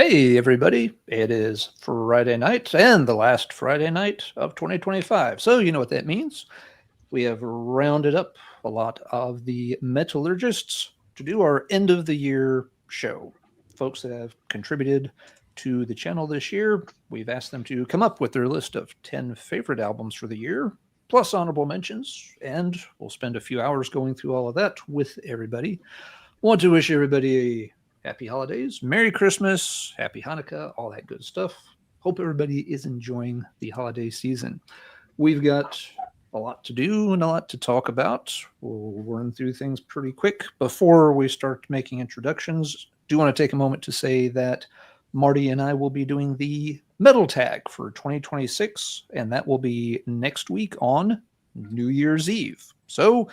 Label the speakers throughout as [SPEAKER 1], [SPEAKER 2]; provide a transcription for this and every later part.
[SPEAKER 1] Hey, everybody. It is Friday night and the last Friday night of 2025. So, you know what that means. We have rounded up a lot of the metallurgists to do our end of the year show. Folks that have contributed to the channel this year, we've asked them to come up with their list of 10 favorite albums for the year, plus honorable mentions, and we'll spend a few hours going through all of that with everybody. Want to wish everybody a happy holidays, Merry Christmas, Happy Hanukkah, all that good stuff. Hope everybody is enjoying the holiday season. We've got a lot to do and a lot to talk about. We'll run through things pretty quick. Before we start making introductions, do want to take a moment to say that Marty and I will be doing the Metal Tag for 2026, and that will be next week on New Year's Eve. So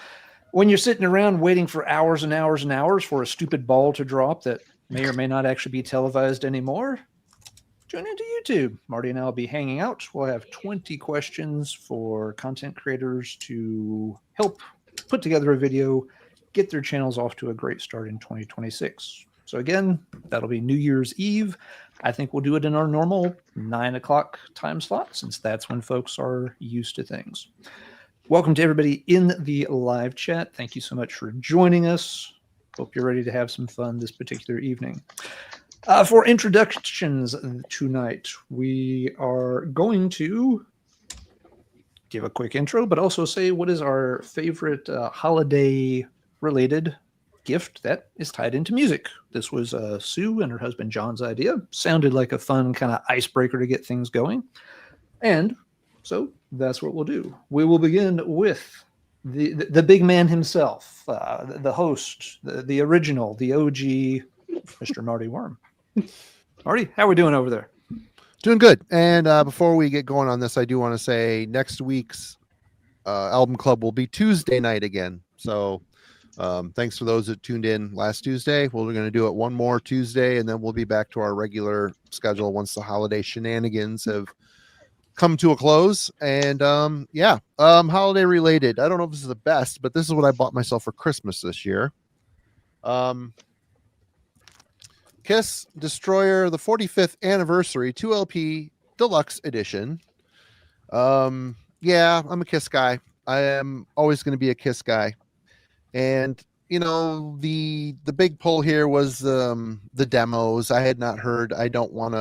[SPEAKER 1] when you're sitting around waiting for hours and hours and hours for a stupid ball to drop that may or may not actually be televised anymore, tune into YouTube. Marty and I will be hanging out. We'll have 20 questions for content creators to help put together a video, get their channels off to a great start in 2026. So again, that'll be New Year's Eve. I think we'll do it in our normal 9 o'clock time slot, since that's when folks are used to things. Welcome to everybody in the live chat. Thank you so much for joining us. Hope you're ready to have some fun this particular evening. For introductions tonight, we are going to give a quick intro, but also say what is our favorite holiday-related gift that is tied into music. This was Sue and her husband John's idea. Sounded like a fun kind of icebreaker to get things going. And so that's what we'll do. We will begin with the big man himself, the host, the original, the OG, Mr. Marty Worm. Marty, how are we doing over there?
[SPEAKER 2] Doing good. And before we get going on this, I do want to say next week's album club will be Tuesday night again. So thanks for those that tuned in last Tuesday. We're going to do it one more Tuesday, and then we'll be back to our regular schedule once the holiday shenanigans have come to a close. And holiday related, I don't know if this is the best, but this is what I bought myself for Christmas this year. Kiss Destroyer, the 45th anniversary 2LP deluxe edition. I'm a Kiss guy. I am always going to be a Kiss guy. And you know, the big pull here was the demos. I had not heard I Don't Want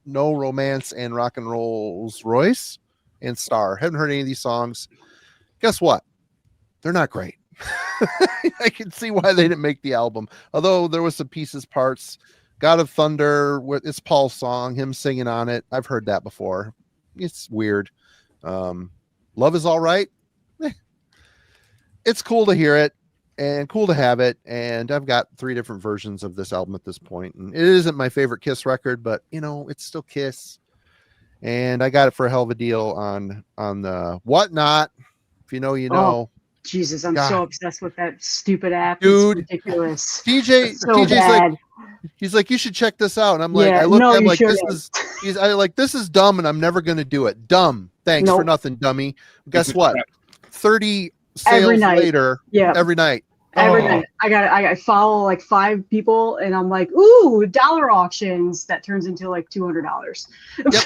[SPEAKER 2] No Romance and Rock and Rolls Royce and Star. Haven't heard any of these songs. Guess what? They're not great. I can see why they didn't make the album. Although there was some pieces, parts. God of Thunder, it's Paul's song, him singing on it. I've heard that before. It's weird. Love Is All Right. It's cool to hear it and cool to have it. And I've got 3 different versions of this album at this point. And it isn't my favorite Kiss record, but you know, it's still Kiss. And I got it for a hell of a deal on the Whatnot. If you know, you know.
[SPEAKER 3] Jesus, I'm so obsessed with that stupid app.
[SPEAKER 2] Dude,
[SPEAKER 3] it's ridiculous.
[SPEAKER 2] TJ's like, he's like, you should check this out. And I'm like, I looked at him like, this is dumb, and I'm never gonna do it. Dumb. Thanks for nothing, dummy. Guess what? 30 sales later, every night.
[SPEAKER 3] Every night. I follow like 5 people, and I'm like, ooh, dollar auctions. That turns into like $200.
[SPEAKER 2] Yep.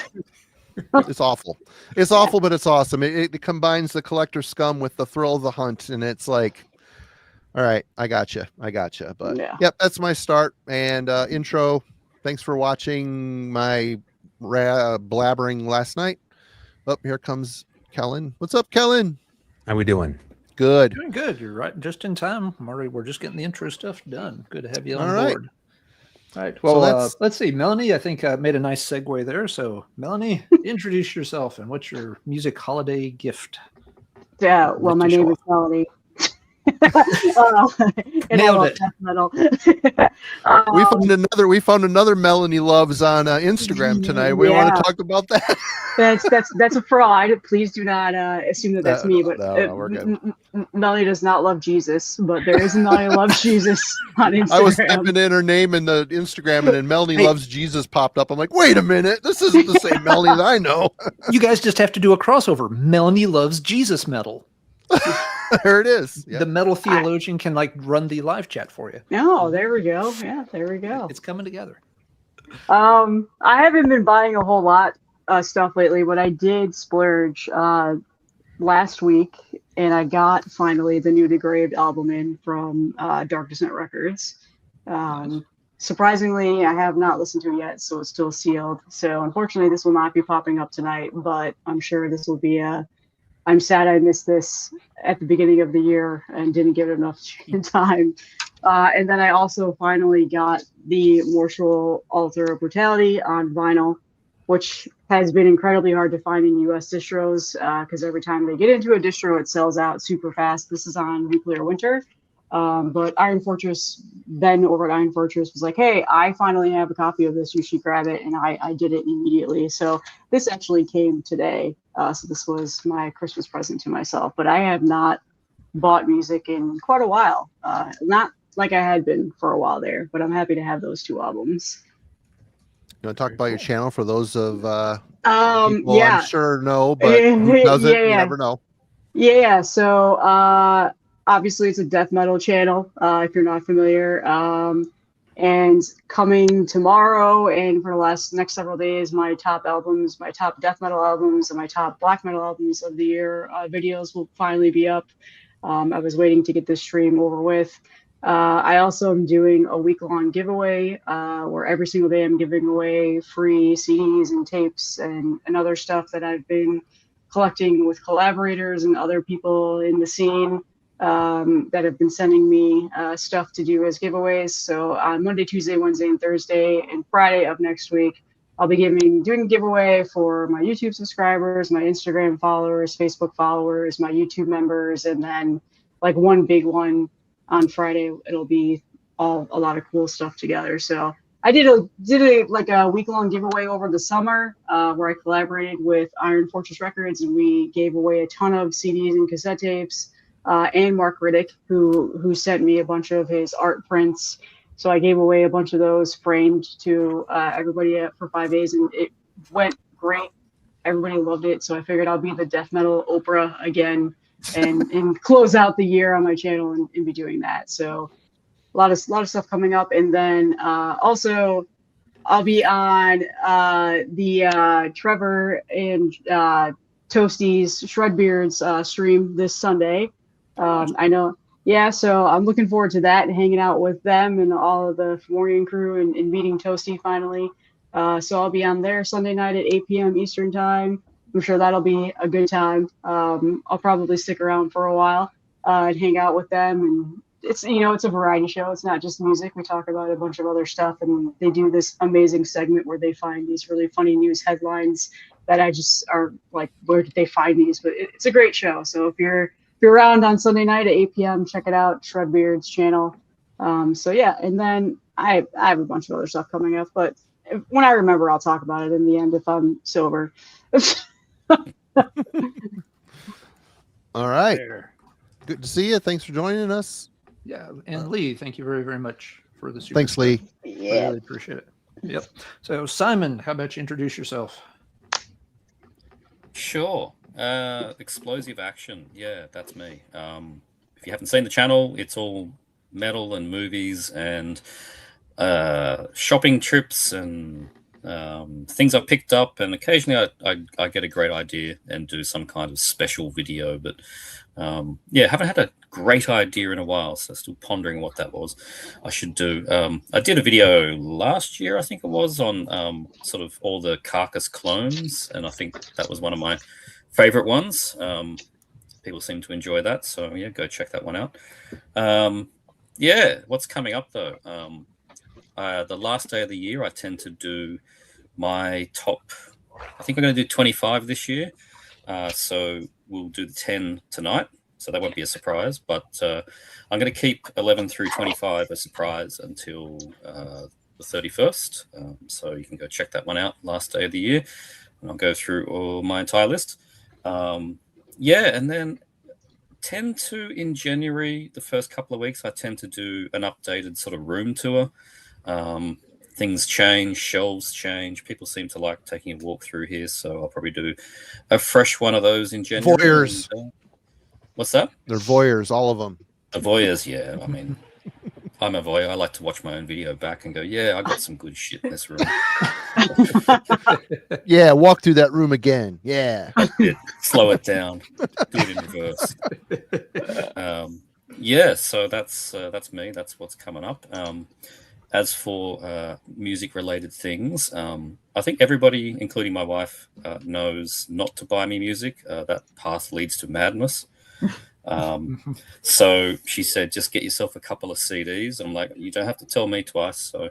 [SPEAKER 2] It's awful. It's awful, but it's awesome. It combines the collector scum with the thrill of the hunt, and it's like, all right, I got you. But yep, that's my start and intro. Thanks for watching my blabbering last night. Oh, here comes Kellen. What's up, Kellen?
[SPEAKER 4] How we doing?
[SPEAKER 2] Good.
[SPEAKER 1] Doing good. You're right. Just in time, Marty. We're just getting the intro stuff done. Good to have you on board. All right. Well, let's see. Melanie, I think made a nice segue there. So, Melanie, introduce yourself and what's your music holiday gift?
[SPEAKER 3] Yeah. Well, my name is Melanie.
[SPEAKER 1] Nailed it.
[SPEAKER 3] Metal.
[SPEAKER 2] We found another Melanie Loves on Instagram tonight. We want to talk about that.
[SPEAKER 3] That's a fraud. Please do not assume that's me. But
[SPEAKER 2] we're good.
[SPEAKER 3] Melanie does not love Jesus, but there is a Melanie Loves Jesus on Instagram.
[SPEAKER 2] I was typing in her name in the Instagram, and then Melanie Loves Jesus popped up. I'm like, wait a minute, this isn't the same Melanie that I know.
[SPEAKER 1] You guys just have to do a crossover. Melanie Loves Jesus metal.
[SPEAKER 2] There it is.
[SPEAKER 1] The metal theologian can like run the live chat for you.
[SPEAKER 3] Oh, there we go. Yeah, there we go.
[SPEAKER 1] It's coming together.
[SPEAKER 3] I haven't been buying a whole lot stuff lately, but I did splurge last week, and I got finally the new Degraved album in from Dark Descent Records.
[SPEAKER 1] Nice.
[SPEAKER 3] Surprisingly, I have not listened to it yet, so it's still sealed. So unfortunately, this will not be popping up tonight, but I'm sure this will be I'm sad I missed this at the beginning of the year and didn't give it enough time. And then I also finally got the Mortual Altar of Brutality on vinyl, which has been incredibly hard to find in US distros because every time they get into a distro, it sells out super fast. This is on Nuclear Winter. But Iron Fortress, then over at Iron Fortress, was like, hey, I finally have a copy of this. You should grab it. And I did it immediately. So this actually came today. So this was my Christmas present to myself. But I have not bought music in quite a while. Not like I had been for a while there, but I'm happy to have those two albums.
[SPEAKER 2] You want to talk about your channel for those of people
[SPEAKER 3] yeah,
[SPEAKER 2] I'm sure know, but who doesn't,
[SPEAKER 3] yeah.
[SPEAKER 2] You never know.
[SPEAKER 3] Yeah, so obviously it's a death metal channel, if you're not familiar. And coming tomorrow and for the next several days, my top albums, my top death metal albums, and my top black metal albums of the year videos will finally be up. I was waiting to get this stream over with. I also am doing a week-long giveaway where every single day I'm giving away free CDs and tapes and other stuff that I've been collecting with collaborators and other people in the scene that have been sending me stuff to do as giveaways. So on Monday, Tuesday, Wednesday, and Thursday, and Friday of next week, I'll be doing a giveaway for my YouTube subscribers, my Instagram followers, Facebook followers, my YouTube members, and then like one big one on Friday. It'll be a lot of cool stuff together. So I did like a week-long giveaway over the summer where I collaborated with Iron Fortress Records, and we gave away a ton of CDs and cassette tapes. And Mark Riddick, who sent me a bunch of his art prints. So I gave away a bunch of those framed to everybody for 5 days, and it went great. Everybody loved it. So I figured I'll be the death metal Oprah again and close out the year on my channel and be doing that. So a lot of stuff coming up. And then also I'll be on the Trevor and Toasty's Shredbeard's stream this Sunday. I know. Yeah, so I'm looking forward to that and hanging out with them and all of the Fomorian crew and meeting Toasty finally. So I'll be on there Sunday night at 8 p.m. Eastern time. I'm sure that'll be a good time. I'll probably stick around for a while and hang out with them. And it's a variety show. It's not just music. We talk about a bunch of other stuff, and they do this amazing segment where they find these really funny news headlines that I just are like, where did they find these? But it's a great show. So if you're around on Sunday night at 8 p.m., check it out, Shredbeard's channel. So yeah, and then I have a bunch of other stuff coming up, but when I remember, I'll talk about it in the end if I'm sober.
[SPEAKER 2] All right.
[SPEAKER 1] There.
[SPEAKER 2] Good to see you. Thanks for joining us.
[SPEAKER 1] Yeah, and Lee, thank you very, very much for the super
[SPEAKER 2] Thanks,
[SPEAKER 1] chat.
[SPEAKER 2] Lee.
[SPEAKER 3] Yeah.
[SPEAKER 1] I really appreciate it. Yep. So Simon, how about you introduce yourself?
[SPEAKER 4] Sure. Explosive Action. Yeah, that's me. If you haven't seen the channel, it's all metal and movies and shopping trips and things I've picked up, and occasionally I get a great idea and do some kind of special video, but yeah, haven't had a great idea in a while, so still pondering what that was I should do. I did a video last year, I think it was, on sort of all the Carcass clones, and I think that was one of my favorite ones. People seem to enjoy that, so yeah, go check that one out. Yeah, what's coming up though? The last day of the year, I tend to do my top. I think I'm going to do 25 this year, so we'll do the 10 tonight. So that won't be a surprise, but I'm going to keep 11 through 25 a surprise until the 31st. So you can go check that one out. Last day of the year, and I'll go through all my entire list. Yeah, and then tend to in January, the first couple of weeks, I tend to do an updated sort of room tour. Things change, shelves change. People seem to like taking a walk through here, so I'll probably do a fresh one of those in January.
[SPEAKER 2] Voyeurs.
[SPEAKER 4] What's that?
[SPEAKER 2] They're voyeurs, all of them.
[SPEAKER 4] The voyeurs, yeah. I mean, I'm a voyeur. I like to watch my own video back and go, yeah, I got some good shit in this room.
[SPEAKER 2] Yeah, walk through that room again. Yeah.
[SPEAKER 4] Slow it down. Do it in reverse. Yeah, so that's me. That's what's coming up. As for music-related things, I think everybody, including my wife, knows not to buy me music. That path leads to madness. So she said, just get yourself a couple of CDs. I'm like, you don't have to tell me twice. So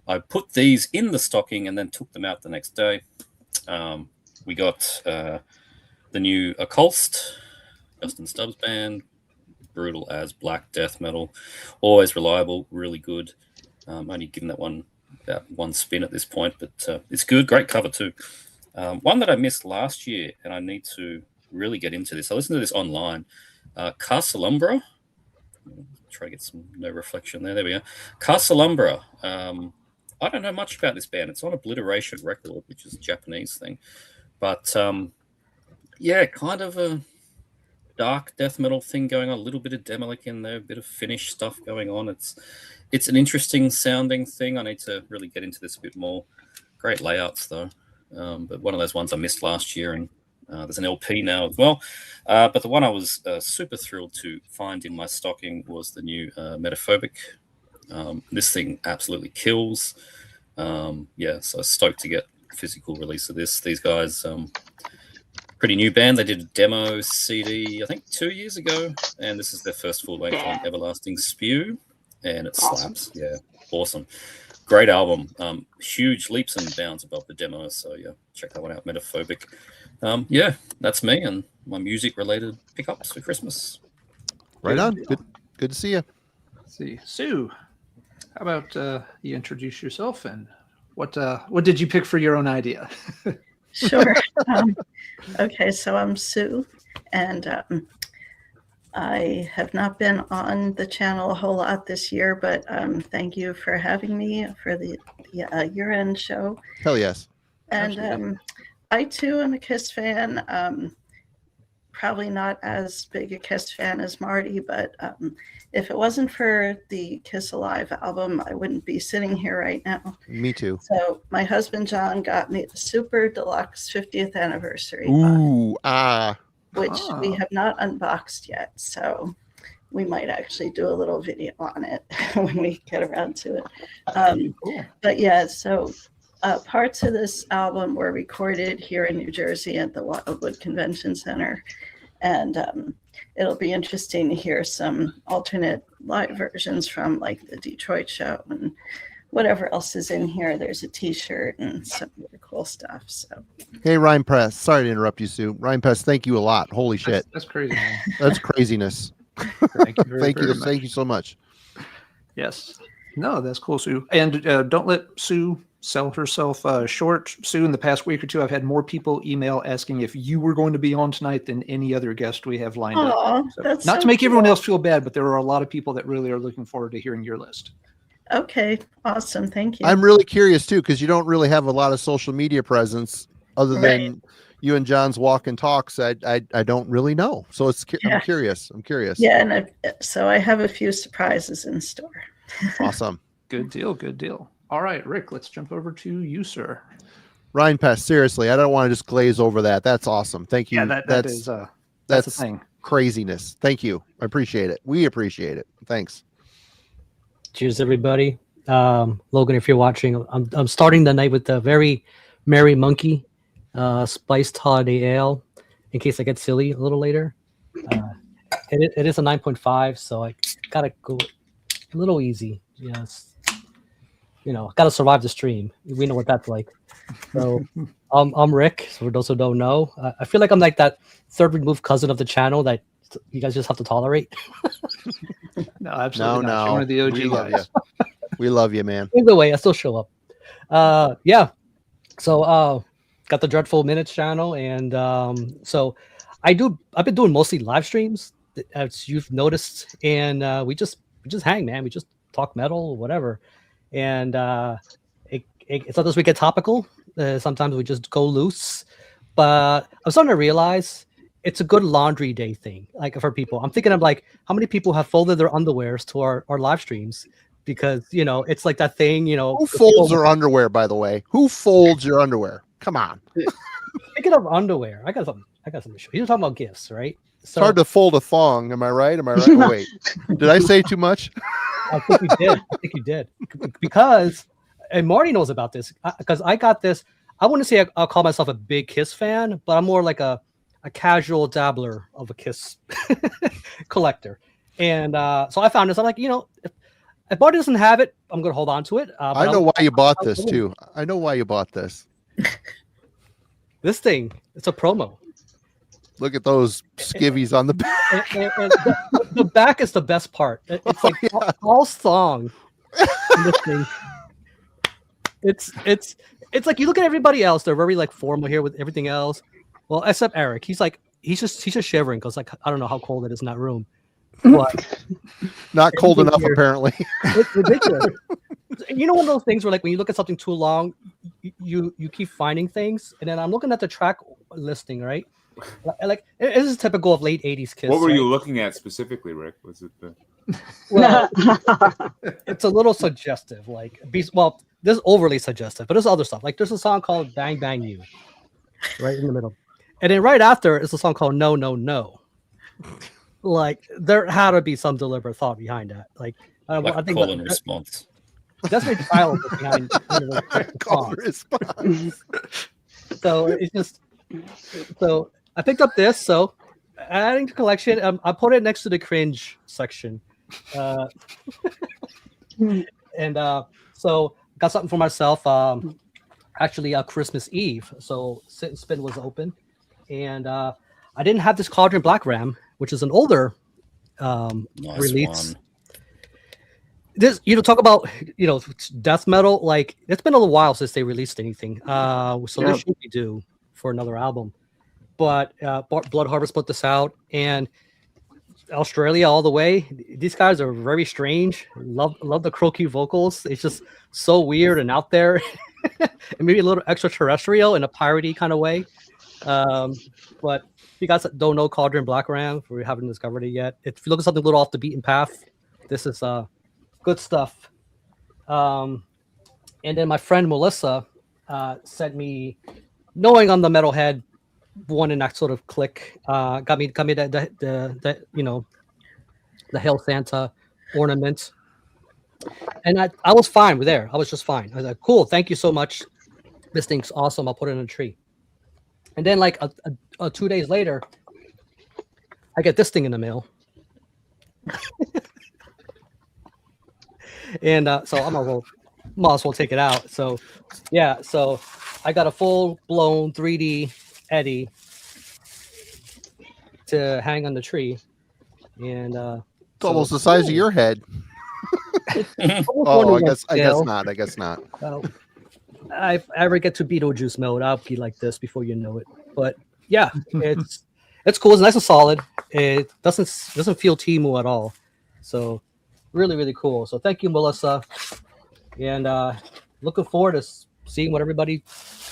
[SPEAKER 4] I put these in the stocking and then took them out the next day. We got the new Occulst, Justin Stubbs band, brutal as black death metal, always reliable, really good. Only given that one about one spin at this point, but it's good. Great cover too. One that I missed last year, and I need to really get into this. I listened to this online. Carcelumbra. Try to get some no reflection there. There we go. Carcelumbra. I don't know much about this band. It's on Obliteration Record, which is a Japanese thing. But yeah, kind of a dark death metal thing going on. A little bit of Demolic in there, a bit of Finnish stuff going on. It's an interesting sounding thing. I need to really get into this a bit more. Great layouts though. But one of those ones I missed last year, and there's an LP now as well. But the one I was super thrilled to find in my stocking was the new Metaphobic. This thing absolutely kills. Yeah, so stoked to get physical release of this. These guys, pretty new band. They did a demo CD, I think 2 years ago, and this is their first full length on Everlasting Spew, and it slaps. Yeah, awesome. Great album. Huge leaps and bounds above the demo. So yeah, check that one out. Metaphobic. Yeah, that's me and my music-related pickups for Christmas.
[SPEAKER 2] Right on. Good to see you.
[SPEAKER 1] Let's see, Sue, how about you introduce yourself and what did you pick for your own idea?
[SPEAKER 5] Sure. Okay, so I'm Sue, and I have not been on the channel a whole lot this year, but thank you for having me for the year-end show.
[SPEAKER 2] Hell yes.
[SPEAKER 5] And I too am a Kiss fan. Probably not as big a Kiss fan as Marty, but if it wasn't for the Kiss Alive album, I wouldn't be sitting here right now.
[SPEAKER 2] Me too.
[SPEAKER 5] So my husband John got me the Super Deluxe 50th anniversary
[SPEAKER 2] box,
[SPEAKER 5] which we have not unboxed yet. So we might actually do a little video on it when we get around to it.
[SPEAKER 1] Cool.
[SPEAKER 5] But yeah, so parts of this album were recorded here in New Jersey at the Wildwood Convention Center. And it'll be interesting to hear some alternate live versions from like the Detroit show and whatever else is in here. There's a t-shirt and some really cool stuff. So
[SPEAKER 2] hey, Ryan Press. Sorry to interrupt you, Sue. Ryan Press, thank you a lot. Holy shit.
[SPEAKER 1] That's crazy, man.
[SPEAKER 2] That's craziness.
[SPEAKER 1] Thank you very much.
[SPEAKER 2] Thank you so much.
[SPEAKER 1] Yes. No, that's cool, Sue. And don't let Sue sell herself short. Sue, in the past week or two, I've had more people email asking if you were going to be on tonight than any other guest we have lined up. So,
[SPEAKER 5] that's
[SPEAKER 1] not
[SPEAKER 5] so
[SPEAKER 1] to make everyone
[SPEAKER 5] cool.
[SPEAKER 1] else feel bad, but there are a lot of people that really are looking forward to hearing your list.
[SPEAKER 5] Okay, awesome. Thank you.
[SPEAKER 2] I'm really curious too, because you don't really have a lot of social media presence other than you and John's walk and talks. I don't really know. So I'm curious.
[SPEAKER 5] Yeah, and so I have a few surprises in store.
[SPEAKER 2] Awesome.
[SPEAKER 1] Good deal. Good deal. All right, Rick, let's jump over to you, sir.
[SPEAKER 2] Ryan Pest, seriously, I don't want to just glaze over that. That's awesome. Thank you.
[SPEAKER 1] Yeah, that's the thing.
[SPEAKER 2] Craziness. Thank you. I appreciate it. We appreciate it. Thanks.
[SPEAKER 6] Cheers, everybody. Logan, if you're watching, I'm starting the night with a very Merry Monkey spiced holiday ale in case I get silly a little later. It is a 9.5, so I gotta go a little easy. Yes. Gotta survive the stream. We know what that's like. So I'm Rick. So for those who don't know, I feel like I'm like that third removed cousin of the channel that you guys just have to tolerate.
[SPEAKER 1] No, absolutely not.
[SPEAKER 2] No.
[SPEAKER 1] You're one of the OG
[SPEAKER 2] We love
[SPEAKER 1] guys.
[SPEAKER 2] We love you, man.
[SPEAKER 6] Either way, I still show up. Yeah. So got the Dreadful Minutes channel, and so I've been doing mostly live streams, as you've noticed, and we just hang, man. We just talk metal, whatever. And sometimes we get topical. Sometimes we just go loose. But I'm starting to realize it's a good laundry day thing, like for people. I'm thinking of like how many people have folded their underwears to our live streams because it's like that thing,
[SPEAKER 2] Who folds their underwear, by the way? Who folds your underwear? Come on.
[SPEAKER 6] Speaking of underwear, I got something to show. You're talking about gifts, right?
[SPEAKER 2] It's hard to fold a thong. Am I right? Oh, wait, did I say too much?
[SPEAKER 6] I think you did. Because, and Marty knows about this, because I got this. I wouldn't say I'll call myself a big Kiss fan, but I'm more like a casual dabbler of a Kiss collector. And so I found this. I'm like, if Marty doesn't have it, I'm going to hold on to it.
[SPEAKER 2] I know why you bought this, too. I know why you bought this.
[SPEAKER 6] This thing, it's a promo.
[SPEAKER 2] Look at those skivvies on the back.
[SPEAKER 6] And the back is the best part. It's like all song. This thing. It's like you look at everybody else; they're very like formal here with everything else. Well, except Eric, he's just shivering because like I don't know how cold it is in that room. But
[SPEAKER 2] not cold enough, apparently.
[SPEAKER 6] It's ridiculous. One of those things where like when you look at something too long, you keep finding things, and then I'm looking at the track listing, right? Like this is typical of late '80s Kiss.
[SPEAKER 7] What were you looking at specifically, Rick? Was it the?
[SPEAKER 6] Well, it's a little suggestive. Like, this is overly suggestive, but there's other stuff. Like, there's a song called "Bang Bang You," right in the middle, and then right after is a song called "No No No." Like, there had to be some deliberate thought behind that. Like I think
[SPEAKER 4] call and response.
[SPEAKER 6] That's my child behind call and response. So it's just so. I picked up this, so adding to collection. I put it next to the cringe section, and so got something for myself. Actually, Christmas Eve, so Sit and Spin was open, and I didn't have this Cauldron Black Ram, which is an older release.
[SPEAKER 4] One.
[SPEAKER 6] This talk about death metal. Like it's been a little while since they released anything, so they should be due for another album. But Blood Harvest put this out, and Australia all the way. These guys are very strange. Love the croaky vocals. It's just so weird and out there, and maybe a little extraterrestrial in a piratey kind of way. But if you guys don't know Cauldron Black Ram, if we haven't discovered it yet, if you look at something a little off the beaten path, this is good stuff. And then my friend Melissa sent me, knowing I'm the metalhead one in that sort of click, got me the the Hail Santa ornament, and I was fine with there. I was just fine. I was like, cool, thank you so much. This thing's awesome. I'll put it in a tree. And then like 2 days later, I get this thing in the mail. And so I might as well take it out. So yeah, so I got a full blown 3D Eddie to hang on the tree, and
[SPEAKER 2] it's almost the size of your head. Oh, I guess not.
[SPEAKER 6] If I ever get to Beetlejuice mode, I'll be like this before you know it. But yeah, it's cool. It's nice and solid. It doesn't feel Temu at all. So really, really cool. So thank you, Melissa, and looking forward to seeing what everybody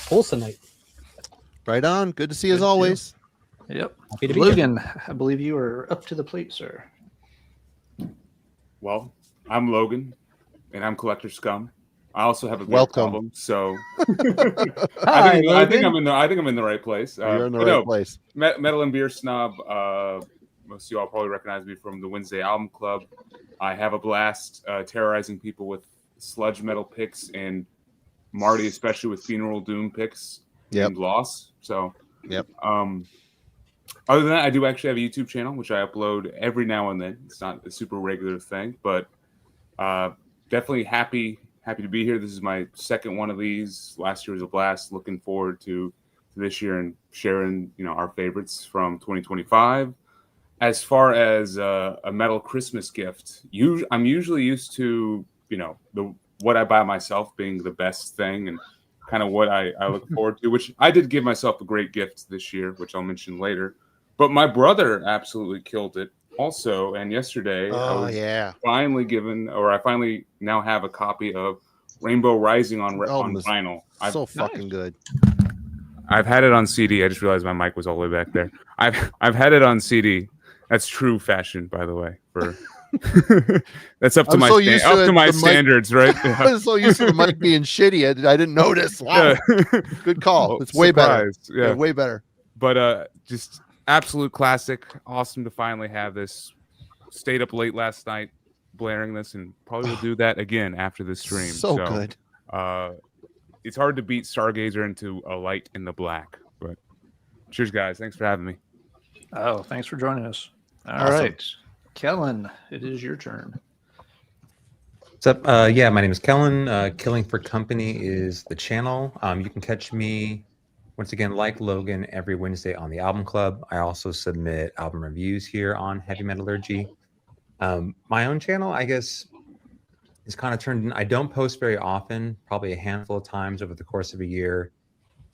[SPEAKER 6] pulls tonight.
[SPEAKER 2] Right on. Good to see you as always.
[SPEAKER 1] Yep.
[SPEAKER 6] Happy to be
[SPEAKER 1] Logan, I believe you are up to the plate, sir.
[SPEAKER 7] Well, I'm Logan, and I'm Collector Scum. I also have a
[SPEAKER 2] Welcome.
[SPEAKER 7] problem, so
[SPEAKER 1] Hi,
[SPEAKER 7] I think I'm in the right place.
[SPEAKER 2] You're in the right place.
[SPEAKER 7] Metal and Beer Snob. Most of you all probably recognize me from the Wednesday Album Club. I have a blast terrorizing people with sludge metal picks, and Marty especially with Funeral Doom picks.
[SPEAKER 2] Yep.
[SPEAKER 7] And Loss. So
[SPEAKER 2] yep.
[SPEAKER 7] Other than that, I do actually have a YouTube channel which I upload every now and then. It's not a super regular thing, but definitely happy to be here. This is my second one of these. Last year was a blast. Looking forward to this year and sharing our favorites from 2025. As far as a metal Christmas gift, I'm usually used to what I buy myself being the best thing and kind of what I look forward to, which I did give myself a great gift this year, which I'll mention later. But my brother absolutely killed it also. And yesterday, I finally now have a copy of Rainbow Rising on vinyl.
[SPEAKER 2] So fucking good.
[SPEAKER 7] I've had it on CD. I just realized my mic was all the way back there. I've had it on CD. That's true fashion, by the way. For that's up to
[SPEAKER 2] I'm
[SPEAKER 7] my
[SPEAKER 2] so used to
[SPEAKER 7] up
[SPEAKER 2] it,
[SPEAKER 7] to my
[SPEAKER 2] the mic-
[SPEAKER 7] standards, right?
[SPEAKER 2] I was so used to the mic being shitty. I didn't notice. Wow.
[SPEAKER 7] Yeah.
[SPEAKER 2] Good call.
[SPEAKER 7] Well,
[SPEAKER 2] It's way better.
[SPEAKER 7] surprised. Yeah,
[SPEAKER 2] way better.
[SPEAKER 7] but just absolute classic. Awesome to finally have this. Stayed up late last night blaring this, and probably will do that again after the stream.
[SPEAKER 2] So good.
[SPEAKER 7] It's hard to beat Stargazer into a light in the black. But cheers, guys. Thanks for having me.
[SPEAKER 1] Oh, thanks for joining us. All
[SPEAKER 2] Awesome.
[SPEAKER 1] right, Kellen, it is your turn.
[SPEAKER 8] What's up? Yeah, my name is Kellen. Killing for Company is the channel. You can catch me, once again, like Logan, every Wednesday on the Album Club. I also submit album reviews here on Heavy Metallurgy. My own channel, I guess, is kind of turned in. I don't post very often, probably a handful of times over the course of a year.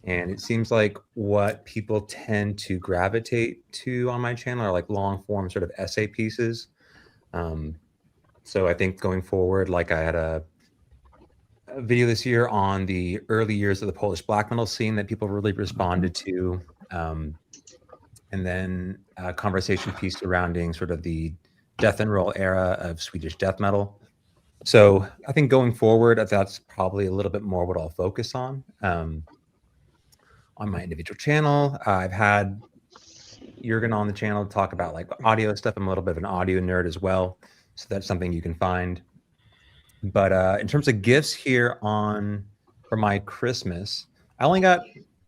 [SPEAKER 8] And it seems like what people tend to gravitate to on my channel are like long form sort of essay pieces. So I think going forward, like I had a video this year on the early years of the Polish black metal scene that people really responded to. And then a conversation piece surrounding sort of the death and roll era of Swedish death metal. So I think going forward, that's probably a little bit more what I'll focus on my individual channel. I've had Jurgen on the channel to talk about like audio stuff. I'm a little bit of an audio nerd as well. So that's something you can find. But in terms of gifts here for my Christmas, I only got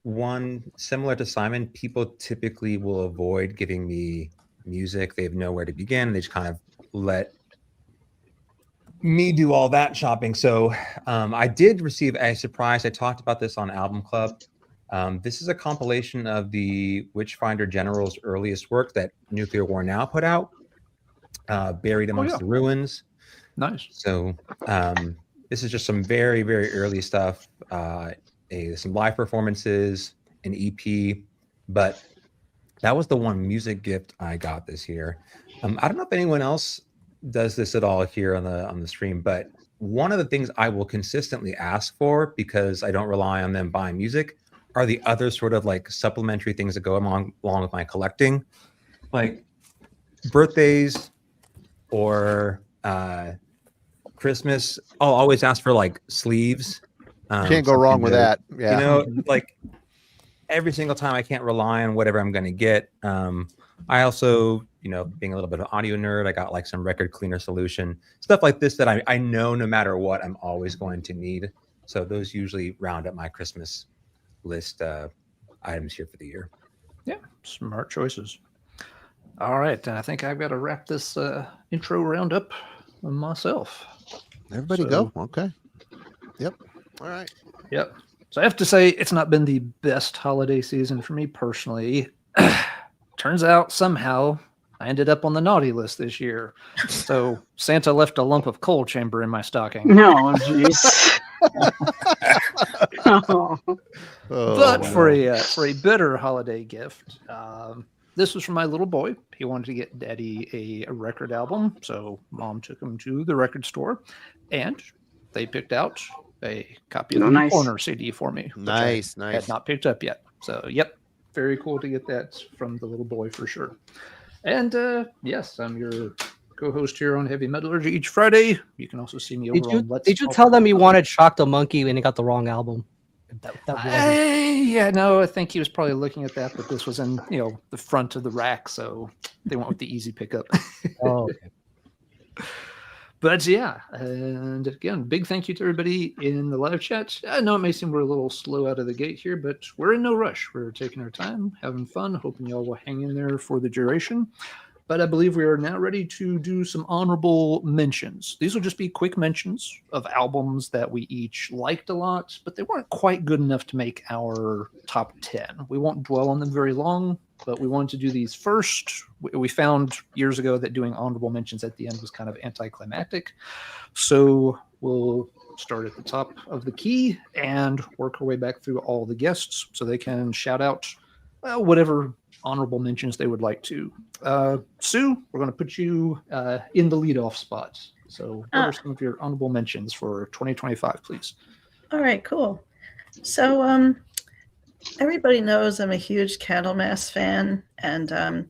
[SPEAKER 8] one similar to Simon. People typically will avoid giving me music. They have nowhere to begin. They just kind of let me do all that shopping. So I did receive a surprise. I talked about this on Album Club. This is a compilation of the Witchfinder General's earliest work that Nuclear War Now put out, Buried Amongst the Ruins.
[SPEAKER 1] Nice.
[SPEAKER 8] So this is just some very, very early stuff, some live performances, an EP, but that was the one music gift I got this year. I don't know if anyone else does this at all here on the stream, but one of the things I will consistently ask for, because I don't rely on them buying music, are the other sort of like supplementary things that go along with my collecting, like birthdays or Christmas. I'll always ask for like sleeves.
[SPEAKER 2] Can't go wrong with that. Yeah.
[SPEAKER 8] You know, like every single time I can't rely on whatever I'm going to get. I also, you know, being a little bit of an audio nerd, I got like some record cleaner solution, stuff like this that I know no matter what, I'm always going to need. So those usually round up my Christmas list items here for the year.
[SPEAKER 1] Yeah, smart choices. All right, and I think I've got to wrap this intro roundup myself.
[SPEAKER 2] Everybody
[SPEAKER 1] So-
[SPEAKER 2] go. Okay. Yep. All right.
[SPEAKER 1] Yep. So I have to say, it's not been the best holiday season for me personally. Turns out somehow I ended up on the naughty list this year. So Santa left a lump of coal chamber in my stocking.
[SPEAKER 3] No, jeez. Oh.
[SPEAKER 1] But
[SPEAKER 2] wow.
[SPEAKER 1] for a better holiday gift, this was from my little boy. He wanted to get Daddy a record album, so Mom took him to the record store, and they picked out a copy of
[SPEAKER 3] Oh,
[SPEAKER 1] the
[SPEAKER 3] nice.
[SPEAKER 1] Corner CD for me. which I
[SPEAKER 2] Nice,
[SPEAKER 1] had
[SPEAKER 2] nice.
[SPEAKER 1] not picked up yet. So, yep, very cool to get that from the little boy for sure. And yes, I'm your co-host here on Heavy Metallurgy each Friday. You can also see me over on Let's
[SPEAKER 6] Did you
[SPEAKER 1] Talk
[SPEAKER 6] tell them you
[SPEAKER 1] About-
[SPEAKER 6] wanted Shock the Monkey and he got the wrong album? That wasn't.
[SPEAKER 1] Yeah, no, I think he was probably looking at that, but this was in, the front of the rack, so they went with the easy pickup.
[SPEAKER 6] Oh, okay.
[SPEAKER 1] But yeah, and again, big thank you to everybody in the live chat. I know it may seem we're a little slow out of the gate here, but we're in no rush. We're taking our time, having fun, hoping y'all will hang in there for the duration. But I believe we are now ready to do some honorable mentions. These will just be quick mentions of albums that we each liked a lot, but they weren't quite good enough to make our top 10. We won't dwell on them very long, but we wanted to do these first. We found years ago that doing honorable mentions at the end was kind of anticlimactic. So we'll start at the top of the key and work our way back through all the guests so they can shout out whatever honorable mentions they would like to. Sue, we're going to put you in the leadoff spot. So what are some of your honorable mentions for 2025, please?
[SPEAKER 5] All right, cool. So everybody knows I'm a huge Candlemass fan, and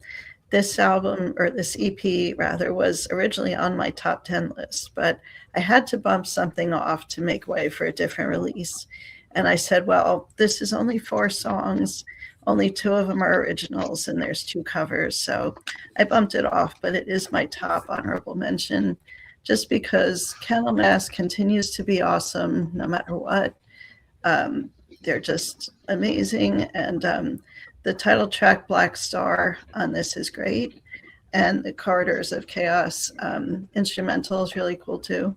[SPEAKER 5] this album, or this EP rather, was originally on my top 10 list, but I had to bump something off to make way for a different release. And I said, well, this is only 4 songs, only 2 of them are originals, and there's 2 covers. So I bumped it off, but it is my top honorable mention, just because Candlemass continues to be awesome no matter what. They're just amazing. And the title track, Black Star, on this is great. And the Corridors of Chaos instrumental is really cool too.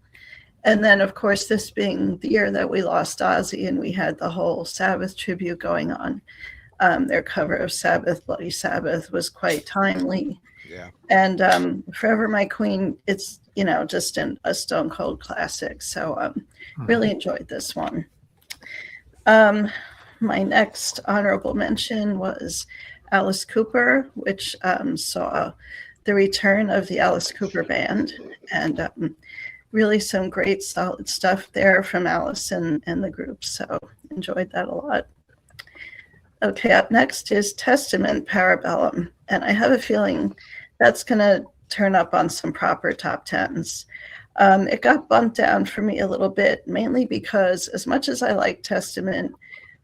[SPEAKER 5] And then, of course, this being the year that we lost Ozzy and we had the whole Sabbath tribute going on, their cover of Sabbath, Bloody Sabbath, was quite timely.
[SPEAKER 2] Yeah.
[SPEAKER 5] And Forever My Queen, it's, you know, just a stone cold classic. So really enjoyed this one. My next honorable mention was Alice Cooper, which saw the return of the Alice Cooper Band, and really some great solid stuff there from Alice and the group. So enjoyed that a lot. Okay, up next is Testament, Parabellum, and I have a feeling that's going to turn up on some proper top 10s. It got bumped down for me a little bit, mainly because as much as I like Testament,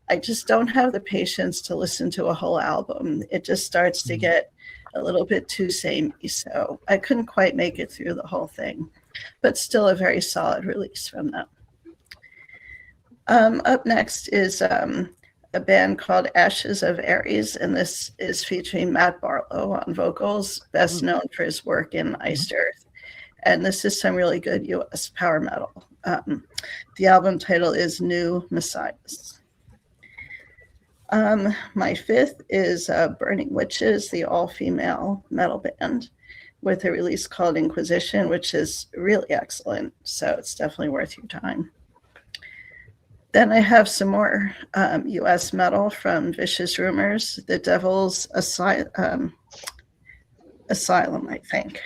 [SPEAKER 5] I just don't have the patience to listen to a whole album. It just starts to get a little bit too samey, so I couldn't quite make it through the whole thing, but still a very solid release from them. Up next is a band called Ashes of Aries, and this is featuring Matt Barlow on vocals, best known for his work in Iced Earth. And this is some really good US power metal. The album title is New Messiahs. My 5th is Burning Witches, the all-female metal band, with a release called Inquisition, which is really excellent. So it's definitely worth your time. Then I have some more US metal from Vicious Rumors, The Devil's Asylum, I think.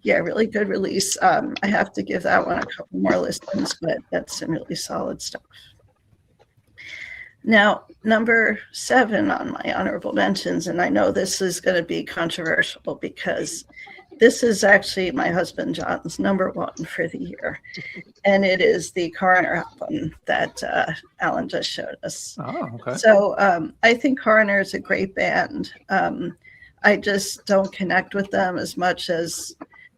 [SPEAKER 5] Yeah, really good release. I have to give that one a couple more listens, but that's some really solid stuff. Now, number 7 on my honorable mentions, and I know this is going to be controversial because this is actually my husband John's number 1 for the year, and it is the Coroner album that Alan just showed us.
[SPEAKER 1] Oh, okay.
[SPEAKER 5] So I think Coroner is a great band. I just don't connect with them as much as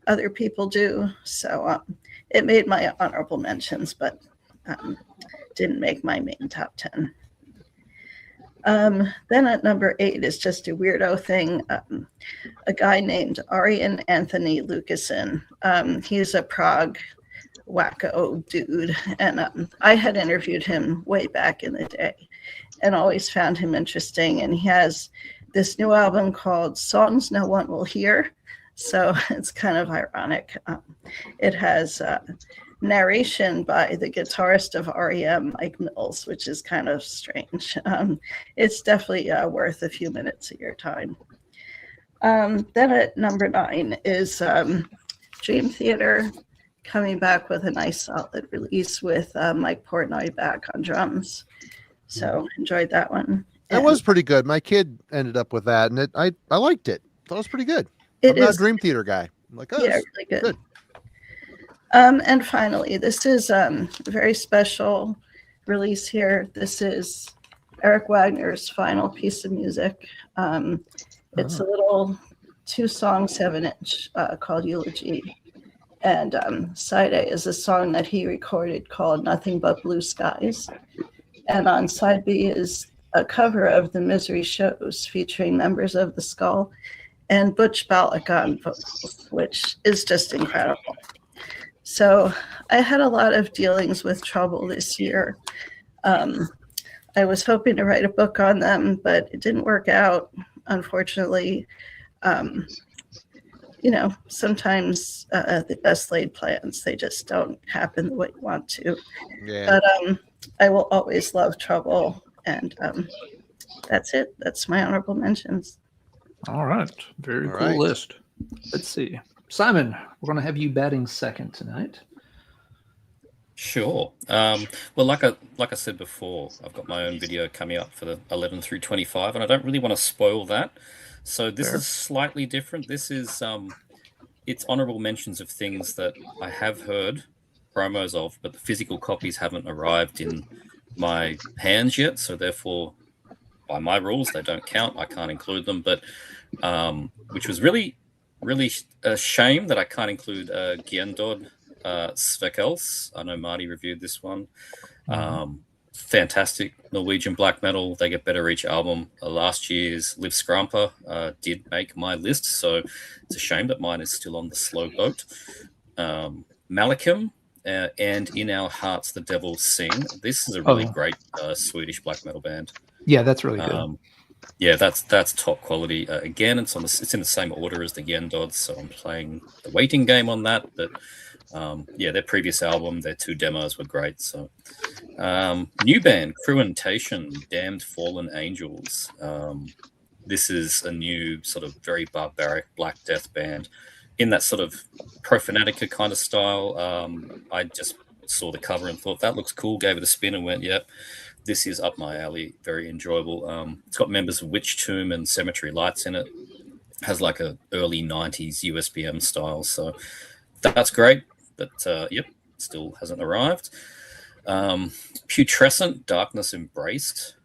[SPEAKER 5] other people do. So it made my honorable mentions, but didn't make my main top 10. Then at number 8 is just a weirdo thing. A guy named Arian Anthony Lucasen. He's a Prague wacko dude, and I had interviewed him way back in the day and always found him interesting. And he has this new album called Songs No One Will Hear. So it's kind of ironic. It has narration by the guitarist of REM, Mike Mills, which is kind of strange. It's definitely worth a few minutes of your time. Then at number 9 is Dream Theater, coming back with a nice solid release with Mike Portnoy back on drums. So enjoyed that one.
[SPEAKER 2] That was pretty good. My kid ended up with that, and I liked it. Thought it was pretty good.
[SPEAKER 5] It
[SPEAKER 2] I'm not
[SPEAKER 5] is
[SPEAKER 2] a Dream Theater guy. I'm like, oh,
[SPEAKER 5] yeah,
[SPEAKER 2] it's
[SPEAKER 5] really good.
[SPEAKER 2] good.
[SPEAKER 5] And finally, this is a very special release here. This is Eric Wagner's final piece of music. It's a little 2-song 7-inch called Eulogy. And side A is a song that he recorded called Nothing But Blue Skies. And on side B is a cover of The Misery Shows featuring members of The Skull and Butch Balak on vocals, which is just incredible. So I had a lot of dealings with Trouble this year. I was hoping to write a book on them, but it didn't work out, unfortunately. Sometimes the best laid plans, they just don't happen the way you want to.
[SPEAKER 2] Yeah.
[SPEAKER 5] But I will always love Trouble, and that's it. That's my honorable mentions.
[SPEAKER 1] All right. Very
[SPEAKER 2] All
[SPEAKER 1] cool
[SPEAKER 2] right.
[SPEAKER 1] list. Let's see. Simon, we're going to have you batting second tonight.
[SPEAKER 4] Sure. Well, like I said before, I've got my own video coming up for the 11 through 25, and I don't really want to spoil that. So this
[SPEAKER 1] Fair.
[SPEAKER 4] is slightly different. This is it's honorable mentions of things that I have heard promos of, but the physical copies haven't arrived in my hands yet. So therefore, by my rules, they don't count. I can't include them. But which was really a shame that I can't include Giendod Svekels. I know Marty reviewed this one. Fantastic Norwegian black metal. They get better each album. Last year's Liv Skrampa did make my list, so it's a shame that mine is still on the slow boat. Malachim and In Our Hearts the Devils Sing. This is a really great Swedish black metal band.
[SPEAKER 1] Yeah, that's really good.
[SPEAKER 4] Yeah, that's top quality. Again, it's in the same order as the Yendods, so I'm playing the waiting game on that. But yeah, their previous album, their 2 demos were great. So new band, Cruentation, Damned Fallen Angels. This is a new sort of very barbaric Black Death band in that sort of Profanatica kind of style. I just saw the cover and thought that looks cool, gave it a spin and went, yep. This is up my alley. Very enjoyable. It's got members of Witch Tomb and Cemetery Lights in it. Has like a early 90s USBM style. So that's great. But yep, still hasn't arrived. Putrescent, Darkness Embraced.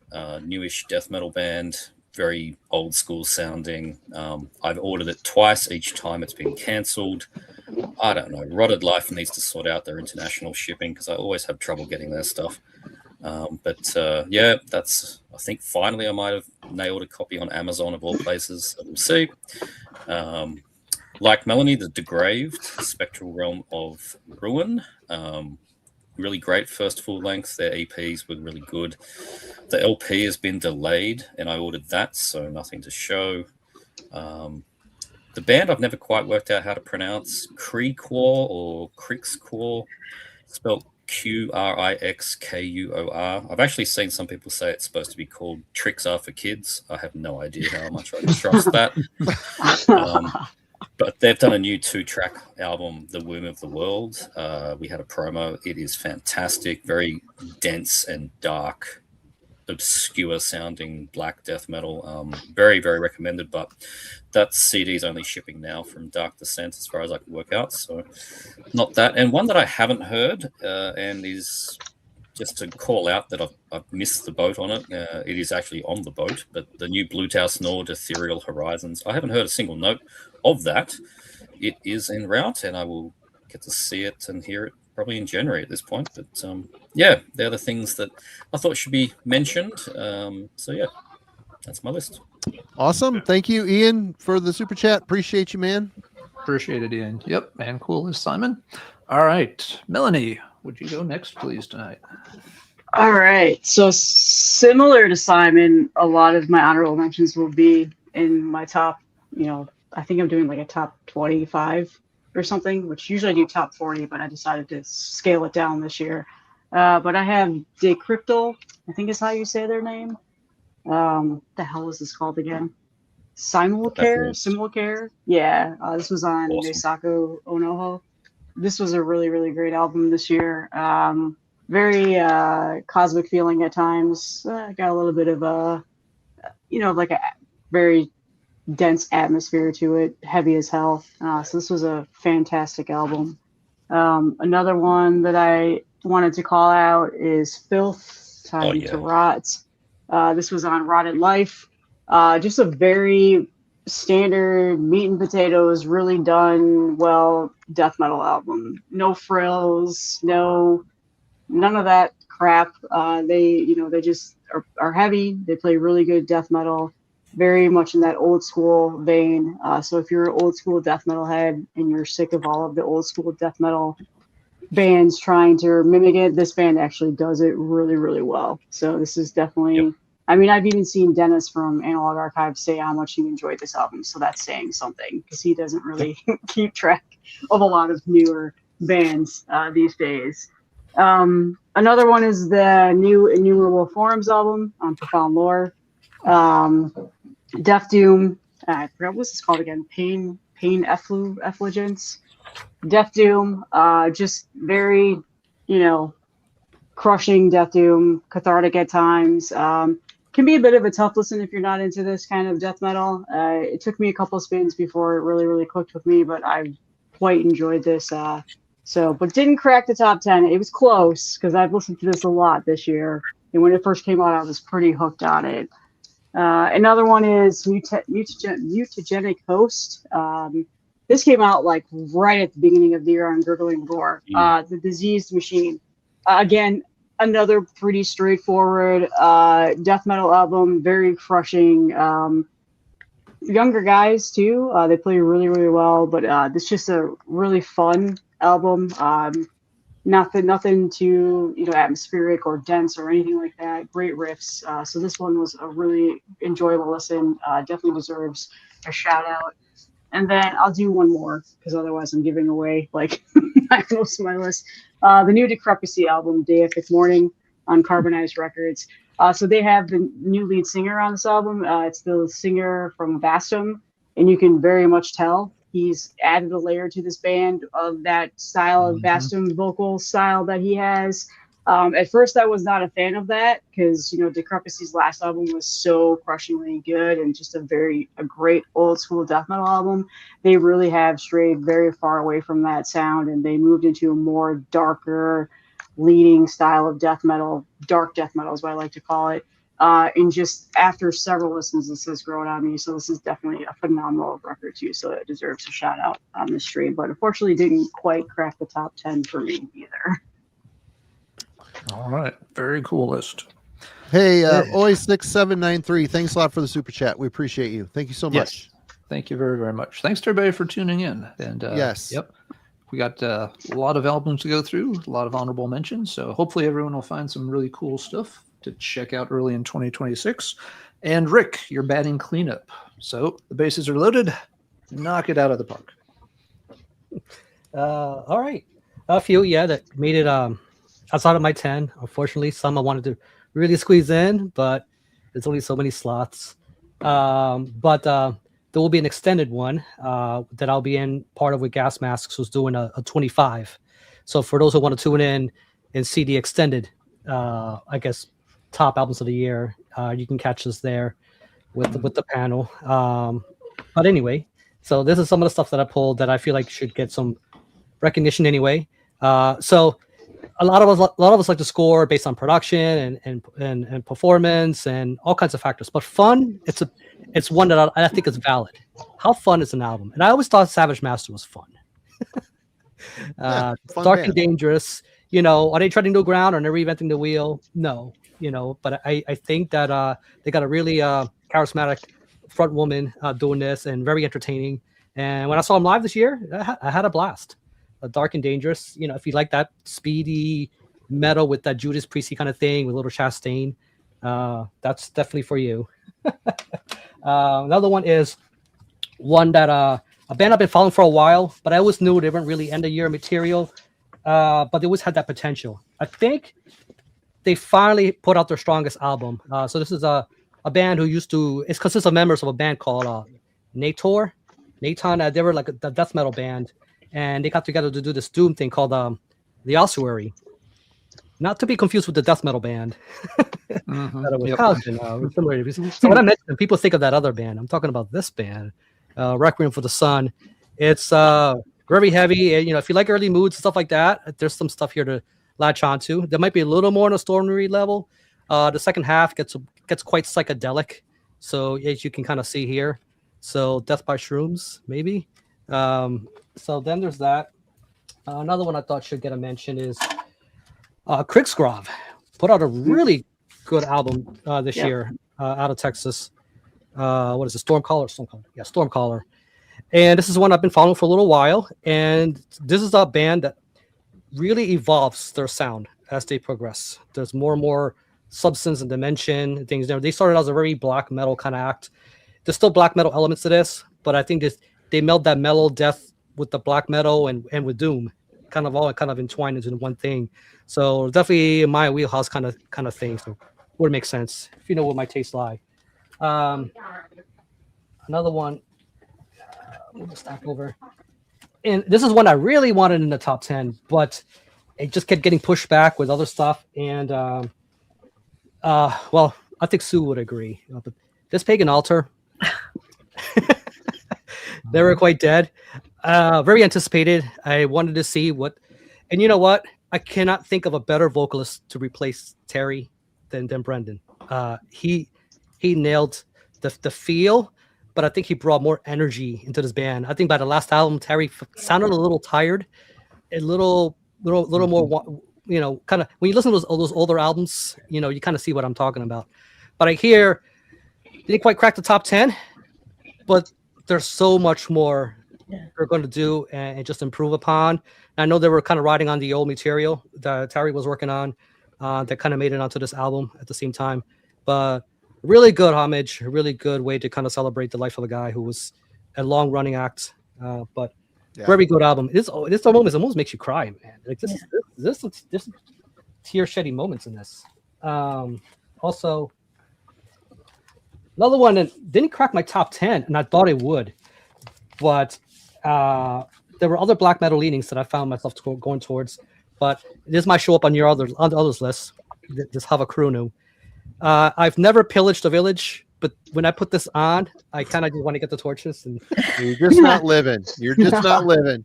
[SPEAKER 4] Newish death metal band. Very old school sounding. I've ordered it twice. Each time it's been cancelled. I don't know. Rotted Life needs to sort out their international shipping because I always have trouble getting their stuff. But yeah, that's, I think finally I might have nailed a copy on Amazon of all places. So we'll see. Like Melanie, the Degraved, Spectral Realm of Ruin. Really great first full length. Their EPs were really good. The LP has been delayed and I ordered that, so nothing to show. The band I've never quite worked out how to pronounce, Creequor or Crixquor, spelled Qrixkur. I've actually seen some people say it's supposed to be called Tricks Are for Kids. I have no idea how much I trust that. But they've done a new 2-track album, The Womb of the World. We had a promo. It is fantastic, very dense and dark, obscure sounding black death metal. Very, very recommended, but that CD is only shipping now from Dark Descent as far as I can work out, so not that. And one that I haven't heard and is just to call out that I've missed the boat on it. It is actually on the boat, but the new Bluetooth Nord Ethereal Horizons, I haven't heard a single note of that. It is en route and I will get to see it and hear it probably in January at this point. But yeah, they're the things that I thought should be mentioned. So yeah, that's my list.
[SPEAKER 2] Awesome. Thank you, Ian, for the super chat. Appreciate you, man.
[SPEAKER 1] Appreciate it, Ian. Yep, man, cool as Simon. All right, Melanie, would you go next, please, tonight?
[SPEAKER 3] All right. So similar to Simon, a lot of my honorable mentions will be in my top, I think I'm doing like a top 25 or something, which usually I do top 40, but I decided to scale it down this year. But I have Decryptal, I think is how you say their name. What the hell is this called again? Simulcare. Yeah, this was on Meisako Onoho. This was a really, really great album this year. Very cosmic feeling at times. Got a little bit of a, like a very dense atmosphere to it, heavy as hell. So this was a fantastic album. Another one that I wanted to call out is Filth, Time to Rot. This was on Rotted Life. Just a very standard meat and potatoes, really done well death metal album. No frills, none of that crap. They just are heavy. They play really good death metal, very much in that old school vein. So if you're an old school death metal head and you're sick of all of the old school death metal bands trying to mimic it, this band actually does it really, really well. So this is definitely. Yep. I mean, I've even seen Dennis from Analog Archive say how much he enjoyed this album, so that's saying something because he doesn't really keep track of a lot of newer bands these days. Another one is the new Innumerable Forums album on Profound Lore. Death Doom, I forgot what's this called again. Pain Effulgence. Death Doom, just very you know, crushing death doom, cathartic at times. Can be a bit of a tough listen if you're not into this kind of death metal. It took me a couple spins before it really clicked with me, but I quite enjoyed this. But didn't crack the top 10. It was close because I've listened to this a lot this year, and when it first came out, I was pretty hooked on it. Another one is Mutagenic Host. This came out like right at the beginning of the year on Gurgling Gore. The Diseased Machine. Again, another pretty straightforward death metal album, very crushing. Younger guys too. They play really well, but it's just a really fun album. Nothing too atmospheric or dense or anything like that. Great riffs. So this one was a really enjoyable listen. Definitely deserves a shout out. And then I'll do one more because otherwise I'm giving away like most of my list. The new Decrepacy album, Deific Morning, on Carbonized Records. So they have the new lead singer on this album. It's the singer from Vastum, and you can very much tell he's added a layer to this band of that style of Vastum vocal style that he has. At first, I was not a fan of that because Decrepacy's last album was so crushingly good and just a great old school death metal album. They really have strayed very far away from that sound, and they moved into a more darker, leading style of death metal. Dark death metal is what I like to call it. And just after several listens, this has grown on me. So this is definitely a phenomenal record too. So it deserves a shout out on this stream. But unfortunately, didn't quite crack the top 10 for me either.
[SPEAKER 1] All right. Very cool list.
[SPEAKER 2] Hey, Oi6793, thanks a lot for the super chat. We appreciate you. Thank you so much.
[SPEAKER 1] Yes. Thank you very much. Thanks to everybody for tuning in. And
[SPEAKER 2] yes.
[SPEAKER 1] Yep. We got a lot of albums to go through, a lot of honorable mentions. So hopefully everyone will find some really cool stuff to check out early in 2026. And Rick, you're batting cleanup. So the bases are loaded. Knock it out of the park.
[SPEAKER 6] All right. A few, that made it outside of my 10. Unfortunately, some I wanted to really squeeze in, but there's only so many slots. But there will be an extended one that I'll be in part of with Gas Masks, who's doing a 25. So for those who want to tune in and see the extended, I guess, top albums of the year, you can catch us there with the panel. But anyway, so this is some of the stuff that I pulled that I feel like should get some recognition anyway. So a lot of us like to score based on production and performance and all kinds of factors. But fun, it's one that I think is valid. How fun is an album? And I always thought Savage Master was fun.
[SPEAKER 2] Fun
[SPEAKER 6] Dark
[SPEAKER 2] band.
[SPEAKER 6] and Dangerous. Are they treading new ground or they're reinventing the wheel? No. But I think that they got a really charismatic front woman doing this and very entertaining. And when I saw them live this year, I had a blast. Dark and Dangerous, if you like that speedy metal with that Judas Priesty kind of thing with a little Chastain, that's definitely for you. Another one is one that a band I've been following for a while, but I always knew they weren't really end of year material, but they always had that potential. I think they finally put out their strongest album. So this is a band who it consists of members of a band called Nator. They were like a death metal band, and they got together to do this doom thing called the Ossuary. Not to be confused with the death metal band. That it was housed in, so when I mention people think of that other band, I'm talking about this band, Requiem for the Sun. It's very heavy. If you like early moods and stuff like that, there's some stuff here to latch onto. There might be a little more on a Stormry level. The second half gets quite psychedelic, so as you can kind of see here. So Death by Shrooms, maybe. So then there's that. Another one I thought should get a mention is Krigsgrav. Put out a really good album this year out of Texas. What is it? Stormcaller? Yeah, Stormcaller. And this is one I've been following for a little while. And this is a band that really evolves their sound as they progress. There's more and more substance and dimension and things. They started as a very black metal kind of act. There's still black metal elements to this, but I think they meld that mellow death with the black metal and with doom, kind of entwined into one thing. So definitely my wheelhouse kind of thing. So would make sense if you know what my tastes lie. Another one. Move the stack over. And this is one I really wanted in the top 10, but it just kept getting pushed back with other stuff. And well, I think Sue would agree. But this pagan altar, they were quite dead. Very anticipated. I wanted to see what, and you know what? I cannot think of a better vocalist to replace Terry than Brendan. He nailed the feel, but I think he brought more energy into this band. I think by the last album, Terry sounded a little tired, a little more, you know, kind of when you listen to those older albums, you know, you kind of see what I'm talking about. But I hear didn't quite crack the top 10, but there's so much more they're going to do and just improve upon. And I know they were kind of riding on the old material that Terry was working on that kind of made it onto this album at the same time. But really good homage, a really good way to kind of celebrate the life of a guy who was a long running act. But very good album. This album almost makes you cry, man. Like this tear shedding moments in this. Also, another one that didn't crack my top 10, and I thought it would, but there were other black metal leanings that I found myself going towards. But this might show up on your others list. This Havakrunu. I've never pillaged a village, but when I put this on, I kind of just want to get the torches. And
[SPEAKER 2] you're just not living. You're just not living.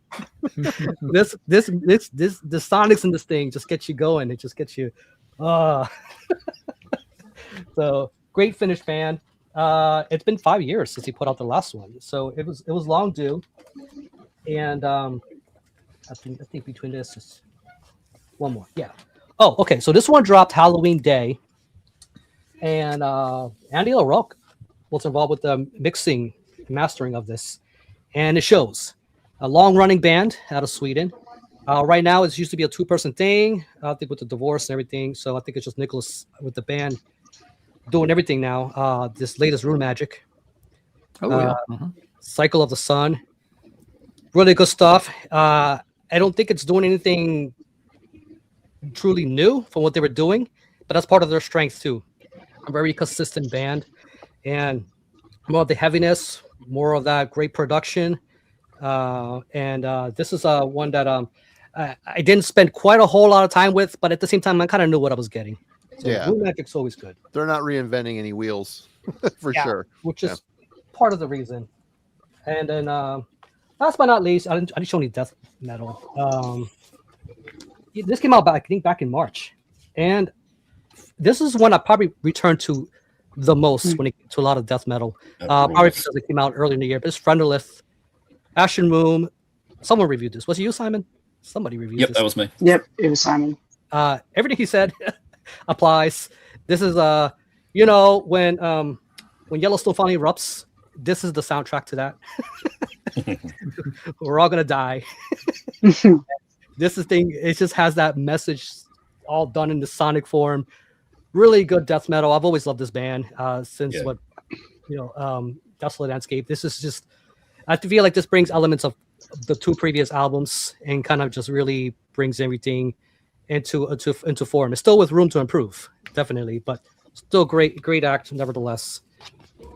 [SPEAKER 6] The sonics in this thing just gets you going. It just gets you. So great Finnish band. It's been 5 years since he put out the last one, so it was long due. And I think between this is one more. Yeah. Oh, okay. So this one dropped Halloween Day. And Andy LaRocque was involved with the mixing and mastering of this. And it shows. A long-running band out of Sweden. Right now, it used to be a two-person thing, I think, with the divorce and everything. So I think it's just Nicholas with the band doing everything now. This latest Rune Magic. Cycle of the Sun. Really good stuff. I don't think it's doing anything truly new from what they were doing, but that's part of their strength, too. A very consistent band, and more of the heaviness, more of that great production. And this is one that I didn't spend quite a whole lot of time with, but at the same time, I kind of knew what I was getting. So Blue Magic's always good.
[SPEAKER 2] They're not reinventing any wheels for sure,
[SPEAKER 6] which is part of the reason. And then last but not least, I didn't show any death metal. This came out back in March, and this is one I probably returned to the most when it came to a lot of death metal. Probably because it came out early in the year. But it's Friendlith, Ashen Womb. Someone reviewed this. Was it you, Simon? Somebody reviewed this.
[SPEAKER 4] Yep, that was me.
[SPEAKER 3] Yep, it was Simon.
[SPEAKER 6] Everything he said applies. This is you know, when Yellowstone finally erupts, this is the soundtrack to that. We're all gonna die. This is thing. It just has that message all done in the sonic form. Really good death metal. I've always loved this band since Desolate Landscape. This is just, I feel like this brings elements of the two previous albums and kind of just really brings everything into form. It's still with room to improve, definitely, but still great act nevertheless.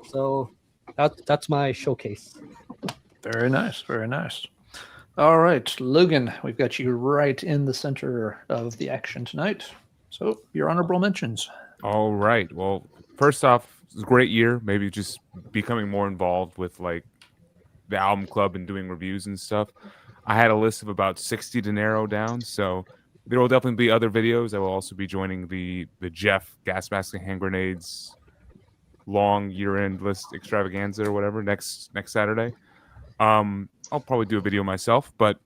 [SPEAKER 6] So that's my showcase.
[SPEAKER 1] Very nice, very nice. All right, Logan, we've got you right in the center of the action tonight. So your honorable mentions.
[SPEAKER 7] All right. Well, first off, it's a great year. Maybe just becoming more involved with like the album club and doing reviews and stuff. I had a list of about 60 to narrow down. So there will definitely be other videos. I will also be joining the Jeff Gas Mask and Hand Grenades long year-end list extravaganza or whatever next Saturday. I'll probably do a video myself. But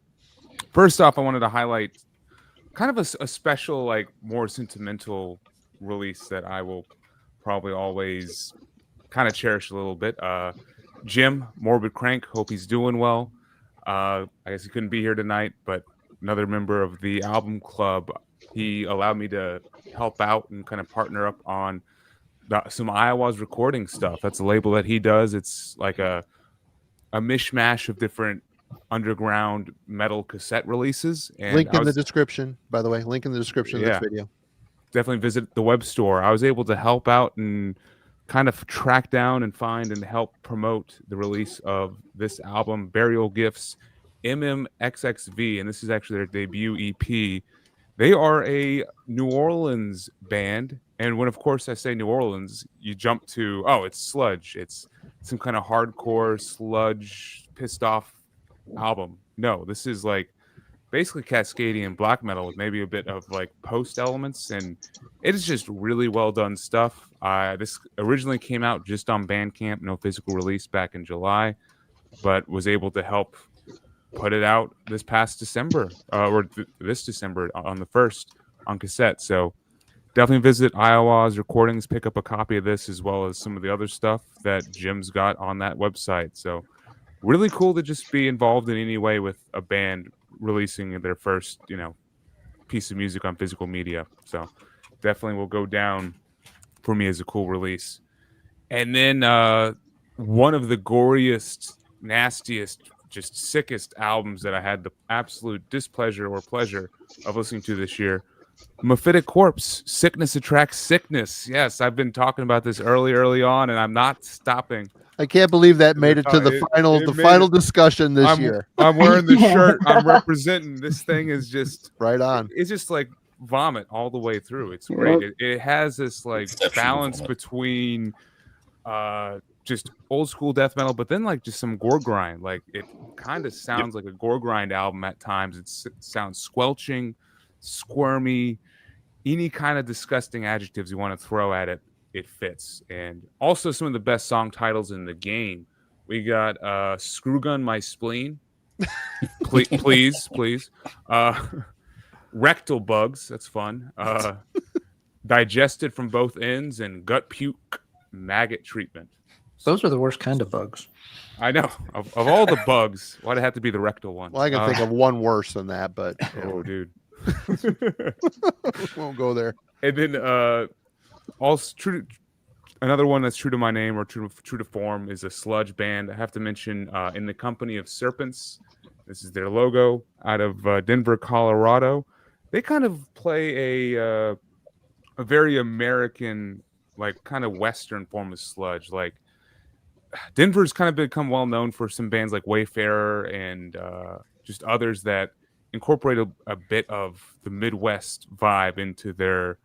[SPEAKER 7] first off, I wanted to highlight kind of a special, like more sentimental release that I will probably always kind of cherish a little bit. Jim, Morbid Crank, hope he's doing well. I guess he couldn't be here tonight, but another member of the album club, he allowed me to help out and kind of partner up on some Eihwaz Recordings stuff. That's a label that he does. It's like a mishmash of different underground metal cassette releases. And
[SPEAKER 2] link in the description, by the way. Link in the description of this video.
[SPEAKER 7] Definitely visit the web store. I was able to help out and kind of track down and find and help promote the release of this album, Burial Gifts, MMXXV, and this is actually their debut EP. They are a New Orleans band, and when, of course, I say New Orleans, you jump to, oh, it's sludge. It's some kind of hardcore sludge, pissed off album. No, this is like basically Cascadian black metal with maybe a bit of like post elements, and it is just really well done stuff. This originally came out just on Bandcamp, no physical release back in July, but was able to help put it out this past December, this December on the 1st on cassette. So definitely visit Eihwaz Recordings, pick up a copy of this as well as some of the other stuff that Jim's got on that website. So really cool to just be involved in any way with a band releasing their first, piece of music on physical media. So definitely will go down for me as a cool release. And then one of the goriest, nastiest, just sickest albums that I had the absolute displeasure or pleasure of listening to this year. Mephitic Corpse, Sickness Attracts Sickness. Yes, I've been talking about this early on, and I'm not stopping.
[SPEAKER 2] I can't believe that made it to the final discussion this year.
[SPEAKER 7] I'm wearing the shirt. I'm representing. This thing is just
[SPEAKER 2] right on.
[SPEAKER 7] It's just like vomit all the way through. It's great. It has this like balance between just old school death metal, but then like just some gore grind. Like it kind of sounds like a gore grind album at times. It sounds squelching, squirmy, any kind of disgusting adjectives you want to throw at it, it fits. And also some of the best song titles in the game. We got Screwgun My Spleen. please. Rectal Bugs, that's fun. Digested from Both Ends, and Gut Puke Maggot Treatment.
[SPEAKER 1] Those are the worst kind of bugs.
[SPEAKER 7] I know. Of all the bugs, why'd it have to be the rectal one?
[SPEAKER 2] Well, I can think of one worse than that, but
[SPEAKER 7] oh, dude.
[SPEAKER 2] Won't go there.
[SPEAKER 7] And then also another one that's true to my name or true to form is a sludge band. I have to mention In the Company of Serpents. This is their logo out of Denver, Colorado. They kind of play a very American, like kind of Western form of sludge. Like Denver's kind of become well known for some bands like Wayfarer and just others that incorporate a bit of the Midwest vibe into their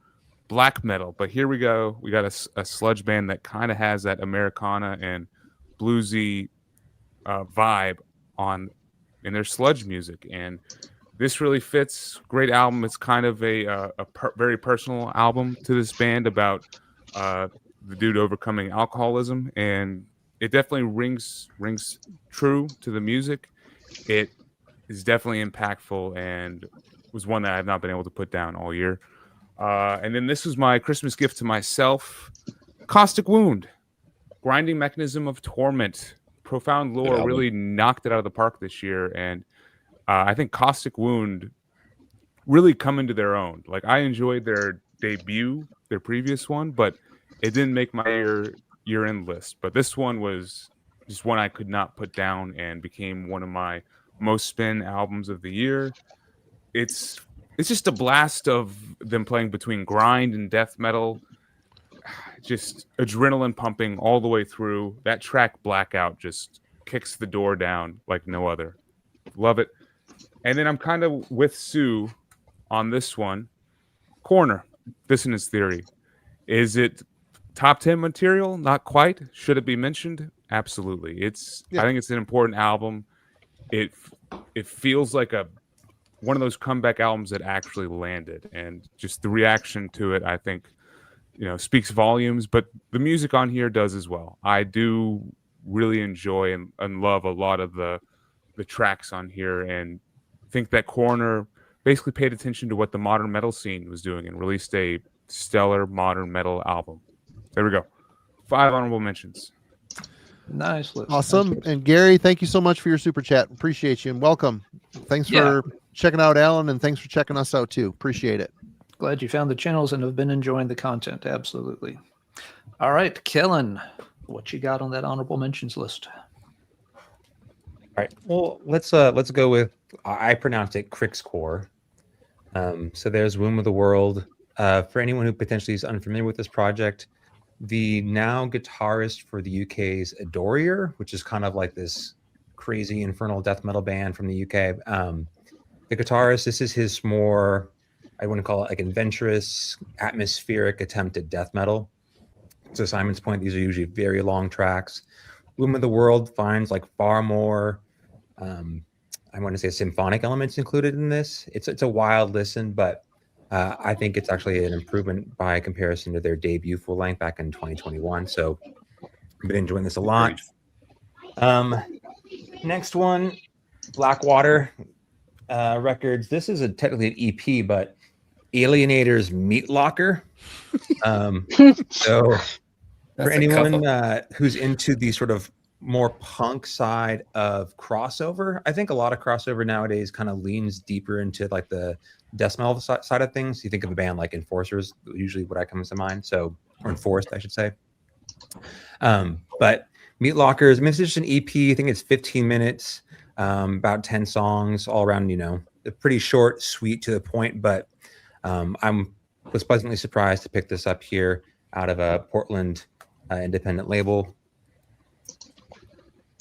[SPEAKER 7] black metal. But here we go. We got a sludge band that kind of has that Americana and bluesy vibe in their sludge music. And this really fits. Great album. It's kind of a very personal album to this band about the dude overcoming alcoholism, and it definitely rings true to the music. It is definitely impactful and was one that I've not been able to put down all year. And then this was my Christmas gift to myself. Caustic Wound, Grinding Mechanism of Torment. Profound Lore really knocked it out of the park this year, and I think Caustic Wound really come into their own. Like I enjoyed their debut, their previous one, but it didn't make my year-end list. But this one was just one I could not put down and became one of my most spin albums of the year. It's just a blast of them playing between grind and death metal, just adrenaline pumping all the way through. That track Blackout just kicks the door down like no other. Love it. And then I'm kind of with Sue on this one. Corner, Dissonance Theory. Is it top 10 material? Not quite. Should it be mentioned? Absolutely. I think it's an important album. It feels like one of those comeback albums that actually landed, and just the reaction to it, I think, speaks volumes. But the music on here does as well. I do really enjoy and love a lot of the tracks on here, and think that Corner basically paid attention to what the modern metal scene was doing and released a stellar modern metal album. There we go. 5 honorable mentions.
[SPEAKER 1] Nice list.
[SPEAKER 2] Awesome. And Gary, thank you so much for your super chat. Appreciate you and welcome. Thanks for checking out Alan, and thanks for checking us out too. Appreciate it.
[SPEAKER 1] Glad you found the channels and have been enjoying the content. Absolutely. All right, Kellen, what you got on that honorable mentions list?
[SPEAKER 8] All right. Well, let's go with, I pronounced it Crixcore. So there's Womb of the World. For anyone who potentially is unfamiliar with this project, the now guitarist for the UK's Adorier, which is kind of like this crazy infernal death metal band from the UK. The guitarist, this is his more, I want to call it like adventurous, atmospheric attempt at death metal. To Simon's point, these are usually very long tracks. Womb of the World finds like far more, I want to say symphonic elements included in this. It's a wild listen, but I think it's actually an improvement by comparison to their debut full length back in 2021. So I've been enjoying this a lot. Next one, Blackwater Records. This is technically an EP, but Alienator's Meat Locker. So for anyone who's into the sort of more punk side of crossover, I think a lot of crossover nowadays kind of leans deeper into like the death metal side of things. You think of a band like Enforcers, usually what I comes to mind. So, or Enforced, I should say. But Meat Lockers, I mean, it's just an EP. I think it's 15 minutes, about 10 songs, all around, you know, pretty short, sweet, to the point. But was pleasantly surprised to pick this up here out of a Portland independent label.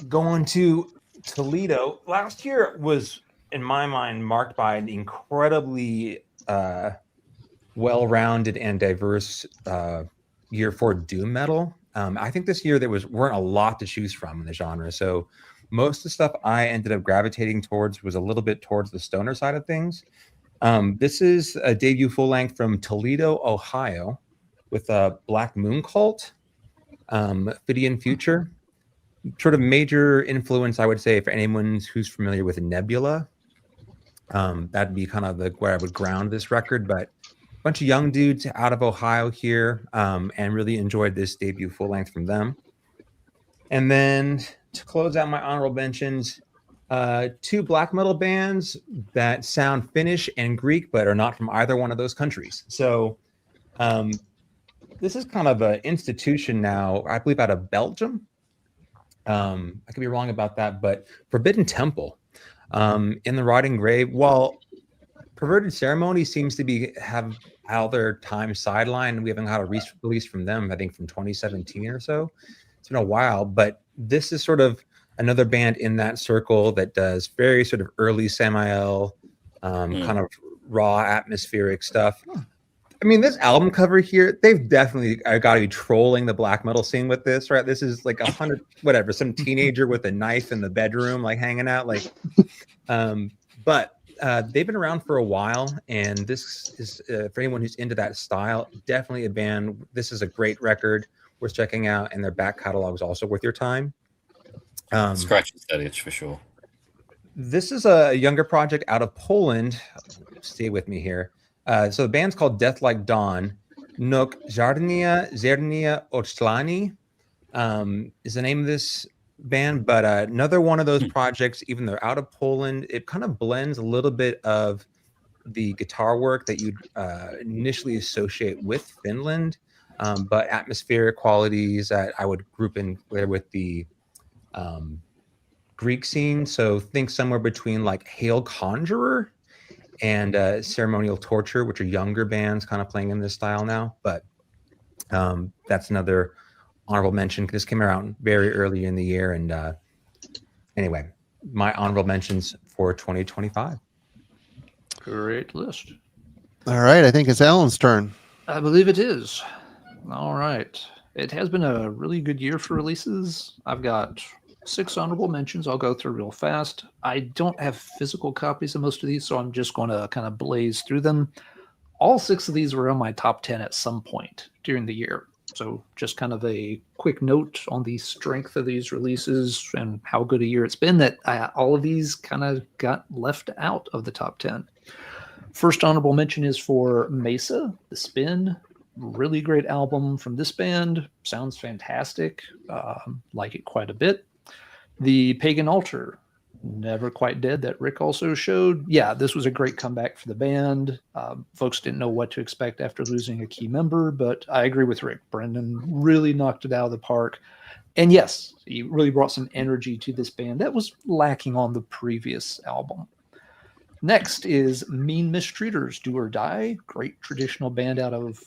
[SPEAKER 8] Going to Toledo, last year was, in my mind, marked by an incredibly well-rounded and diverse year for doom metal. I think this year there weren't a lot to choose from in the genre. So most of the stuff I ended up gravitating towards was a little bit towards the stoner side of things. This is a debut full length from Toledo, Ohio, with a Black Moon Cult, Phidian Future. Sort of major influence, I would say, for anyone who's familiar with Nebula. That'd be kind of where I would ground this record. But a bunch of young dudes out of Ohio here, and really enjoyed this debut full length from them. And then to close out my honorable mentions, two black metal bands that sound Finnish and Greek, but are not from either one of those countries. So this is kind of an institution now, I believe, out of Belgium. I could be wrong about that, but Forbidden Temple, in the Rotting Grave. While Perverted Ceremony seems to have all their time sidelined, we haven't had a release from them, I think from 2017 or so. It's been a while, but this is sort of another band in that circle that does very sort of early Samael, kind of raw atmospheric stuff. I mean, this album cover here, they've definitely got to be trolling the black metal scene with this, right? This is like some teenager with a knife in the bedroom, like hanging out, like. But they've been around for a while, and this is for anyone who's into that style, definitely a band. This is a great record worth checking out, and their back catalog is also worth your time.
[SPEAKER 4] Scratches that itch for sure. This is
[SPEAKER 8] a younger project out of Poland. Stay with me here. So the band's called Death Like Dawn. Nok Żarnia Zernia Ochlani is the name of this band, but another one of those projects, even though they're out of Poland, it kind of blends a little bit of the guitar work that you'd initially associate with Finland, but atmospheric qualities that I would group in there with the Greek scene. So think somewhere between like Hail Conjurer and Ceremonial Torture, which are younger bands kind of playing in this style now. But that's another honorable mention. This came around very early in the year. And anyway, my honorable mentions for 2025.
[SPEAKER 1] Great list.
[SPEAKER 2] All right. I think it's Alan's turn.
[SPEAKER 1] I believe it is. All right. It has been a really good year for releases. I've got 6 honorable mentions. I'll go through real fast. I don't have physical copies of most of these, so I'm just going to kind of blaze through them. All 6 of these were on my top 10 at some point during the year. So just kind of a quick note on the strength of these releases and how good a year it's been that all of these kind of got left out of the top 10. First honorable mention is for Mesa, The Spin. Really great album from this band. Sounds fantastic. Like it quite a bit. The Pagan Altar, Never Quite Dead, that Rick also showed. Yeah, this was a great comeback for the band. Folks didn't know what to expect after losing a key member, but I agree with Rick. Brendan really knocked it out of the park. And yes, he really brought some energy to this band that was lacking on the previous album. Next is Mean Mistreaters, Do or Die. Great traditional band out of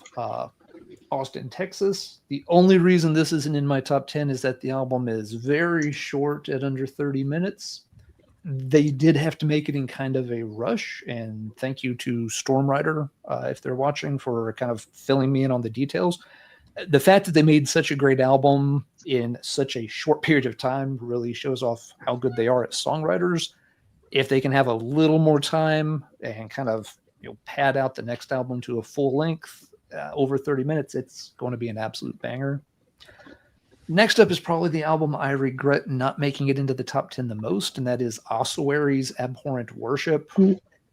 [SPEAKER 1] Austin, Texas. The only reason this isn't in my top 10 is that the album is very short at under 30 minutes. They did have to make it in kind of a rush, and thank you to Stormrider, if they're watching, for kind of filling me in on the details. The fact that they made such a great album in such a short period of time really shows off how good they are as songwriters. If they can have a little more time and kind of pad out the next album to a full length, over 30 minutes, it's going to be an absolute banger. Next up is probably the album I regret not making it into the top 10 the most, and that is Ossuary's Abhorrent Worship.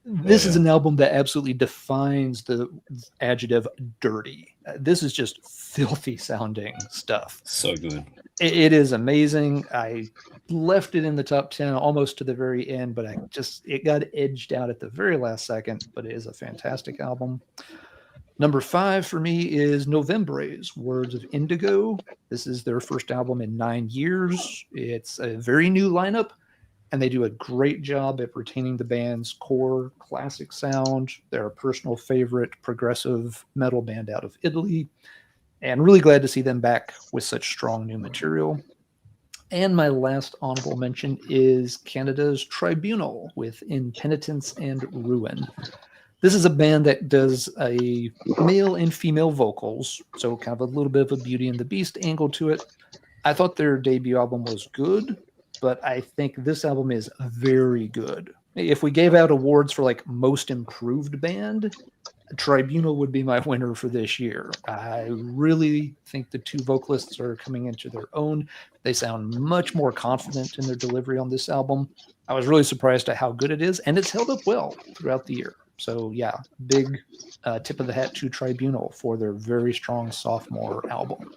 [SPEAKER 1] This is an album that absolutely defines the adjective dirty. This is just filthy sounding stuff.
[SPEAKER 4] So good.
[SPEAKER 1] It is amazing. I left it in the top 10 almost to the very end, but it got edged out at the very last second, but it is a fantastic album. Number 5 for me is Novembre's Words of Indigo. This is their first album in 9 years. It's a very new lineup, and they do a great job at retaining the band's core classic sound. They're a personal favorite progressive metal band out of Italy, and really glad to see them back with such strong new material. And my last honorable mention is Canada's Tribunal with Impenitence and Ruin. This is a band that does a male and female vocals, so kind of a little bit of a Beauty and the Beast angle to it. I thought their debut album was good, but I think this album is very good. If we gave out awards for like most improved band, Tribunal would be my winner for this year. I really think the two vocalists are coming into their own. They sound much more confident in their delivery on this album. I was really surprised at how good it is, and it's held up well throughout the year. So yeah, big tip of the hat to Tribunal for their very strong sophomore album.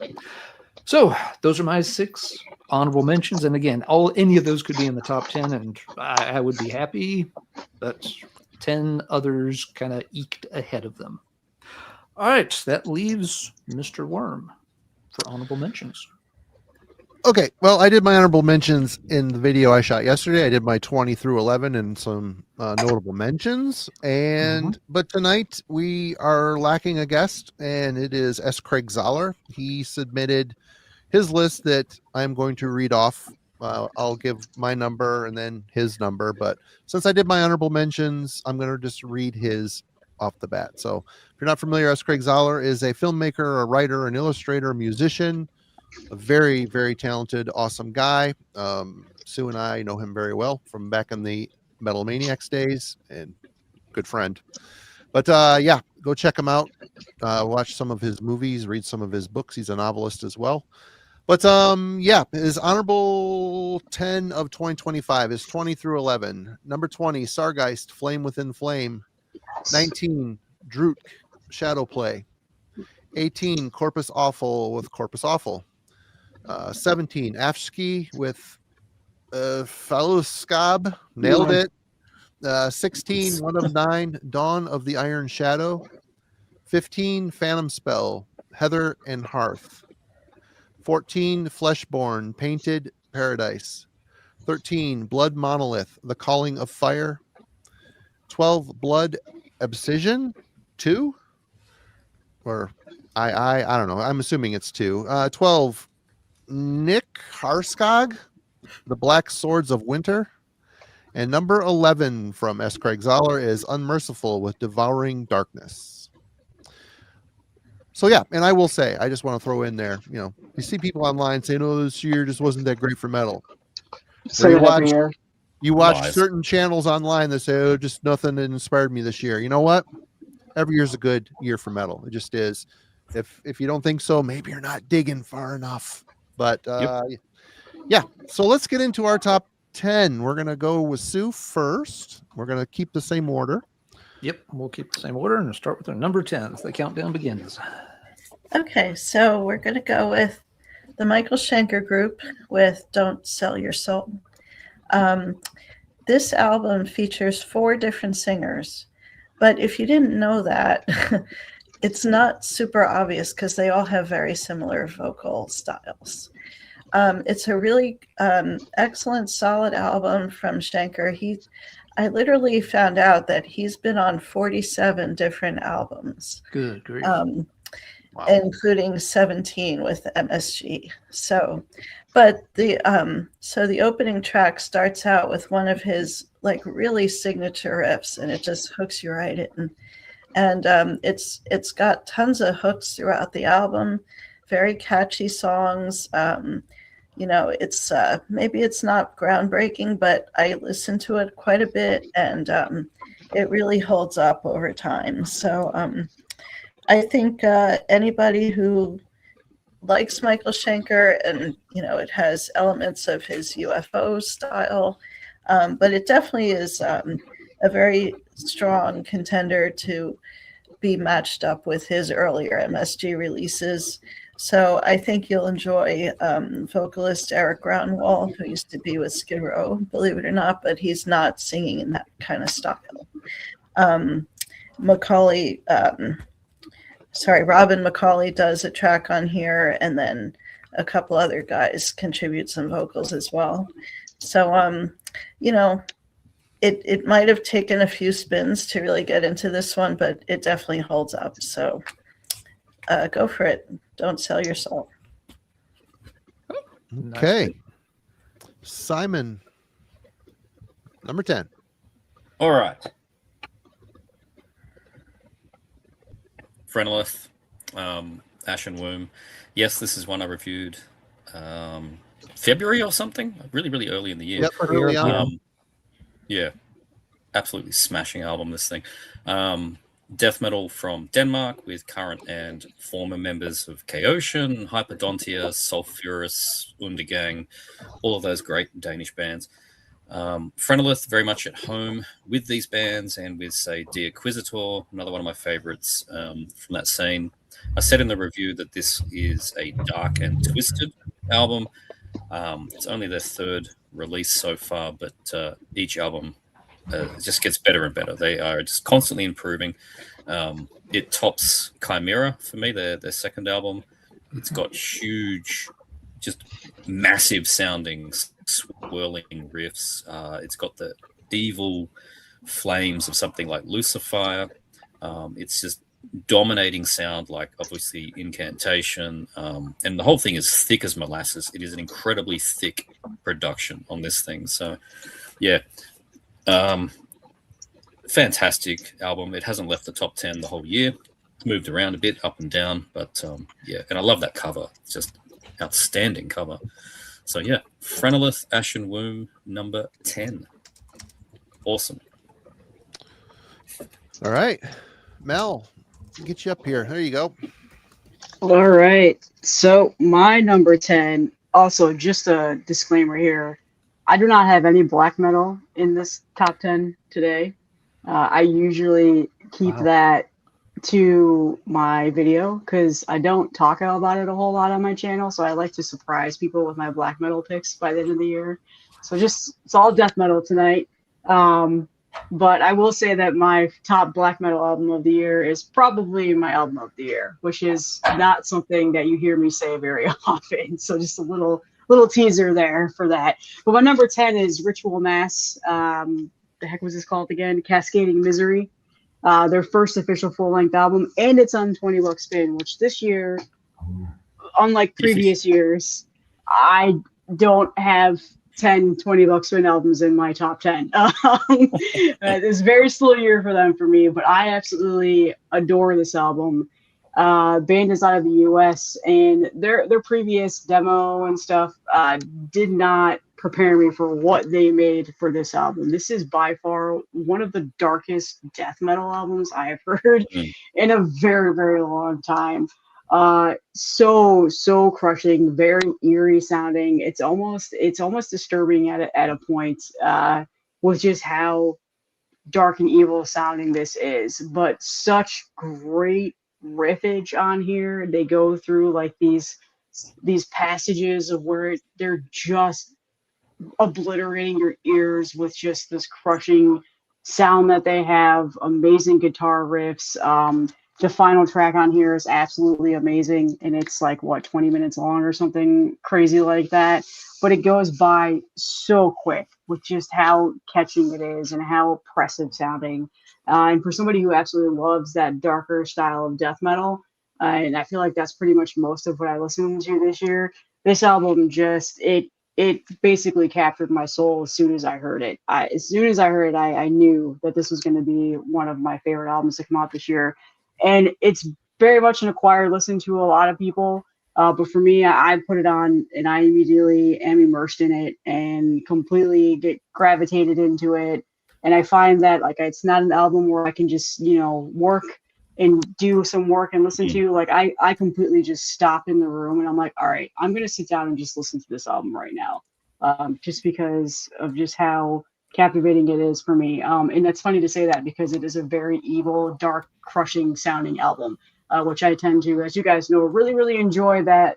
[SPEAKER 1] So those are my 6 honorable mentions. And again, any of those could be in the top 10, and I would be happy, but 10 others kind of eked ahead of them. All right, that leaves Mr. Worm for honorable mentions.
[SPEAKER 2] Okay, well, I did my honorable mentions in the video I shot yesterday. I did my 20 through 11 and some notable mentions. But tonight we are lacking a guest, and it is S. Craig Zoller. He submitted his list that I'm going to read off. I'll give my number and then his number. But since I did my honorable mentions, I'm going to just read his off the bat. So if you're not familiar, S. Craig Zoller is a filmmaker, a writer, an illustrator, a musician, a very, very talented, awesome guy. Sue and I know him very well from back in the Metal Maniacs days, and good friend. But yeah, go check him out. Watch some of his movies, read some of his books. He's a novelist as well. But yeah, his honorable 10 of 2025 is 20 through 11. Number 20, Sargeist, Flame Within Flame. 19, Droot, Shadow Play. 18, Corpus Awful with Corpus Awful. 17, Afsky with Faluskab, nailed it. 16, One of Nine, Dawn of the Iron Shadow. 15, Phantom Spell, Heather and Hearth. 14, Fleshborn, Painted Paradise. 13, Blood Monolith, The Calling of Fire. 12, Blood Abscission 2, or I don't know. I'm assuming it's 2. 12, Nick Harskog, The Black Swords of Winter. And number 11 from S. Craig Zoller is Unmerciful with Devouring Darkness. So yeah, and I will say, I just want to throw in there, you see people online saying, "Oh, this year just wasn't that great for metal."
[SPEAKER 3] Say it every year.
[SPEAKER 2] You watch
[SPEAKER 4] Lies.
[SPEAKER 2] certain channels online that say, "Oh, just nothing that inspired me this year." You know what? Every year's a good year for metal. It just is. If you don't think so, maybe you're not digging far enough. But yeah, so let's get into our top 10. We're going to go with Sue first. We're going to keep the same order.
[SPEAKER 1] Yep, we'll keep the same order and start with our number 10. The countdown begins.
[SPEAKER 5] Okay, so we're going to go with the Michael Schenker Group with Don't Sell Your Soul. This album features 4 different singers, but if you didn't know that, it's not super obvious because they all have very similar vocal styles. It's a really excellent, solid album from Schenker. I literally found out that he's been on 47 different albums.
[SPEAKER 1] Good, great.
[SPEAKER 2] Wow.
[SPEAKER 5] including 17 with MSG. So, but the opening track starts out with one of his like really signature riffs, and it just hooks you right in. And it's got tons of hooks throughout the album, very catchy songs. It's maybe it's not groundbreaking, but I listen to it quite a bit, and it really holds up over time. So I think anybody who likes Michael Schenker, and it has elements of his UFO style, but it definitely is a very strong contender to be matched up with his earlier MSG releases. So I think you'll enjoy vocalist Eric Groundwall, who used to be with Skid Row, believe it or not, but he's not singing in that kind of style. Robin McCauley does a track on here, and then a couple other guys contribute some vocals as well. So, it might have taken a few spins to really get into this one, but it definitely holds up. So go for it. Don't sell your soul.
[SPEAKER 2] Okay. Simon, number 10.
[SPEAKER 4] All right. Phrenolith, Ashen Womb. Yes, this is one I reviewed February or something, really, really early in the year.
[SPEAKER 2] Yep, early on.
[SPEAKER 4] Yeah, absolutely smashing album, this thing. Death metal from Denmark with current and former members of Chaosian, Hyperdontia, Sulphurous, Undergang, all of those great Danish bands. Phrenolith very much at home with these bands, and with, say, De Acquisitor, another one of my favorites from that scene. I said in the review that this is a dark and twisted album. It's only their third release so far, but each album just gets better and better. They are just constantly improving. It tops Chimera for me, their second album. It's got huge, just massive sounding, swirling riffs. It's got the evil flames of something like Lucifer. It's just dominating sound, like obviously Incantation, and the whole thing is thick as molasses. It is an incredibly thick production on this thing. So yeah, fantastic album. It hasn't left the top 10 the whole year. It's moved around a bit up and down, but yeah, and I love that cover. It's just outstanding cover. So yeah, Phrenolith, Ashen Womb, number 10. Awesome.
[SPEAKER 2] All right, Mel, get you up here. There you go.
[SPEAKER 3] All right. So my number 10, also just a disclaimer here, I do not have any black metal in this top 10 today. I usually keep that to my video because I don't talk about it a whole lot on my channel. So I like to surprise people with my black metal picks by the end of the year. So it's all death metal tonight. But I will say that my top black metal album of the year is probably my album of the year, which is not something that you hear me say very often. So just a little teaser there for that. But my number 10 is Ritual Mass. The heck was this called again? Cascading Misery. Their first official full-length album, and it's on 20 Buck Spin, which this year, unlike previous years, I don't have 10 20 Buck Spin albums in my top 10. It's a very slow year for them for me, but I absolutely adore this album. Band is out of the US, and their previous demo and stuff did not prepare me for what they made for this album. This is by far one of the darkest death metal albums I have heard in a very, very long time. So crushing, very eerie sounding. It's almost disturbing at a point with just how dark and evil sounding this is, but such great riffage on here. They go through like these passages of where they're just obliterating your ears with just this crushing sound that they have. Amazing guitar riffs. The final track on here is absolutely amazing, and it's like 20 minutes long or something crazy like that, but it goes by so quick with just how catching it is and how oppressive sounding. And for somebody who absolutely loves that darker style of death metal, and I feel like that's pretty much most of what I listened to this year. This album just it basically captured my soul as soon as I heard it. As soon as I heard it, I knew that this was going to be one of my favorite albums to come out this year, and it's very much an acquired listen to a lot of people. But for me, I put it on and I immediately am immersed in it and completely get gravitated into it. And I find that like it's not an album where I can just, work and do some work and listen to. Like I completely just stop in the room and I'm like, all right, I'm going to sit down and just listen to this album right now. Just because of just how captivating it is for me. And that's funny to say that because it is a very evil, dark, crushing sounding album. Which I tend to, as you guys know, really, really enjoy that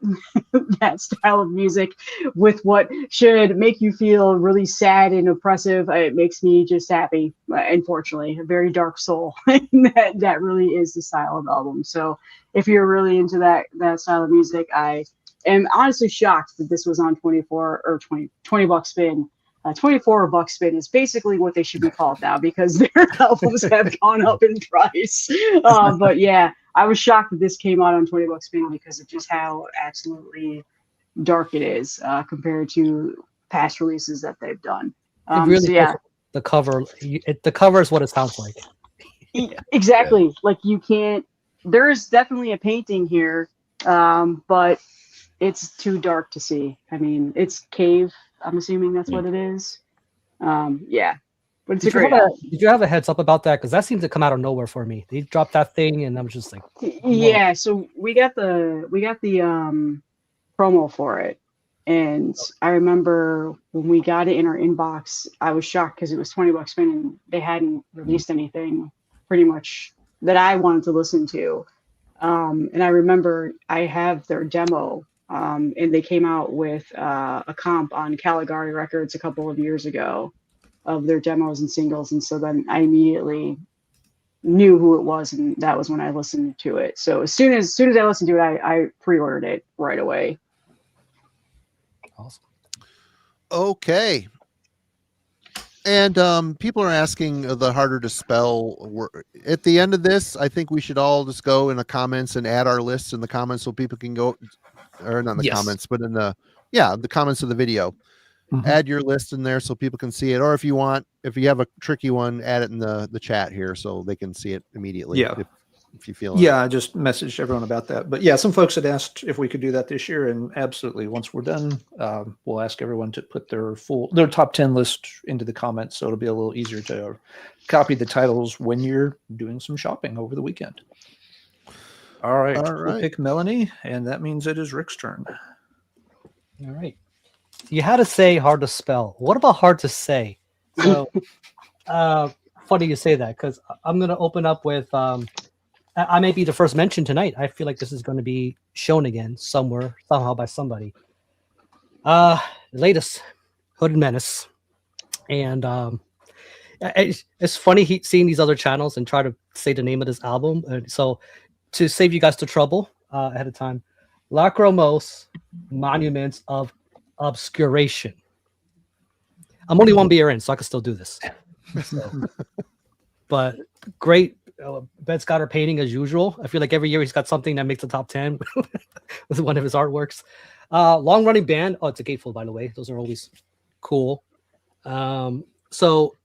[SPEAKER 3] that style of music with what should make you feel really sad and oppressive. It makes me just happy, unfortunately. A very dark soul. that really is the style of album. So if you're really into that style of music, I am honestly shocked that this was on 24 or 20 buck spin. 24 buck spin is basically what they should be called now because their albums have gone up in price. But yeah, I was shocked that this came out on 20 buck spin because of just how absolutely dark it is compared to past releases that they've done.
[SPEAKER 6] It really
[SPEAKER 3] so yeah,
[SPEAKER 6] the cover. The cover is what it sounds like.
[SPEAKER 3] Exactly. Yeah. Like you can't. There's definitely a painting here, but it's too dark to see. I mean, it's cave. I'm assuming that's what it is. Yeah, but it's a great album.
[SPEAKER 6] Did you have a heads up about that? Because that seemed to come out of nowhere for me. They dropped that thing, and I was just like, whoa.
[SPEAKER 3] Yeah. So we got the promo for it, and I remember when we got it in our inbox, I was shocked because it was 20 bucks spin, and they hadn't released anything pretty much that I wanted to listen to. And I remember I have their demo. And they came out with a comp on Caligari Records a couple of years ago of their demos and singles. And so then I immediately knew who it was. And that was when I listened to it. So as soon as I listened to it, I pre-ordered it right away.
[SPEAKER 6] Awesome.
[SPEAKER 2] Okay. And people are asking the harder to spell. At the end of this, I think we should all just go in the comments and add our lists in the comments so people can go, or not in the comments, but in the comments of the video. Mm-hmm. Add your list in there so people can see it. Or if you have a tricky one, add it in the chat here so they can see it immediately.
[SPEAKER 1] Yeah.
[SPEAKER 2] If you feel
[SPEAKER 1] I just messaged everyone about that. But yeah, some folks had asked if we could do that this year, and absolutely. Once we're done, we'll ask everyone to put their top 10 list into the comments, so it'll be a little easier to copy the titles when you're doing some shopping over the weekend. All right. We'll pick Melanie, and that means it is Rick's turn.
[SPEAKER 6] All right. You had to say hard to spell. What about hard to say? So, funny you say that because I'm going to open up with. I may be the first mention tonight. I feel like this is going to be shown again somewhere, somehow by somebody. The latest Hooded Menace. And it's funny seeing these other channels and try to say the name of this album. And so to save you guys the trouble ahead of time, Lachrymose Monuments of Obscuration. I'm only one beer in, so I can still do this. So, but great. Ben's got her painting as usual. I feel like every year he's got something that makes the top 10 with one of his artworks. Long running band. Oh, it's a gatefold, by the way. Those are always cool. So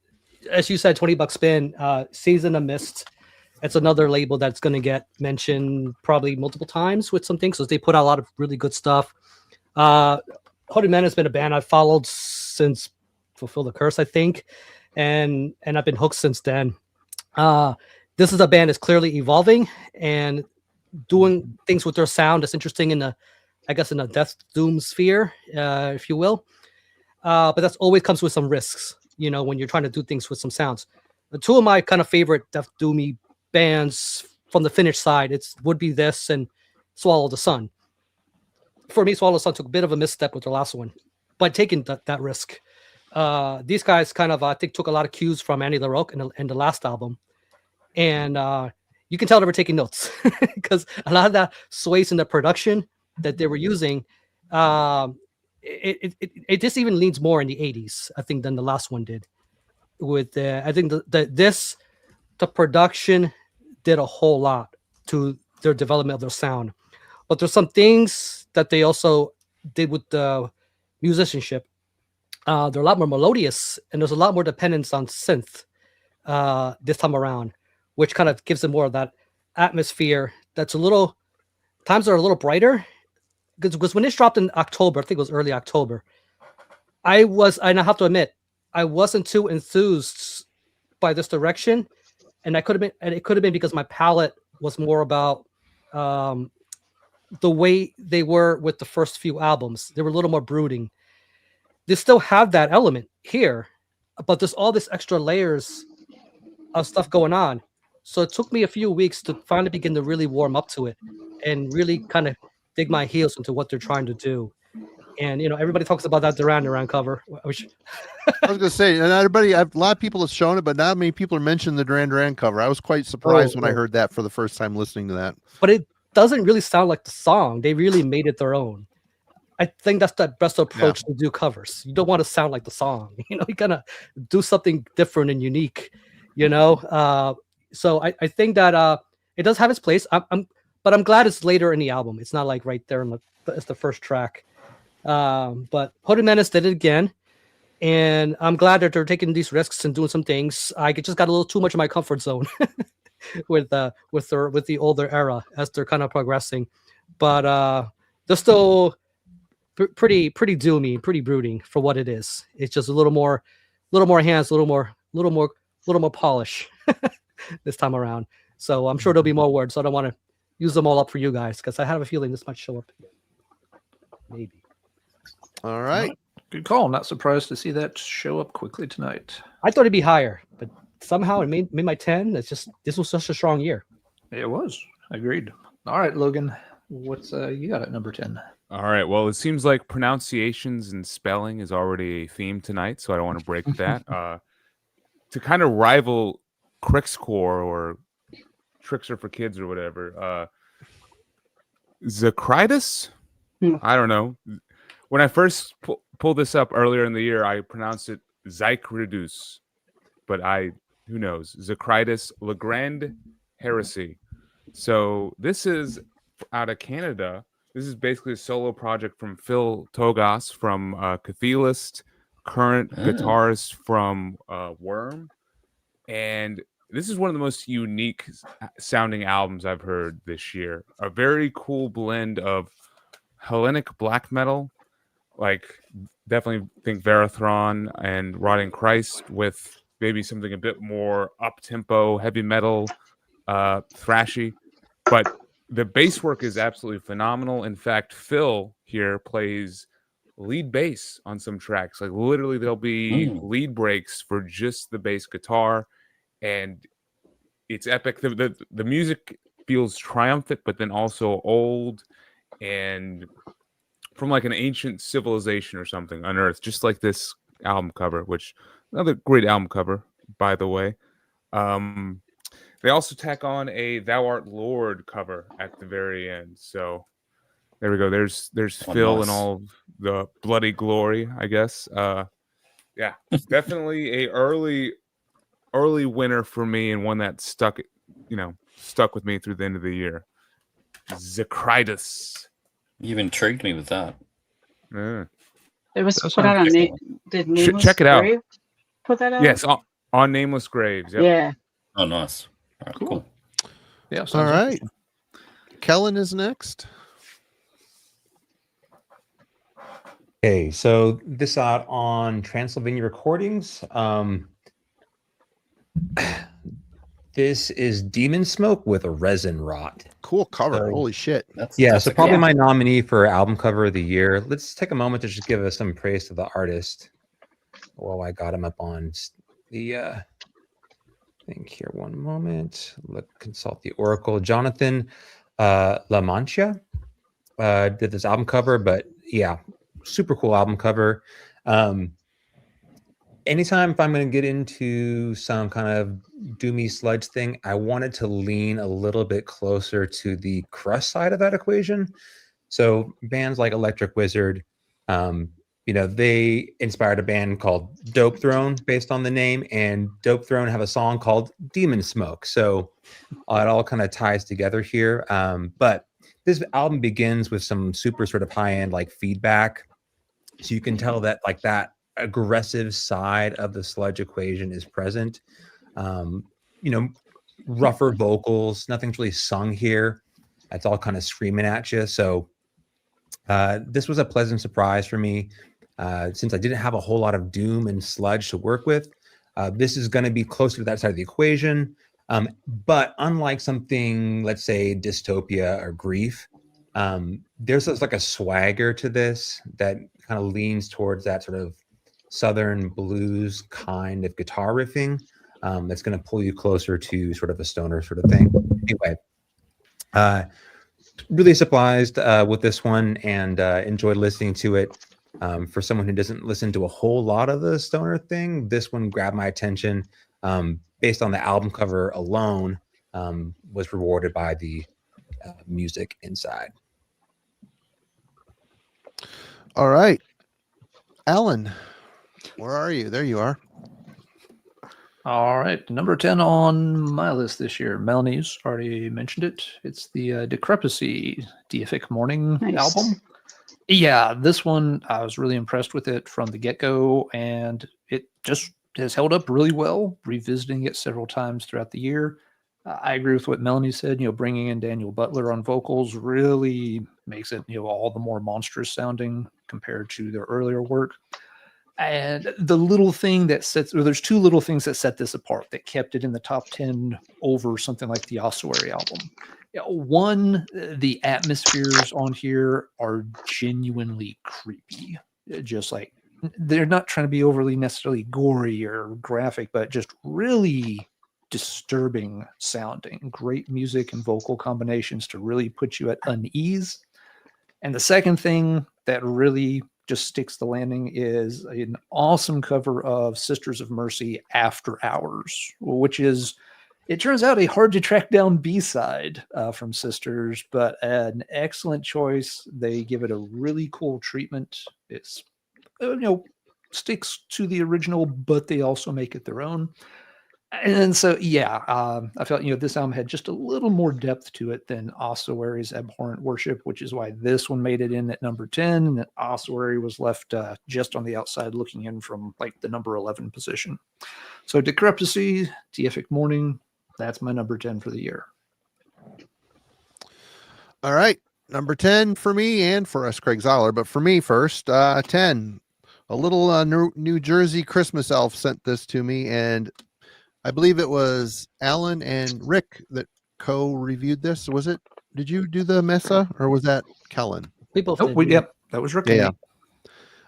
[SPEAKER 6] as you said, 20 bucks spin, Season of Mist. It's another label that's going to get mentioned probably multiple times with some things. So they put out a lot of really good stuff. Hooded Man has been a band I've followed since Fulfill the Curse, I think. And I've been hooked since then. This is a band that's clearly evolving and doing things with their sound that's interesting in the death doom sphere, if you will. But that's always comes with some risks, when you're trying to do things with some sounds. Two of my kind of favorite death doomy bands from the Finnish side, would be this and Swallow the Sun. For me, Swallow the Sun took a bit of a misstep with their last one, but taking that risk. These guys kind of, I think, took a lot of cues from Annie LaRocque in the last album. And you can tell they were taking notes because a lot of that sways in the production that they were using. It just even leans more in the 80s, I think, than the last one did. I think the production did a whole lot to their development of their sound. But there's some things that they also did with the musicianship. They're a lot more melodious, and there's a lot more dependence on synth this time around, which kind of gives them more of that atmosphere. That's a little times are a little brighter because when this dropped in October, I think it was early October. I have to admit, I wasn't too enthused by this direction, and it could have been because my palette was more about the way they were with the first few albums. They were a little more brooding. They still have that element here, but there's all this extra layers of stuff going on. So it took me a few weeks to finally begin to really warm up to it and really kind of dig my heels into what they're trying to do. And everybody talks about that Duran Duran cover, which
[SPEAKER 2] I was gonna say, and everybody, a lot of people have shown it, but not many people are mentioning the Duran Duran cover. I was quite surprised when I heard that for the first time listening to that.
[SPEAKER 6] But it doesn't really sound like the song. They really made it their own. I think that's the best approach to do covers. You don't want to sound like the song. You gotta do something different and unique. So I think that it does have its place. But I'm glad it's later in the album. It's not like right there it's the first track. But Hooded Menace did it again, and I'm glad that they're taking these risks and doing some things. I just got a little too much in my comfort zone with the older era as they're kind of progressing, but they're still pretty doomy, pretty brooding for what it is. It's just a little more hands, a little more polish this time around. So I'm sure there'll be more words. So I don't want to use them all up for you guys because I have a feeling this might show up again. Maybe.
[SPEAKER 2] All right.
[SPEAKER 1] Good call. I'm not surprised to see that show up quickly tonight.
[SPEAKER 6] I thought it'd be higher, but somehow it made my 10. This was such a strong year.
[SPEAKER 1] It was. Agreed. All right, Logan. What's you got at number 10?
[SPEAKER 7] All right. Well, it seems like pronunciations and spelling is already a theme tonight, so I don't want to break that. To kind of rival Crixcore or Trickster for Kids or whatever, Zacridus? I don't know. When I first pulled this up earlier in the year, I pronounced it Zychridus, but who knows? Zacridus, La Grande Heresy. So this is out of Canada. This is basically a solo project from Phil Togas from Cathelist, current guitarist from Worm. And this is one of the most unique sounding albums I've heard this year. A very cool blend of Hellenic black metal, like definitely think Verathron and Rotting Christ, with maybe something a bit more up-tempo, heavy metal, thrashy. But the bass work is absolutely phenomenal. In fact, Phil here plays lead bass on some tracks. Like literally there'll be lead breaks for just the bass guitar, and it's epic. The music feels triumphant, but then also old and from like an ancient civilization or something unearthed, just like this album cover, which another great album cover, by the way. They also tack on a Thou Art Lord cover at the very end. So there we go. There's Phil and all the bloody glory, I guess. Yeah, definitely a early winner for me, and one that stuck with me through the end of the year. Zacridus.
[SPEAKER 4] You've intrigued me with that.
[SPEAKER 2] Yeah.
[SPEAKER 3] It was put out on did Nameless
[SPEAKER 7] Check it out.
[SPEAKER 3] Grave put that out?
[SPEAKER 7] Yes, on Nameless Graves. Yep.
[SPEAKER 3] Yeah.
[SPEAKER 4] Oh, nice. All right, cool.
[SPEAKER 1] Yeah.
[SPEAKER 2] All right. Kellen is next.
[SPEAKER 8] Okay, so this out on Transylvania Recordings. This is Demon Smoke with a Resin Rot.
[SPEAKER 2] Cool cover.
[SPEAKER 8] So-
[SPEAKER 2] Holy shit.
[SPEAKER 8] So probably
[SPEAKER 3] yeah.
[SPEAKER 8] my nominee for album cover of the year. Let's take a moment to just give us some praise to the artist. While I got him up on the thing here. One moment. Consult the Oracle. Jonathan La Mancha did this album cover, but yeah, super cool album cover. Anytime if I'm going to get into some kind of doomy sludge thing, I wanted to lean a little bit closer to the crust side of that equation. So bands like Electric Wizard, they inspired a band called Dope Throne based on the name, and Dope Throne have a song called Demon Smoke. So it all kind of ties together here. But this album begins with some super sort of high-end like feedback. So you can tell that like that aggressive side of the sludge equation is present. Rougher vocals, nothing's really sung here. It's all kind of screaming at you. So this was a pleasant surprise for me. Since I didn't have a whole lot of doom and sludge to work with, this is going to be closer to that side of the equation. But unlike something, let's say Dystopia or Grief, there's like a swagger to this that kind of leans towards that sort of Southern blues kind of guitar riffing that's going to pull you closer to sort of a stoner sort of thing. Anyway, really surprised with this one and enjoyed listening to it. For someone who doesn't listen to a whole lot of the stoner thing, this one grabbed my attention based on the album cover alone, was rewarded by the music inside.
[SPEAKER 2] All right. Alan, where are you? There you are.
[SPEAKER 1] All right, number 10 on my list this year. Melanie's already mentioned it. It's the Decrepacy Deific Morning album. Yeah, this one, I was really impressed with it from the get-go, and it just has held up really well, revisiting it several times throughout the year. I agree with what Melanie said, bringing in Daniel Butler on vocals really makes it, all the more monstrous sounding compared to their earlier work. And the little thing that there's two little things that set this apart that kept it in the top 10 over something like the Ossuary album. One, the atmospheres on here are genuinely creepy. Just like, they're not trying to be overly necessarily gory or graphic, but just really disturbing sounding. Great music and vocal combinations to really put you at unease. And the second thing that really just sticks the landing is an awesome cover of Sisters of Mercy After Hours, which is, it turns out, a hard to track down B-side from Sisters, but an excellent choice. They give it a really cool treatment. It's, sticks to the original, but they also make it their own. And so, I felt, this album had just a little more depth to it than Ossuary's Abhorrent Worship, which is why this one made it in at number 10, and Ossuary was left just on the outside looking in from like the number 11 position. So Decrepacy, Deific Morning, that's my number 10 for the year.
[SPEAKER 2] All right. Number 10 for me and for us, Craig Zoller, but for me first, 10. A little New Jersey Christmas elf sent this to me, and I believe it was Alan and Rick that co-reviewed this. Was it? Did you do the Mesa, or was that Kellen?
[SPEAKER 6] We both did.
[SPEAKER 1] Yep, that was Rick.
[SPEAKER 2] Yeah.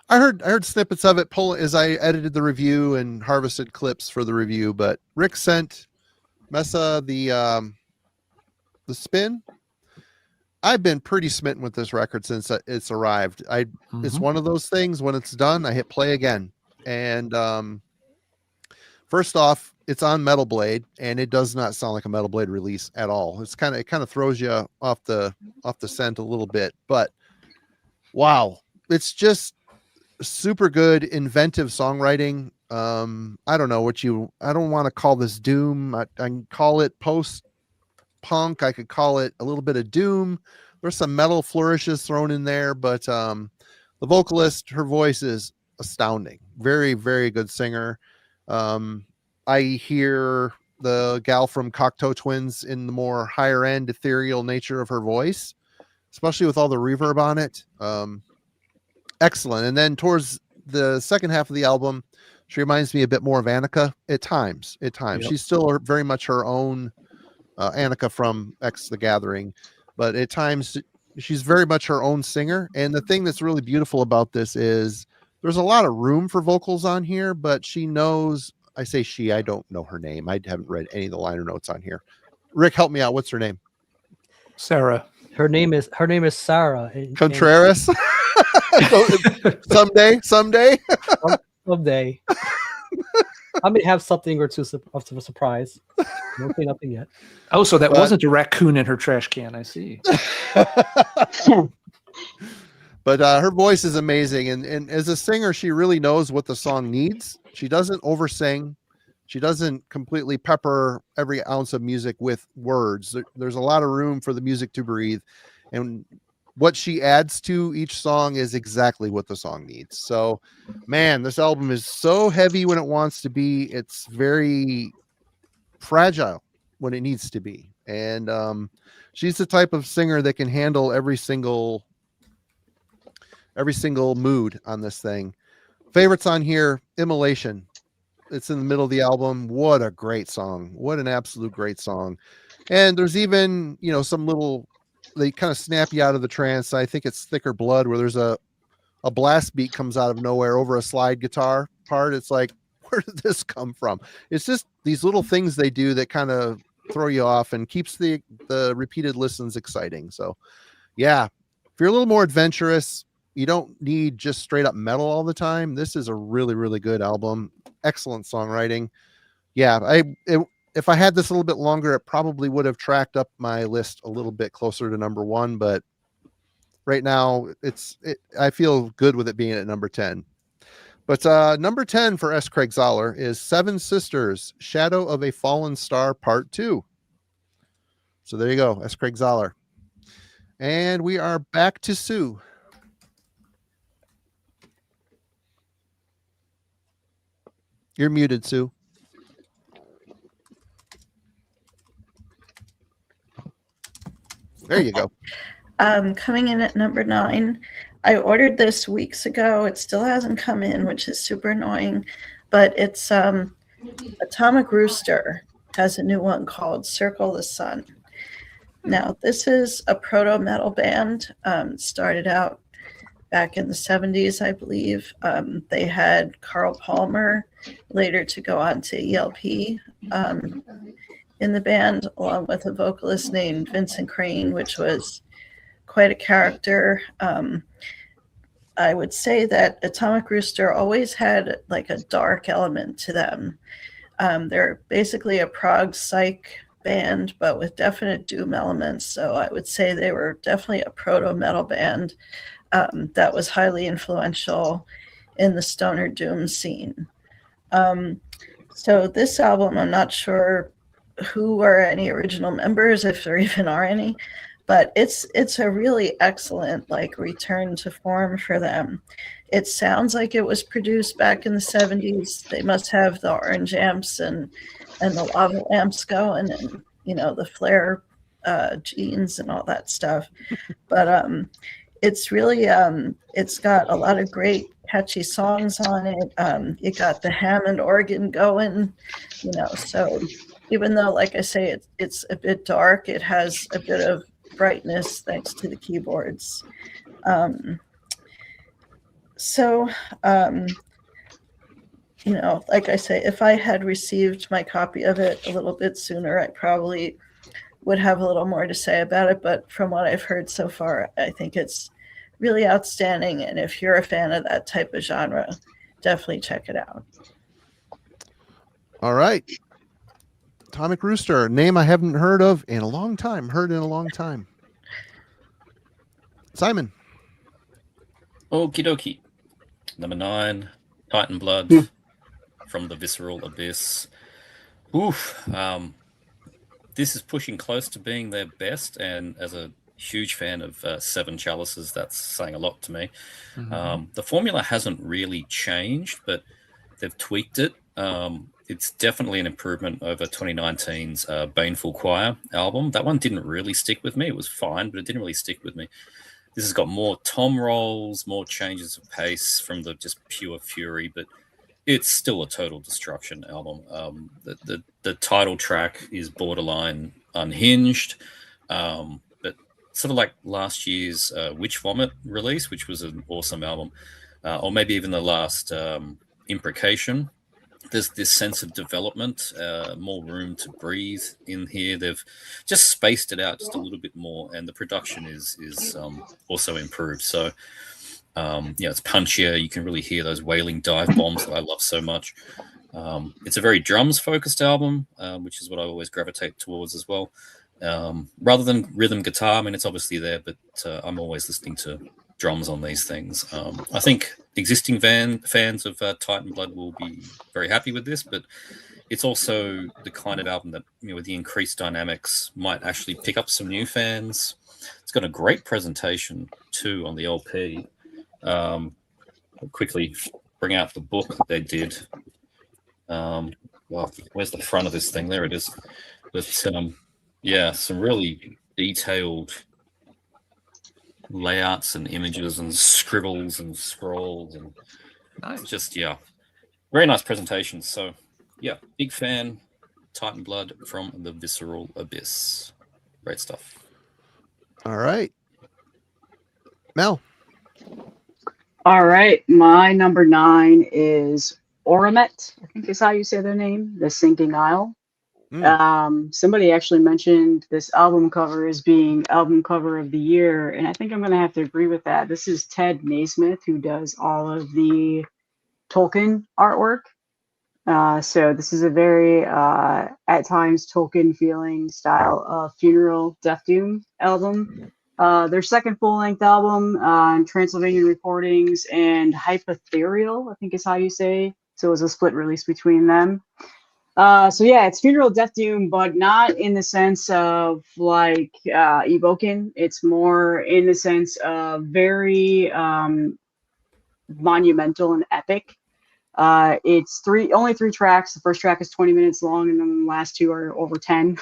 [SPEAKER 2] I heard snippets of it as I edited the review and harvested clips for the review. But Rick sent Mesa the spin. I've been pretty smitten with this record since it's arrived. It's one of those things, when it's done, I hit play again. And first off, it's on Metal Blade, and it does not sound like a Metal Blade release at all. It kind of throws you off the scent a little bit, but wow, it's just super good, inventive songwriting. I don't know I don't want to call this doom. I can call it post-punk. I could call it a little bit of doom. There's some metal flourishes thrown in there, but the vocalist, her voice is astounding. Very, very good singer. I hear the gal from Cocteau Twins in the more higher end ethereal nature of her voice, especially with all the reverb on it. Excellent. And then towards the second half of the album, she reminds me a bit more of Annika at times. Yep. She's still very much her own Annika from X The Gathering, but at times she's very much her own singer. And the thing that's really beautiful about this is there's a lot of room for vocals on here, but she knows, I say she, I don't know her name. I haven't read any of the liner notes on here. Rick, help me out. What's her name?
[SPEAKER 1] Sarah.
[SPEAKER 6] Her name is Sarah.
[SPEAKER 2] Contreras. Someday.
[SPEAKER 6] Someday. I may have something or two of a surprise. Nothing yet.
[SPEAKER 1] Oh, so that wasn't a raccoon in her trash can. I see.
[SPEAKER 2] But her voice is amazing, and as a singer, she really knows what the song needs. She doesn't oversing. She doesn't completely pepper every ounce of music with words. There's a lot of room for the music to breathe, and what she adds to each song is exactly what the song needs. So, man, this album is so heavy when it wants to be. It's very fragile when it needs to be, and she's the type of singer that can handle every single mood on this thing. Favorites on here, Immolation. It's in the middle of the album. What a great song. What an absolute great song. And there's even, some little, they kind of snap you out of the trance. I think it's Thicker Blood, where there's a blast beat comes out of nowhere over a slide guitar part. It's like, where did this come from? It's just these little things they do that kind of throw you off and keeps the repeated listens exciting. So yeah, if you're a little more adventurous, you don't need just straight up metal all the time. This is a really, really good album. Excellent songwriting. Yeah, if I had this a little bit longer, it probably would have tracked up my list a little bit closer to number 1. But right now, I feel good with it being at number 10. But number 10 for S. Craig Zoller is Seven Sisters, Shadow of a Fallen Star Part 2. So there you go, S. Craig Zoller. And we are back to Sue. You're muted, Sue. There you go.
[SPEAKER 5] Coming in at number 9. I ordered this weeks ago. It still hasn't come in, which is super annoying. But it's Atomic Rooster has a new one called Circle the Sun. Now, this is a proto-metal band. Started out back in the 70s, I believe. They had Carl Palmer, later to go on to ELP, in the band, along with a vocalist named Vincent Crane, which was quite a character. I would say that Atomic Rooster always had like a dark element to them. They're basically a prog psych band, but with definite doom elements. So I would say they were definitely a proto-metal band that was highly influential in the stoner doom scene. So this album, I'm not sure who are any original members, if there even are any, but it's a really excellent return to form for them. It sounds like it was produced back in the 70s. They must have the orange amps and the lava lamps going, and the flare jeans and all that stuff. But it's really it's got a lot of great catchy songs on it. It got the Hammond organ going, so even though, like I say, it's a bit dark, it has a bit of brightness thanks to the keyboards. Like I say, if I had received my copy of it a little bit sooner, I probably would have a little more to say about it. But from what I've heard so far, I think it's really outstanding. And if you're a fan of that type of genre, definitely check it out.
[SPEAKER 2] All right. Atomic Rooster, name I haven't heard of in a long time. Simon.
[SPEAKER 4] Okie dokie. Number 9, Titan Blood from the Visceral Abyss. Oof. This is pushing close to being their best, and as a huge fan of Seven Chalices, that's saying a lot to me. The formula hasn't really changed, but they've tweaked it. It's definitely an improvement over 2019's Baneful Choir album. That one didn't really stick with me. It was fine, but it didn't really stick with me. This has got more tom rolls, more changes of pace from the just pure fury, but it's still a total destruction album. The title track is borderline unhinged, but sort of like last year's Witch Vomit release, which was an awesome album, or maybe even the last Imprecation. There's this sense of development, more room to breathe in here. They've just spaced it out just a little bit more, and the production is also improved. So, it's punchier. You can really hear those wailing dive bombs that I love so much. It's a very drums-focused album, which is what I always gravitate towards as well. Rather than rhythm guitar, I mean, it's obviously there, but I'm always listening to drums on these things. I think existing fans of Titan Blood will be very happy with this, but it's also the kind of album that, with the increased dynamics, might actually pick up some new fans. It's got a great presentation too on the LP. I'll quickly bring out the book that they did. Well, where's the front of this thing? There it is. But some really detailed layouts and images and scribbles and scrolls and just very nice presentation. So big fan. Titan Blood from the Visceral Abyss. Great stuff.
[SPEAKER 2] All right, Mel.
[SPEAKER 3] All right, my number 9 is Oramet, I think is how you say their name, The Sinking Isle. Somebody actually mentioned this album cover as being album cover of the year, and I think I'm going to have to agree with that. This is Ted Naismith, who does all of the Tolkien artwork. So this is a very, at times, Tolkien feeling style of funeral death doom album. Their second full-length album on Transylvanian Recordings and Hypotherial, I think is how you say. So it was a split release between them. It's funeral death doom, but not in the sense of like evoking. It's more in the sense of very monumental and epic. It's only three tracks. The first track is 20 minutes long, and then the last 2 are over 10.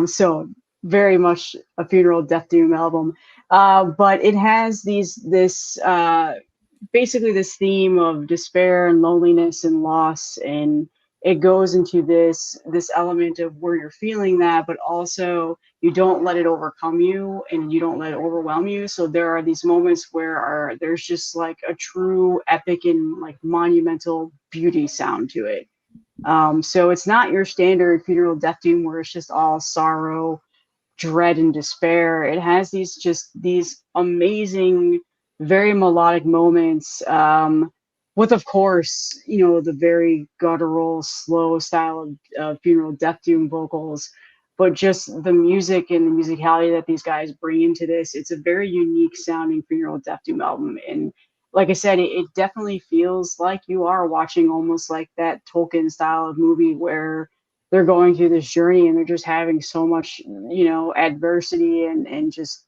[SPEAKER 3] So very much a funeral death doom album. But it has basically this theme of despair and loneliness and loss, and it goes into this element of where you're feeling that, but also you don't let it overcome you and you don't let it overwhelm you. So there are these moments where there's just like a true epic and like monumental beauty sound to it. So it's not your standard funeral death doom where it's just all sorrow, dread, and despair. It has these amazing, very melodic moments, with, of course, the very guttural, slow style of funeral death doom vocals, but just the music and the musicality that these guys bring into this. It's a very unique sounding funeral death doom album. And like I said, it definitely feels like you are watching almost like that Tolkien style of movie where they're going through this journey and they're just having so much, adversity and just,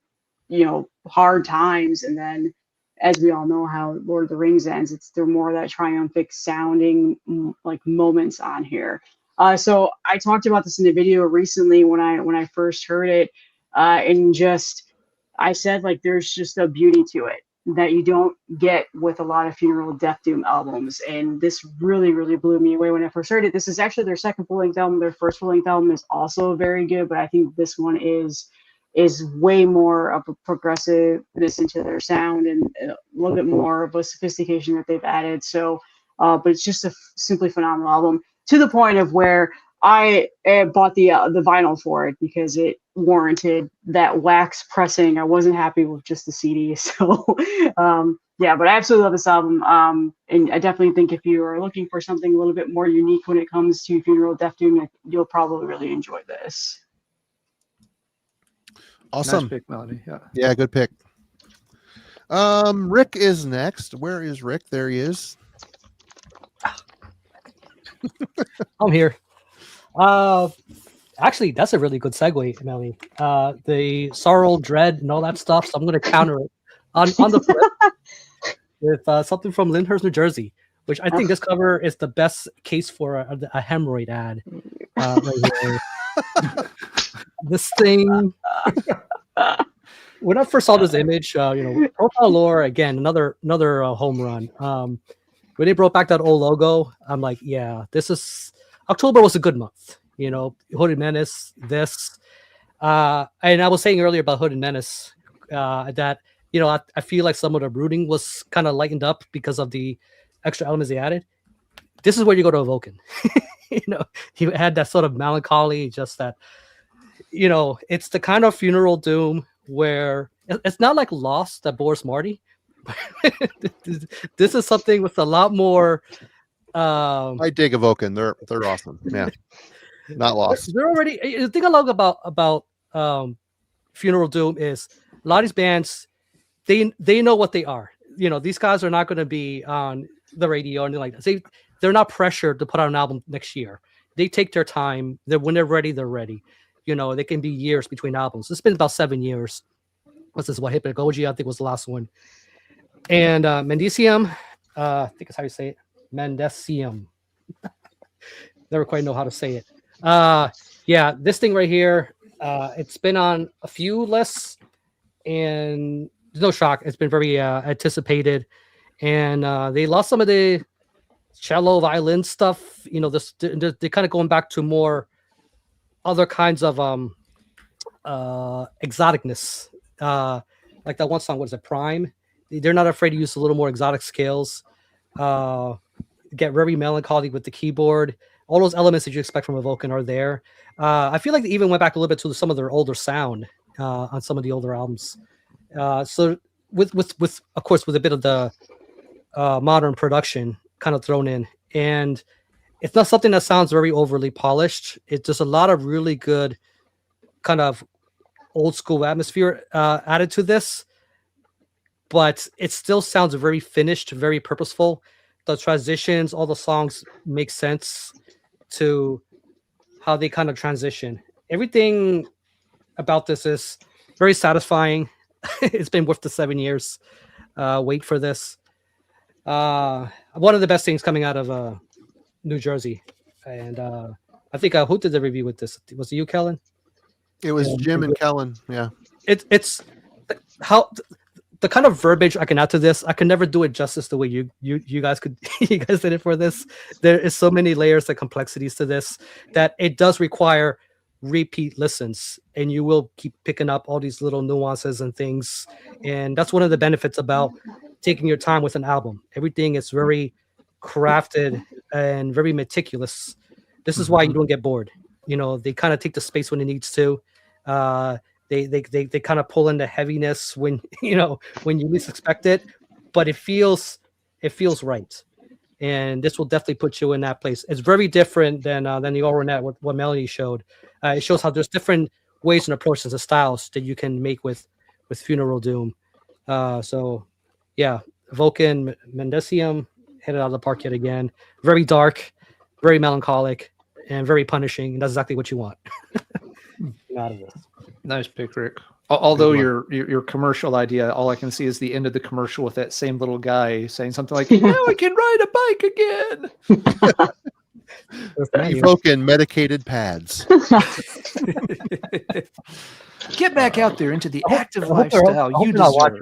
[SPEAKER 3] hard times. And then, as we all know how Lord of the Rings ends, they're more of that triumphant sounding like moments on here. So I talked about this in the video recently when I first heard it, and I said like there's just a beauty to it that you don't get with a lot of funeral death doom albums, and this really, really blew me away when I first heard it. This is actually their second full-length album. Their first full-length album is also very good, but I think this one is way more of a progressiveness into their sound and a little bit more of a sophistication that they've added. So, but it's just a simply phenomenal album, to the point of where I bought the vinyl for it because it warranted that wax pressing. I wasn't happy with just the CD. So, but I absolutely love this album. And I definitely think if you are looking for something a little bit more unique when it comes to funeral death doom, you'll probably really enjoy this.
[SPEAKER 2] Awesome.
[SPEAKER 1] Nice pick, Melanie.
[SPEAKER 2] Yeah, good pick. Rick is next. Where is Rick? There he is.
[SPEAKER 6] I'm here. Actually, that's a really good segue, Melanie. The sorrow, dread, and all that stuff. So I'm going to counter it on the flip with something from Lyndhurst, New Jersey, which I think this cover is the best case for a hemorrhoid ad. Right here. This thing. When I first saw this image, profile lore again, another home run. When they brought back that old logo, I'm like, yeah, this is October was a good month. Hooded Menace, this, and I was saying earlier about Hooded Menace that I feel like some of the brooding was kind of lightened up because of the extra elements they added. This is where you go to Evoken. You had that sort of melancholy, just that. It's the kind of funeral doom where it's not like Lost that bores Marty. This is something with a lot more.
[SPEAKER 2] I dig Evoken. They're awesome. Yeah, not Lost.
[SPEAKER 6] They're already. The thing I love about funeral doom is a lot of these bands they know what they are. You know, these guys are not going to be on the radio or anything like that. They're not pressured to put out an album next year. They take their time. When they're ready, they're ready. You know, they can be years between albums. It's been about 7 years. What's this? What Hypnagogy, I think, was the last one. And Mendicium, I think that's how you say it. Mendicium. Never quite know how to say it. Yeah, this thing right here, it's been on a few lists, and there's no shock. It's been very anticipated. And they lost some of the cello, violin stuff. You know, they're kind of going back to more other kinds of exoticness. Like that one song, what is it, Prime? They're not afraid to use a little more exotic scales. Get very melancholy with the keyboard. All those elements that you expect from a Vulcan are there. I feel like they even went back a little bit to some of their older sound on some of the older albums. So with of course with a bit of the modern production kind of thrown in, and it's not something that sounds very overly polished. It's just a lot of really good kind of old school atmosphere added to this, but it still sounds very finished, very purposeful. The transitions, all the songs make sense to how they kind of transition. Everything about this is very satisfying. It's been worth the 7 years wait for this. One of the best things coming out of New Jersey. And I think who did the review with this? Was it you, Kellen?
[SPEAKER 2] It was Jim and Kellen. Yeah.
[SPEAKER 6] It's how the kind of verbiage I can add to this. I can never do it justice the way you guys could. You guys did it for this. There is so many layers and complexities to this that it does require repeat listens, and you will keep picking up all these little nuances and things. And that's one of the benefits about taking your time with an album. Everything is very crafted and very meticulous. This is why you don't get bored. You know, they kind of take the space when it needs to. They kind of pull in the heaviness when when you least expect it, but it feels right. And this will definitely put you in that place. It's very different than the Ornette, what Melanie showed. It shows how there's different ways and approaches and styles that you can make with Funeral Doom. So yeah, Vulcan, Mendicium hit it out of the park yet again. Very dark, very melancholic, and very punishing. And that's exactly what you want out of this.
[SPEAKER 1] Nice pick, Rick. Although your commercial idea, all I can see is the end of the commercial with that same little guy saying something like, "Now I can ride a bike again."
[SPEAKER 2] Evoking medicated pads.
[SPEAKER 1] Get back out there into the active lifestyle you deserve.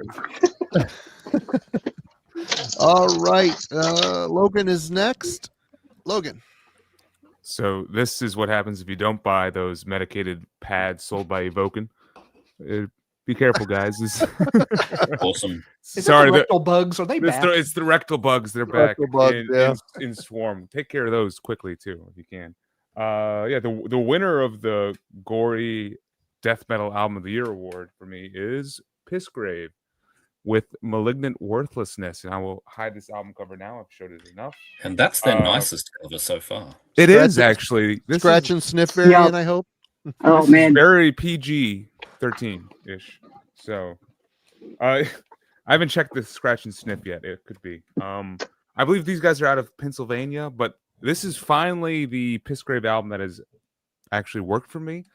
[SPEAKER 2] All right. Logan is next. Logan.
[SPEAKER 7] So this is what happens if you don't buy those medicated pads sold by Evoken. Be careful, guys.
[SPEAKER 4] Awesome.
[SPEAKER 1] Sorry, the rectal bugs, are they back?
[SPEAKER 7] It's the rectal bugs. They're back in swarm. Take care of those quickly too, if you can. Yeah, the winner of the gory death metal album of the year award for me is Pissgrave with Malignant Worthlessness, and I will hide this album cover now. I've showed it enough,
[SPEAKER 4] and that's their nicest cover so far.
[SPEAKER 7] It is actually
[SPEAKER 2] scratch and sniff variant. I hope.
[SPEAKER 3] Oh man,
[SPEAKER 7] very PG-13 ish. So, I haven't checked the scratch and sniff yet. It could be. I believe these guys are out of Pennsylvania, but this is finally the Pissgrave album that has actually worked for me.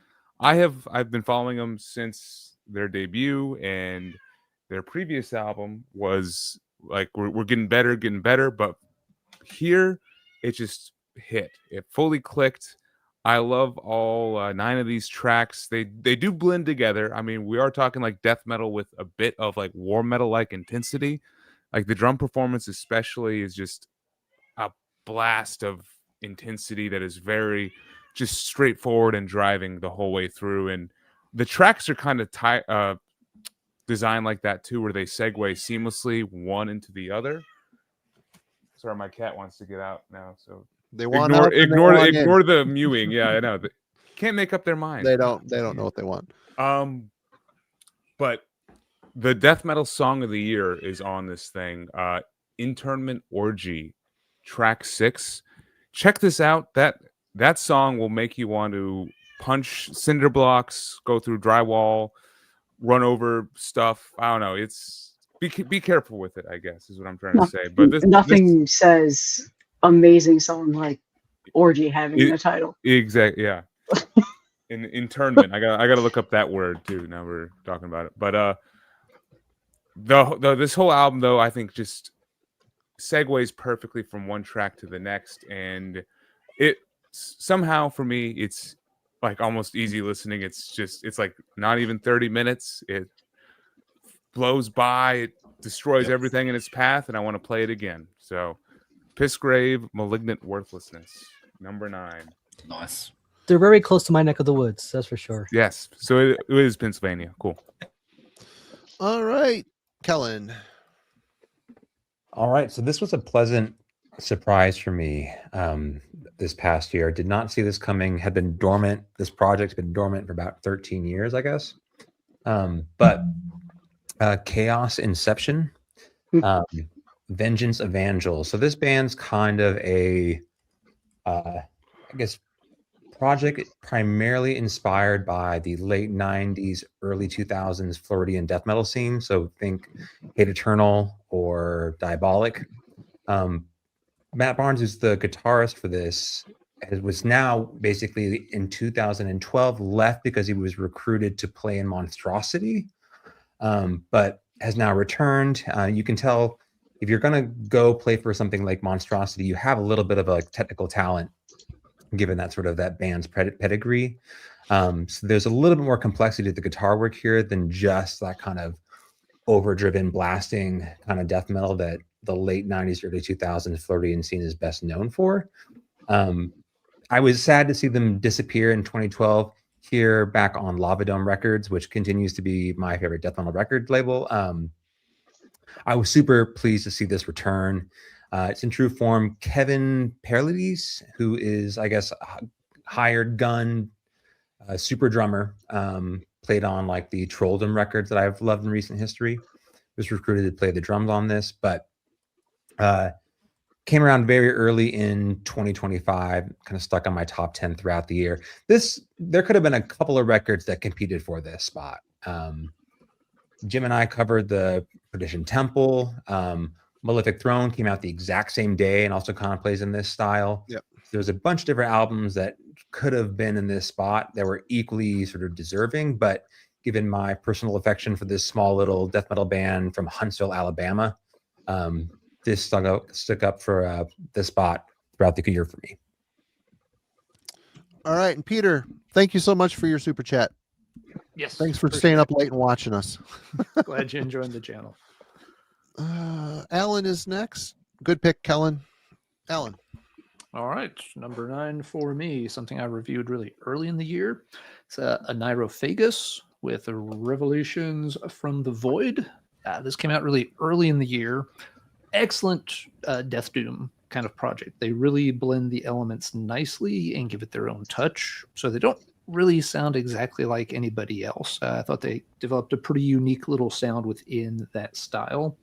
[SPEAKER 7] I've been following them since their debut, and their previous album was like we're getting better, but here it just hit. It fully clicked. I love all 9 of these tracks. They do blend together. I mean, we are talking like death metal with a bit of like war metal like intensity. Like the drum performance especially is just a blast of intensity that is very just straightforward and driving the whole way through. And the tracks are kind of designed like that too, where they segue seamlessly one into the other. Sorry, my cat wants to get out now, so
[SPEAKER 2] they want
[SPEAKER 7] ignore the mewing. Yeah, I know. They can't make up their mind.
[SPEAKER 2] They don't know what they want.
[SPEAKER 7] But the death metal song of the year is on this thing. Internment Orgy, track 6. Check this out. That song will make you want to punch cinder blocks, go through drywall, run over stuff. I don't know. It's be careful with it, I guess, is what I'm trying to say. But
[SPEAKER 3] Nothing says amazing song like Orgy having a title.
[SPEAKER 7] Exactly, yeah. In internment, I gotta look up that word too. Now we're talking about it, but this whole album though, I think just segues perfectly from one track to the next, and it somehow for me it's like almost easy listening. It's like not even 30 minutes. It blows by. It destroys everything in its path, and I want to play it again. So, Pissgrave, Malignant Worthlessness, number 9.
[SPEAKER 4] Nice.
[SPEAKER 6] They're very close to my neck of the woods, that's for sure.
[SPEAKER 7] Yes, so it is Pennsylvania. Cool.
[SPEAKER 2] All right, Kellen.
[SPEAKER 8] All right, so this was a pleasant surprise for me this past year. Did not see this coming. Had been dormant. This project's been dormant for about 13 years, I guess. But Chaos Inception, Vengeance Evangel. So this band's kind of a, I guess, project primarily inspired by the late 90s, early 2000s Floridian death metal scene. So think Hate Eternal or Diabolic. Matt Barnes, who's the guitarist for this, was now basically in 2012 left because he was recruited to play in Monstrosity, but has now returned. You can tell if you're going to go play for something like Monstrosity, you have a little bit of a technical talent, given that sort of that band's pedigree. So there's a little bit more complexity to the guitar work here than just that kind of overdriven blasting kind of death metal that the late 90s, early 2000s Floridian scene is best known for. I was sad to see them disappear in 2012 here back on Lava Dome Records, which continues to be my favorite death metal record label. I was super pleased to see this return. It's in true form. Kevin Perlides, who is, I guess, a hired gun super drummer, played on like the Trolldom records that I've loved in recent history, was recruited to play the drums on this, but came around very early in 2025, kind of stuck on my top 10 throughout the year. There could have been a couple of records that competed for this spot. Jim and I covered the Perdition Temple. Malefic Throne came out the exact same day and also kind of plays in this style.
[SPEAKER 2] Yep.
[SPEAKER 8] There's a bunch of different albums that could have been in this spot that were equally sort of deserving, but given my personal affection for this small little death metal band from Huntsville, Alabama, this stuck up for this spot throughout the year for me.
[SPEAKER 2] All right, and Peter, thank you so much for your super chat.
[SPEAKER 1] Yes.
[SPEAKER 2] Thanks for staying up late and watching us.
[SPEAKER 1] Glad you enjoyed the channel.
[SPEAKER 2] Alan is next. Good pick, Kellen. Alan.
[SPEAKER 1] All right, number 9 for me, something I reviewed really early in the year. It's Aneirophagus with Revolutions from the Void. This came out really early in the year. Excellent Death Doom kind of project. They really blend the elements nicely and give it their own touch, so they don't really sound exactly like anybody else. I thought they developed a pretty unique little sound within that style.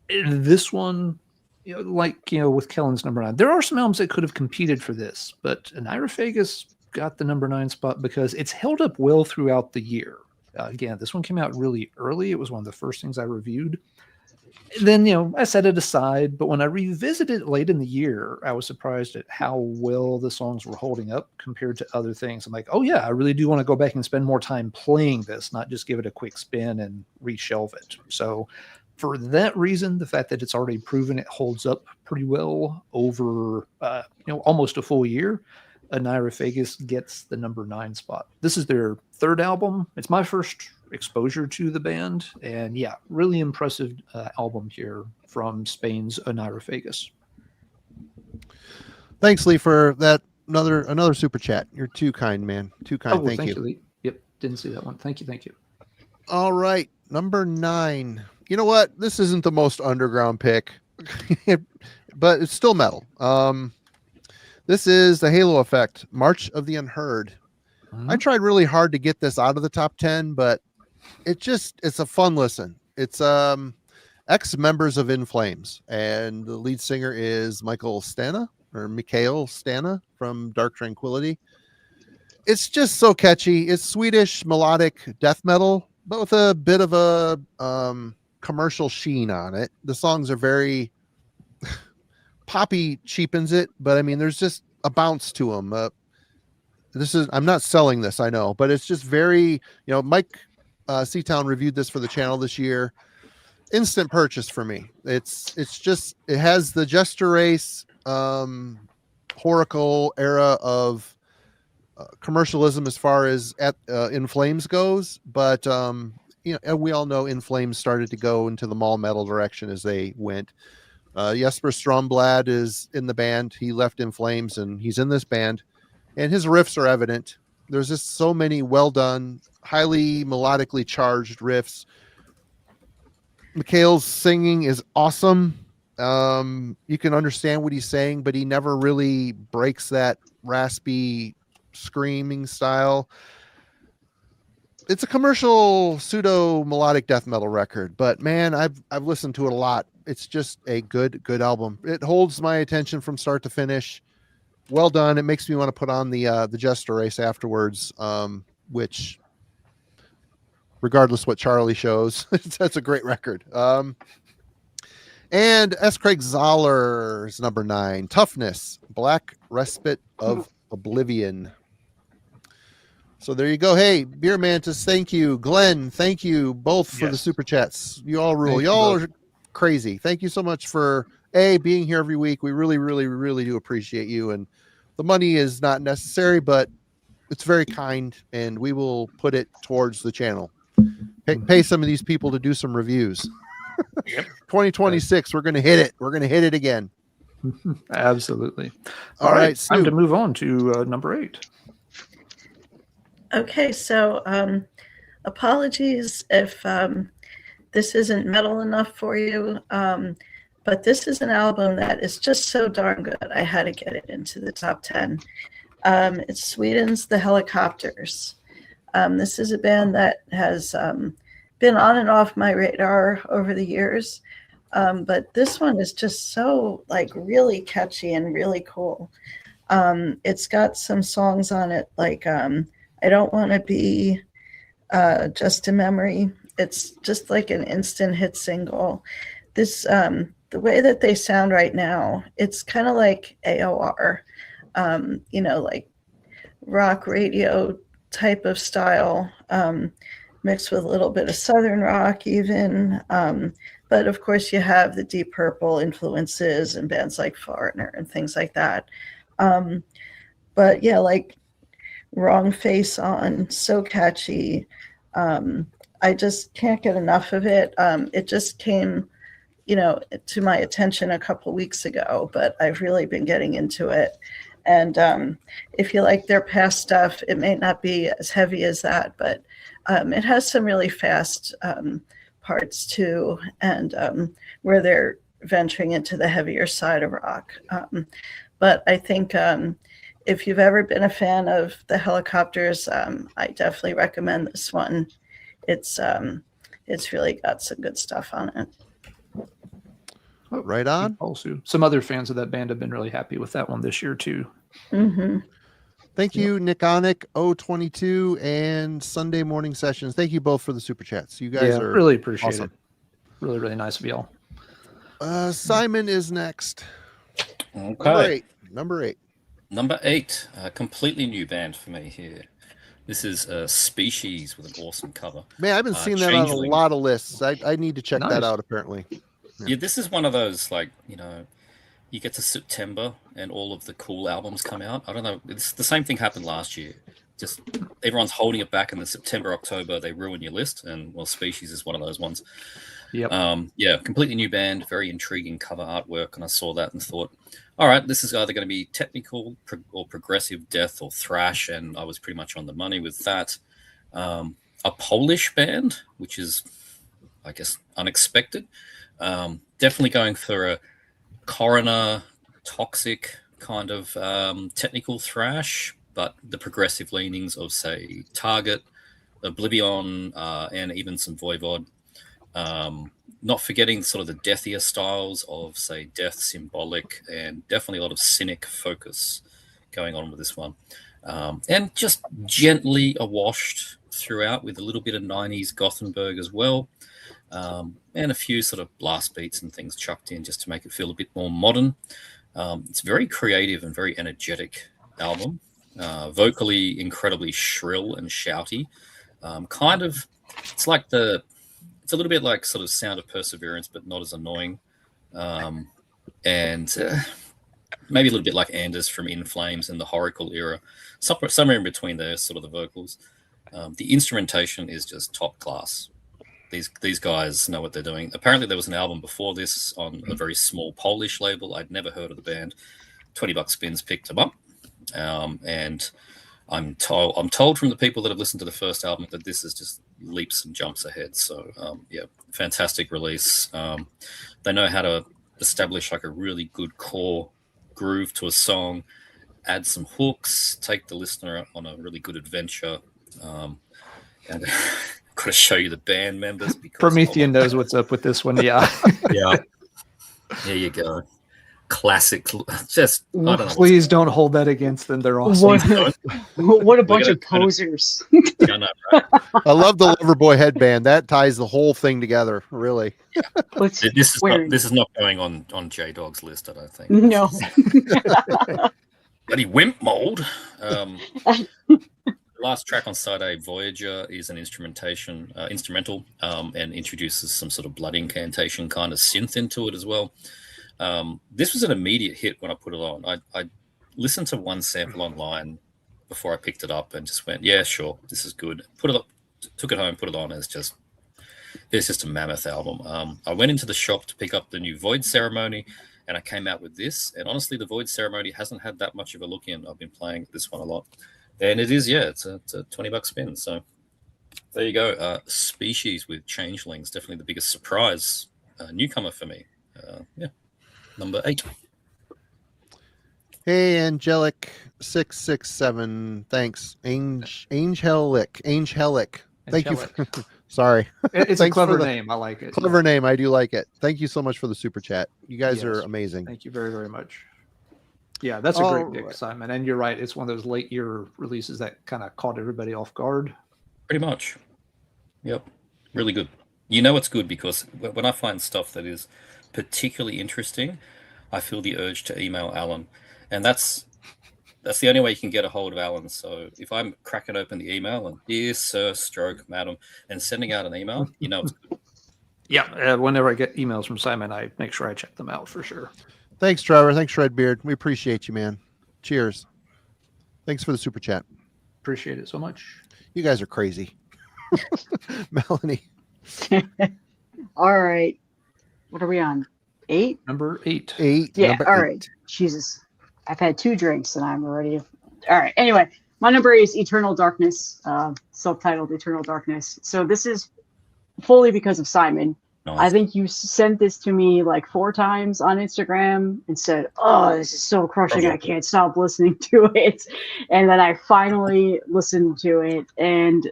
[SPEAKER 1] This one, with Kellen's number 9, there are some albums that could have competed for this, but Aneirophagus got the number 9 spot because it's held up well throughout the year. Again, this one came out really early. It was one of the first things I reviewed. Then, I set it aside, but when I revisited it late in the year, I was surprised at how well the songs were holding up compared to other things. I'm like, oh yeah, I really do want to go back and spend more time playing this, not just give it a quick spin and reshelve it. So for that reason, the fact that it's already proven it holds up pretty well over, almost a full year, Aneirophagus gets the number 9 spot. This is their 3rd album. It's my first exposure to the band, and yeah, really impressive album here from Spain's Aneirophagus.
[SPEAKER 2] Thanks, Lee, for that. Another super chat. You're too kind, man. Too kind.
[SPEAKER 1] Well,
[SPEAKER 2] thank you.
[SPEAKER 1] Lee. Yep, didn't see that one. Thank you.
[SPEAKER 2] All right, number 9. You know what? This isn't the most underground pick, but it's still metal. This is the Halo Effect, March of the Unheard. I tried really hard to get this out of the top 10, but it's a fun listen. It's ex-members of In Flames, and the lead singer is Mikael Stana from Dark Tranquillity. It's just so catchy. It's Swedish melodic death metal, but with a bit of a commercial sheen on it. The songs are very poppy, cheapens it, but I mean, there's just a bounce to them. I'm not selling this, I know, but it's just very, Myke C-Town reviewed this for the channel this year. Instant purchase for me. It has the Jester Race, Horacle era of commercialism as far as In Flames goes, but we all know In Flames started to go into the mall metal direction as they went. Jesper Stromblad is in the band. He left In Flames and he's in this band, and his riffs are evident. There's just so many well done, highly melodically charged riffs. Mikhail's singing is awesome. You can understand what he's saying, but he never really breaks that raspy screaming style. It's a commercial pseudo melodic death metal record, but man, I've listened to it a lot. It's just a good album. It holds my attention from start to finish. Well done. It makes me want to put on the Jester Race afterwards, which, regardless what Charlie shows, that's a great record. And S. Craig Zoller's number 9, Toughness, Black Respite of Oblivion. So there you go. Hey, Beer Mantis, thank you. Glenn, thank you both for the super chats. You all rule. Y'all are crazy. Thank you so much for being here every week. We really, really, really do appreciate you. And the money is not necessary, but it's very kind, and we will put it towards the channel. Pay some of these people to do some reviews. 2026, we're going to hit it. We're going to hit it again.
[SPEAKER 1] Absolutely.
[SPEAKER 2] All right,
[SPEAKER 1] time to move on to number 8.
[SPEAKER 5] Okay, so apologies if this isn't metal enough for you, but this is an album that is just so darn good. I had to get it into the top 10. It's Sweden's The Helicopters. This is a band that has been on and off my radar over the years, but this one is just so really catchy and really cool. It's got some songs on it like I Don't Want to Be Just a Memory. It's just like an instant hit single. This the way that they sound right now, it's kind of like AOR, like rock radio type of style, mixed with a little bit of Southern rock even. But of course you have the Deep Purple influences and bands like Foreigner and things like that. But yeah, like Wrong Face On, so catchy. I just can't get enough of it. It just came, to my attention a couple weeks ago, but I've really been getting into it. And if you like their past stuff, it may not be as heavy as that, but it has some really fast parts too, and where they're venturing into the heavier side of rock. But I think if you've ever been a fan of the Helicopters, I definitely recommend this one. It's really got some good stuff on it.
[SPEAKER 2] Right on.
[SPEAKER 1] Also, some other fans of that band have been really happy with that one this year too.
[SPEAKER 5] Mm-hmm.
[SPEAKER 2] Thank you, Niconic 022 and Sunday Morning Sessions. Thank you both for the super chats. You guys are
[SPEAKER 1] really appreciate
[SPEAKER 2] awesome.
[SPEAKER 1] it. Really, really nice of y'all.
[SPEAKER 2] Simon is next.
[SPEAKER 4] Okay.
[SPEAKER 2] Number eight.
[SPEAKER 4] Number 8, a completely new band for me here. This is Species with an awesome cover.
[SPEAKER 2] Man, I've been seeing that on a
[SPEAKER 4] Changeling.
[SPEAKER 2] lot of lists. I need to check that out, apparently.
[SPEAKER 4] Yeah, this is one of those, you get to September and all of the cool albums come out. I don't know. It's the same thing happened last year. Just everyone's holding it back in the September, October. They ruin your list. And, Species is one of those ones.
[SPEAKER 1] Yep.
[SPEAKER 4] Yeah, completely new band, very intriguing cover artwork. And I saw that and thought, all right, this is either going to be technical or progressive death or thrash. And I was pretty much on the money with that. A Polish band, which is, I guess, unexpected. Definitely going for a Coroner, Toxic kind of technical thrash, but the progressive leanings of, say, Target, Oblivion, and even some Voivod. Not forgetting sort of the deathier styles of, say, Death, Symbolic, and definitely a lot of Cynic focus going on with this one. And just gently awashed throughout with a little bit of 90s Gothenburg as well, and a few sort of blast beats and things chucked in just to make it feel a bit more modern. It's very creative and very energetic album, vocally incredibly shrill and shouty. It's a little bit like sort of Sound of Perseverance, but not as annoying. And maybe a little bit like Anders from In Flames in the Horacle era. Somewhere in between there, sort of the vocals. The instrumentation is just top class. These guys know what they're doing. Apparently there was an album before this on a very small Polish label. I'd never heard of the band. $20 Spins picked them up. And I'm told from the people that have listened to the first album that this is just leaps and jumps ahead. So yeah, fantastic release. They know how to establish like a really good core groove to a song, add some hooks, take the listener on a really good adventure. And I've got to show you the band members. Because,
[SPEAKER 1] Promethean knows what's up with this one. Yeah.
[SPEAKER 4] Yeah. There you go. Classic. Just, I don't know.
[SPEAKER 1] Please don't hold that against them. They're awesome.
[SPEAKER 3] What a bunch of posers.
[SPEAKER 4] I know, right?
[SPEAKER 2] I love the Loverboy headband. That ties the whole thing together, really.
[SPEAKER 4] This is not going on J Dog's list, I don't think.
[SPEAKER 3] No.
[SPEAKER 4] Bloody wimp mold. The last track on side A, Voyager, is an instrumental, and introduces some sort of blood incantation kind of synth into it as well. This was an immediate hit when I put it on. I listened to one sample online before I picked it up and just went, yeah, sure, this is good. Put it up, took it home, put it on. It's just a mammoth album. I went into the shop to pick up the new Void Ceremony, and I came out with this. And honestly, the Void Ceremony hasn't had that much of a look in. I've been playing this one a lot, and it is, yeah, it's a $20 spin. So there you go. Species with Changelings, definitely the biggest surprise newcomer for me. Yeah. Number 8.
[SPEAKER 2] Hey, Angelic 667. Thanks. Angelic. Thank you. Sorry.
[SPEAKER 1] It's a
[SPEAKER 2] Thanks for
[SPEAKER 1] clever
[SPEAKER 2] the
[SPEAKER 1] name. I like it.
[SPEAKER 2] Clever name. I do like it. Thank you so much for the super chat. You guys
[SPEAKER 1] Yes.
[SPEAKER 2] are amazing.
[SPEAKER 1] Thank you very, very much. Yeah, that's a
[SPEAKER 2] All
[SPEAKER 1] great pick,
[SPEAKER 2] right.
[SPEAKER 1] Simon. And you're right. It's one of those late year releases that kind of caught everybody off guard.
[SPEAKER 4] Pretty much. Yep. Really good. You know it's good because when I find stuff that is particularly interesting, I feel the urge to email Alan. And that's the only way you can get a hold of Alan. So if I'm cracking open the email and dear sir, stroke, madam, and sending out an email, you know it's good.
[SPEAKER 1] Yeah. Whenever I get emails from Simon, I make sure I check them out for sure.
[SPEAKER 2] Thanks, Trevor. Thanks, Redbeard. We appreciate you, man. Cheers. Thanks for the super chat.
[SPEAKER 1] Appreciate it so much.
[SPEAKER 2] You guys are crazy. Melanie.
[SPEAKER 3] All right. What are we on? 8?
[SPEAKER 1] Number 8.
[SPEAKER 2] 8.
[SPEAKER 3] Yeah.
[SPEAKER 2] number
[SPEAKER 3] All
[SPEAKER 2] 8.
[SPEAKER 3] right. Jesus. I've had 2 drinks and I'm already. All right. Anyway, my number 8 is Eternal Darkness, self-titled Eternal Darkness. So this is fully because of Simon.
[SPEAKER 4] Nice.
[SPEAKER 3] I think you sent this to me like 4 times on Instagram and said, "Oh, this is so crushing. I can't stop listening to it." And then I finally listened to it. And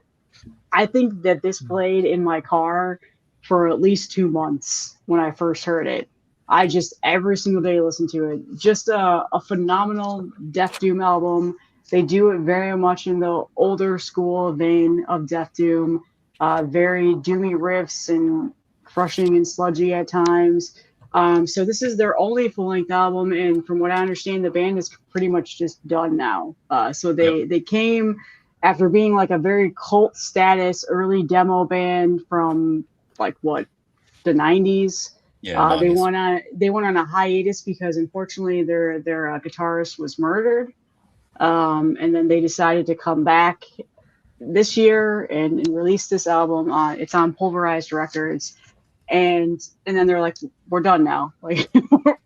[SPEAKER 3] I think that this played in my car for at least 2 months when I first heard it. I just every single day listen to it. Just a phenomenal Death Doom album. They do it very much in the older school vein of Death Doom. Very doomy riffs and crushing and sludgy at times. So this is their only full-length album, and from what I understand, the band is pretty much just done now. So they came after being like a very cult status early demo band from like what, the 90s.
[SPEAKER 4] Yeah,
[SPEAKER 3] They
[SPEAKER 4] 90s.
[SPEAKER 3] went on a hiatus because unfortunately their guitarist was murdered, and then they decided to come back this year and release this album. It's on Pulverized Records, and then they're like, we're done now, like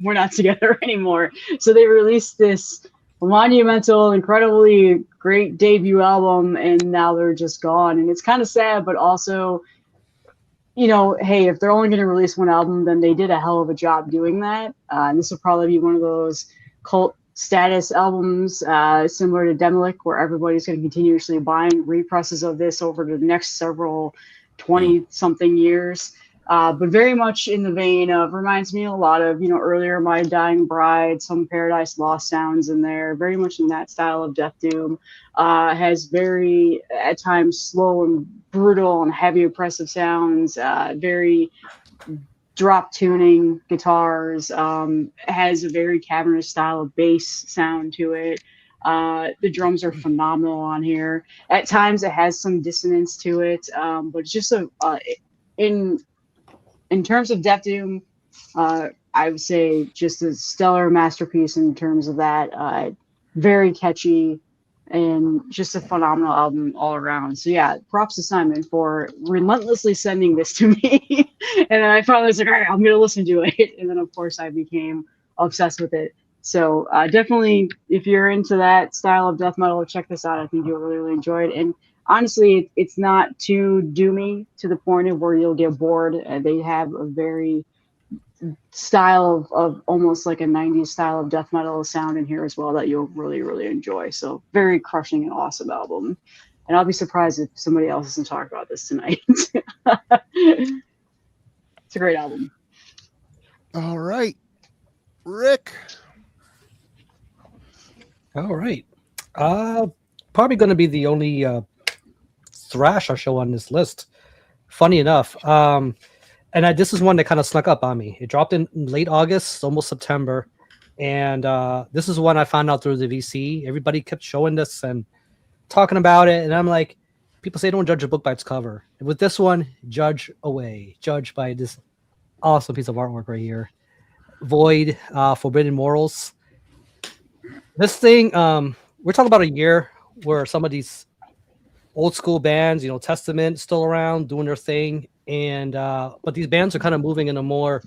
[SPEAKER 3] we're not together anymore. So they released this monumental, incredibly great debut album, and now they're just gone. And it's kind of sad, but also, you know, hey, if they're only going to release one album, then they did a hell of a job doing that. And this will probably be one of those cult status albums, similar to Demolic, where everybody's going to continuously buying represses of this over the next several 20-something years. But very much in the vein of, reminds me a lot of, earlier My Dying Bride, some Paradise Lost sounds in there, very much in that style of death doom. Has very, at times, slow and brutal and heavy oppressive sounds, very drop tuning guitars, has a very cavernous style of bass sound to it. The drums are phenomenal on here. At times it has some dissonance to it, but it's just in terms of Death Doom, I would say just a stellar masterpiece in terms of that. Very catchy and just a phenomenal album all around. So yeah, props to Simon for relentlessly sending this to me. And then I finally was like, all right, I'm going to listen to it. And then of course I became obsessed with it. So definitely, if you're into that style of death metal, check this out. I think you'll really, really enjoy it. And honestly, it's not too doomy to the point of where you'll get bored. They have a very style of almost like a 90s style of death metal sound in here as well that you'll really, really enjoy. So very crushing and awesome album. And I'll be surprised if somebody else doesn't talk about this tonight. It's a great album.
[SPEAKER 2] All right, Rick.
[SPEAKER 6] All right. Probably going to be the only thrash I show on this list. Funny enough. This is one that kind of snuck up on me. It dropped in late August, almost September. And this is one I found out through the VC. Everybody kept showing this and talking about it. And I'm like, people say don't judge a book by its cover. And with this one, judge away. Judge by this awesome piece of artwork right here. Void, Forbidden Morals. This thing, we're talking about a year where some of these old school bands, Testament still around doing their thing. And but these bands are kind of moving in a more,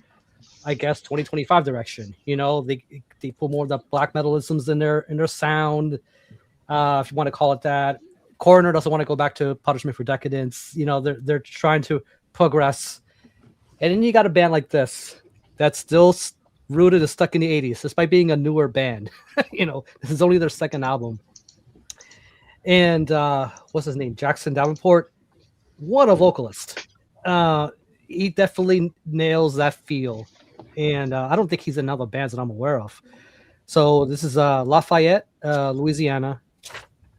[SPEAKER 6] I guess, 2025 direction. They put more of the black metalisms in their sound, if you want to call it that. Coroner doesn't want to go back to Punishment for Decadence. They're trying to progress. And then you got a band like this that's still rooted and stuck in the 80s, despite being a newer band. This is only their second album. And what's his name? Jackson Davenport. What a vocalist. He definitely nails that feel. And I don't think he's in other bands that I'm aware of. So this is Lafayette, Louisiana.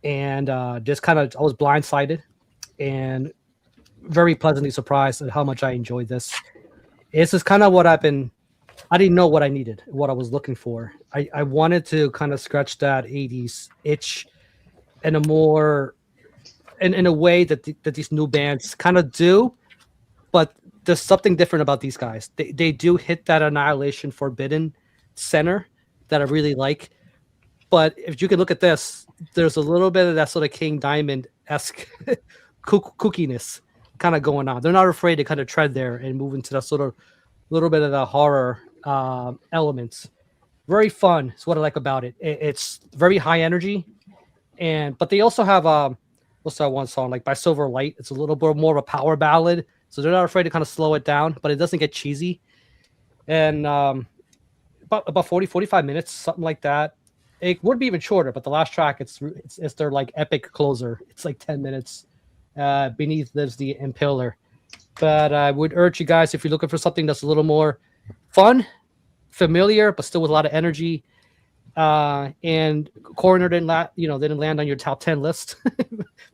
[SPEAKER 6] And just kind of, I was blindsided and very pleasantly surprised at how much I enjoyed this. This is kind of what I didn't know what I needed, what I was looking for. I wanted to kind of scratch that 80s itch in a more, in a way that these new bands kind of do, but there's something different about these guys. They do hit that Annihilation Forbidden center that I really like. But if you can look at this, there's a little bit of that sort of King Diamond-esque kookiness kind of going on. They're not afraid to kind of tread there and move into that sort of little bit of the horror elements. Very fun is what I like about it. It's very high energy, but they also have what's that one song like By Silver Light? It's a little bit more of a power ballad, so they're not afraid to kind of slow it down, but it doesn't get cheesy. And about 45 minutes, something like that. It would be even shorter, but the last track it's their like epic closer. It's like 10 minutes. Beneath Lives the Impaler. But I would urge you guys, if you're looking for something that's a little more fun, familiar, but still with a lot of energy, and Coroner didn't land on your top 10 list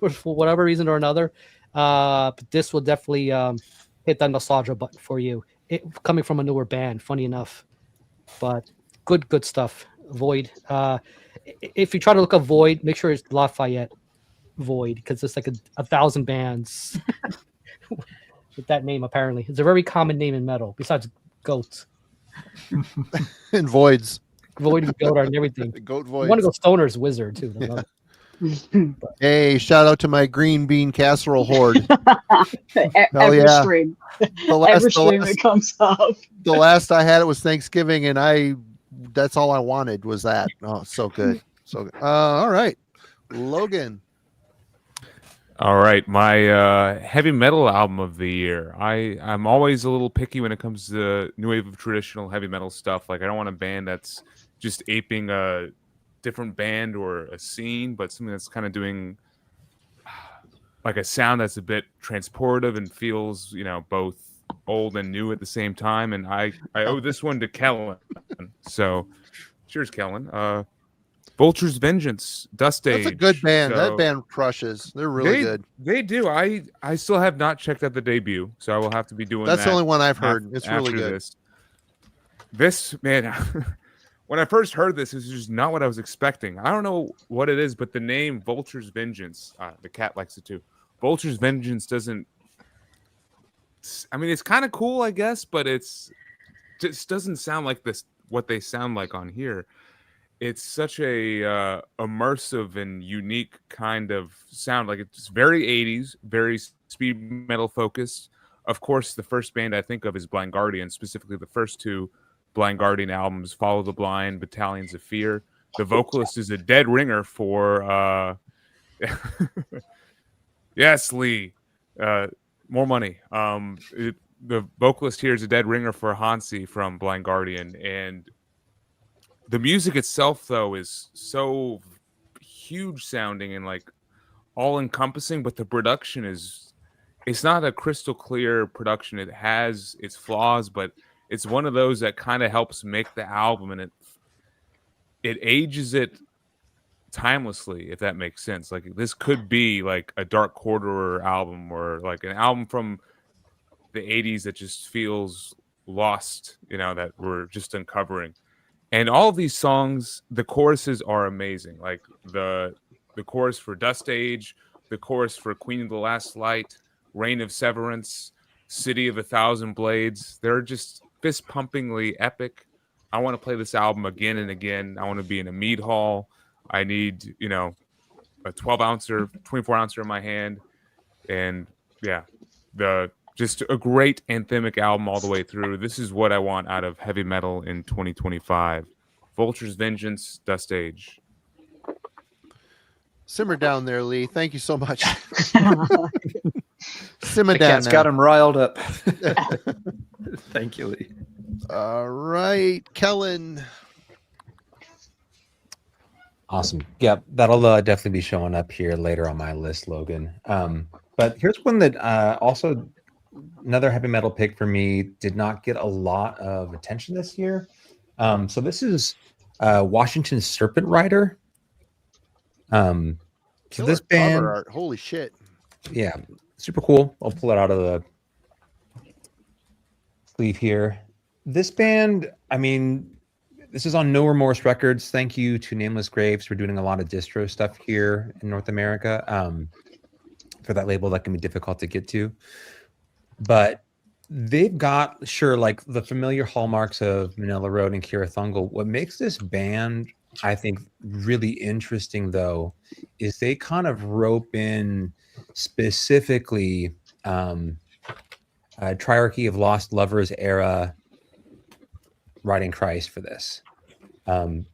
[SPEAKER 6] for whatever reason or another, but this will definitely hit that nostalgia button for you. Coming from a newer band, funny enough, but good stuff. Void. If you try to look up Void, make sure it's Lafayette Void, because there's like a 1,000 bands with that name. Apparently, it's a very common name in metal besides goats
[SPEAKER 2] And voids.
[SPEAKER 6] Void and goat and everything.
[SPEAKER 2] Goat
[SPEAKER 6] I
[SPEAKER 2] voids.
[SPEAKER 6] want to go Stoner's Wizard too. I love it.
[SPEAKER 2] Hey, shout out to my green bean casserole horde.
[SPEAKER 3] Every
[SPEAKER 2] yeah.
[SPEAKER 3] stream.
[SPEAKER 2] The
[SPEAKER 3] Every stream that comes up.
[SPEAKER 2] the last I had it was Thanksgiving, and that's all I wanted was that. Oh, so good. So good. All right. Logan.
[SPEAKER 7] All right, my heavy metal album of the year. I'm always a little picky when it comes to new wave of traditional heavy metal stuff. Like, I don't want a band that's just aping a different band or a scene, but something that's kind of doing like a sound that's a bit transportive and feels, both old and new at the same time, and I owe this one to Kellen. So, cheers, Kellen. Vulture's Vengeance, Dust Age.
[SPEAKER 2] That's a good band.
[SPEAKER 7] So
[SPEAKER 2] That band crushes. They're really good.
[SPEAKER 7] They do. I still have not checked out the debut, so I will have to be doing
[SPEAKER 2] That's
[SPEAKER 7] that.
[SPEAKER 2] the only one I've heard. It's really
[SPEAKER 7] after
[SPEAKER 2] good.
[SPEAKER 7] This man, when I first heard this, it was just not what I was expecting. I don't know what it is, but the name Vulture's Vengeance, the cat likes it too. Vulture's Vengeance doesn't. I mean, it's kind of cool, I guess, but it's just doesn't sound like this. What they sound like on here. It's such a immersive and unique kind of sound. Like it's very 80s, very speed metal focused. Of course, the first band I think of is Blind Guardian, specifically the first two Blind Guardian albums, Follow the Blind, Battalions of Fear. The vocalist is a dead ringer for yes, Lee. More money. The vocalist here is a dead ringer for Hansi from Blind Guardian, and the music itself, though, is so huge sounding and like all encompassing, but the production it's not a crystal clear production. It has its flaws, but it's one of those that kind of helps make the album, and it ages it timelessly, if that makes sense. Like this could be like a Dark Quarterer album or like an album from the 80s that just feels lost, that we're just uncovering. And all of these songs, the choruses are amazing. Like the chorus for Dust Age, the chorus for Queen of the Last Light, Reign of Severance, City of a Thousand Blades. They're just fist-pumpingly epic. I want to play this album again and again. I want to be in a mead hall. I need, a 12-ouncer, 24-ouncer in my hand. And yeah, just a great anthemic album all the way through. This is what I want out of heavy metal in 2025. Vulture's Vengeance, Dust Age.
[SPEAKER 2] Simmer down there, Lee. Thank you so much. Simmer
[SPEAKER 1] The
[SPEAKER 2] down.
[SPEAKER 1] cat's got him riled up. Thank you, Lee.
[SPEAKER 2] All right, Kellen.
[SPEAKER 8] Awesome. Yeah, that'll definitely be showing up here later on my list, Logan. But here's one that also another heavy metal pick for me, did not get a lot of attention this year. So this is Washington Serpent Rider. So this
[SPEAKER 2] Killer
[SPEAKER 8] band,
[SPEAKER 2] cover art. Holy shit.
[SPEAKER 8] yeah, super cool. I'll pull it out of the sleeve here. This band, I mean, this is on No Remorse Records. Thank you to Nameless Graves for doing a lot of distro stuff here in North America. For that label, that can be difficult to get to. But they've got, sure, like the familiar hallmarks of Manila Road and Kira Thungal. What makes this band, I think, really interesting, though, is they kind of rope in specifically Triarchy of Lost Lovers era Riding Christ for this.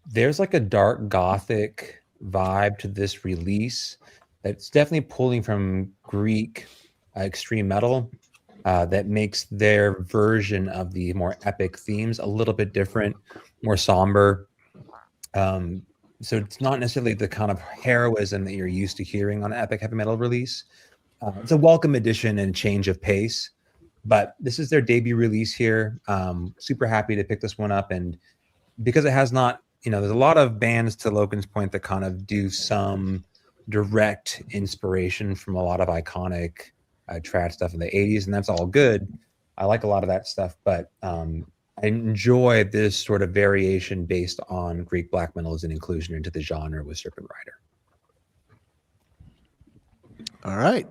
[SPEAKER 8] There's like a dark gothic vibe to this release that's definitely pulling from Greek extreme metal. That makes their version of the more epic themes a little bit different, more somber. So it's not necessarily the kind of heroism that you're used to hearing on an epic heavy metal release. It's a welcome addition and change of pace, but this is their debut release here. Super happy to pick this one up. And because it has not, there's a lot of bands, to Logan's point, that kind of do some direct inspiration from a lot of iconic trad stuff in the 80s, and that's all good. I like a lot of that stuff, but I enjoy this sort of variation based on Greek black metal as an inclusion into the genre with Serpent Rider.
[SPEAKER 2] All right.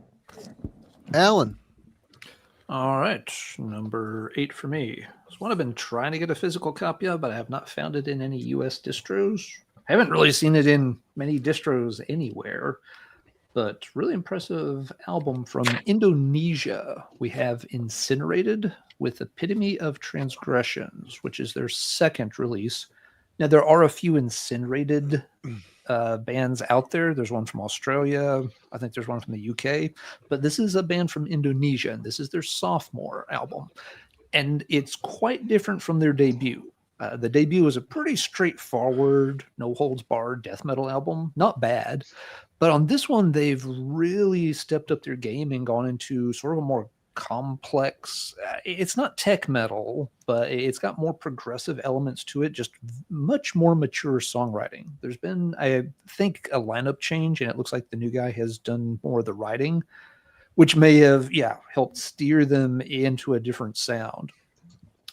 [SPEAKER 2] Alan.
[SPEAKER 1] All right, number 8 for me. It's one I've been trying to get a physical copy of, but I have not found it in any US distros. I haven't really seen it in many distros anywhere, but really impressive album from Indonesia. We have Incinerated with Epitome of Transgressions, which is their second release. Now, there are a few Incinerated bands out there. There's one from Australia. I think there's one from the UK. But this is a band from Indonesia, and this is their sophomore album. And it's quite different from their debut. The debut is a pretty straightforward, no-holds-barred death metal album. Not bad. But on this one, they've really stepped up their game and gone into sort of a more complex. It's not tech metal, but it's got more progressive elements to it, just much more mature songwriting. There's been, I think, a lineup change, and it looks like the new guy has done more of the writing, which may have, helped steer them into a different sound.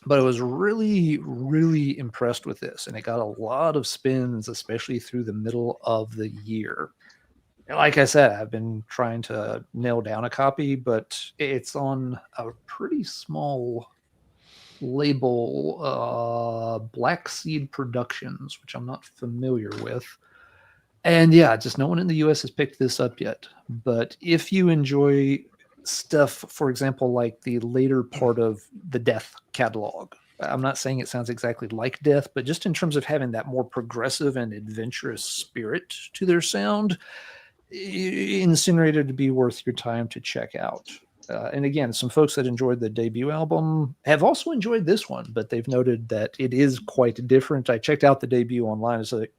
[SPEAKER 1] But I was really, really impressed with this, and it got a lot of spins, especially through the middle of the year. Like I said, I've been trying to nail down a copy, but it's on a pretty small label, Black Seed Productions, which I'm not familiar with. And just no one in the US has picked this up yet. But if you enjoy stuff, for example, like the later part of the Death catalog, I'm not saying it sounds exactly like Death, but just in terms of having that more progressive and adventurous spirit to their sound, Incinerated to be worth your time to check out. And again, some folks that enjoyed the debut album have also enjoyed this one, but they've noted that it is quite different. I checked out the debut online. It's like,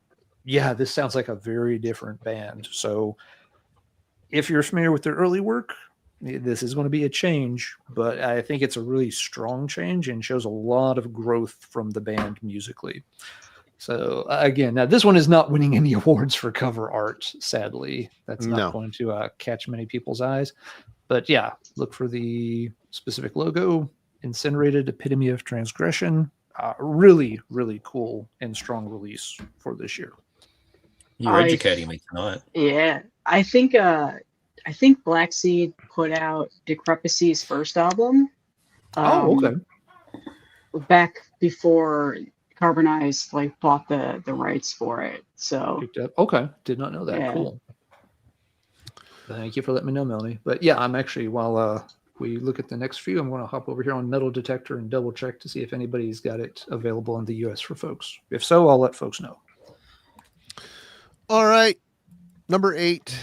[SPEAKER 1] this sounds like a very different band. So if you're familiar with their early work, this is going to be a change, but I think it's a really strong change and shows a lot of growth from the band musically. So again, now this one is not winning any awards for cover art, sadly. That's not going to catch many people's eyes. But look for the specific logo, Incinerated, Epitome of Transgression. Really, really cool and strong release for this year.
[SPEAKER 4] You're educating me tonight.
[SPEAKER 3] Yeah, I think Black Seed put out Decrepicy's first album.
[SPEAKER 1] Okay.
[SPEAKER 3] Back before Carbonized bought the rights for it. So
[SPEAKER 1] okay, did not know that.
[SPEAKER 3] Yeah.
[SPEAKER 1] Cool. Thank you for letting me know, Melanie. But I'm actually, while we look at the next few, I'm going to hop over here on Metal Detector and double check to see if anybody's got it available in the US for folks. If so, I'll let folks know.
[SPEAKER 2] All right, number 8.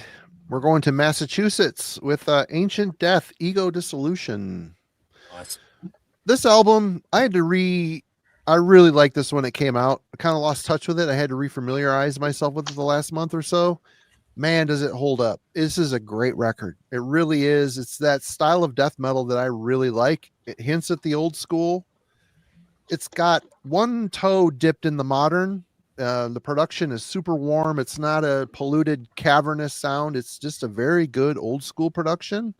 [SPEAKER 2] We're going to Massachusetts with Ancient Death, Ego Dissolution.
[SPEAKER 4] Nice.
[SPEAKER 2] This album, I really liked this when it came out. I kind of lost touch with it. I had to refamiliarize myself with it the last month or so. Man, does it hold up. This is a great record. It really is. It's that style of death metal that I really like. It hints at the old school. It's got one toe dipped in the modern. The production is super warm. It's not a polluted, cavernous sound. It's just a very good old school production.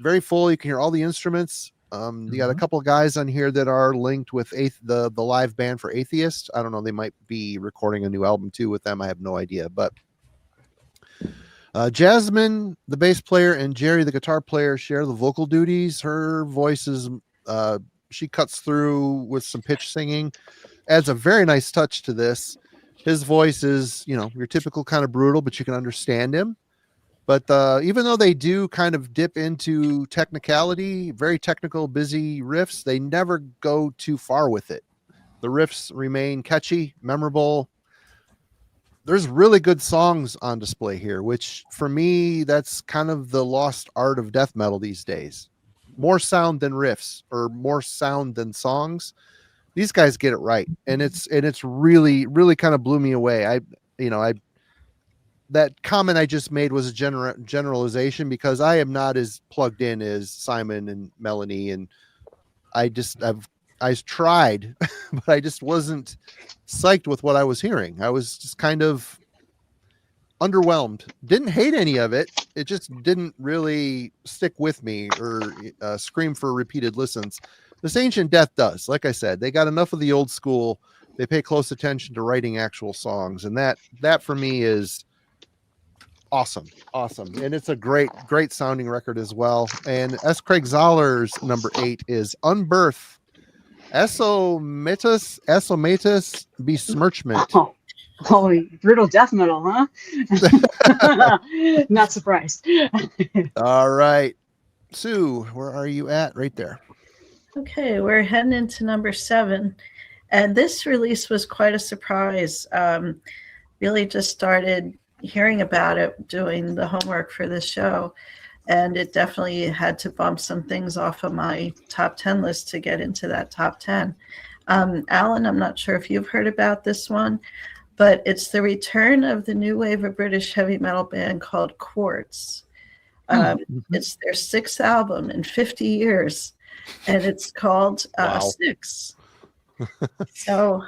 [SPEAKER 2] Very full. You can hear all the instruments. You got a couple of guys on here that are linked with the live band for Atheist. I don't know. They might be recording a new album too with them. I have no idea. But Jasmine, the bass player, and Jerry, the guitar player, share the vocal duties. Her voice is, she cuts through with some pitch singing. Adds a very nice touch to this. His voice is, your typical kind of brutal, but you can understand him. But even though they do kind of dip into technicality, very technical, busy riffs, they never go too far with it. The riffs remain catchy, memorable. There's really good songs on display here, which for me, that's kind of the lost art of death metal these days. More sound than riffs, or more sound than songs. These guys get it right, and it's really, really kind of blew me away. That comment I just made was a generalization because I am not as plugged in as Simon and Melanie, and I tried, but I just wasn't psyched with what I was hearing. I was just kind of underwhelmed. Didn't hate any of it. It just didn't really stick with me or scream for repeated listens. This Ancient Death does. Like I said, they got enough of the old school. They pay close attention to writing actual songs, and that for me is awesome. And it's a great sounding record as well. And S. Craig Zoller's number 8 is Unbirth, Esomatus Besmirchment.
[SPEAKER 3] Holy brutal death metal, huh? Not surprised.
[SPEAKER 2] All right, Sue, where are you at? Right there.
[SPEAKER 5] Okay, we're heading into number 7. And this release was quite a surprise. Really just started hearing about it, doing the homework for this show. And it definitely had to bump some things off of my top 10 list to get into that top 10. Alan, I'm not sure if you've heard about this one, but it's the return of the new wave of British heavy metal band called Quartz. It's their 6th album in 50 years, and it's called
[SPEAKER 2] Wow.
[SPEAKER 5] 6. So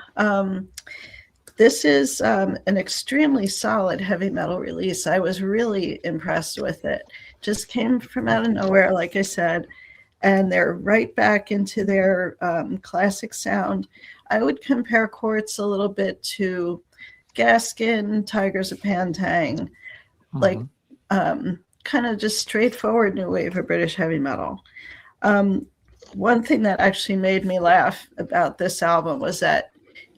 [SPEAKER 5] this is an extremely solid heavy metal release. I was really impressed with it. Just came from out of nowhere, like I said, and they're right back into their classic sound. I would compare Quartz a little bit to Gaskin, Tigers of Pantang, like kind of just straightforward new wave of British heavy metal. One thing that actually made me laugh about this album was that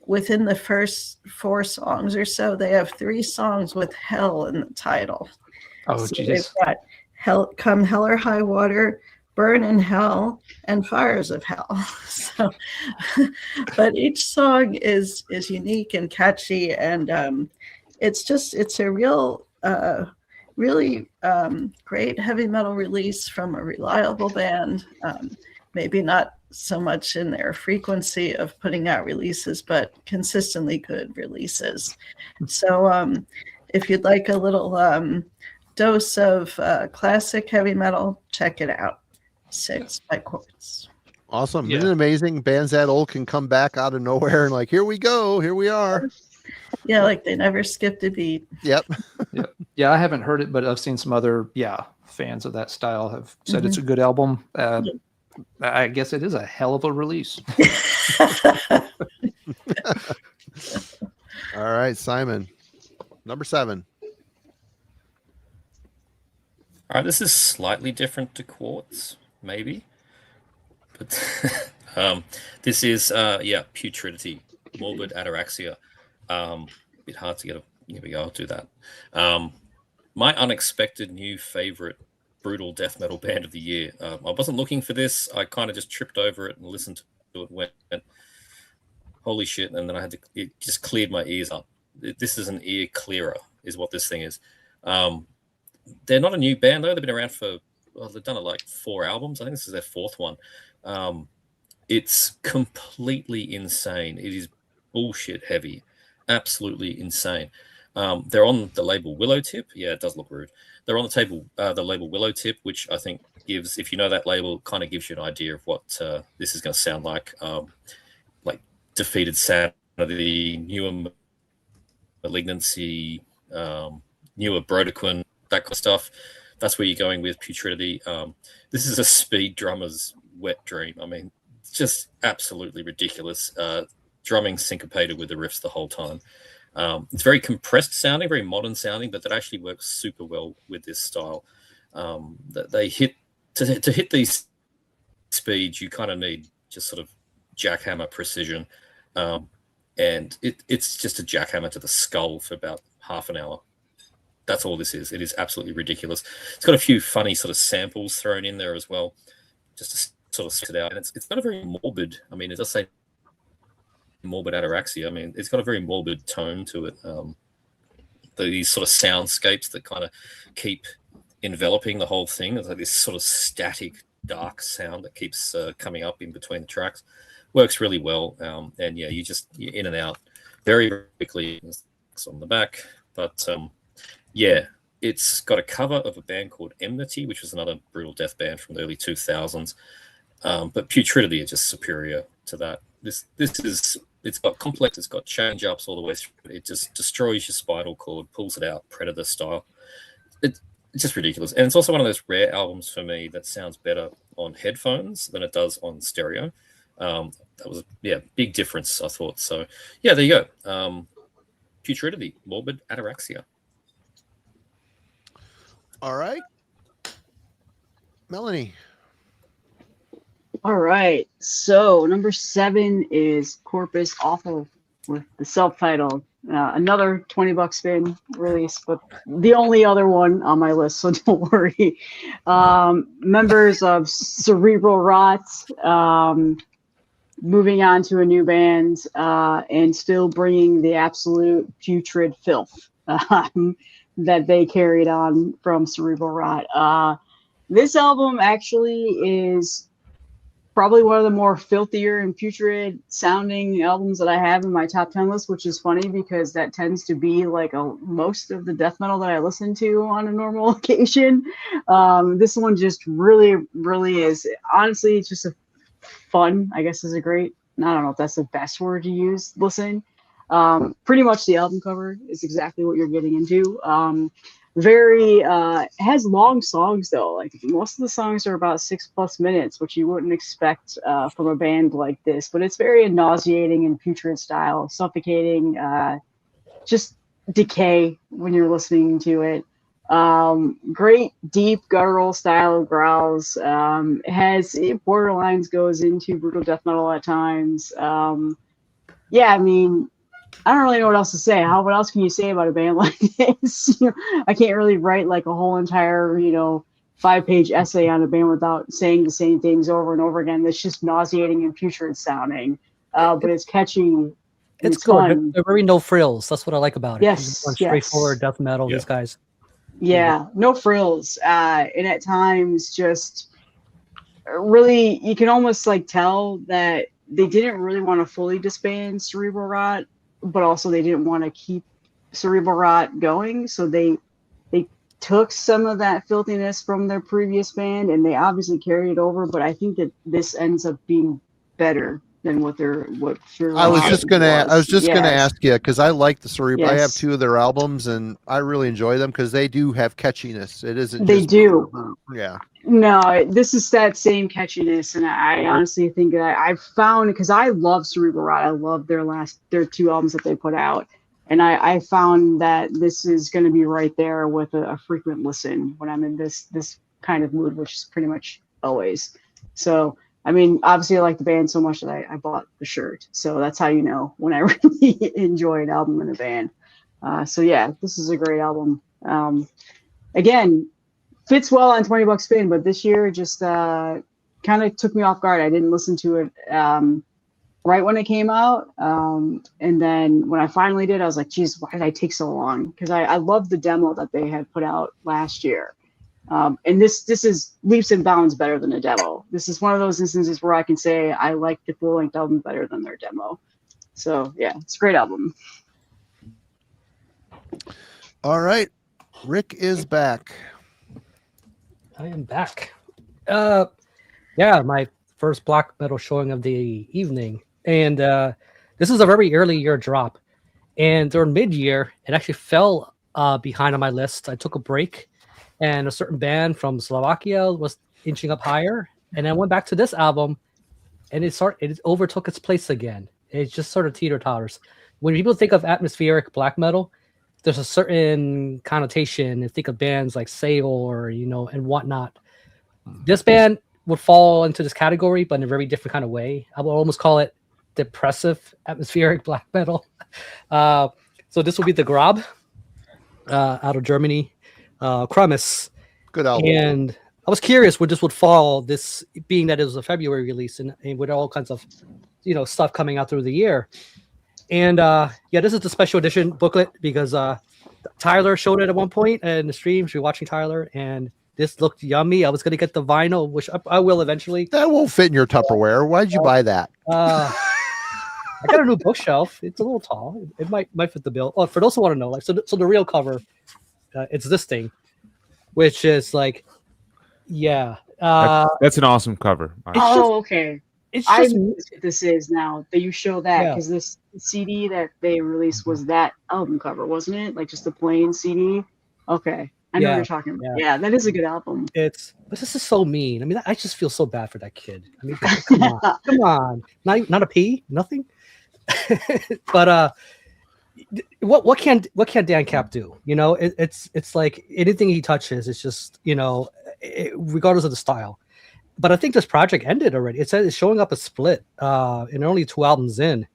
[SPEAKER 5] within the first 4 songs or so, they have 3 songs with hell in the title.
[SPEAKER 1] Oh,
[SPEAKER 5] So
[SPEAKER 1] geez.
[SPEAKER 5] they've got Hell, Come Hell or High Water, Burn in Hell, and Fires of Hell. So, but each song is unique and catchy, and it's a real really great heavy metal release from a reliable band. Maybe not so much in their frequency of putting out releases, but consistently good releases. So if you'd like a little dose of classic heavy metal, check it out. 6 by Quartz.
[SPEAKER 2] Awesome.
[SPEAKER 1] Yeah.
[SPEAKER 2] Isn't it amazing? Bands that old can come back out of nowhere and like, here we go. Here we are.
[SPEAKER 5] Yeah, like they never skipped a beat.
[SPEAKER 2] Yep.
[SPEAKER 1] Yeah, I haven't heard it, but I've seen some other fans of that style have said it's a good album. I guess it is a hell of a release.
[SPEAKER 2] All right, Simon. Number 7.
[SPEAKER 4] All right, this is slightly different to Quartz, maybe, but this is Putridity, Morbid Ataraxia. Bit hard to get a. Here we go. I'll do that. My unexpected new favorite brutal death metal band of the year. I wasn't looking for this. I kind of just tripped over it and listened to it. Went, holy shit! And then it just cleared my ears up. This is an ear clearer, is what this thing is. They're not a new band though. They've been around for they've done like 4 albums. I think this is their 4th one. It's completely insane. It is bullshit heavy, absolutely insane. They're on the label Willowtip. Yeah, it does look rude. They're on the label Willowtip, which I think gives, if you know that label, kind of gives you an idea of what this is going to sound like Defeated Sanity, newer Malignancy, newer Brodequin, that kind of stuff. That's where you're going with Putridity. This is a speed drummer's wet dream. I mean, it's just absolutely ridiculous. Drumming syncopated with the riffs the whole time. It's very compressed sounding, very modern sounding, but that actually works super well with this style. They hit to hit these speeds, you kind of need just sort of jackhammer precision, and it's just a jackhammer to the skull for about half an hour. That's all this is. It is absolutely ridiculous. It's got a few funny sort of samples thrown in there as well, just to sort of spit it out. And it's not a very morbid. I mean, it does say morbid ataraxia. I mean, it's got a very morbid tone to it. These sort of soundscapes that kind of keep enveloping the whole thing. It's like this sort of static, dark sound that keeps coming up in between the tracks. Works really well. And yeah, you're in and out very, very quickly. It's on the back. But yeah, it's got a cover of a band called Enmity, which was another brutal death band from the early 2000s. But Putridity is just superior to that. It's got complex, it's got change ups all the way through. It just destroys your spinal cord, pulls it out, Predator style. It's just ridiculous. And it's also one of those rare albums for me that sounds better on headphones than it does on stereo. That was big difference, I thought. So yeah, there you go. Putridity, Morbid Ataraxia.
[SPEAKER 2] All right. Melanie.
[SPEAKER 3] All right. So number 7 is Corpus Awful with the self-titled. Another $20 spin release, but the only other one on my list, so don't worry. Members of Cerebral Rot, moving on to a new band, and still bringing the absolute putrid filth that they carried on from Cerebral Rot. This album actually is probably one of the more filthier and putrid sounding albums that I have in my top 10 list, which is funny because that tends to be like most of the death metal that I listen to on a normal occasion. This one just really, really is. Honestly, it's just a fun, I guess is a great, I don't know if that's the best word to use, listen. Pretty much the album cover is exactly what you're getting into. Very has long songs though. Like most of the songs are about 6+ minutes, which you wouldn't expect from a band like this. But it's very nauseating and putrid style, suffocating, just decay when you're listening to it. Great deep guttural style of growls. It borderlines goes into brutal death metal at times. Yeah, I mean, I don't really know what else to say. What else can you say about a band like this? I can't really write like a whole entire, 5-page essay on a band without saying the same things over and over again. That's just nauseating and putrid sounding. But it's catchy.
[SPEAKER 6] It's good.
[SPEAKER 3] Fun.
[SPEAKER 6] They're very no frills. That's what I like about it.
[SPEAKER 3] Yes,
[SPEAKER 6] straightforward death metal.
[SPEAKER 4] Yeah.
[SPEAKER 6] These guys.
[SPEAKER 3] Yeah, no frills. And at times just really, you can almost like tell that they didn't really want to fully disband Cerebral Rot, but also they didn't want to keep Cerebral Rot going. So they took some of that filthiness from their previous band and they obviously carried it over. But I think that this ends up being better than what Cerebral
[SPEAKER 2] I was
[SPEAKER 3] Rot
[SPEAKER 2] just gonna ask you because I like the Cerebral.
[SPEAKER 3] Yes.
[SPEAKER 2] I have 2 of their albums and I really enjoy them because they do have catchiness. It isn't.
[SPEAKER 3] They
[SPEAKER 2] just,
[SPEAKER 3] do.
[SPEAKER 2] Yeah.
[SPEAKER 3] No, this is that same catchiness, and I honestly think that I've found, because I love Cerebral Rot, I love their 2 albums that they put out, and I found that this is going to be right there with a frequent listen when I'm in this kind of mood, which is pretty much always. So, I mean, obviously I like the band so much that I bought the shirt, so that's how you know when I really enjoy an album in a band. So yeah, this is a great album. Again, fits well on $20 spin, but this year just kind of took me off guard. I didn't listen to it right when it came out. And then when I finally did, I was like, geez, why did I take so long? Because I loved the demo that they had put out last year. And this is leaps and bounds better than a demo. This is one of those instances where I can say I like the full-length album better than their demo. So yeah, it's a great album.
[SPEAKER 2] All right. Rick is back.
[SPEAKER 6] I am back. Yeah, my first black metal showing of the evening, and this is a very early year drop. And during mid-year, it actually fell behind on my list. I took a break, and a certain band from Slovakia was inching up higher, and I went back to this album, and it overtook its place again. It just sort of teeter-totters. When people think of atmospheric black metal, there's a certain connotation and think of bands like Sailor, and whatnot. This band would fall into this category, but in a very different kind of way. I would almost call it depressive atmospheric black metal. So this will be the Grob out of Germany, Kramis.
[SPEAKER 2] Good album.
[SPEAKER 6] And I was curious where this would fall, this being that it was a February release and with all kinds of stuff coming out through the year. And this is the special edition booklet because Tyler showed it at one point in the stream. She was watching Tyler, and this looked yummy. I was going to get the vinyl, which I will eventually.
[SPEAKER 2] That won't fit in your Tupperware. Why'd you buy that?
[SPEAKER 6] I got a new bookshelf. It's a little tall. It might fit the bill. Oh, for those who want to know, so the real cover, it's this thing, which is like, yeah.
[SPEAKER 7] That's an awesome cover.
[SPEAKER 3] Okay.
[SPEAKER 6] It's
[SPEAKER 3] I
[SPEAKER 6] just
[SPEAKER 3] know what this is now that you show that, because this CD that they released was that album cover, wasn't it? Like just a plain CD. Okay, I know what you're talking about. Yeah, that is a good album.
[SPEAKER 6] but this is so mean. I mean, I just feel so bad for that kid. I mean, come on, come on, not a P, nothing. But what can Dan Cap do? It's like anything he touches, it's just regardless of the style. But I think this project ended already. It says it's showing up a split, and only 2 albums in,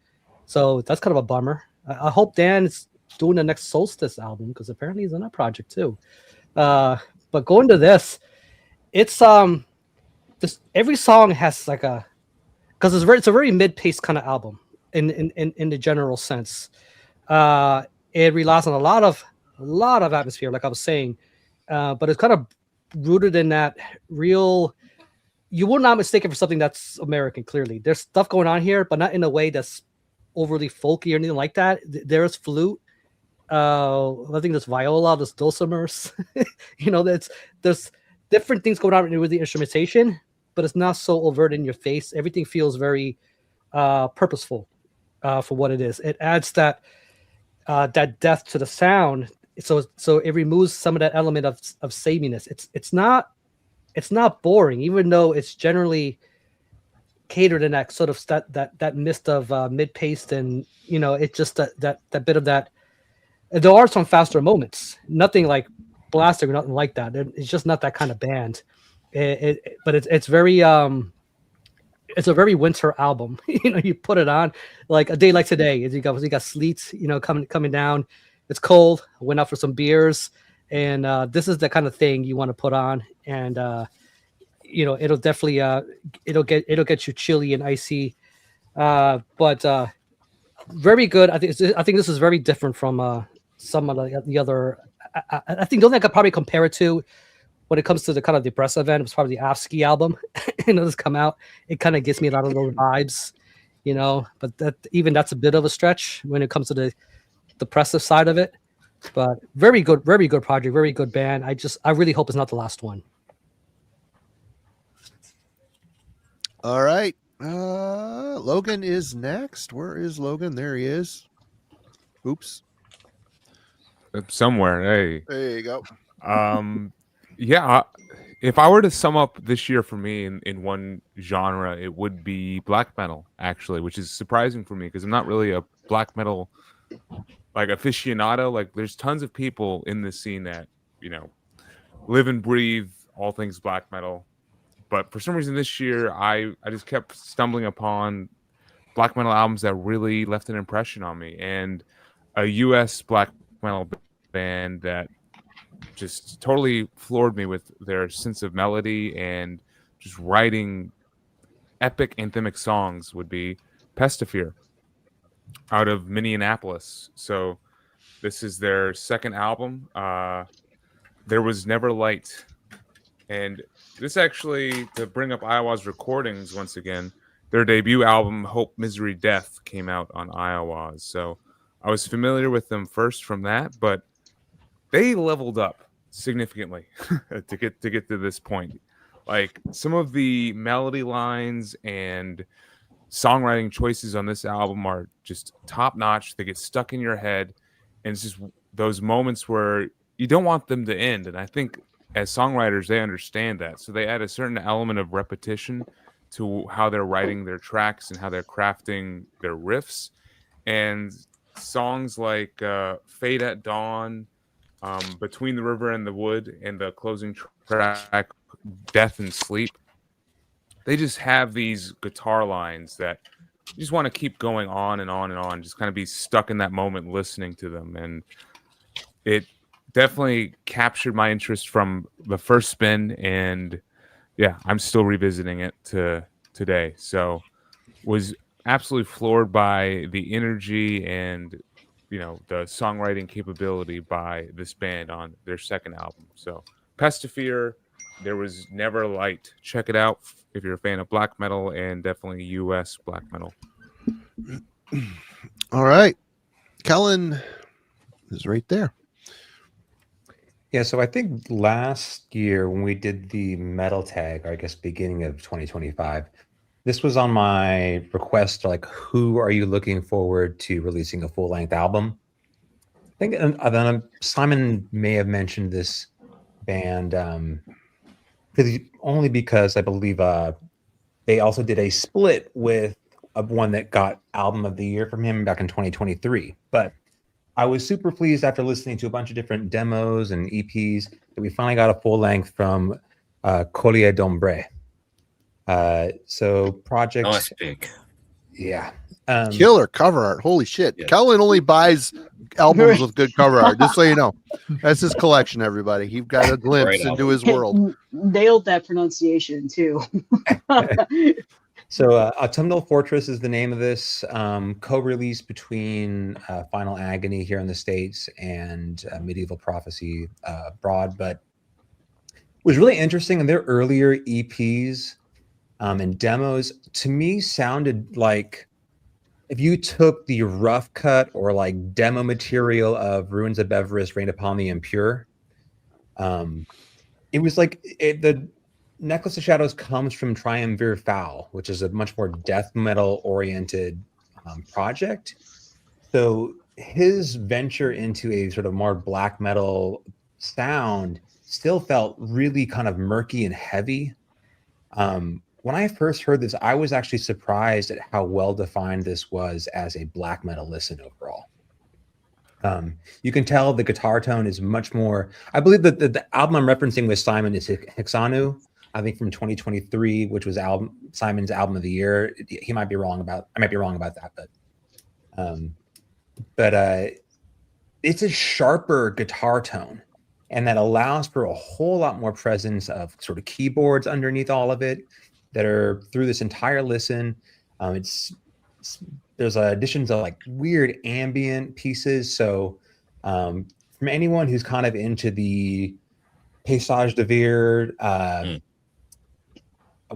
[SPEAKER 6] so that's kind of a bummer. I hope Dan is doing the next Solstice album because apparently he's in that project too. But going to this, it's just every song has like because it's a very mid-paced kind of album in the general sense. It relies on a lot of atmosphere, like I was saying, but it's kind of rooted in that real you will not mistake it for something that's American. Clearly, there's stuff going on here, but not in a way that's overly folky or anything like that. There's flute. I think there's viola, there's dulcimers. There's different things going on with the instrumentation, but it's not so overt in your face. Everything feels very purposeful for what it is. It adds that depth to the sound, so it removes some of that element of sameness. It's not boring, even though it's generally catered in that sort of that mist of mid-paced, and it's just that bit of that. There are some faster moments, nothing like blasting or nothing like that. It's just not that kind of band. But it's very it's a very winter album. You put it on like a day like today. You got sleet, coming down. It's cold. I went out for some beers, and this is the kind of thing you want to put on, and it'll definitely it'll get you chilly and icy, but very good. I think this is very different from some of the other. I think the only thing I could probably compare it to when it comes to the kind of depressive end was probably the Afsky album. This come out. It kind of gives me a lot of those vibes, but that's a bit of a stretch when it comes to the depressive side of it. But very good project, very good band. I really hope it's not the last one.
[SPEAKER 2] All right. Logan is next. Where is Logan? There he is. Oops.
[SPEAKER 9] Somewhere. Hey.
[SPEAKER 2] There you go.
[SPEAKER 9] Yeah. If I were to sum up this year for me in one genre, it would be black metal, actually, which is surprising for me because I'm not really a black metal aficionado. Like, there's tons of people in this scene that live and breathe all things black metal. But for some reason this year, I just kept stumbling upon black metal albums that really left an impression on me. And a U.S. black metal band that just totally floored me with their sense of melody and just writing epic anthemic songs would be Pestifear out of Minneapolis. So this is their second album. There Was Never Light. And this actually, to bring up Eihwaz Recordings once again, their debut album, Hope, Misery, Death, came out on Eihwaz. So I was familiar with them first from that, but they leveled up significantly to get to this point. Like, some of the melody lines and songwriting choices on this album are just top notch. They get stuck in your head, and it's just those moments where you don't want them to end. And I think as songwriters, they understand that. So they add a certain element of repetition to how they're writing their tracks and how they're crafting their riffs. And songs like Fade at Dawn, Between the River and the Wood, and the closing track, Death and Sleep, they just have these guitar lines that you just want to keep going on and on and on, just kind of be stuck in that moment listening to them. And it definitely captured my interest from the first spin, and yeah, I'm still revisiting it today. So was absolutely floored by the energy and the songwriting capability by this band on their second album. So Pestifear, There Was Never Light. Check it out if you're a fan of black metal, and definitely US black metal.
[SPEAKER 2] All right. Kellen is right there.
[SPEAKER 8] Yeah, so I think last year when we did the metal tag, or I guess beginning of 2025, this was on my request, like, who are you looking forward to releasing a full-length album? I think Simon may have mentioned this band only because I believe they also did a split with one that got Album of the Year from him back in 2023. But I was super pleased after listening to a bunch of different demos and EPs that we finally got a full length from Collier d'Ombre. So project,
[SPEAKER 4] Nice pick.
[SPEAKER 8] yeah,
[SPEAKER 2] Killer cover art. Holy shit.
[SPEAKER 4] Yeah.
[SPEAKER 2] Kellen only buys albums with good cover art, just so you know. That's his collection, everybody. He got a glimpse
[SPEAKER 4] Great
[SPEAKER 2] into
[SPEAKER 4] album.
[SPEAKER 2] his world.
[SPEAKER 3] Nailed that pronunciation too.
[SPEAKER 8] So Autumnal Fortress is the name of this, co-release between Final Agony here in the States and Medieval Prophecy abroad. But it was really interesting in their earlier EPs. And demos to me sounded like if you took the rough cut or like demo material of Ruins of Beverus, Rain Upon the Impure, it was like the Necklace of Shadows comes from Triumvir Foul, which is a much more death metal oriented project. So his venture into a sort of more black metal sound still felt really kind of murky and heavy. When I first heard this, I was actually surprised at how well defined this was as a black metal listen overall. You can tell the guitar tone is much more. I believe that the album I'm referencing with Simon is Hixanu, I think from 2023, which was Simon's album of the year. He might be wrong about. I might be wrong about that, but it's a sharper guitar tone, and that allows for a whole lot more presence of sort of keyboards underneath all of it that are through this entire listen. There's additions of like weird ambient pieces. So from anyone who's kind of into the Paysage de Vere, what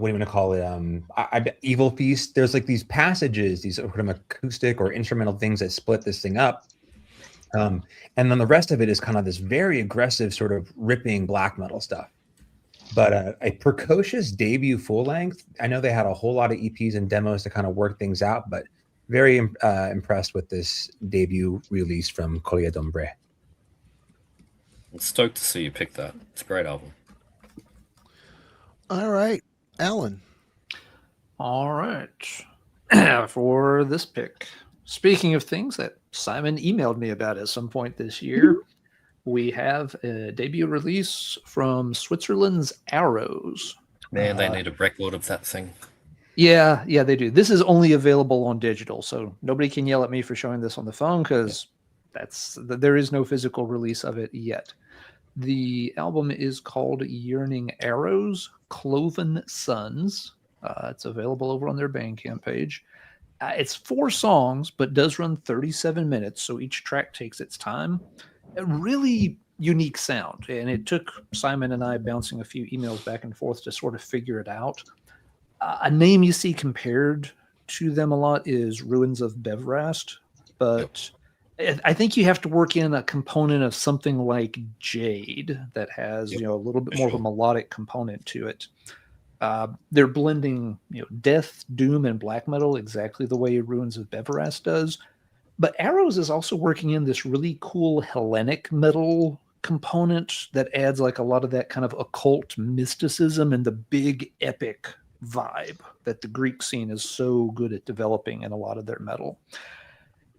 [SPEAKER 8] do you want to call it? Evil Feast. There's like these passages, these sort of acoustic or instrumental things that split this thing up. And then the rest of it is kind of this very aggressive sort of ripping black metal stuff. But a precocious debut full length. I know they had a whole lot of EPs and demos to kind of work things out, but very impressed with this debut release from Collier d'Ombre.
[SPEAKER 4] I'm stoked to see you pick that. It's a great album.
[SPEAKER 2] All right, Alan.
[SPEAKER 1] All right. For this pick, speaking of things that Simon emailed me about at some point this year, we have a debut release from Switzerland's Arrows.
[SPEAKER 4] Man, they need a record of that thing.
[SPEAKER 1] Yeah, they do. This is only available on digital, so nobody can yell at me for showing this on the phone because there is no physical release of it yet. The album is called Yearning Arrows, Cloven Suns. It's available over on their Bandcamp page. It's 4 songs, but does run 37 minutes, so each track takes its time. A really unique sound, and it took Simon and I bouncing a few emails back and forth to sort of figure it out. A name you see compared to them a lot is Ruins of Bevrast, but I think you have to work in a component of something like Jade that has a little bit more of a melodic component to it. They're blending death, doom, and black metal exactly the way Ruins of Bevrast does. But Arrows is also working in this really cool Hellenic metal component that adds like a lot of that kind of occult mysticism and the big epic vibe that the Greek scene is so good at developing in a lot of their metal.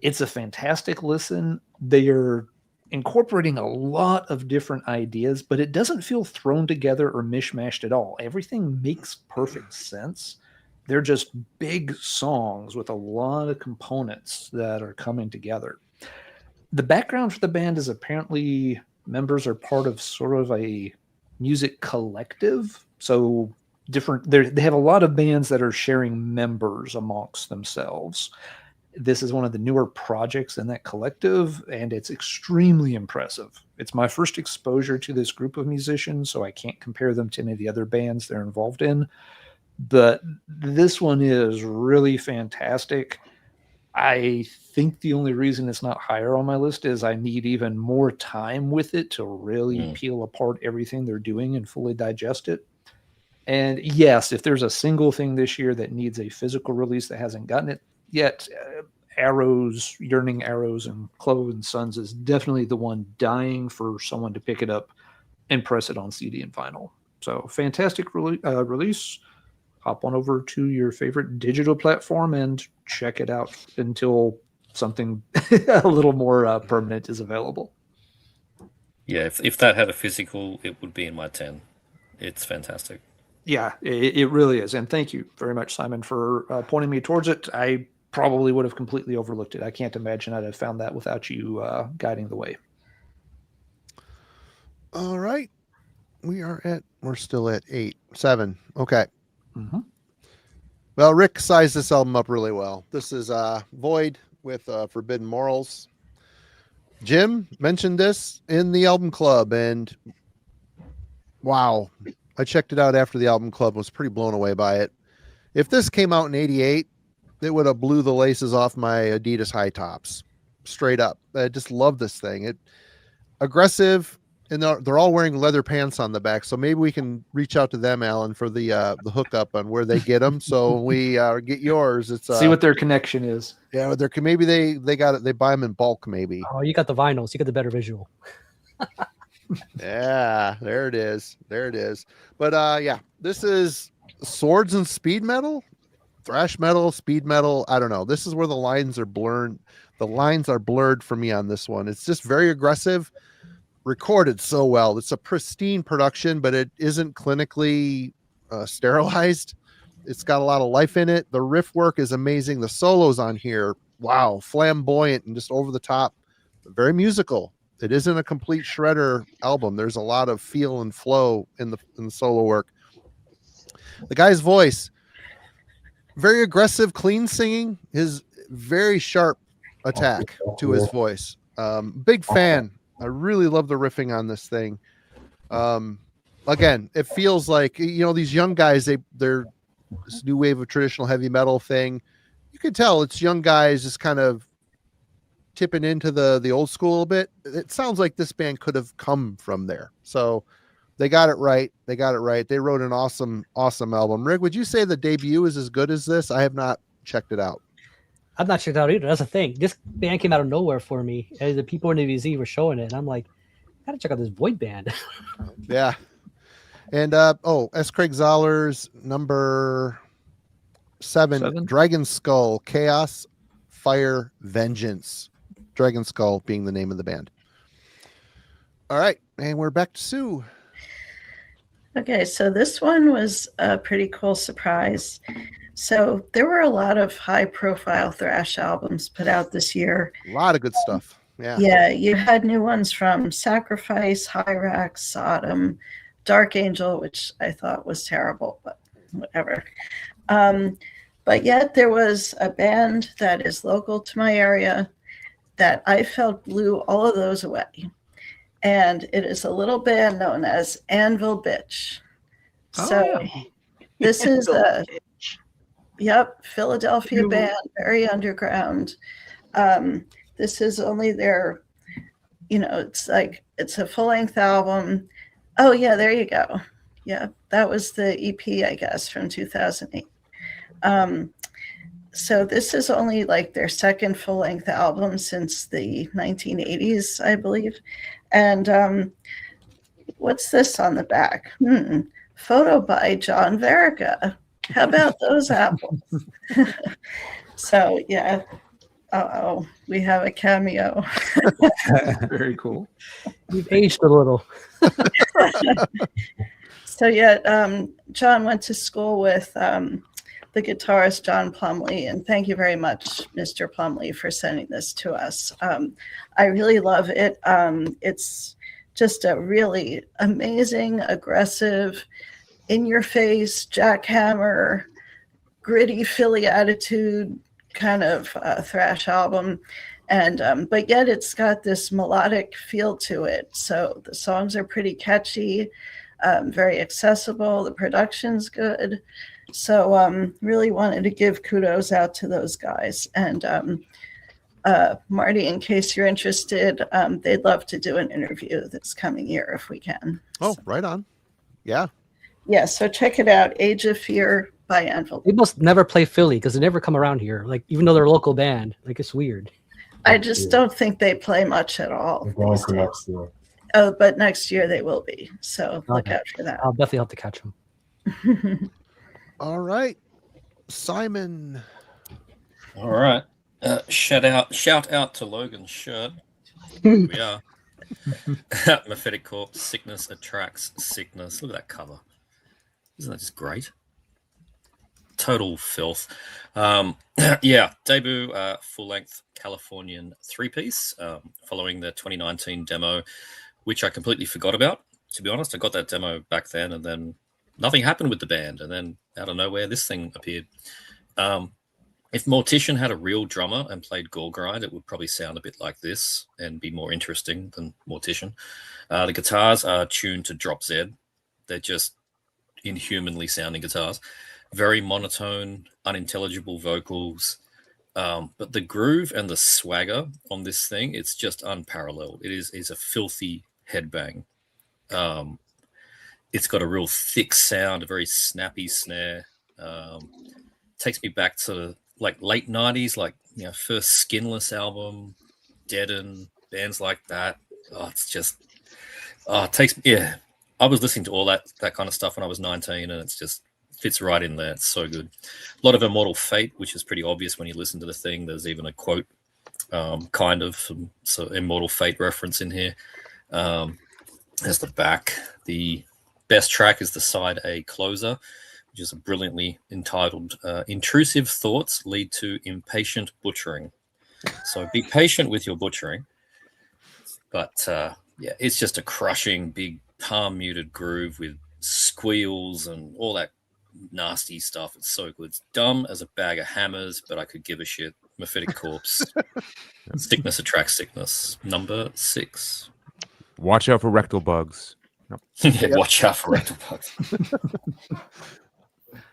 [SPEAKER 1] It's a fantastic listen. They are incorporating a lot of different ideas, but it doesn't feel thrown together or mishmashed at all. Everything makes perfect sense. They're just big songs with a lot of components that are coming together. The background for the band is apparently members are part of sort of a music collective. So they have a lot of bands that are sharing members amongst themselves. This is one of the newer projects in that collective, and it's extremely impressive. It's my first exposure to this group of musicians, so I can't compare them to any of the other bands they're involved in. But this one is really fantastic. I think the only reason it's not higher on my list is I need even more time with it to really peel apart everything they're doing and fully digest it. And yes, if there's a single thing this year that needs a physical release that hasn't gotten it yet, Arrows, Yearning Arrows, and Cloven Suns is definitely the one dying for someone to pick it up and press it on CD and vinyl. So fantastic release. Hop on over to your favorite digital platform and check it out until something a little more permanent is available.
[SPEAKER 4] Yeah, if that had a physical, it would be in my 10. It's fantastic.
[SPEAKER 1] Yeah, it really is. And thank you very much, Simon, for pointing me towards it. I probably would have completely overlooked it. I can't imagine I'd have found that without you guiding the way.
[SPEAKER 2] All right. We're still at 7. Okay.
[SPEAKER 1] Mm-hmm.
[SPEAKER 2] Well, Rick sized this album up really well. This is Void with Forbidden Morals. Jim mentioned this in the album club, and wow, I checked it out after the album club, was pretty blown away by it. If this came out in '88, it would have blew the laces off my Adidas high tops, straight up. I just love this thing. It aggressive, and they're all wearing leather pants on the back. So maybe we can reach out to them, Alan, for the hookup on where they get them. So when we get yours, it's
[SPEAKER 1] See what their connection is.
[SPEAKER 2] yeah, maybe they got it. They buy them in bulk, maybe.
[SPEAKER 6] Oh, you got the vinyls. You got the better visual.
[SPEAKER 2] Yeah, there it is. There it is. But yeah, this is swords and speed metal, thrash metal, speed metal. I don't know. This is where the lines are blurred. The lines are blurred for me on this one. It's just very aggressive, recorded so well. It's a pristine production, but it isn't clinically sterilized. It's got a lot of life in it. The riff work is amazing. The solos on here, wow, flamboyant and just over the top. Very musical. It isn't a complete shredder album. There's a lot of feel and flow in the solo work. The guy's voice, very aggressive, clean singing. His very sharp attack to his voice. Big fan. I really love the riffing on this thing. Again, it feels like, you know, these young guys, they're this new wave of traditional heavy metal thing. You can tell it's young guys just kind of tipping into the old school a little bit. It sounds like this band could have come from there. So they got it right. They got it right. They wrote an awesome album. Rick, would you say the debut is as good as this? I have not checked it out.
[SPEAKER 6] I've not checked it out either. That's the thing. This band came out of nowhere for me. As the people in the VZ were showing it, and I'm like, I gotta check out this void band.
[SPEAKER 2] Yeah. And S. Craig Zoller's number 7, Dragon Skull, Chaos, Fire, Vengeance. Dragon Skull being the name of the band. All right, and we're back to Sue.
[SPEAKER 5] Okay, so this one was a pretty cool surprise. So there were a lot of high-profile thrash albums put out this year.
[SPEAKER 2] A lot of good stuff. Yeah.
[SPEAKER 5] Yeah, you had new ones from Sacrifice, Hyrax, Sodom, Dark Angel, which I thought was terrible, but whatever. But yet there was a band that is local to my area that I felt blew all of those away. And it is a little band known as Anvil Bitch. So this is a Philadelphia band, very underground. This is only their, it's a full-length album. Oh yeah, there you go. Yeah, that was the EP, I guess, from 2008. So this is only like their second full-length album since the 1980s, I believe. And what's this on the back? Photo by John Verica. How about those apples? So yeah. Uh-oh, we have a cameo.
[SPEAKER 1] Very cool.
[SPEAKER 6] You've aged a little.
[SPEAKER 5] So yeah, John went to school with the guitarist John Plumley, and thank you very much, Mr. Plumley, for sending this to us. I really love it. It's just a really amazing, aggressive, in-your-face, jackhammer, gritty Philly attitude kind of thrash album. And but yet it's got this melodic feel to it. So the songs are pretty catchy, very accessible. The production's good. So really wanted to give kudos out to those guys. And Marty, in case you're interested, they'd love to do an interview this coming year if we can.
[SPEAKER 2] Oh, right on. Yeah.
[SPEAKER 5] Yeah, so check it out. Age of Fear by Anvil.
[SPEAKER 6] They must never play Philly because they never come around here. Like, even though they're a local band, like, it's weird.
[SPEAKER 5] I just don't think they play much at all. These days. Oh, but next year they will be. So look out for that.
[SPEAKER 6] I'll definitely have to catch them.
[SPEAKER 2] All right, Simon.
[SPEAKER 4] All right. Shout out to Logan's shirt. Here we are. Mephitic Corpse, Sickness Attracts Sickness. Look at that cover. Isn't that just great? Total filth. Yeah, debut full-length Californian 3-piece following the 2019 demo, which I completely forgot about. To be honest, I got that demo back then, and then nothing happened with the band, and then out of nowhere, this thing appeared. If Mortician had a real drummer and played Gore Grind, it would probably sound a bit like this and be more interesting than Mortician. The guitars are tuned to drop Z. They're just inhumanly sounding guitars. very monotone, unintelligible vocals. But the groove and the swagger on this thing, it's just unparalleled. It's a filthy headbang. It's got a real thick sound, a very snappy snare. Takes me back to like late 90s, like, you know, first Skinless album, Deaden, bands like that. Oh, it's just, it takes, yeah. I was listening to all that kind of stuff when I was 19, and it's just fits right in there. It's so good. A lot of Immortal Fate, which is pretty obvious when you listen to the thing. There's even a quote, kind of some Immortal Fate reference in here. There's the back. The best track is the side A closer, which is a brilliantly entitled Intrusive Thoughts Lead to Impatient Butchering. So be patient with your butchering. But yeah, it's just a crushing, big, palm muted groove with squeals and all that nasty stuff. It's so good. It's dumb as a bag of hammers, but I could give a shit. Mephitic Corpse. Sickness attracts sickness. Number 6.
[SPEAKER 9] Watch out for rectal bugs. No.
[SPEAKER 4] Yeah, watch out for rectal bugs.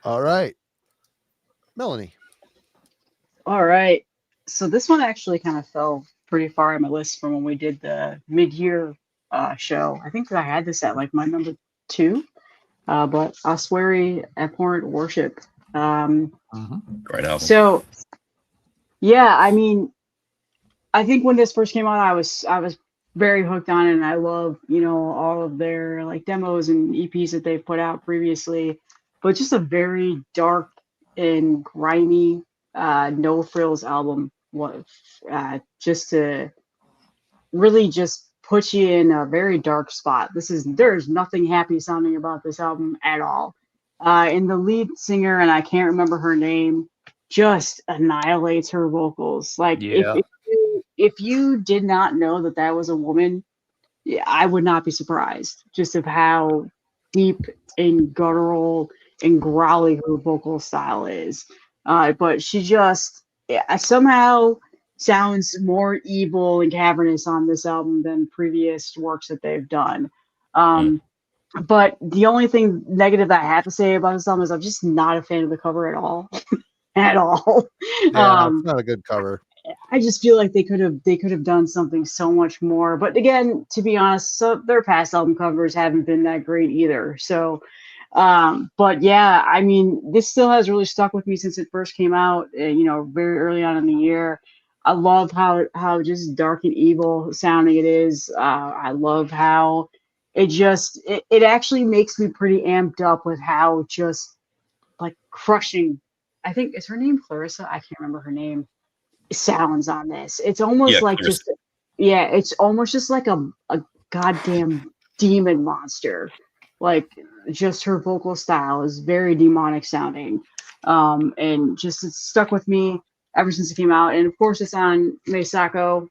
[SPEAKER 2] All right. Melanie.
[SPEAKER 3] All right. So this one actually kind of fell pretty far on my list from when we did the mid-year show. I think that I had this at like my number 2. But Ossuary Abhorrent Worship.
[SPEAKER 4] Great album.
[SPEAKER 3] So, yeah, I mean, I think when this first came out, I was very hooked on it, and I love, you know, all of their like demos and EPs that they've put out previously. But just a very dark and grimy, no frills album. Just to really just put you in a very dark spot. There's nothing happy sounding about this album at all. And the lead singer, and I can't remember her name, just annihilates her vocals. Like,
[SPEAKER 1] Yeah.
[SPEAKER 3] if you did not know that was a woman, yeah, I would not be surprised just of how deep and guttural and growly her vocal style is. But she just somehow sounds more evil and cavernous on this album than previous works that they've done. But the only thing negative that I have to say about this album is I'm just not a fan of the cover at all. At all.
[SPEAKER 2] Yeah, it's not a good cover.
[SPEAKER 3] I just feel like they could have done something so much more. But again, to be honest, their past album covers haven't been that great either. So, but yeah, I mean, this still has really stuck with me since it first came out. You know, very early on in the year. I love how just dark and evil sounding it is. I love how it actually makes me pretty amped up with how just like crushing. I think is her name Clarissa. I can't remember her name. Sounds on this. It's almost like Clarissa. It's almost just like a goddamn demon monster. Like just her vocal style is very demonic sounding. And just it's stuck with me ever since it came out. And of course it's on Meisako,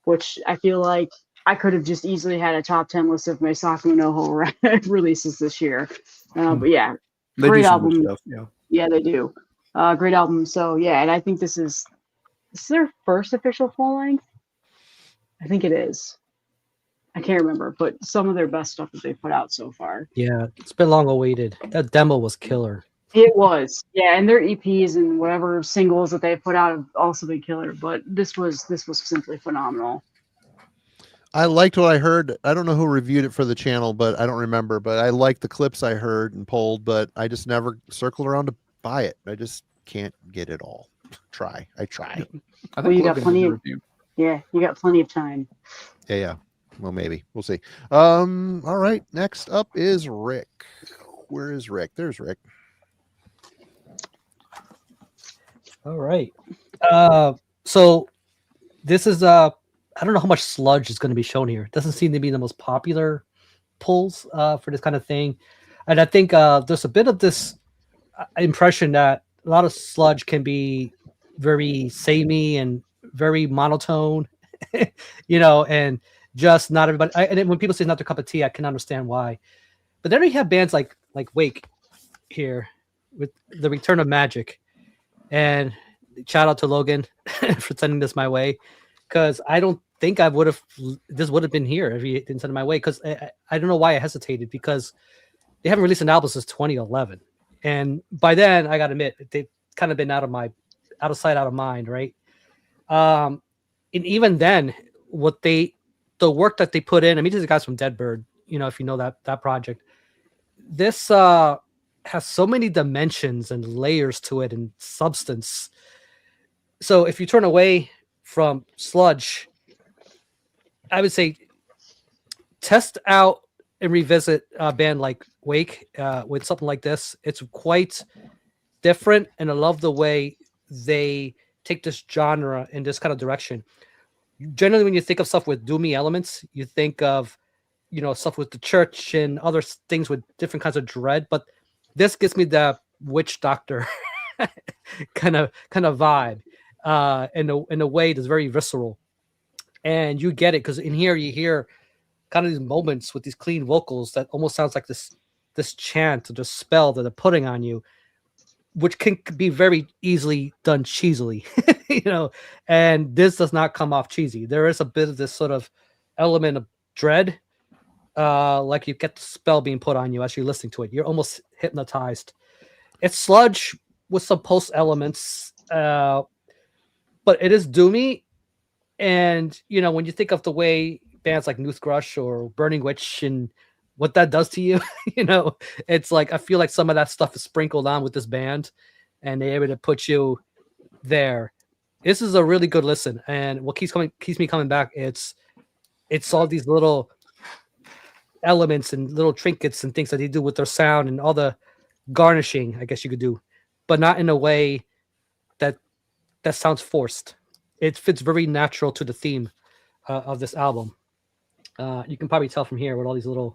[SPEAKER 3] which I feel like I could have just easily had a top 10 list of Meisako Noho releases this year. But yeah,
[SPEAKER 1] They
[SPEAKER 3] great
[SPEAKER 1] do some
[SPEAKER 3] album.
[SPEAKER 1] good stuff, yeah.
[SPEAKER 3] Yeah, they do. Great album. So yeah, and I think this is their first official full length. I think it is. I can't remember, but some of their best stuff that they've put out so far.
[SPEAKER 6] Yeah, it's been long awaited. That demo was killer.
[SPEAKER 3] It was, yeah, and their EPs and whatever singles that they put out have also been killer. But this was simply phenomenal.
[SPEAKER 2] I liked what I heard. I don't know who reviewed it for the channel, but I don't remember. But I liked the clips I heard and pulled, but I just never circled around to buy it. I just can't get it all. I try.
[SPEAKER 1] I
[SPEAKER 3] Well, you got
[SPEAKER 1] Logan
[SPEAKER 3] plenty
[SPEAKER 1] did a
[SPEAKER 3] of
[SPEAKER 1] review.
[SPEAKER 3] yeah, you got plenty of time.
[SPEAKER 2] Yeah. Well, maybe we'll see. All right. Next up is Rick. Where is Rick? There's Rick.
[SPEAKER 6] All right. So this is I don't know how much sludge is going to be shown here. It doesn't seem to be the most popular pulls for this kind of thing, and I think there's a bit of this impression that a lot of sludge can be very samey and very monotone, you know, and just not everybody. And then when people say not their cup of tea, I can understand why. But then we have bands like Wake here with the Return of Magic, and shout out to Logan for sending this my way, because I don't think this would have been here if he didn't send it my way. Because I don't know why I hesitated, because they haven't released an album since 2011, And by then, I got to admit, they've kind of been out of sight, out of mind, right? And even then, the work that they put in, I mean, these are guys from Deadbird, if you know that project. This has so many dimensions and layers to it and substance. So if you turn away from sludge, I would say test out and revisit a band like Wake with something like this. It's quite different, and I love the way they take this genre in this kind of direction. Generally, when you think of stuff with doomy elements, you think of stuff with the church and other things with different kinds of dread, but this gives me the witch doctor kind of vibe in a way that's very visceral, and you get it because in here you hear kind of these moments with these clean vocals that almost sounds like this chant or this spell that they're putting on you, which can be very easily done cheesily, and this does not come off cheesy. There is a bit of this sort of element of dread, like you get the spell being put on you as you're listening to it. You're almost hypnotized. It's sludge with some post elements, but it is doomy. And, when you think of the way bands like Noothgrush or Burning Witch and what that does to you, it's like, I feel like some of that stuff is sprinkled on with this band and they're able to put you there. This is a really good listen. And what keeps me coming back, it's all these little elements and little trinkets and things that they do with their sound and all the garnishing, I guess you could do, but not in a way that sounds forced. It fits very natural to the theme of this album. You can probably tell from here with all these little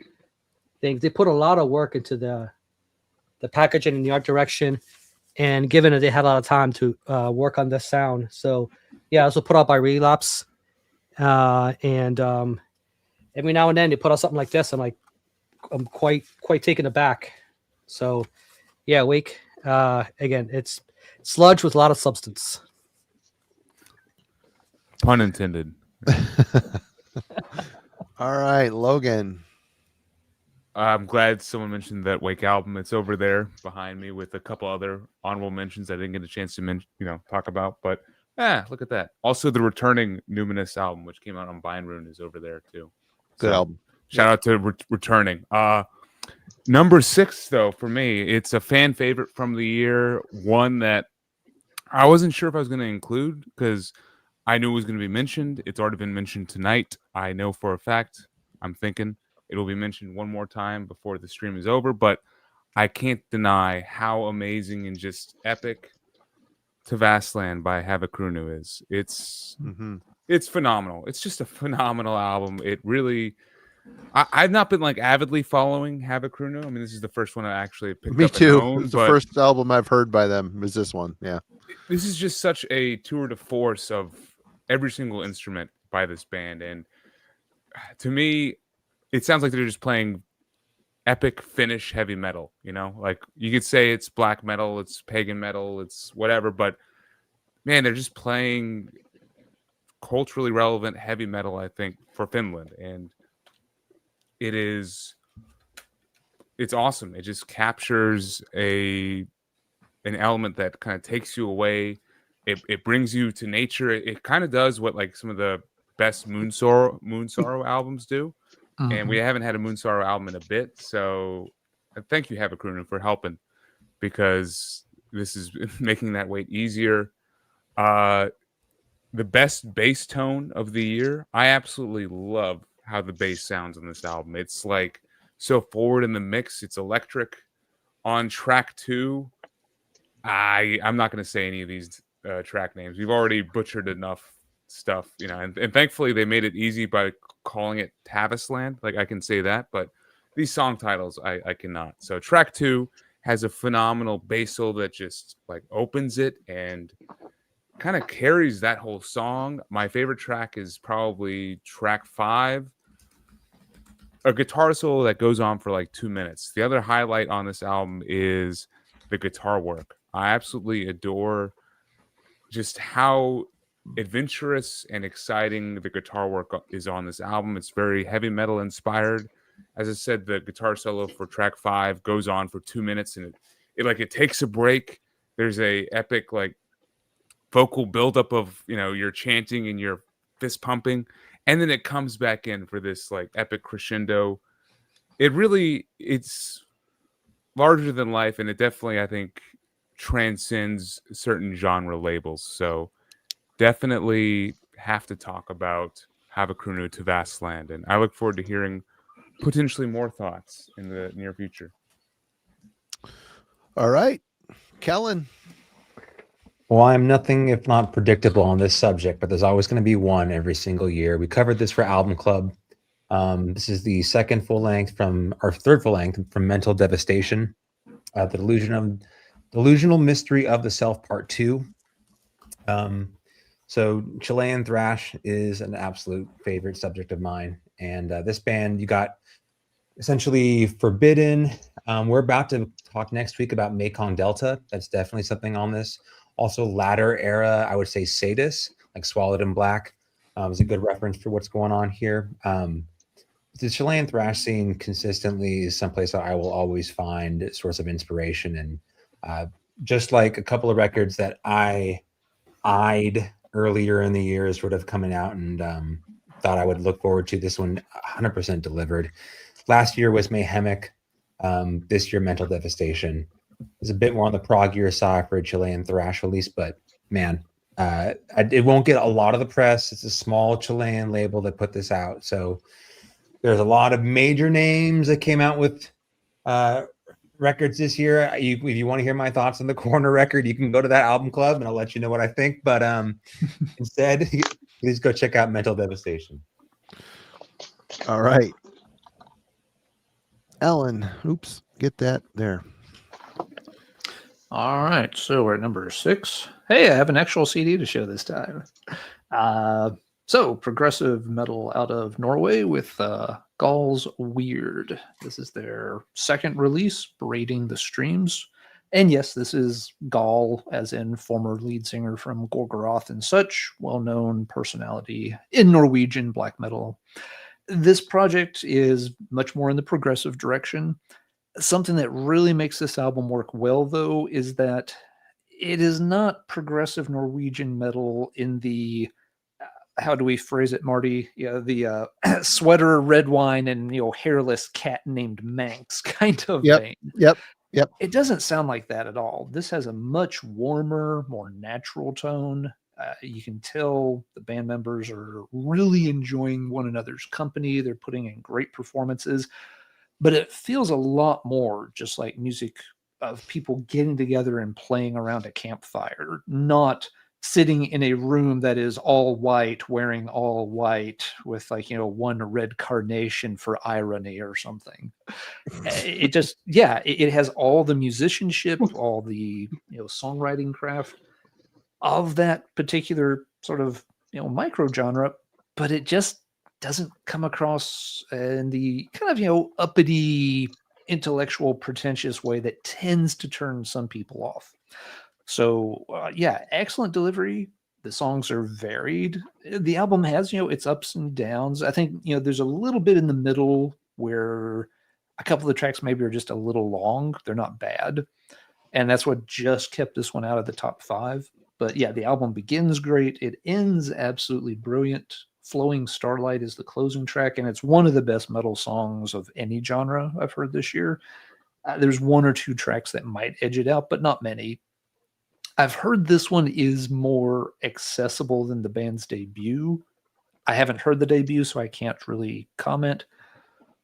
[SPEAKER 6] things. They put a lot of work into the packaging and the art direction, and given that they had a lot of time to work on this sound. So yeah, this was put out by Relapse, and every now and then they put out something like this. I'm quite taken aback. So yeah, Wake, again, it's sludge with a lot of substance.
[SPEAKER 9] Pun intended.
[SPEAKER 2] All right, Logan.
[SPEAKER 9] I'm glad someone mentioned that Wake album. It's over there behind me with a couple other honorable mentions I didn't get a chance to talk about. But look at that. Also, the returning Numinous album, which came out on Bindrune, is over there too.
[SPEAKER 2] Good album.
[SPEAKER 9] Shout out to returning. Number 6, though, for me, it's a fan favorite from the year. One that I wasn't sure if I was going to include because I knew it was going to be mentioned. It's already been mentioned tonight. I know for a fact. I'm thinking it'll be mentioned one more time before the stream is over, but I can't deny how amazing and just epic To Vast Land by Havakrunu is. It's phenomenal. It's just a phenomenal album. It really... I've not been avidly following Havakrunu. I mean, this is the first one I actually picked up.
[SPEAKER 2] Me too.
[SPEAKER 9] Own,
[SPEAKER 2] it's the first album I've heard by them is this one. Yeah.
[SPEAKER 9] This is just such a tour de force of every single instrument by this band. And to me, it sounds like they're just playing epic Finnish heavy metal, you could say it's black metal, it's pagan metal, it's whatever, but man, they're just playing culturally relevant heavy metal, I think, for Finland. And it's awesome. It just captures an element that kind of takes you away. It brings you to nature. It kind of does what some of the best Moon Sorrow albums do. And we haven't had a Moon Sorrow album in a bit. So thank you, Havakrunu, for helping, because this is making that wait easier. The best bass tone of the year. I absolutely love how the bass sounds on this album. It's so forward in the mix. It's electric. On track 2, I'm not going to say any of these track names. We've already butchered enough stuff, and thankfully they made it easy by calling it Tavasland. I can say that, but these song titles I cannot. So track 2 has a phenomenal bassal that just opens it and kind of carries that whole song. My favorite track is probably track 5, a guitar solo that goes on for 2 minutes. The other highlight on this album is the guitar work. I absolutely adore just how adventurous and exciting the guitar work is on this album. It's very heavy metal inspired. As I said, the guitar solo for track 5 goes on for 2 minutes, and it takes a break. There's a epic like vocal buildup of your chanting and your fist pumping, and then it comes back in for this like epic crescendo. It's larger than life, and it definitely, I think, transcends certain genre labels. So definitely have to talk about Havakunu to Vast Land, and I look forward to hearing potentially more thoughts in the near future.
[SPEAKER 2] All right, Kellen.
[SPEAKER 8] Well, I'm nothing if not predictable on this subject, but there's always going to be one every single year. We covered this for Album Club. This is the third full length from Mental Devastation, the Delusional Mystery of the Self Part 2. So Chilean thrash is an absolute favorite subject of mine. And this band, you got essentially Forbidden. We're about to talk next week about Mekong Delta. That's definitely something on this. Also latter era, I would say Sadis, like Swallowed in Black, is a good reference for what's going on here. The Chilean thrash scene consistently is someplace that I will always find a source of inspiration. And just like a couple of records that I eyed earlier in the year sort of coming out and thought I would look forward to, this one 100% delivered. Last year was Mayhemic. This year, Mental Devastation. It's a bit more on the proggier side for a Chilean thrash release, but man, it won't get a lot of the press. It's a small Chilean label that put this out. So there's a lot of major names that came out with records this year. If you want to hear my thoughts on the Corner record, you can go to that Album Club and I'll let you know what I think. But instead, please go check out Mental Devastation.
[SPEAKER 2] All right. Ellen, oops, get that there.
[SPEAKER 1] All right, so we're at number 6. Hey, I have an actual CD to show this time. So progressive metal out of Norway with Gall's Weird. This is their second release, Braiding the Streams. And yes, this is Gall, as in former lead singer from Gorgoroth and such, well-known personality in Norwegian black metal. This project is much more in the progressive direction. Something that really makes this album work well, though, is that it is not progressive Norwegian metal in the, how do we phrase it, Marty? Yeah, the sweater, red wine, and hairless cat named Manx kind of vein.
[SPEAKER 2] Yep.
[SPEAKER 1] It doesn't sound like that at all. This has a much warmer, more natural tone. You can tell the band members are really enjoying one another's company. They're putting in great performances, but it feels a lot more just like music of people getting together and playing around a campfire, not sitting in a room that is all white, wearing all white with one red carnation for irony or something. It just, it has all the musicianship, all the, songwriting craft of that particular sort of micro genre, but it just doesn't come across in the kind of uppity, intellectual, pretentious way that tends to turn some people off. So excellent delivery. The songs are varied. The album has its ups and downs. I think there's a little bit in the middle where a couple of the tracks maybe are just a little long. They're not bad, and that's what just kept this one out of the top 5. But yeah, the album begins great. It ends absolutely brilliant. Flowing Starlight is the closing track, and it's one of the best metal songs of any genre I've heard this year. There's 1 or 2 tracks that might edge it out, but not many. I've heard this one is more accessible than the band's debut. I haven't heard the debut, so I can't really comment.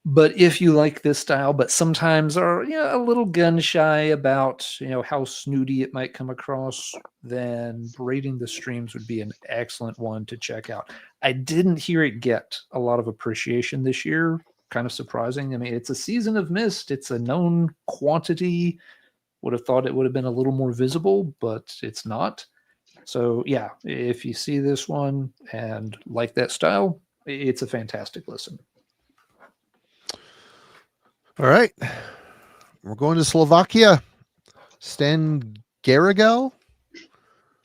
[SPEAKER 1] But if you like this style, but sometimes are a little gun shy about how snooty it might come across, then Braiding the Streams would be an excellent one to check out. I didn't hear it get a lot of appreciation this year. Kind of surprising. I mean, it's a Season of Mist. It's a known quantity. Would have thought it would have been a little more visible, but it's not. So yeah, if you see this one and like that style, it's a fantastic listen.
[SPEAKER 2] All right. We're going to Slovakia. Stan Garagel.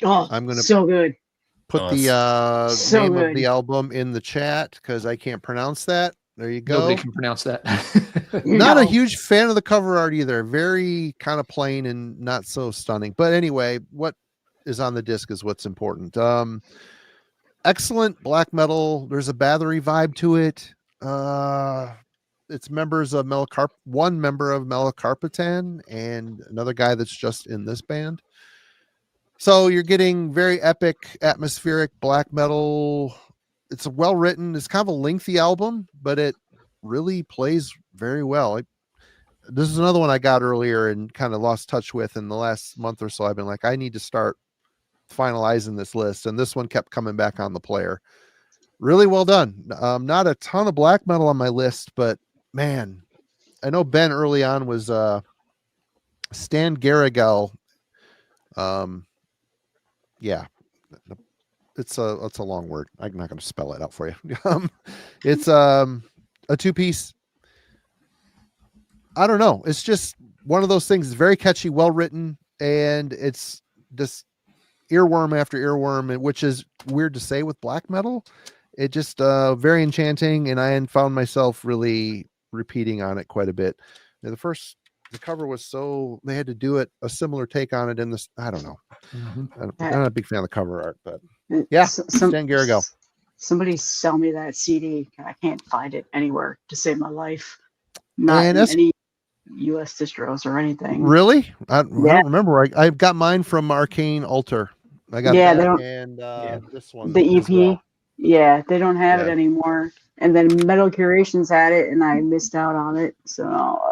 [SPEAKER 3] Oh,
[SPEAKER 2] I'm going to
[SPEAKER 3] so good.
[SPEAKER 2] put the
[SPEAKER 3] So
[SPEAKER 2] name
[SPEAKER 3] good.
[SPEAKER 2] of the album in the chat because I can't pronounce that. There you go.
[SPEAKER 1] Nobody can pronounce that.
[SPEAKER 2] Not a
[SPEAKER 3] No.
[SPEAKER 2] huge fan of the cover art either. Very kind of plain and not so stunning. But anyway, what is on the disc is what's important. Excellent black metal. There's a battery vibe to it. It's members of one member of Melacarpatan and another guy that's just in this band. So you're getting very epic, atmospheric black metal. It's well written. It's kind of a lengthy album, but it really plays very well. This is another one I got earlier and kind of lost touch with in the last month or so. I've been like, I need to start finalizing this list, and this one kept coming back on the player. Really well done. Not a ton of black metal on my list, but man, I know Ben early on was Stan Garrigal. Yeah, it's a long word. I'm not going to spell it out for you. It's a 2-piece. I don't know. It's just one of those things. It's very catchy, well written, and it's just earworm after earworm, which is weird to say with black metal. It just very enchanting, and I found myself really repeating on it quite a bit. The cover was so they had to do a similar take on it in this. I don't know.
[SPEAKER 1] Mm-hmm.
[SPEAKER 2] I'm not a big fan of the cover art, but yeah, Stan Garrigal.
[SPEAKER 3] Somebody sell me that CD. I can't find it anywhere to save my life. Not
[SPEAKER 2] And
[SPEAKER 3] in any U.S. distros or anything.
[SPEAKER 2] Really? I don't remember. I got mine from Arcane Altar. I got
[SPEAKER 3] Yeah,
[SPEAKER 2] that
[SPEAKER 3] they don't-
[SPEAKER 2] and this one.
[SPEAKER 3] The
[SPEAKER 2] as
[SPEAKER 3] EP.
[SPEAKER 2] well.
[SPEAKER 3] Yeah, they don't have it
[SPEAKER 2] Yeah.
[SPEAKER 3] anymore. And then Metal Curations had it, and I missed out on it. So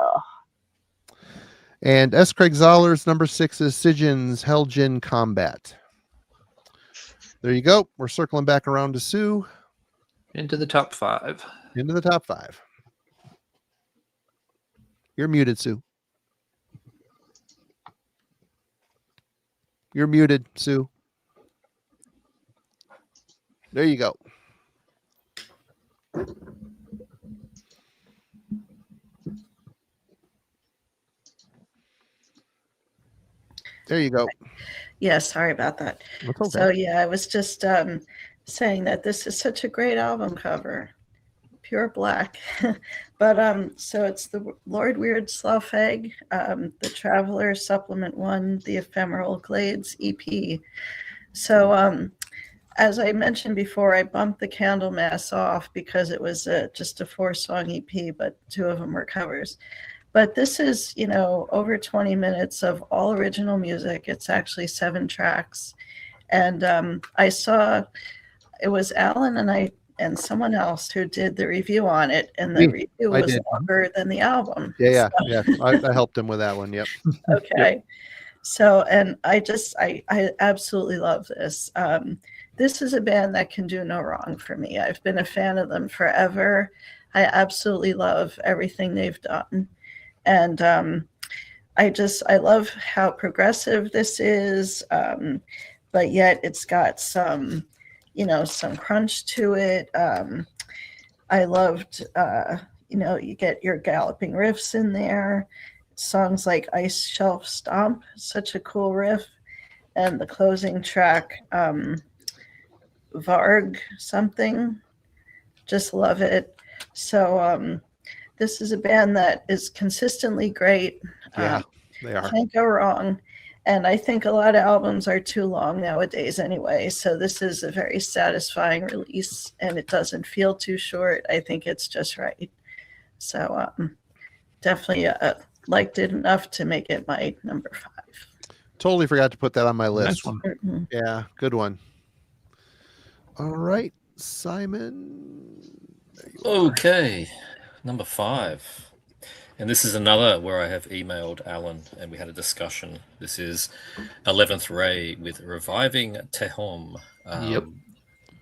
[SPEAKER 2] And S. Craig Zoller's number 6 is Sigyn's Helgen Combat. There you go. We're circling back around to Sue.
[SPEAKER 1] Into the top 5.
[SPEAKER 2] Into the top 5. You're muted, Sue. You're muted, Sue. There you go. There you go.
[SPEAKER 5] Yeah, sorry about that.
[SPEAKER 2] That's okay.
[SPEAKER 5] So yeah, I was just saying that this is such a great album cover, pure black. But so it's the Lord Weird Slough-Egg, the Traveler Supplement 1, the Ephemeral Glades EP. So as I mentioned before, I bumped the Candlemass off because it was just a 4-song EP, but 2 of them were covers. But this is, over 20 minutes of all original music. It's actually 7 tracks. And I saw it was Alan and someone else who did the review on it. And the review was longer than the album.
[SPEAKER 2] Yeah. I helped him with that one. Yep.
[SPEAKER 5] Okay. Yep. So, and I absolutely love this. This is a band that can do no wrong for me. I've been a fan of them forever. I absolutely love everything they've done. And I love how progressive this is, but yet it's got some crunch to it. I loved, you get your galloping riffs in there. Songs like Ice Shelf Stomp, such a cool riff. And the closing track, Varg something, just love it. So, this is a band that is consistently great.
[SPEAKER 2] Yeah, they are.
[SPEAKER 5] Can't go wrong. And I think a lot of albums are too long nowadays anyway. So this is a very satisfying release, and it doesn't feel too short. I think it's just right. So definitely liked it enough to make it my number 5.
[SPEAKER 2] Totally forgot to put that on my list.
[SPEAKER 1] Nice one.
[SPEAKER 5] Mm-hmm.
[SPEAKER 2] Yeah, good one. All right, Simon.
[SPEAKER 4] Okay, number 5. And this is another where I have emailed Alan and we had a discussion. This is 11th Ray with Reviving Tehom.
[SPEAKER 1] Yep.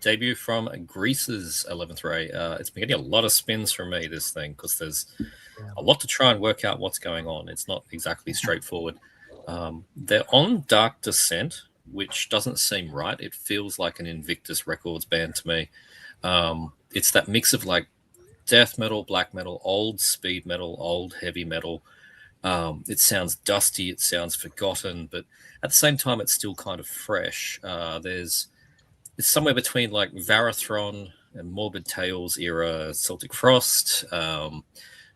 [SPEAKER 4] Debut from Greece's 11th Ray. It's been getting a lot of spins from me, this thing, because there's a lot to try and work out what's going on. It's not exactly straightforward. They're on Dark Descent, which doesn't seem right. It feels like an Invictus Records band to me. It's that mix of like death metal, black metal, old speed metal, old heavy metal. It sounds dusty, it sounds forgotten, but at the same time, it's still kind of fresh. It's somewhere between like Varathron Morbid Tales era Celtic Frost.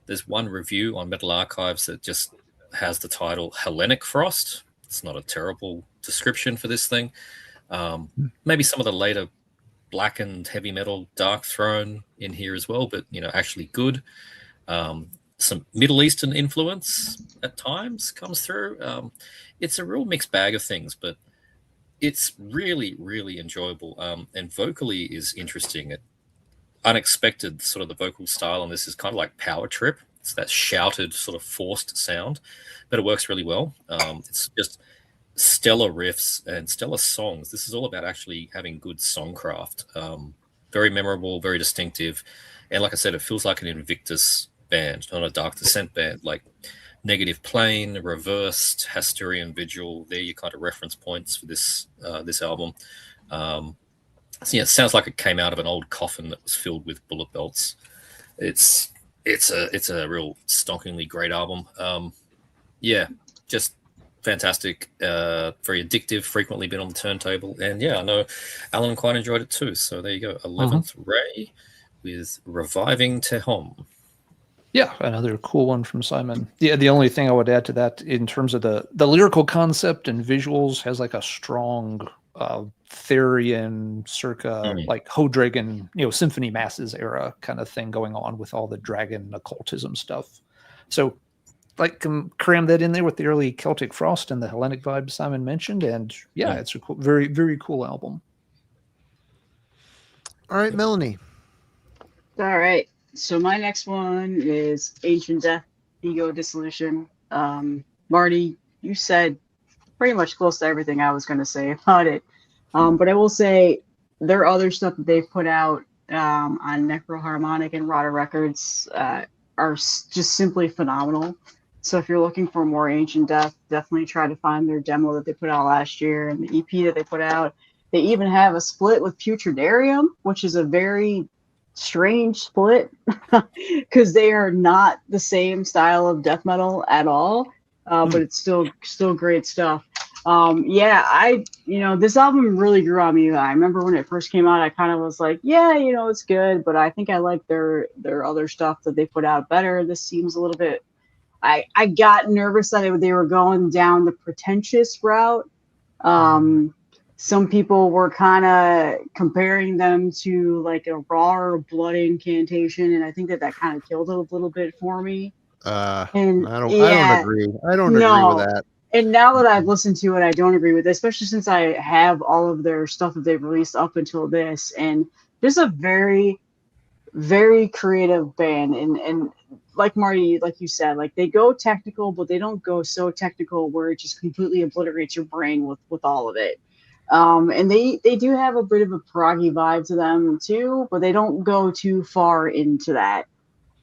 [SPEAKER 4] There's one review on Metal Archives that just has the title Hellenic Frost. It's not a terrible description for this thing. Maybe some of the later blackened heavy metal Dark Throne in here as well, but actually good. Some Middle Eastern influence at times comes through. It's a real mixed bag of things, but it's really, really enjoyable. And vocally is interesting. Unexpected sort of the vocal style on this is kind of like Power Trip. It's that shouted sort of forced sound, but it works really well. It's just stellar riffs and stellar songs. This is all about actually having good songcraft. Very memorable, very distinctive. And like I said, it feels like an Invictus band, not a Dark Descent band. Like Negative Plane, Reversed, Hasturian Vigil, they're your kind of reference points for this album. So it sounds like it came out of an old coffin that was filled with bullet belts. It's a real stonkingly great album. Just fantastic, very addictive, frequently been on the turntable. And I know Alan quite enjoyed it too. So there you go, 11th Ray with Reviving Tehom.
[SPEAKER 1] Yeah, another cool one from Simon. Yeah, the only thing I would add to that in terms of the lyrical concept and visuals has like a strong Therian circa like Hodragon, Symphony Masses era kind of thing going on with all the dragon occultism stuff. So like cram that in there with the early Celtic Frost and the Hellenic vibe Simon mentioned, and it's a cool, very, very cool album.
[SPEAKER 2] All right, Melanie.
[SPEAKER 3] All right. So my next one is Ancient Death, Ego Dissolution. Marty, you said pretty much close to everything I was going to say about it. But I will say their other stuff that they've put out on Necroharmonic and Rada Records are just simply phenomenal. So if you're looking for more Ancient Death, definitely try to find their demo that they put out last year and the EP that they put out. They even have a split with Putridarium, which is a very strange split because they are not the same style of death metal at all, but it's still great stuff. This album really grew on me. I remember when it first came out, I kind of was like, it's good, but I think I like their other stuff that they put out better. This seems a little bit, I got nervous that they were going down the pretentious route. Some people were kind of comparing them to like a raw blood incantation, and I think that kind of killed it a little bit for me. I don't
[SPEAKER 2] agree. I don't agree with that.
[SPEAKER 3] And now that I've listened to it, I don't agree with it, especially since I have all of their stuff that they've released up until this, and just a very, very creative band. And like Marty, like you said, like they go technical, but they don't go so technical where it just completely obliterates your brain with all of it. And they do have a bit of a proggy vibe to them too, but they don't go too far into that.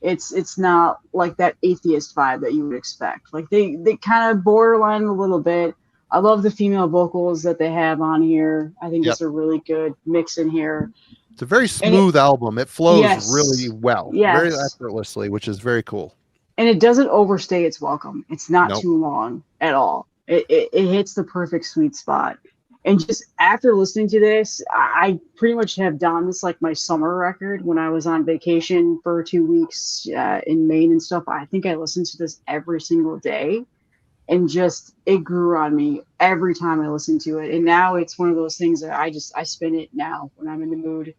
[SPEAKER 3] It's not like that atheist vibe that you would expect. Like they kind of borderline a little bit. I love the female vocals that they have on here. I think it's a really good mix in here.
[SPEAKER 2] It's a very smooth album. It flows really well, very effortlessly, which is very cool.
[SPEAKER 3] And it doesn't overstay its welcome. It's not too long at all. It hits the perfect sweet spot. And just after listening to this, I pretty much have done this like my summer record when I was on vacation for 2 weeks in Maine and stuff. I think I listened to this every single day, and just it grew on me every time I listened to it. And now it's one of those things that I spin it now when I'm in the mood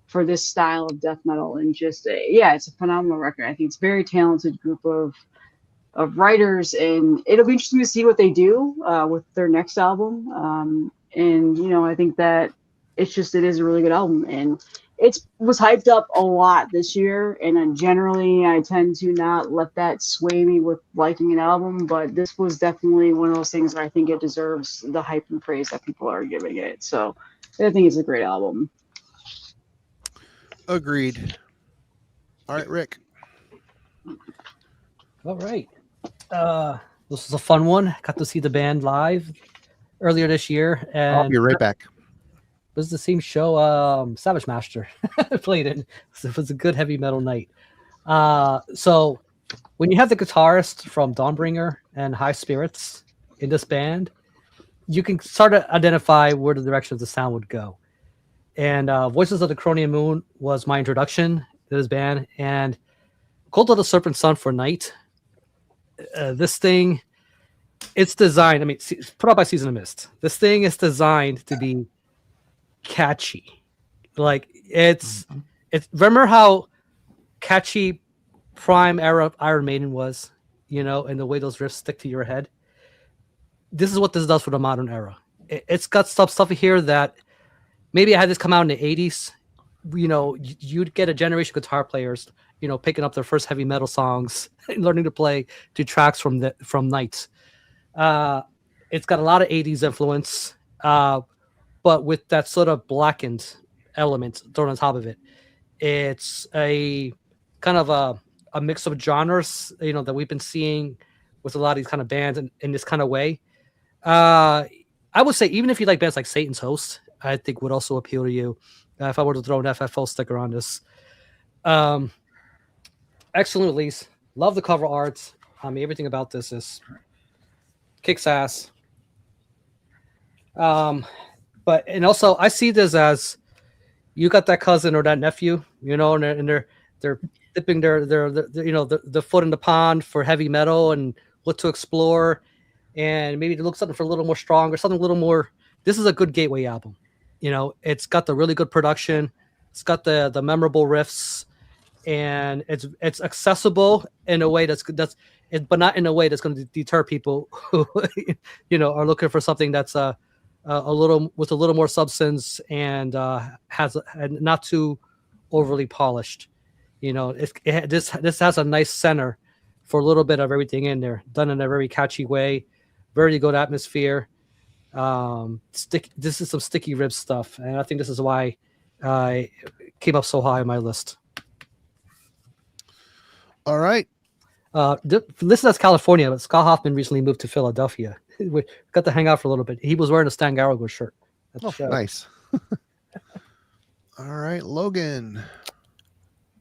[SPEAKER 3] for this style of death metal. And just it's a phenomenal record. I think it's a very talented group of writers, and it'll be interesting to see what they do with their next album. And I think that it is a really good album, and it was hyped up a lot this year. And generally, I tend to not let that sway me with liking an album, but this was definitely one of those things where I think it deserves the hype and praise that people are giving it. So I think it's a great album.
[SPEAKER 2] Agreed. All right, Rick.
[SPEAKER 6] All right. This was a fun one. Got to see the band live earlier this year, and
[SPEAKER 2] I'll be right back.
[SPEAKER 6] It was the same show Savage Master played in. So it was a good heavy metal night. So when you have the guitarist from Dawnbringer and High Spirits in this band, you can sort of identify where the direction of the sound would go. And Voices of the Cronian Moon was my introduction to this band. And Cult of the Serpent Sun for Night. This thing, it's designed, I mean, it's put out by Season of Mist. This thing is designed to be catchy. Like, it's remember how catchy prime era Iron Maiden was, you know, and the way those riffs stick to your head? This is what this does for the modern era. It's got stuff here that maybe I had this come out in the 80s. You know, you'd get a generation of guitar players, you know, picking up their first heavy metal songs and learning to play to tracks from Nights. It's got a lot of 80s influence, but with that sort of blackened element thrown on top of it. It's a kind of a mix of genres, you know, that we've been seeing with a lot of these kind of bands in this kind of way. I would say even if you like bands like Satan's Host, I think would also appeal to you. If I were to throw an FFO sticker on this. Excellent release. Love the cover art. I mean, everything about this is kicks ass. But also I see this as you got that cousin or that nephew, you know, and they're dipping their you know the foot in the pond for heavy metal and what to explore, and maybe to look something for a little more strong or something a little more. This is a good gateway album. You know, it's got the really good production, it's got the memorable riffs, and it's accessible in a way but not in a way that's going to deter people who, you know, are looking for something that's a little with a little more substance and and not too overly polished. You know, this has a nice center for a little bit of everything in there, done in a very catchy way, very good atmosphere. This is some sticky rib stuff, and I think this is why it came up so high on my list.
[SPEAKER 2] All right.
[SPEAKER 6] Listed as California, but Scott Hoffman recently moved to Philadelphia. We got to hang out for a little bit. He was wearing a Stan Garrigo shirt at the show.
[SPEAKER 2] Nice. All right, Logan.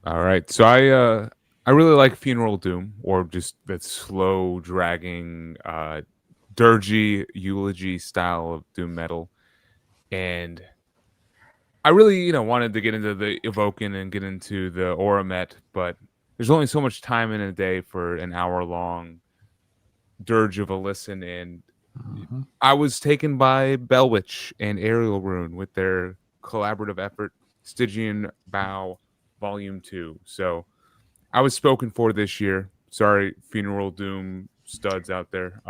[SPEAKER 9] All right, so I really like Funeral Doom, or just that slow, dragging, dirgy eulogy style of doom metal, and I really, you know, wanted to get into the Evoken and get into the Oramet, but there's only so much time in a day for an hour-long dirge of a listen, and I was taken by Bellwitch and Aerial Rune with their collaborative effort, Stygian Bow Volume 2. So I was spoken for this year. Sorry, Funeral Doom studs out there.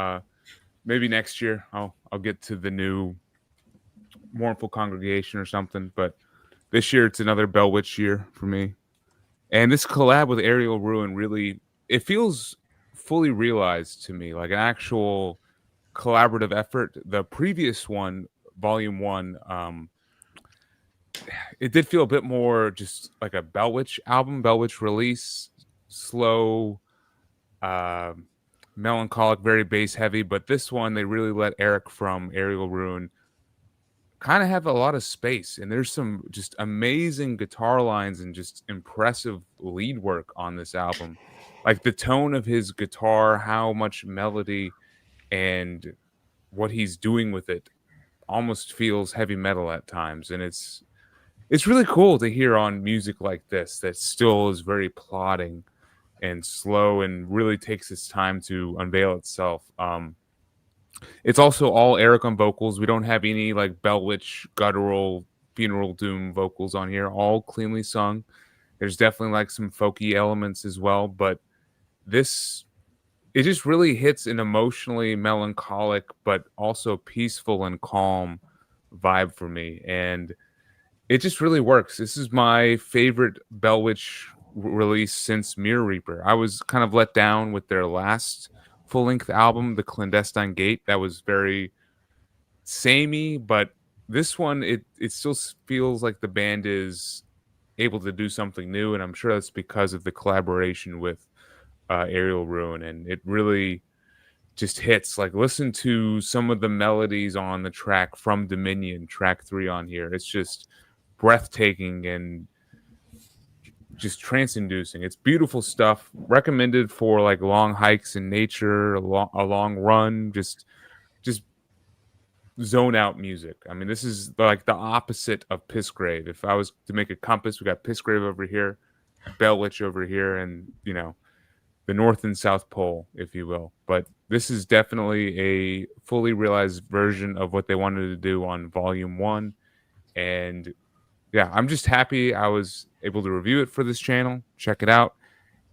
[SPEAKER 9] Maybe next year I'll get to the new Mournful Congregation or something, but this year it's another Bellwitch year for me. And this collab with Aerial Ruin really, it feels fully realized to me, like an actual collaborative effort. The previous one, Volume 1, it did feel a bit more just like a Bellwitch album, Bellwitch release, slow, melancholic, very bass heavy. But this one, they really let Eric from Aerial Ruin kind of have a lot of space, and there's some just amazing guitar lines and just impressive lead work on this album. Like the tone of his guitar, how much melody and what he's doing with it almost feels heavy metal at times, and it's really cool to hear on music like this that still is very plodding and slow and really takes its time to unveil itself. It's also all Eric on vocals. We don't have any like Bellwitch, guttural, Funeral Doom vocals on here. All cleanly sung. There's definitely like some folky elements as well, but it just really hits an emotionally melancholic but also peaceful and calm vibe for me, and it just really works. This is my favorite Bellwitch release since Mirror Reaper. I was kind of let down with their last full-length album, The Clandestine Gate. That was very samey, but this one, it still feels like the band is able to do something new, and I'm sure that's because of the collaboration with Aerial Ruin, and it really just hits. Like, listen to some of the melodies on the track from Dominion, track 3 on here. It's just breathtaking and just trance-inducing. It's beautiful stuff. Recommended for like long hikes in nature, a long run. Just zone out music. I mean, this is like the opposite of Piss Grave. If I was to make a compass, we got Piss Grave over here, Bell Witch over here, and the North and South Pole, if you will. But this is definitely a fully realized version of what they wanted to do on Volume 1. And yeah, I'm just happy I was able to review it for this channel, check it out,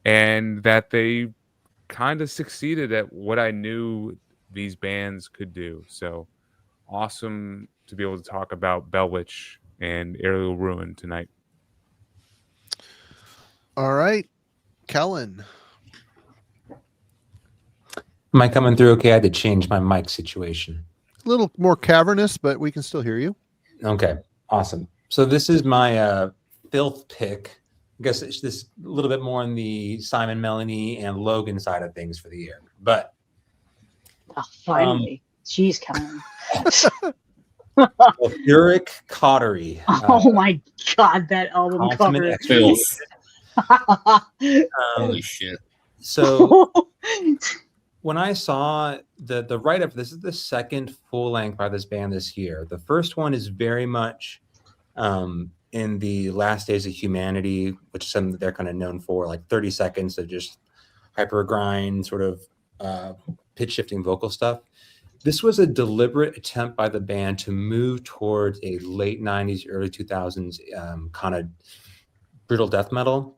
[SPEAKER 9] and that they kind of succeeded at what I knew these bands could do. So awesome to be able to talk about Bell Witch and Aerial Ruin tonight.
[SPEAKER 2] All right, Kellen.
[SPEAKER 8] Am I coming through okay? I had to change my mic situation.
[SPEAKER 2] A little more cavernous, but we can still hear you.
[SPEAKER 8] Okay, awesome. So this is my filth pick. I guess it's this a little bit more on the Simon, Melanie, and Logan side of things for the year. But
[SPEAKER 3] finally, jeez, Kellen.
[SPEAKER 8] Uric Cottery.
[SPEAKER 3] Oh my God, that album cover.
[SPEAKER 4] Filth. Holy shit.
[SPEAKER 8] So when I saw the write-up, this is the second full length by this band this year. The first one is very much in the Last Days of Humanity, which is something that they're kind of known for, like 30 seconds of just hyper grind, sort of pitch shifting vocal stuff. This was a deliberate attempt by the band to move towards a late 90s, early 2000s kind of brutal death metal.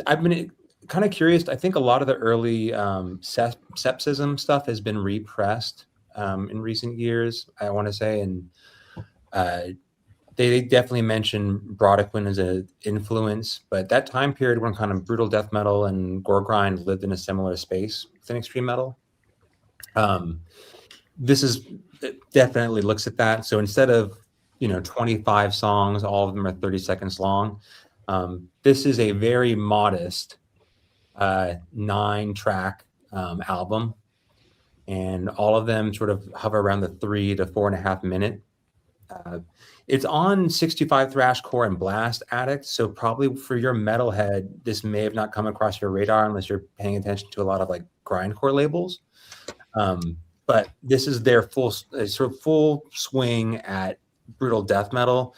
[SPEAKER 8] I've been kind of curious. I think a lot of the early sepsism stuff has been repressed in recent years, I want to say. And they definitely mention Brodequin as an influence. But that time period when kind of brutal death metal and gore grind lived in a similar space within extreme metal. This is definitely looks at that. So instead of 25 songs, all of them are 30 seconds long. This is a very modest 9-track album, and all of them sort of hover around the 3 to 4.5 minute. It's on 65 Thrashcore and Blast Addict, so probably for your metalhead, this may have not come across your radar unless you're paying attention to a lot of like grindcore labels. But this is their full swing at brutal death metal.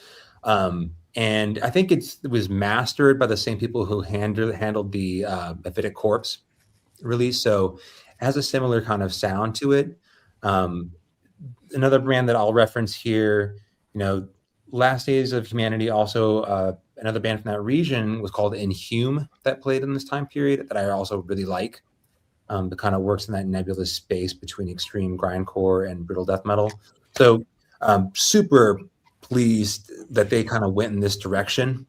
[SPEAKER 8] And I think it was mastered by the same people who handled the Avidic Corpse release. So it has a similar kind of sound to it. Another brand that I'll reference here, Last Days of Humanity, also another band from that region was called Inhume that played in this time period that I also really like. That kind of works in that nebulous space between extreme grindcore and brutal death metal. So super pleased that they kind of went in this direction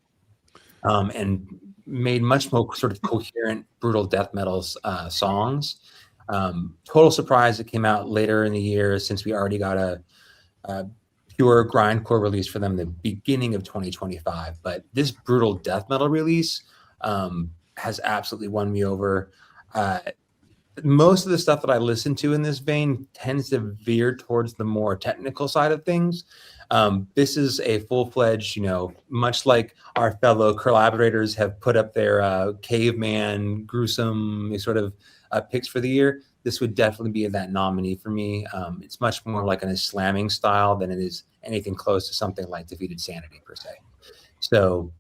[SPEAKER 8] and made much more sort of coherent brutal death metal songs. Total surprise it came out later in the year, since we already got a pure grindcore release for them in the beginning of 2025. But this brutal death metal release has absolutely won me over. Most of the stuff that I listen to in this vein tends to veer towards the more technical side of things. This is a full-fledged, much like our fellow collaborators have put up their caveman, gruesome sort of picks for the year. This would definitely be that nominee for me. It's much more like an slamming style than it is anything close to something like Defeated Sanity per se. So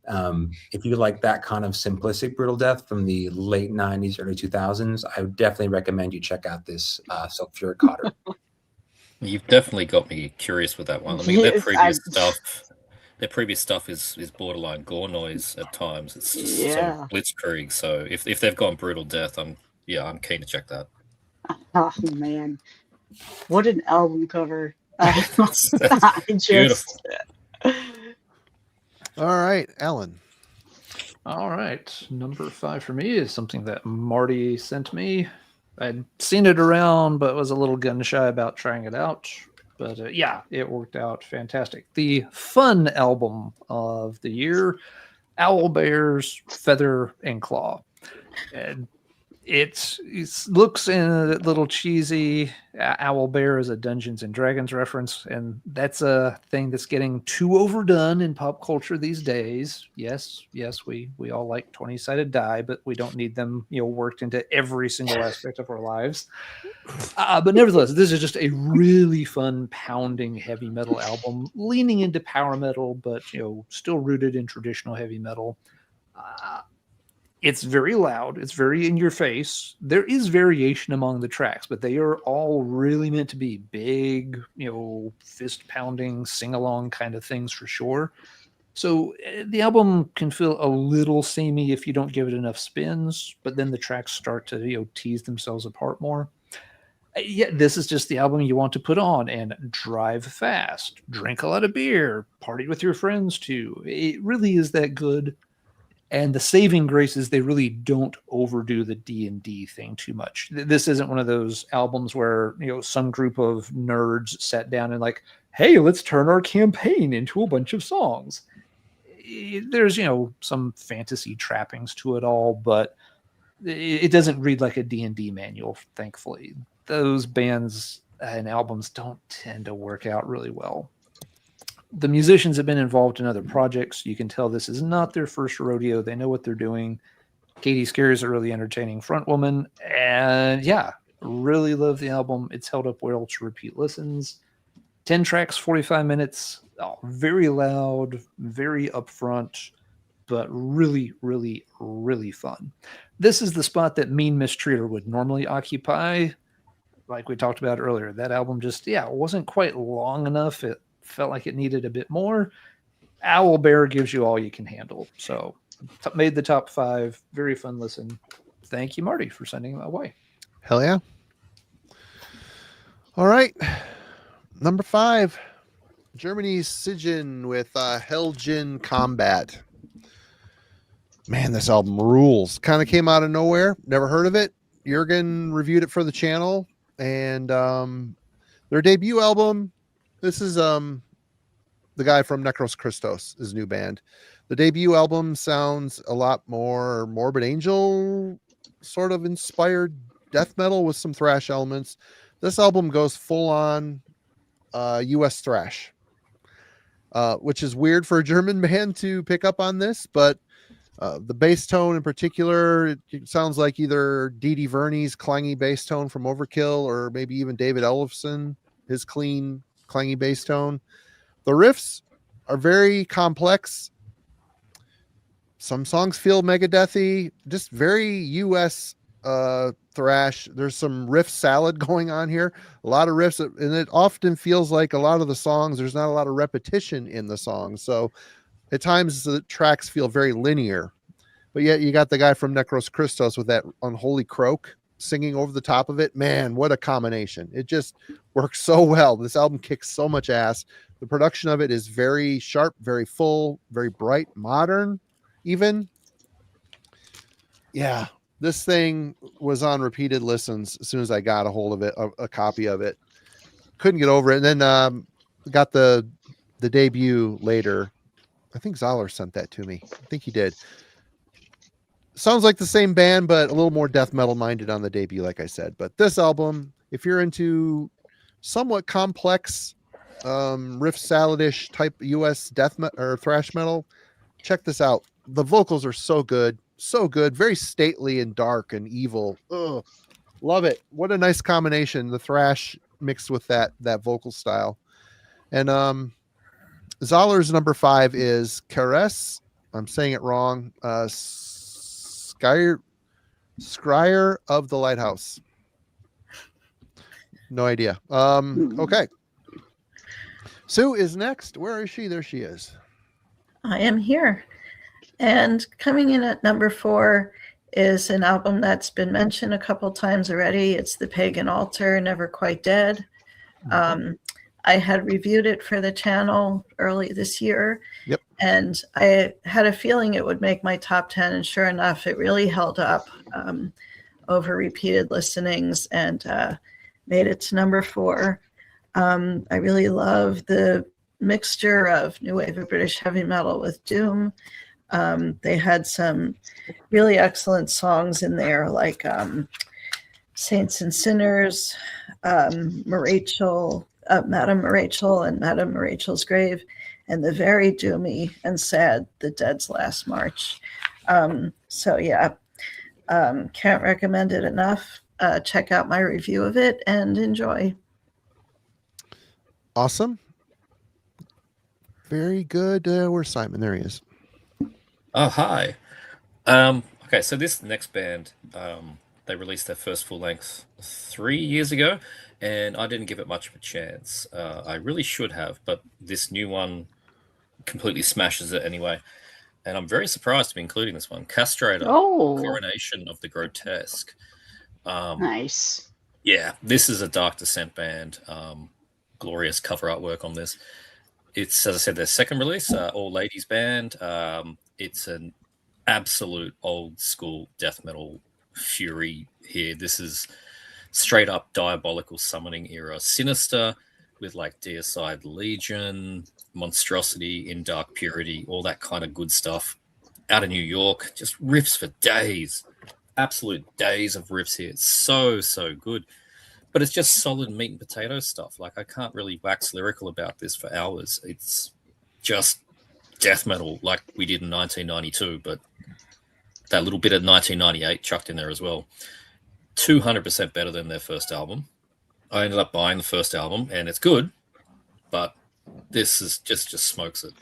[SPEAKER 8] if you like that kind of simplistic brutal death from the late 90s, early 2000s, I would definitely recommend you check out this Sulfuric Cotter.
[SPEAKER 4] You've definitely got me curious with that one. I mean, their previous stuff is borderline gore noise at times. It's just so blitzkrieg. So if they've gone brutal death, I'm keen to check that.
[SPEAKER 3] Oh man, what an album cover!
[SPEAKER 4] That's beautiful.
[SPEAKER 2] All right, Alan.
[SPEAKER 1] All right, number 5 for me is something that Marty sent me. I'd seen it around, but was a little gun shy about trying it out. But it worked out fantastic. The fun album of the year, Owlbear's Feather and Claw. And it looks a little cheesy. Owlbear is a Dungeons and Dragons reference, and that's a thing that's getting too overdone in pop culture these days. Yes, we all like 20-sided die, but we don't need them, worked into every single aspect of our lives. But nevertheless, this is just a really fun, pounding heavy metal album, leaning into power metal, but still rooted in traditional heavy metal. It's very loud. It's very in your face. There is variation among the tracks, but they are all really meant to be big, fist pounding, sing along kind of things for sure. So the album can feel a little samey if you don't give it enough spins, but then the tracks start to, tease themselves apart more. Yeah, this is just the album you want to put on and drive fast, drink a lot of beer, party with your friends too. It really is that good. And the saving grace is they really don't overdo the D&D thing too much. This isn't one of those albums where, some group of nerds sat down and like, hey, let's turn our campaign into a bunch of songs. There's, some fantasy trappings to it all, but it doesn't read like a D&D manual, thankfully. Those bands and albums don't tend to work out really well. The musicians have been involved in other projects. You can tell this is not their first rodeo. They know what they're doing. Katie Scare is a really entertaining front woman. And yeah, really love the album. It's held up well to repeat listens. 10 tracks, 45 minutes. Oh, very loud, very upfront, but really, really, really fun. This is the spot that Mean Mistreater would normally occupy. Like we talked about earlier, that album just, wasn't quite long enough. It felt like it needed a bit more. Owlbear gives you all you can handle. So made the top 5. Very fun listen. Thank you, Marty, for sending my way.
[SPEAKER 2] Hell yeah. All right. Number 5. Germany's Siegen with Helgen Combat. Man, this album rules. Kind of came out of nowhere. Never heard of it. Jurgen reviewed it for the channel. And their debut album, this is the guy from Necros Christos, his new band. The debut album sounds a lot more Morbid Angel sort of inspired death metal with some thrash elements. This album goes full on US thrash, which is weird for a German band to pick up on this, but the bass tone in particular, it sounds like either Didi Verney's clangy bass tone from Overkill or maybe even David Ellefson, his clean clangy bass tone. The riffs are very complex. Some songs feel Megadethy, just very US thrash. There's some riff salad going on here. A lot of riffs, and it often feels like a lot of the songs, there's not a lot of repetition in the songs. So at times the tracks feel very linear. But yet you got the guy from Necros Christos with that Unholy Croak singing over the top of it. Man, what a combination. It just works so well. This album kicks so much ass. The production of it is very sharp, very full, very bright, modern even. Yeah, this thing was on repeated listens as soon as I got a hold of it, a copy of it. Couldn't get over it. And then got the debut later. I think Zoller sent that to me. I think he did. Sounds like the same band, but a little more death metal minded on the debut, like I said. But this album, if you're into somewhat complex riff salad-ish type US death or thrash metal, check this out. The vocals are so good, very stately and dark and evil. Ugh, love it. What a nice combination, the thrash mixed with that vocal style. And Zoller's number 5 is Contreras. I'm saying it wrong. Scryer of the Lighthouse. No idea. Okay. Sue is next. Where is she? There she is.
[SPEAKER 5] I am here. And coming in at number 4 is an album that's been mentioned a couple times already. It's The Pagan Altar, Never Quite Dead. I had reviewed it for the channel early this year.
[SPEAKER 2] Yep.
[SPEAKER 5] And I had a feeling it would make my top 10. And sure enough, it really held up over repeated listenings and made it to number 4. I really love the mixture of new wave of British heavy metal with doom. They had some really excellent songs in there, like Saints and Sinners, Madame Rachel and Madame Rachel's Grave, and the very doomy and sad The Dead's Last March. So yeah, can't recommend it enough. Check out my review of it and enjoy.
[SPEAKER 2] Awesome. Very good. Where's Simon? There he is.
[SPEAKER 4] Oh, hi. Okay, so this next band, they released their first full length 3 years ago, and I didn't give it much of a chance. I really should have, but this new one completely smashes it anyway. And I'm very surprised to be including this one. Castrator, Coronation of the Grotesque.
[SPEAKER 3] Nice.
[SPEAKER 4] Yeah, this is a Dark Descent band. Glorious cover artwork on this. It's, as I said, their second release, all ladies band. It's an absolute old school death metal fury here. This is straight up diabolical summoning era Sinister with like Deicide Legion, Monstrosity, In Dark Purity, all that kind of good stuff. Out of New York, just riffs for days. Absolute days of riffs here. It's so, so good. But it's just solid meat and potato stuff. Like, I can't really wax lyrical about this for hours. It's just death metal like we did in 1992, but that little bit of 1998 chucked in there as well. 200% better than their first album. I ended up buying the first album, and it's good, but this is just smokes it.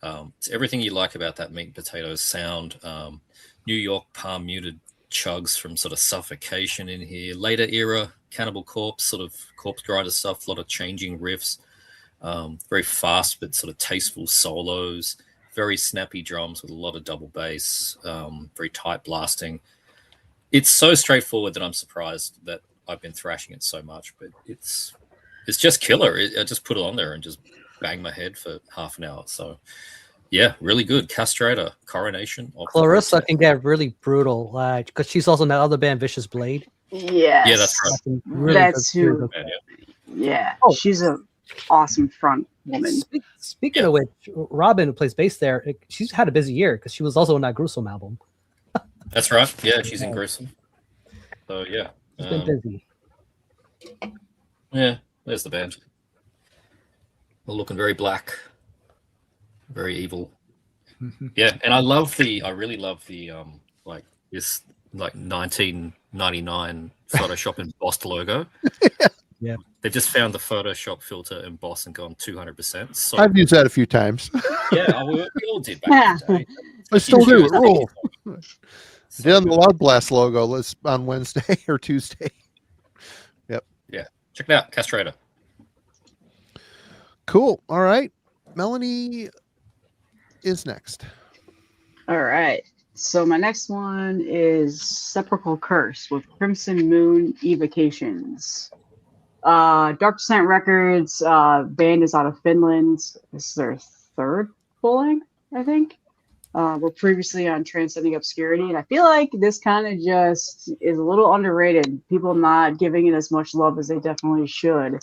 [SPEAKER 4] It's everything you like about that meat and potatoes sound. New York palm muted chugs from sort of Suffocation in here. Later era Cannibal Corpse, sort of Corpse Grinder stuff, a lot of changing riffs, very fast but sort of tasteful solos, very snappy drums with a lot of double bass, very tight blasting. It's so straightforward that I'm surprised that I've been thrashing it so much, but it's just killer. I just put it on there and just bang my head for half an hour. So yeah, really good. Castrator, Coronation.
[SPEAKER 6] Clarissa can get really brutal, like because she's also in that other band, Vicious Blade.
[SPEAKER 3] Yes.
[SPEAKER 4] Yeah, that's right.
[SPEAKER 6] Really
[SPEAKER 3] That's
[SPEAKER 6] good,
[SPEAKER 3] who.
[SPEAKER 6] really good.
[SPEAKER 3] Yeah,
[SPEAKER 6] Oh.
[SPEAKER 3] she's a awesome front woman.
[SPEAKER 6] Speaking of which, Robin, who plays bass there, she's had a busy year because she was also on that Gruesome album.
[SPEAKER 4] That's right. Yeah, she's in Gruesome. So yeah.
[SPEAKER 6] She's been busy.
[SPEAKER 4] Yeah, there's the band. They're looking very black, very evil. Yeah, and I really love the like this like 1999 Photoshop embossed logo.
[SPEAKER 6] Yeah,
[SPEAKER 4] they just found the Photoshop filter emboss and gone 200%. So
[SPEAKER 2] I've used that a few times.
[SPEAKER 4] yeah, we all did back in the day.
[SPEAKER 2] I still do. It rules.
[SPEAKER 4] So
[SPEAKER 2] Did on the
[SPEAKER 4] good.
[SPEAKER 2] Loud Blast logo on Wednesday or Tuesday. Yep.
[SPEAKER 4] Yeah, check it out, Castrator.
[SPEAKER 2] Cool. All right. Melanie is next.
[SPEAKER 3] All right. So my next one is Sepulchral Curse with Crimson Moon Evocations. Dark Descent Records, band is out of Finland. This is their third full length, I think. We're previously on Transcending Obscurity, and I feel like this kind of just is a little underrated. People not giving it as much love as they definitely should.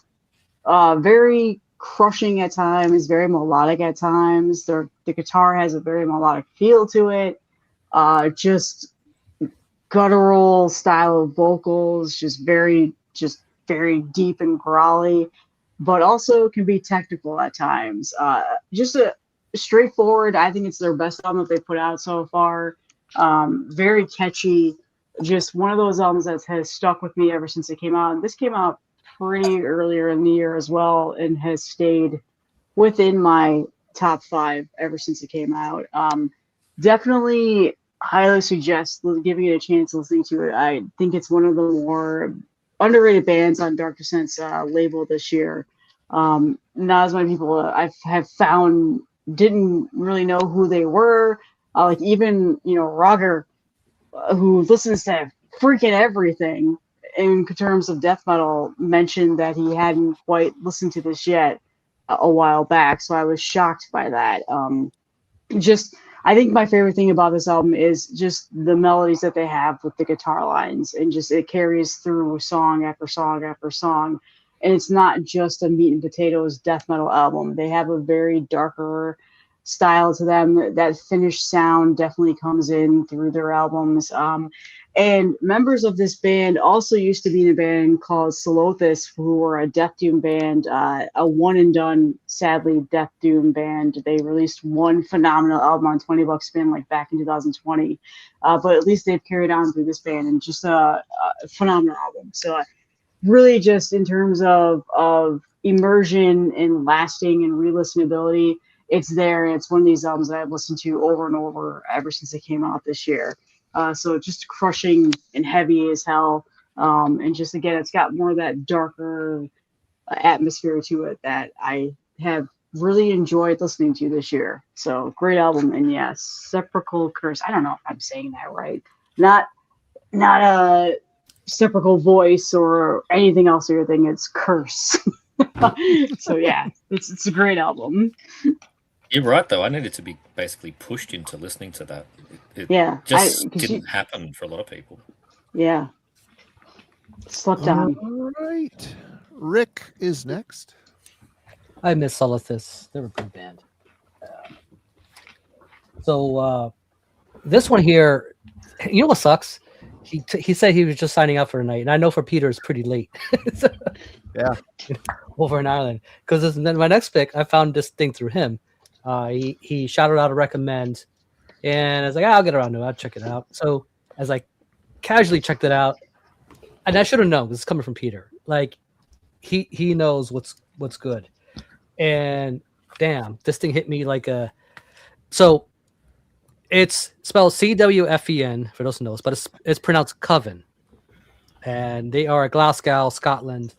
[SPEAKER 3] Very crushing at times, very melodic at times. The guitar has a very melodic feel to it. Just guttural style of vocals, just very deep and growly, but also can be technical at times. Just a straightforward. I think it's their best album that they put out so far. Very catchy. Just one of those albums that has stuck with me ever since it came out. And this came out pretty earlier in the year as well, and has stayed within my top 5 ever since it came out. Definitely highly suggest giving it a chance, listening to it. I think it's one of the more underrated bands on Dark Descent's label this year. Not as many people I have found didn't really know who they were. Like even, Roger, who listens to freaking everything in terms of death metal, mentioned that he hadn't quite listened to this yet a while back. So I was shocked by that. I think my favorite thing about this album is just the melodies that they have with the guitar lines, and just it carries through song after song after song. And it's not just a meat and potatoes death metal album. They have a very darker, style to them. That finished sound definitely comes in through their albums. And members of this band also used to be in a band called Solothus, who were a death doom band, a one and done, sadly, death doom band. They released one phenomenal album on 20 Bucks Spin, like back in 2020. But at least they've carried on through this band, and just a phenomenal album. So really just in terms of immersion and lasting and re-listenability, it's there. And it's one of these albums that I've listened to over and over ever since it came out this year. So just crushing and heavy as hell. And just, again, it's got more of that darker atmosphere to it that I have really enjoyed listening to this year. So great album. And yes, Sepulchral Curse. I don't know if I'm saying that right. Not a sepulchral voice or anything else or anything. It's Curse. So yeah, it's a great album.
[SPEAKER 4] You're right, though. I needed to be basically pushed into listening to that. It just didn't happen for a lot of people.
[SPEAKER 3] Yeah. Slept on.
[SPEAKER 2] All right. Rick is next.
[SPEAKER 6] I miss Solothus. They're a good band. So this one here, you know what sucks? He said he was just signing up for a night, and I know for Peter it's pretty late.
[SPEAKER 2] Yeah.
[SPEAKER 6] Over in Ireland, because my next pick, I found this thing through him. He shouted out a recommend, and I was like, I'll get around to it. I'll check it out. So as I casually checked it out, and I should have known, because it's coming from Peter. Like he knows what's good, and damn, this thing hit me like a. So it's spelled CWFEN for those who knows, but it's pronounced Coven, and they are a Glasgow, Scotland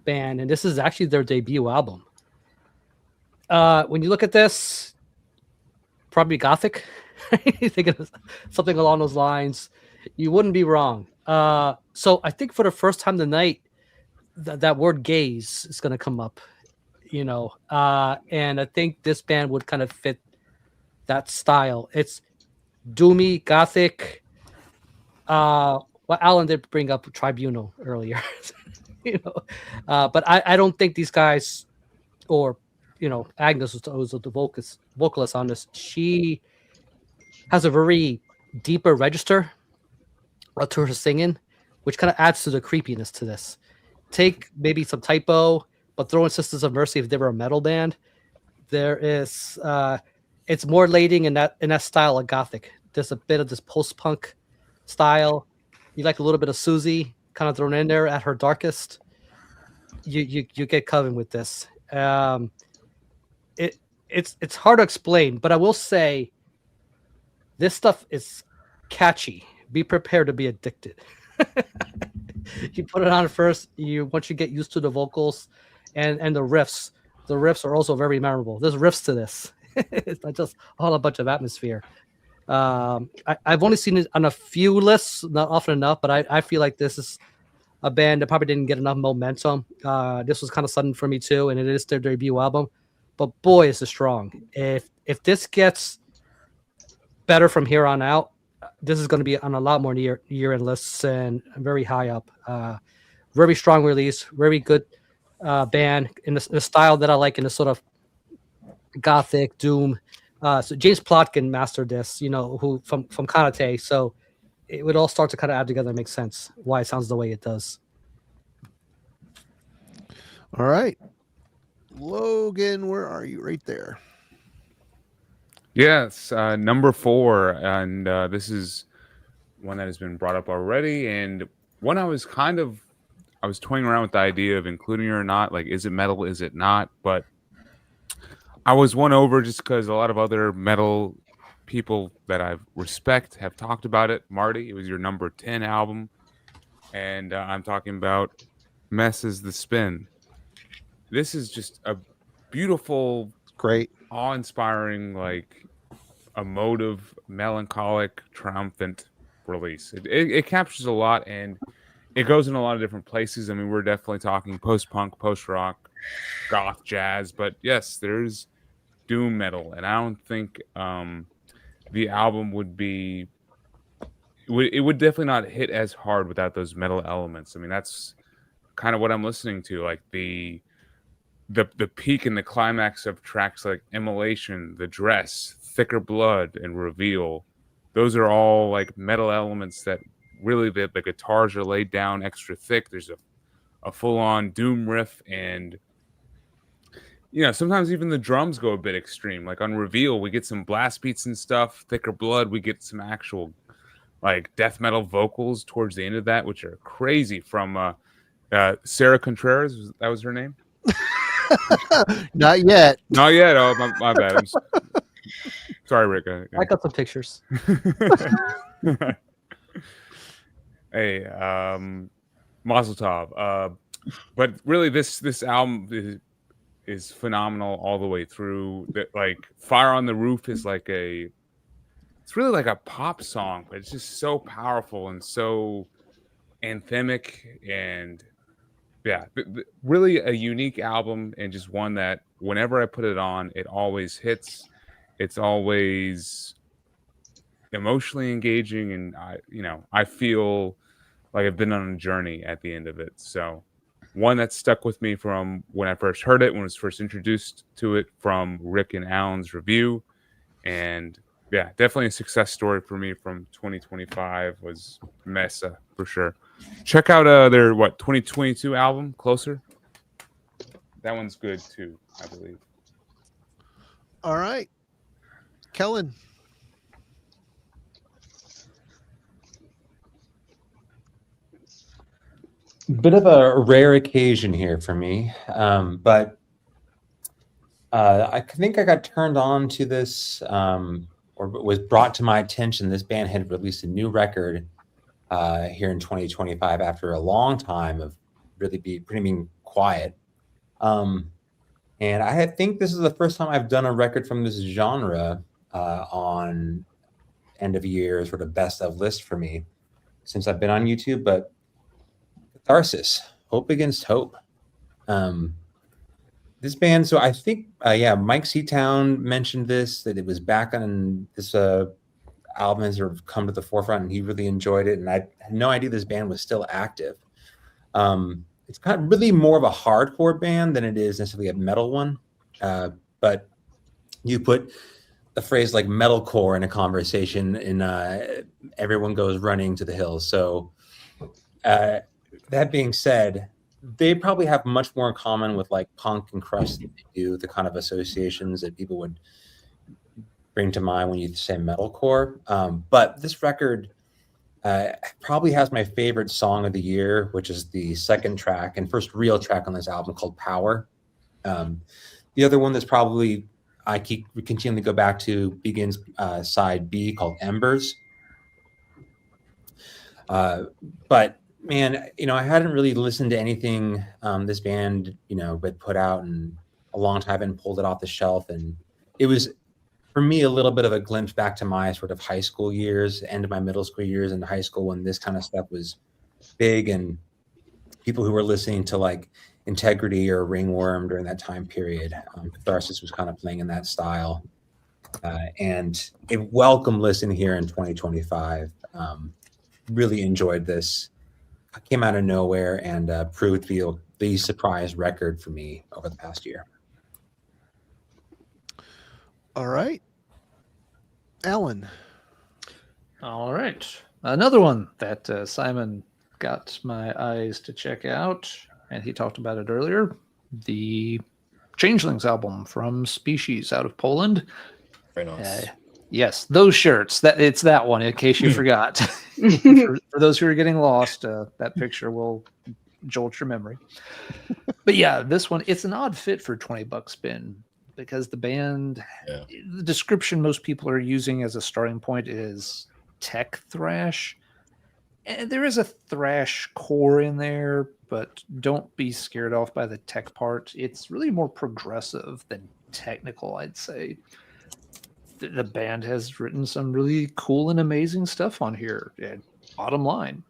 [SPEAKER 6] band, and this is actually their debut album. When you look at this, probably gothic. You think of something along those lines. You wouldn't be wrong. So I think for the first time tonight, that word gaze is going to come up, and I think this band would kind of fit that style. It's doomy, gothic. Well, Alan did bring up Tribunal earlier, but I don't think these guys, or Agnes was the vocalist on this. She has a very deeper register to her singing, which kind of adds to the creepiness to this. Take maybe some typo, but throw in Sisters of Mercy if they were a metal band. There is, it's more lading in that style of gothic. There's a bit of this post-punk style. You like a little bit of Susie kind of thrown in there at her darkest. You get Coven with this. It's hard to explain, but I will say this stuff is catchy. Be prepared to be addicted. You put it on first. Once you get used to the vocals and the riffs are also very memorable. There's riffs to this. It's not just all a bunch of atmosphere. I've only seen it on a few lists, not often enough, but I feel like this is a band that probably didn't get enough momentum. This was kind of sudden for me too, and it is their debut album. But boy, is it strong. If this gets better from here on out, this is going to be on a lot more year-end lists and very high up. Very strong release, very good band in the style that I like, in the sort of gothic doom. So James Plotkin mastered this, who from Kanate. So it would all start to kind of add together and make sense why it sounds the way it does.
[SPEAKER 2] All right. Logan, where are you? Right there.
[SPEAKER 7] Yes, number 4, and this is one that has been brought up already, and one I was toying around with the idea of including it or not. Like, is it metal? Is it not? But I was won over just because a lot of other metal people that I respect have talked about it. Marty, it was your number 10 album, and I'm talking about Messes the Spin. This is just a beautiful,
[SPEAKER 2] great,
[SPEAKER 7] awe-inspiring, like emotive, melancholic, triumphant release. It captures a lot, and it goes in a lot of different places. I mean, we're definitely talking post-punk, post-rock, goth, jazz, but yes, there's doom metal, and I don't think the album would definitely not hit as hard without those metal elements. I mean, that's kind of what I'm listening to, like the the peak and the climax of tracks like Immolation, The Dress, Thicker Blood, and Reveal. Those are all like metal elements that really the guitars are laid down extra thick. There's a full-on doom riff, and sometimes even the drums go a bit extreme. Like on Reveal, we get some blast beats and stuff. Thicker Blood, we get some actual like death metal vocals towards the end of that, which are crazy from Sarah Contreras. That was her name?
[SPEAKER 2] Not yet.
[SPEAKER 7] Not yet. Oh, my bad. I'm sorry, Rick.
[SPEAKER 6] I got some pictures.
[SPEAKER 7] Hey, Mazel Tov. But really, this album is phenomenal all the way through. That like Fire on the Roof is like it's really like a pop song, but it's just so powerful and so anthemic, and yeah, really a unique album, and just one that whenever I put it on, it always hits. It's always emotionally engaging, and I feel like I've been on a journey at the end of it. So one that stuck with me from when I first heard it, when I was first introduced to it from Rick and Alan's review, and yeah, definitely a success story for me from 2025 was Mesa for sure. Check out their 2022 album, Closer. That one's good too, I believe.
[SPEAKER 2] All right, Kellen.
[SPEAKER 8] Bit of a rare occasion here for me, but I think I got turned on to this, or was brought to my attention. This band had released a new record here in 2025 after a long time of really being quiet. And I think this is the first time I've done a record from this genre on end of year sort of best of list for me since I've been on YouTube. But Catharsis, Hope Against Hope. This band, so I think, Myke C-Town mentioned this, that it was back on this album has sort of come to the forefront, and he really enjoyed it. And I had no idea this band was still active. It's kind of really more of a hardcore band than it is necessarily a metal one. But you put a phrase like metalcore in a conversation, and everyone goes running to the hills. So that being said, they probably have much more in common with like punk and crust than they do the kind of associations that people would bring to mind when you say metalcore. But this record probably has my favorite song of the year, which is the second track and first real track on this album called Power. The other one that's probably I keep continually go back to begins side B called Embers. But man, I hadn't really listened to anything this band, had put out in a long time and pulled it off the shelf. And it was, for me, a little bit of a glimpse back to my sort of high school years, end of my middle school years in high school when this kind of stuff was big, and people who were listening to like Integrity or Ringworm during that time period. Catharsis was kind of playing in that style. And a welcome listen here in 2025. Really enjoyed this. Came out of nowhere and proved to be the surprise record for me over the past year.
[SPEAKER 2] All right, Alan.
[SPEAKER 1] All right. Another one that Simon got my eyes to check out, and he talked about it earlier, the Changelings album from Species out of Poland.
[SPEAKER 4] Very nice.
[SPEAKER 1] Yes, those shirts. It's that one, in case you forgot. For those who are getting lost, that picture will jolt your memory. But yeah, this one, it's an odd fit for $20 spin, because the band, the description most people are using as a starting point is tech thrash. And there is a thrash core in there, but don't be scared off by the tech part. It's really more progressive than technical, I'd say. The band has written some really cool and amazing stuff on here. And bottom line,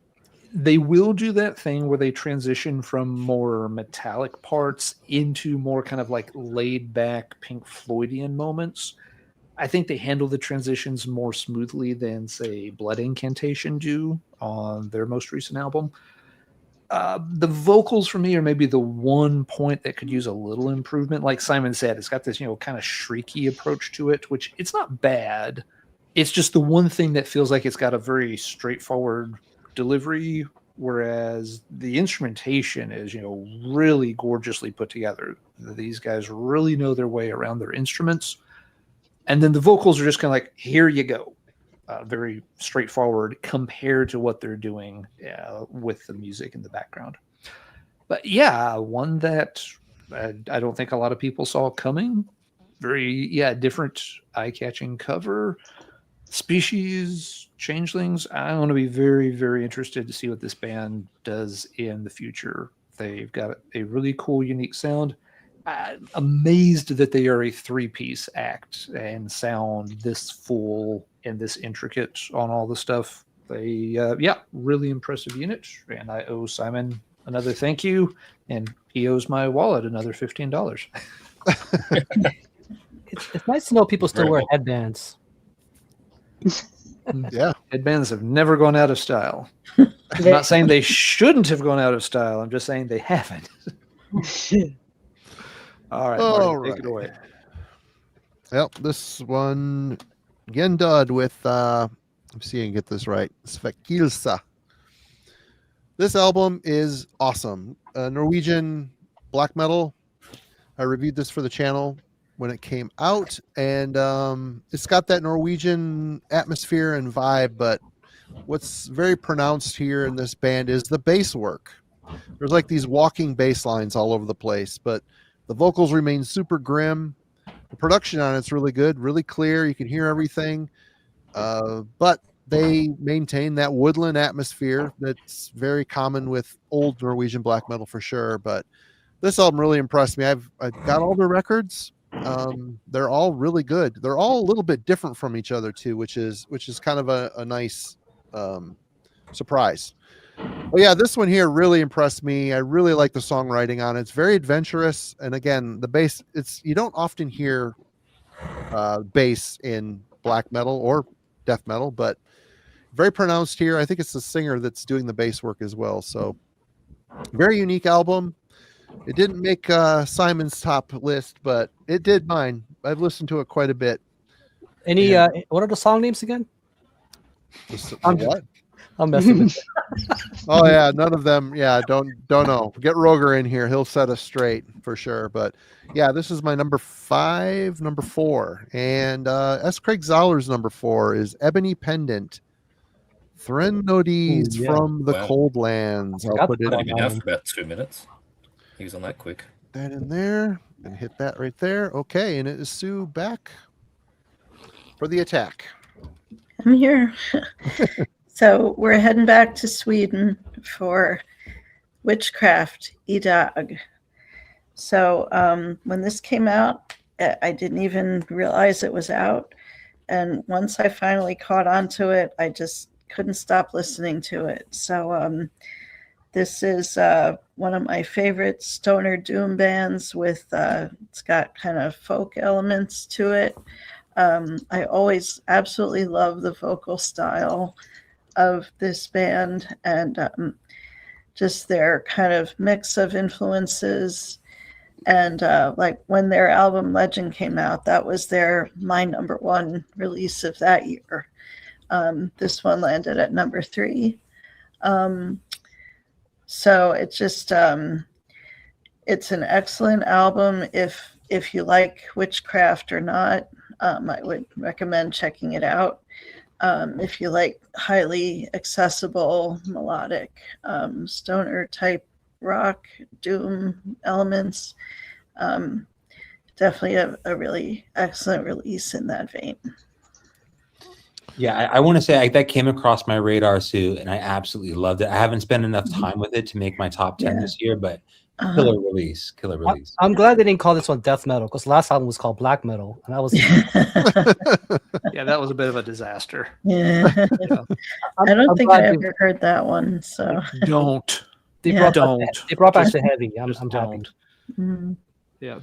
[SPEAKER 1] they will do that thing where they transition from more metallic parts into more kind of like laid back Pink Floydian moments. I think they handle the transitions more smoothly than, say, Blood Incantation do on their most recent album. The vocals for me are maybe the one point that could use a little improvement. Like Simon said, it's got this, kind of shrieky approach to it, which it's not bad. It's just the one thing that feels like it's got a very straightforward delivery, whereas the instrumentation is, really gorgeously put together. These guys really know their way around their instruments. And then the vocals are just kind of like, here you go. Very straightforward compared to what they're doing with the music in the background. But yeah, one that I don't think a lot of people saw coming. Very, different eye-catching cover. Species, Changelings. I want to be very, very interested to see what this band does in the future. They've got a really cool, unique sound. I'm amazed that they are a 3-piece act and sound this full and this intricate on all the stuff. They, really impressive unit. And I owe Simon another thank you, and he owes my wallet another $15.
[SPEAKER 6] It's nice to know people still wear headbands.
[SPEAKER 2] Yeah.
[SPEAKER 1] Headbands have never gone out of style. I'm not saying they shouldn't have gone out of style. I'm just saying they haven't. All right, Marty, take it away.
[SPEAKER 2] Yep, this one again dud with let's see if I can get this right. Svekilsa. This album is awesome. Norwegian black metal. I reviewed this for the channel when it came out, and it's got that Norwegian atmosphere and vibe, but what's very pronounced here in this band is the bass work. There's like these walking bass lines all over the place, but the vocals remain super grim. The production on it's really good, really clear. You can hear everything, but they maintain that woodland atmosphere that's very common with old Norwegian black metal for sure. But this album really impressed me. I've got all their records. They're all really good. They're all a little bit different from each other too, which is kind of a nice surprise. But yeah, this one here really impressed me. I really like the songwriting on it. It's very adventurous, and again, the bass. You don't often hear bass in black metal or death metal, but very pronounced here. I think it's the singer that's doing the bass work as well. So very unique album. It didn't make Simon's top list, but it did mine. I've listened to it quite a bit.
[SPEAKER 6] Any what are the song names again?
[SPEAKER 2] What?
[SPEAKER 6] I'm messing with you.
[SPEAKER 2] Oh yeah, none of them. Yeah, don't know. Get Roger in here; he'll set us straight for sure. But yeah, this is my number 4, and S. Craig Zoller's number 4 is Ebony Pendant, Threnodies from the Cold Lands. I'll put it
[SPEAKER 4] I've been out for about 2 minutes. He was on that quick.
[SPEAKER 2] That in there and hit that right there. Okay, and it is Sue back for the attack.
[SPEAKER 5] I'm here. So we're heading back to Sweden for Witchcraft Idag. So when this came out, I didn't even realize it was out. And once I finally caught on to it, I just couldn't stop listening to it. So this is one of my favorite stoner doom bands with, it's got kind of folk elements to it. I always absolutely love the vocal style of this band, and just their kind of mix of influences. And like when their album Legend came out, that was my number 1 release of that year. This one landed at number 3. So it's just it's an excellent album. If you like witchcraft or not, I would recommend checking it out. If you like highly accessible, melodic, stoner type rock, doom elements, definitely a really excellent release in that vein.
[SPEAKER 8] Yeah, I want to say that came across my radar, Sue, and I absolutely loved it. I haven't spent enough time with it to make my top 10 this year, but killer release.
[SPEAKER 6] I'm glad they didn't call this one death metal, because the last album was called black metal, and that was
[SPEAKER 1] yeah, that was a bit of a disaster.
[SPEAKER 5] Yeah, I don't think I ever heard that one. So
[SPEAKER 1] don't.
[SPEAKER 6] They brought back the heavy. I'm happy.
[SPEAKER 5] Mm-hmm.
[SPEAKER 1] Yeah.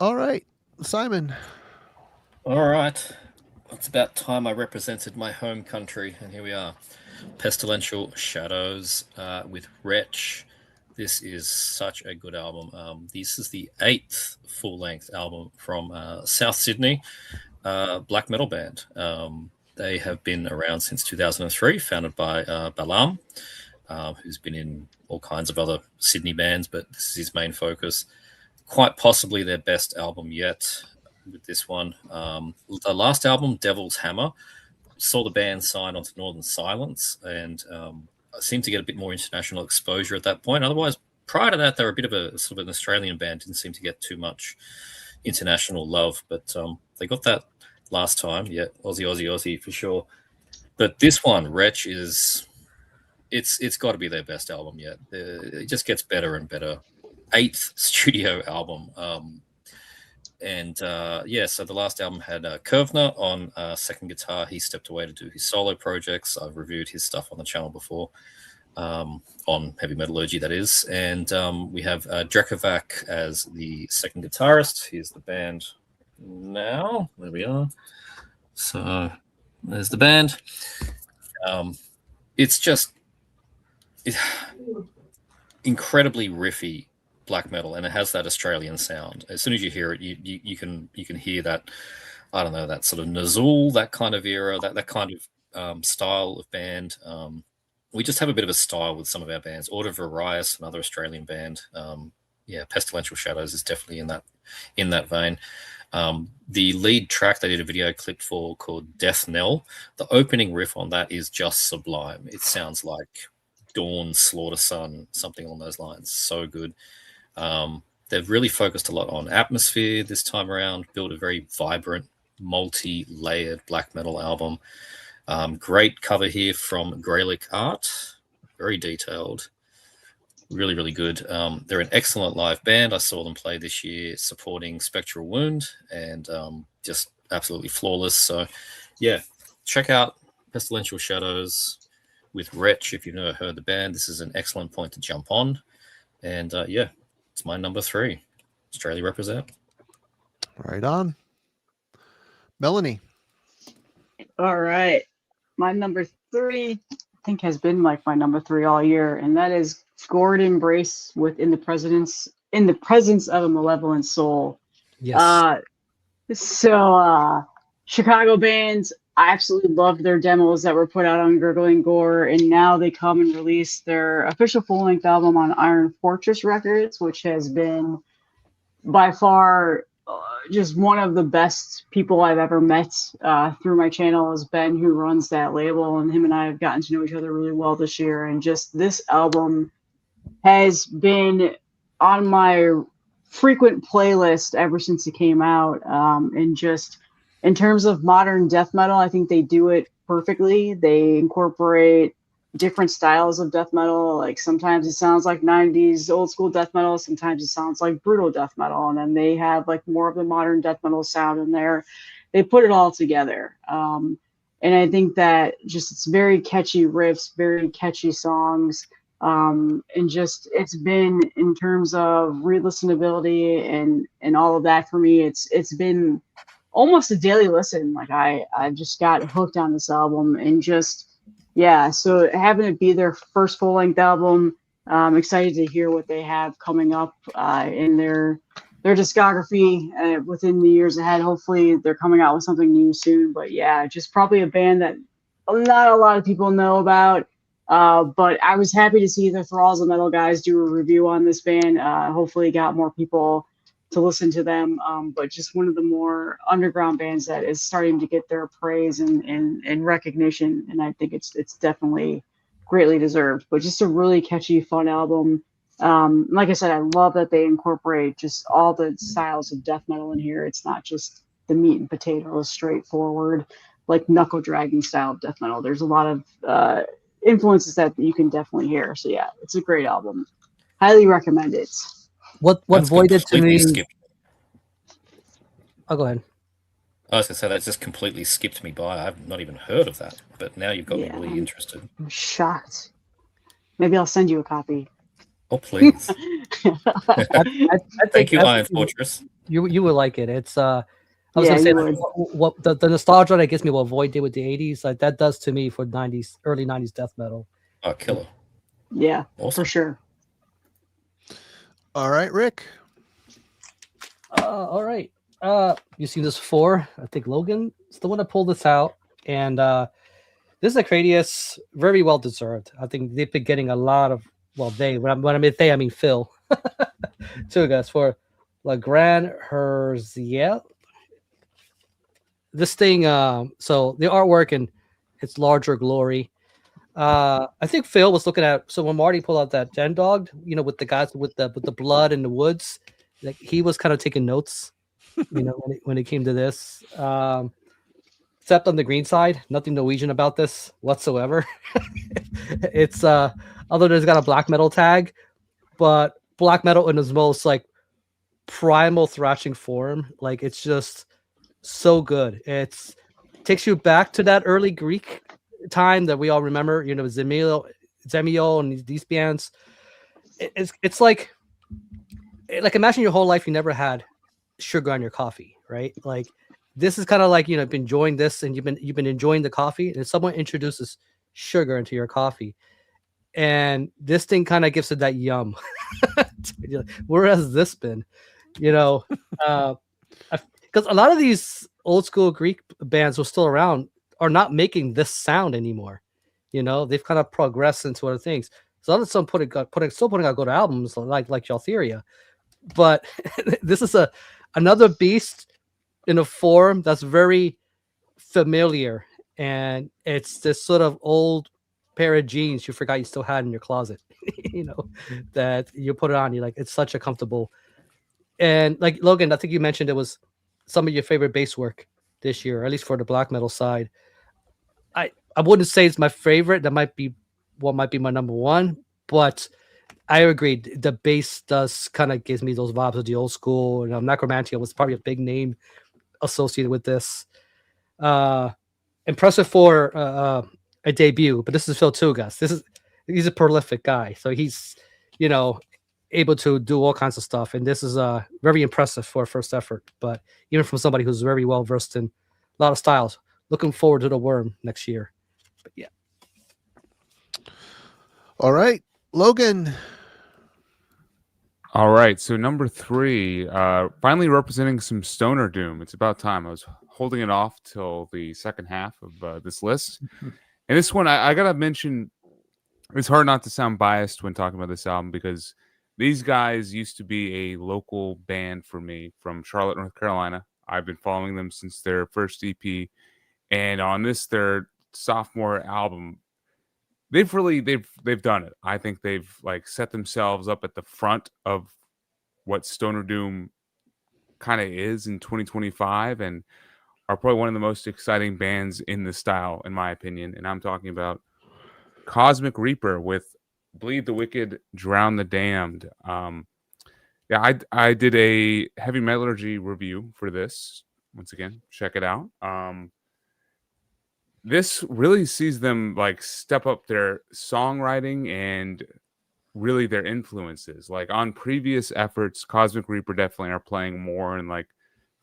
[SPEAKER 2] All right, Simon.
[SPEAKER 4] All right. It's about time I represented my home country, and here we are. Pestilential Shadows with Wretch. This is such a good album. This is the 8th full-length album from South Sydney black metal band. They have been around since 2003, founded by Balam, who's been in all kinds of other Sydney bands, but this is his main focus. Quite possibly their best album yet with this one. The last album, Devil's Hammer, saw the band sign onto Northern Silence, and seemed to get a bit more international exposure at that point. Otherwise, prior to that, they were a bit of a sort of an Australian band, didn't seem to get too much international love, but they got that last time. Yeah, Aussie for sure. But this one, Wretch, it's got to be their best album yet. It just gets better and better. 8th studio album. So the last album had Kurvner on second guitar. He stepped away to do his solo projects. I've reviewed his stuff on the channel before, on Heavy Metallurgy, that is. And we have Drekovac as the second guitarist. Here's the band now. There we are. So there's the band. It's just incredibly riffy black metal, and it has that Australian sound. As soon as you hear it, you can hear that, I don't know, that sort of Nazul, that kind of era, that kind of style of band. We just have a bit of a style with some of our bands. Order Varius, another Australian band. Pestilential Shadows is definitely in that vein. The lead track they did a video clip for called Death Knell. The opening riff on that is just sublime. It sounds like Dawn, Slaughter Sun, something along those lines. So good. They've really focused a lot on atmosphere this time around, built a very vibrant, multi-layered black metal album. Great cover here from Greylick Art, very detailed, really, really good. They're an excellent live band. I saw them play this year supporting Spectral Wound, and just absolutely flawless. So yeah, check out Pestilential Shadows with Wretch if you've never heard the band. This is an excellent point to jump on. And it's my number 3. Australia represent.
[SPEAKER 2] Right on. Melanie.
[SPEAKER 3] All right. My number 3, I think, has been like my number 3 all year, and that is Gourd Embrace with In the Presence of a Malevolent Soul.
[SPEAKER 6] Yes.
[SPEAKER 3] Chicago bands, I absolutely loved their demos that were put out on Gurgling Gore, and now they come and release their official full-length album on Iron Fortress Records, which has been by far just one of the best people I've ever met through my channel is Ben, who runs that label, and him and I have gotten to know each other really well this year. And just this album has been on my frequent playlist ever since it came out. And just in terms of modern death metal, I think they do it perfectly. They incorporate different styles of death metal. Like sometimes it sounds like 90s old school death metal, sometimes it sounds like brutal death metal, and then they have like more of the modern death metal sound in there. They put it all together. And I think that just it's very catchy riffs, very catchy songs. And just it's been, in terms of re-listenability and all of that, for me, it's been almost a daily listen. Like I just got hooked on this album, and just so having it be their first full-length album, I'm excited to hear what they have coming up in their discography within the years ahead. Hopefully they're coming out with something new soon. But yeah, just probably a band that not a lot of people know about. But I was happy to see the Thralls of Metal guys do a review on this band. Hopefully got more people to listen to them. But just one of the more underground bands that is starting to get their praise and recognition. And I think it's definitely greatly deserved. But just a really catchy, fun album. Like I said, I love that they incorporate just all the styles of death metal in here. It's not just the meat and potatoes, straightforward, like knuckle dragging style of death metal. There's a lot of influences that you can definitely hear. So yeah, it's a great album. Highly recommend it.
[SPEAKER 6] What
[SPEAKER 4] That's
[SPEAKER 6] voided to
[SPEAKER 4] completely
[SPEAKER 6] me?
[SPEAKER 4] skipped.
[SPEAKER 6] Oh, go ahead.
[SPEAKER 4] I was going to say that just completely skipped me by. I've not even heard of that, but now you've got me really interested.
[SPEAKER 3] I'm shocked. Maybe I'll send you a copy.
[SPEAKER 4] Oh, please.
[SPEAKER 6] I
[SPEAKER 4] Thank you,
[SPEAKER 6] that's-
[SPEAKER 4] Iron Fortress.
[SPEAKER 6] You would like it. It's I was
[SPEAKER 3] Yeah,
[SPEAKER 6] gonna say
[SPEAKER 3] you
[SPEAKER 6] like,
[SPEAKER 3] would.
[SPEAKER 6] what the nostalgia that gives me what Void did with the '80s, like that does to me for '90s, early '90s death metal.
[SPEAKER 4] Oh, killer.
[SPEAKER 3] Yeah,
[SPEAKER 4] Awesome.
[SPEAKER 3] for sure.
[SPEAKER 2] All right, Rick.
[SPEAKER 6] All right. You've seen this before. I think Logan is the one that pulled this out, and this is a Cradius, very well deserved. I think they've been getting a lot of when I mean they, I mean Phil. Two guys for La Grande Herziel. This thing, so the artwork and its larger glory. I think Phil was looking at, so when Marty pulled out that Gen Dog, with the guys with the blood in the woods, like he was kind of taking notes, when it came to this. Except on the green side, nothing Norwegian about this whatsoever. It's other than it's got a black metal tag, but black metal in its most like primal thrashing form. Like it's just so good. It's takes you back to that early Greek time that we all remember, Zemio and these bands. It's like imagine your whole life you never had sugar on your coffee, right? Like this is kind of like, been enjoying this and you've been enjoying the coffee, and someone introduces sugar into your coffee, and this thing kind of gives it that yum. Where has this been? Because a lot of these old school Greek bands who are still around are not making this sound anymore. They've kind of progressed into other things. So some still putting out good albums like Jaltheria, but this is another beast in a form that's very familiar, and it's this sort of old pair of jeans you forgot you still had in your closet. That you put it on, you're like, it's such a comfortable. And like Logan, I think you mentioned it was some of your favorite bass work this year, at least for the black metal side. I wouldn't say it's my favorite. That might be my number one, but I agree. The bass does kind of gives me those vibes of the old school. Necromantia was probably a big name associated with this. Impressive for a debut, but this is Phil Tugas. He's a prolific guy, so he's able to do all kinds of stuff, and this is very impressive for a first effort. But even from somebody who's very well versed in a lot of styles, looking forward to the Worm next year. But yeah.
[SPEAKER 2] All right, Logan.
[SPEAKER 9] All right, so number 3, finally representing some stoner doom. It's about time. I was holding it off till the second half of this list. And this one, I gotta mention, it's hard not to sound biased when talking about this album, because these guys used to be a local band for me from Charlotte, North Carolina. I've been following them since their first EP, and on their sophomore album, they've done it. I think they've set themselves up at the front of what stoner doom kind of is in 2025, and are probably one of the most exciting bands in the style, in my opinion. And I'm talking about Cosmic Reaper with Bleed the Wicked, Drown the Damned. I did a Heavy Metallurgy review for this. Once again, check it out. This really sees them step up their songwriting and really their influences. Like on previous efforts, Cosmic Reaper definitely are playing more in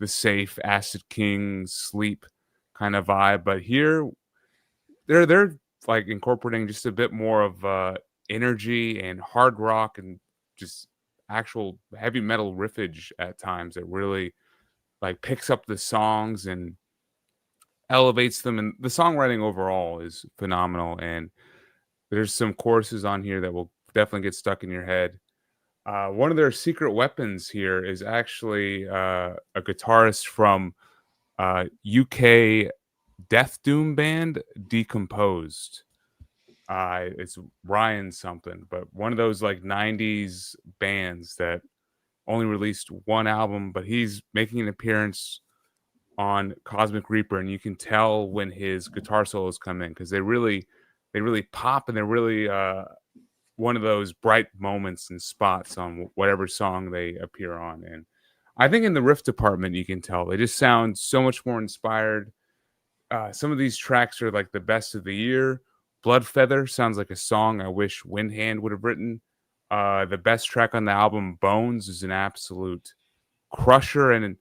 [SPEAKER 9] the safe Acid King sleep kind of vibe, but here they're incorporating just a bit more of energy and hard rock and just actual heavy metal riffage at times that really picks up the songs and elevates them, and the songwriting overall is phenomenal. And there's some choruses on here that will definitely get stuck in your head. One of their secret weapons here is actually a guitarist from UK death doom band Decomposed. It's Ryan something, but one of those 90s bands that only released one album, but he's making an appearance on Cosmic Reaper, and you can tell when his guitar solos come in, because they really pop, and they're really one of those bright moments and spots on whatever song they appear on. And I think in the riff department, you can tell they just sound so much more inspired. Some of these tracks are the best of the year. Blood Feather sounds like a song I wish Windhand would have written. The best track on the album, Bones, is an absolute crusher, and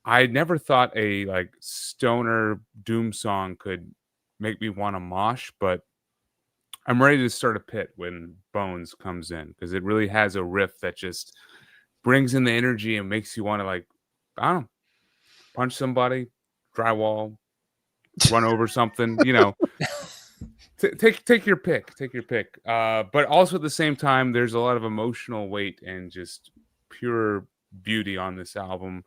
[SPEAKER 9] I never thought a like stoner doom song could make me want to mosh, but I'm ready to start a pit when Bones comes in because it really has a riff that just brings in the energy and makes you want to like, I don't know, punch somebody, drywall, run over something, you know. Take your pick. Take your pick. But also at the same time, there's a lot of emotional weight and just pure beauty on this album.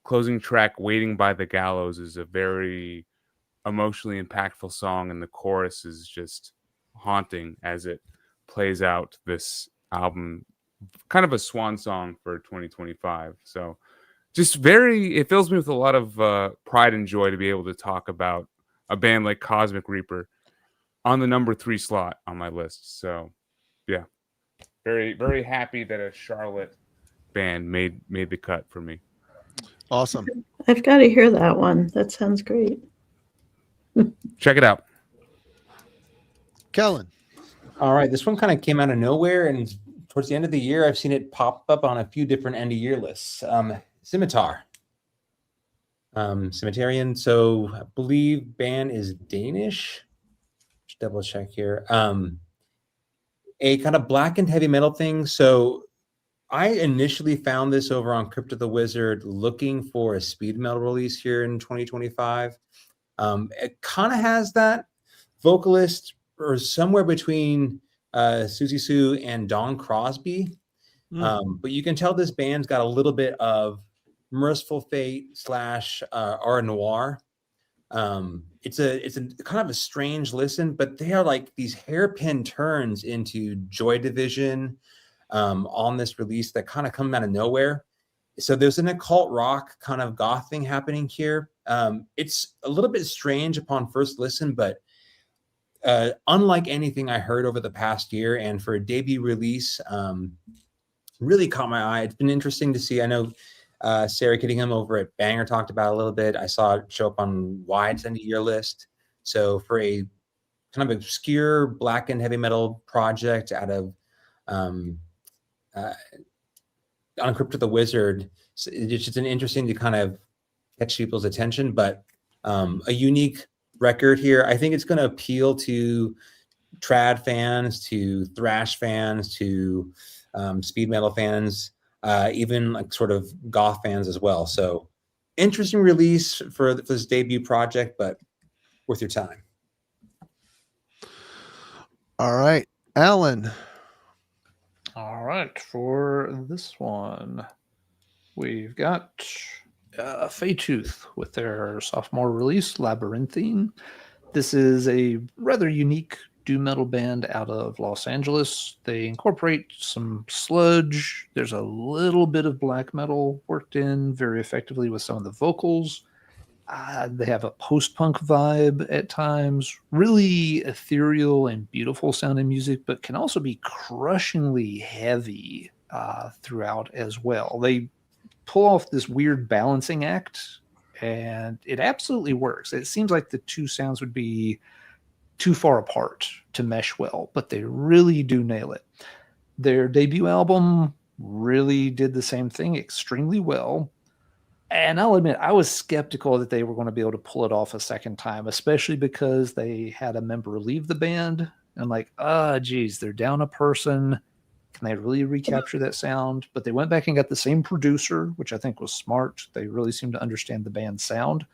[SPEAKER 9] Closing track, "Waiting by the Gallows," is a very emotionally impactful song, and the chorus is just haunting as it plays out this album. Kind of a swan song for 2025. So just it fills me with a lot of pride and joy to be able to talk about a band like Cosmic Reaper on the number 3 slot on my list. So yeah, very, very happy that a Charlotte band made the cut for me.
[SPEAKER 2] Awesome.
[SPEAKER 5] I've got to hear that one. That sounds great.
[SPEAKER 9] Check it out.
[SPEAKER 2] Kellen.
[SPEAKER 8] All right, this one kind of came out of nowhere, and towards the end of the year, I've seen it pop up on a few different end of year lists. Scimitar. Cemeterian. So I believe band is Danish. Just double check here. A kind of blackened heavy metal thing. So I initially found this over on Crypt of the Wizard looking for a speed metal release here in 2025. It kind of has that vocalist or somewhere between Susie Sue and Dawn Crosby. But you can tell this band's got a little bit of Merciful Fate / Art Noir. It's a kind of a strange listen, but they are like these hairpin turns into Joy Division on this release that kind of come out of nowhere. So there's an occult rock kind of goth thing happening here. It's a little bit strange upon first listen, but unlike anything I heard over the past year, and for a debut release, really caught my eye. It's been interesting to see. I know Sarah Kittingham over at Banger talked about it a little bit. I saw it show up on Wide's end of year list. So for a kind of obscure black and heavy metal project out of Uncrypt of the Wizard, it's just an interesting to kind of catch people's attention, but a unique record here. I think it's going to appeal to trad fans, to thrash fans, to speed metal fans, even like sort of goth fans as well. So interesting release for this debut project, but worth your time.
[SPEAKER 2] All right, Alan.
[SPEAKER 1] All right, for this one, we've got Faytooth with their sophomore release, Labyrinthine. This is a rather unique doom metal band out of Los Angeles. They incorporate some sludge. There's a little bit of black metal worked in very effectively with some of the vocals. They have a post-punk vibe at times, really ethereal and beautiful sounding music, but can also be crushingly heavy throughout as well. They pull off this weird balancing act, and it absolutely works. It seems like the two sounds would be too far apart to mesh well, but they really do nail it. Their debut album really did the same thing extremely well. And I'll admit, I was skeptical that they were going to be able to pull it off a second time, especially because they had a member leave the band. And like, geez, they're down a person. Can they really recapture that sound? But they went back and got the same producer, which I think was smart. They really seem to understand the band's sound.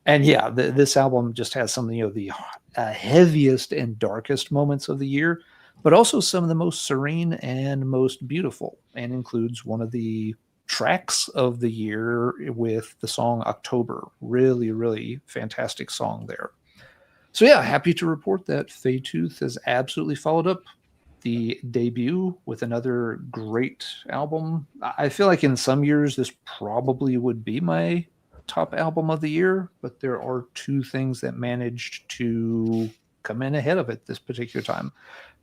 [SPEAKER 1] And yeah, this album just has some of the heaviest and darkest moments of the year, but also some of the most serene and most beautiful, and includes one of the tracks of the year with the song October. Really, really fantastic song there. So yeah, happy to report that Faytooth has absolutely followed up the debut with another great album. I feel like in some years this probably would be my top album of the year, but there are two things that managed to come in ahead of it this particular time.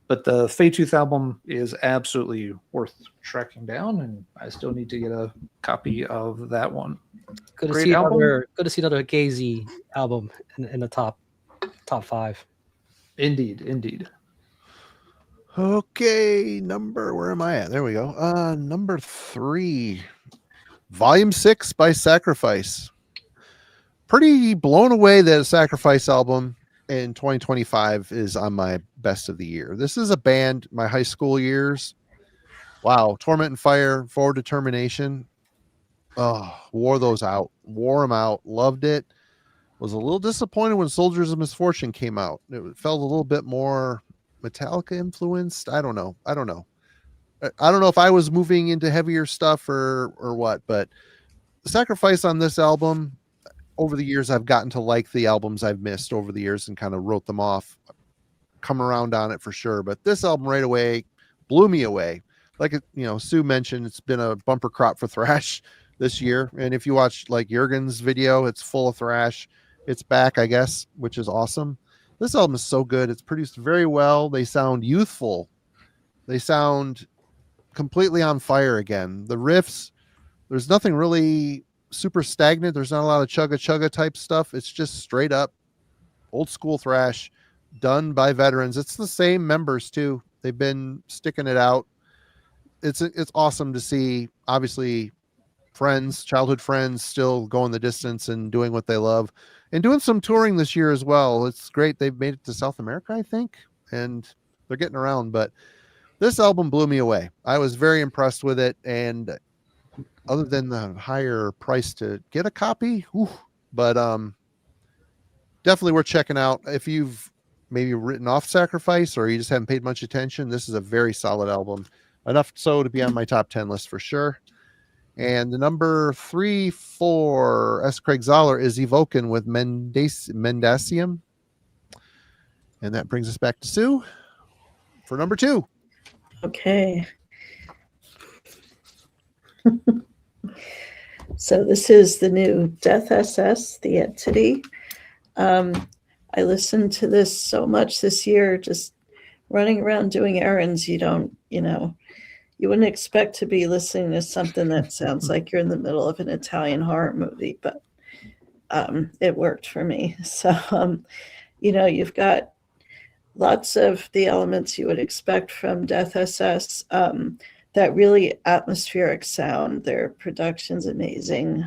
[SPEAKER 1] But the Faytooth album is absolutely worth tracking down, and I still need to get a copy of that one.
[SPEAKER 6] Good to
[SPEAKER 1] Great
[SPEAKER 6] see
[SPEAKER 1] album.
[SPEAKER 6] another Gazy album in the top 5.
[SPEAKER 1] Indeed.
[SPEAKER 2] Okay, where am I at? There we go. Number 3. Volume 6 by Sacrifice. Pretty blown away that a Sacrifice album in 2025 is on my best of the year. This is a band, my high school years. Wow. Torment and Fire, Forward Determination. Oh, wore those out. Wore them out. Loved it. Was a little disappointed when Soldiers of Misfortune came out. It felt a little bit more Metallica influenced. I don't know. I don't know if I was moving into heavier stuff or what, but the Sacrifice on this album, over the years, I've gotten to like the albums I've missed over the years and kind of wrote them off. Come around on it for sure. But this album right away blew me away. Like, Sue mentioned, it's been a bumper crop for thrash this year. And if you watch like Jurgen's video, it's full of thrash. It's back, I guess, which is awesome. This album is so good. It's produced very well. They sound youthful. They sound completely on fire again. The riffs, there's nothing really super stagnant. There's not a lot of chugga type stuff. It's just straight up old school thrash done by veterans. It's the same members too. They've been sticking it out. It's awesome to see, obviously, childhood friends still going the distance and doing what they love and doing some touring this year as well. It's great. They've made it to South America, I think, and they're getting around, but this album blew me away. I was very impressed with it. And other than the higher price to get a copy, but definitely worth checking out. If you've maybe written off Sacrifice or you just haven't paid much attention, this is a very solid album. Enough so to be on my top 10 list for sure. And the number 3 for S. Craig Zoller is Evoken with Mendacium. And that brings us back to Sue for number 2.
[SPEAKER 5] Okay. So this is the new Death SS, The Entity. I listened to this so much this year, just running around doing errands. You wouldn't expect to be listening to something that sounds like you're in the middle of an Italian horror movie, but it worked for me. So, you've got lots of the elements you would expect from Death SS. That really atmospheric sound. Their production's amazing.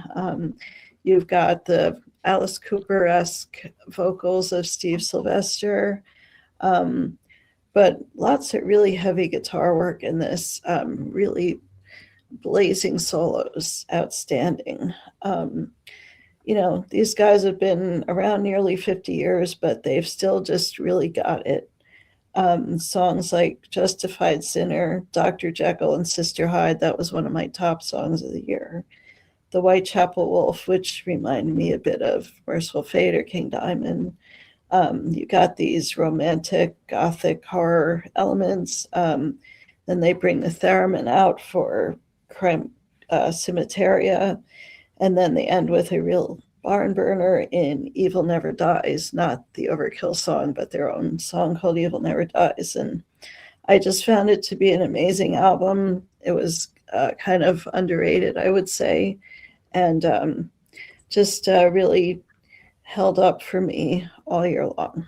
[SPEAKER 5] You've got the Alice Cooper-esque vocals of Steve Sylvester, but lots of really heavy guitar work in this, really blazing solos, outstanding. These guys have been around nearly 50 years, but they've still just really got it. Songs like Justified Sinner, Dr. Jekyll and Sister Hyde, that was one of my top songs of the year. The Whitechapel Wolf, which reminded me a bit of Merciful Fate or King Diamond. You got these romantic gothic horror elements. Then they bring the theremin out for Crime Cimetaria. And then they end with a real barn burner in Evil Never Dies, not the Overkill song, but their own song called Evil Never Dies. And I just found it to be an amazing album. It was kind of underrated, I would say, and just really held up for me all year long.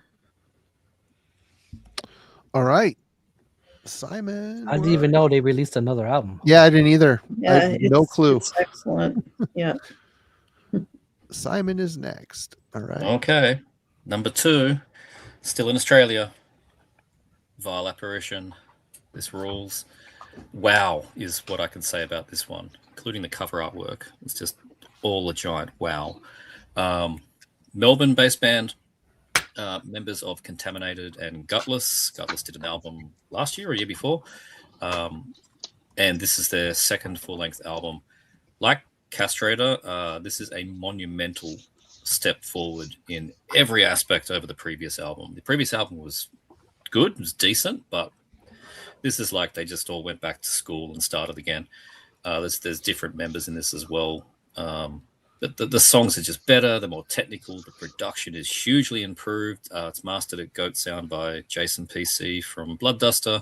[SPEAKER 2] All right. Simon.
[SPEAKER 6] I didn't even know they released another album.
[SPEAKER 2] Yeah, I didn't either.
[SPEAKER 5] Yeah,
[SPEAKER 2] no clue.
[SPEAKER 5] It's excellent. Yeah.
[SPEAKER 2] Simon is next. All right.
[SPEAKER 4] Okay. Number 2, still in Australia. Vile Apparition. This rules. Wow is what I can say about this one, including the cover artwork. It's just all a giant wow. Melbourne-based band, members of Contaminated and Gutless. Gutless did an album last year or a year before. And this is their second full-length album. Like Castrator, this is a monumental step forward in every aspect over the previous album. The previous album was good, it was decent, but this is like they just all went back to school and started again. There's different members in this as well. The songs are just better, they're more technical, the production is hugely improved. It's mastered at Goat Sound by Jason PC from Bloodduster.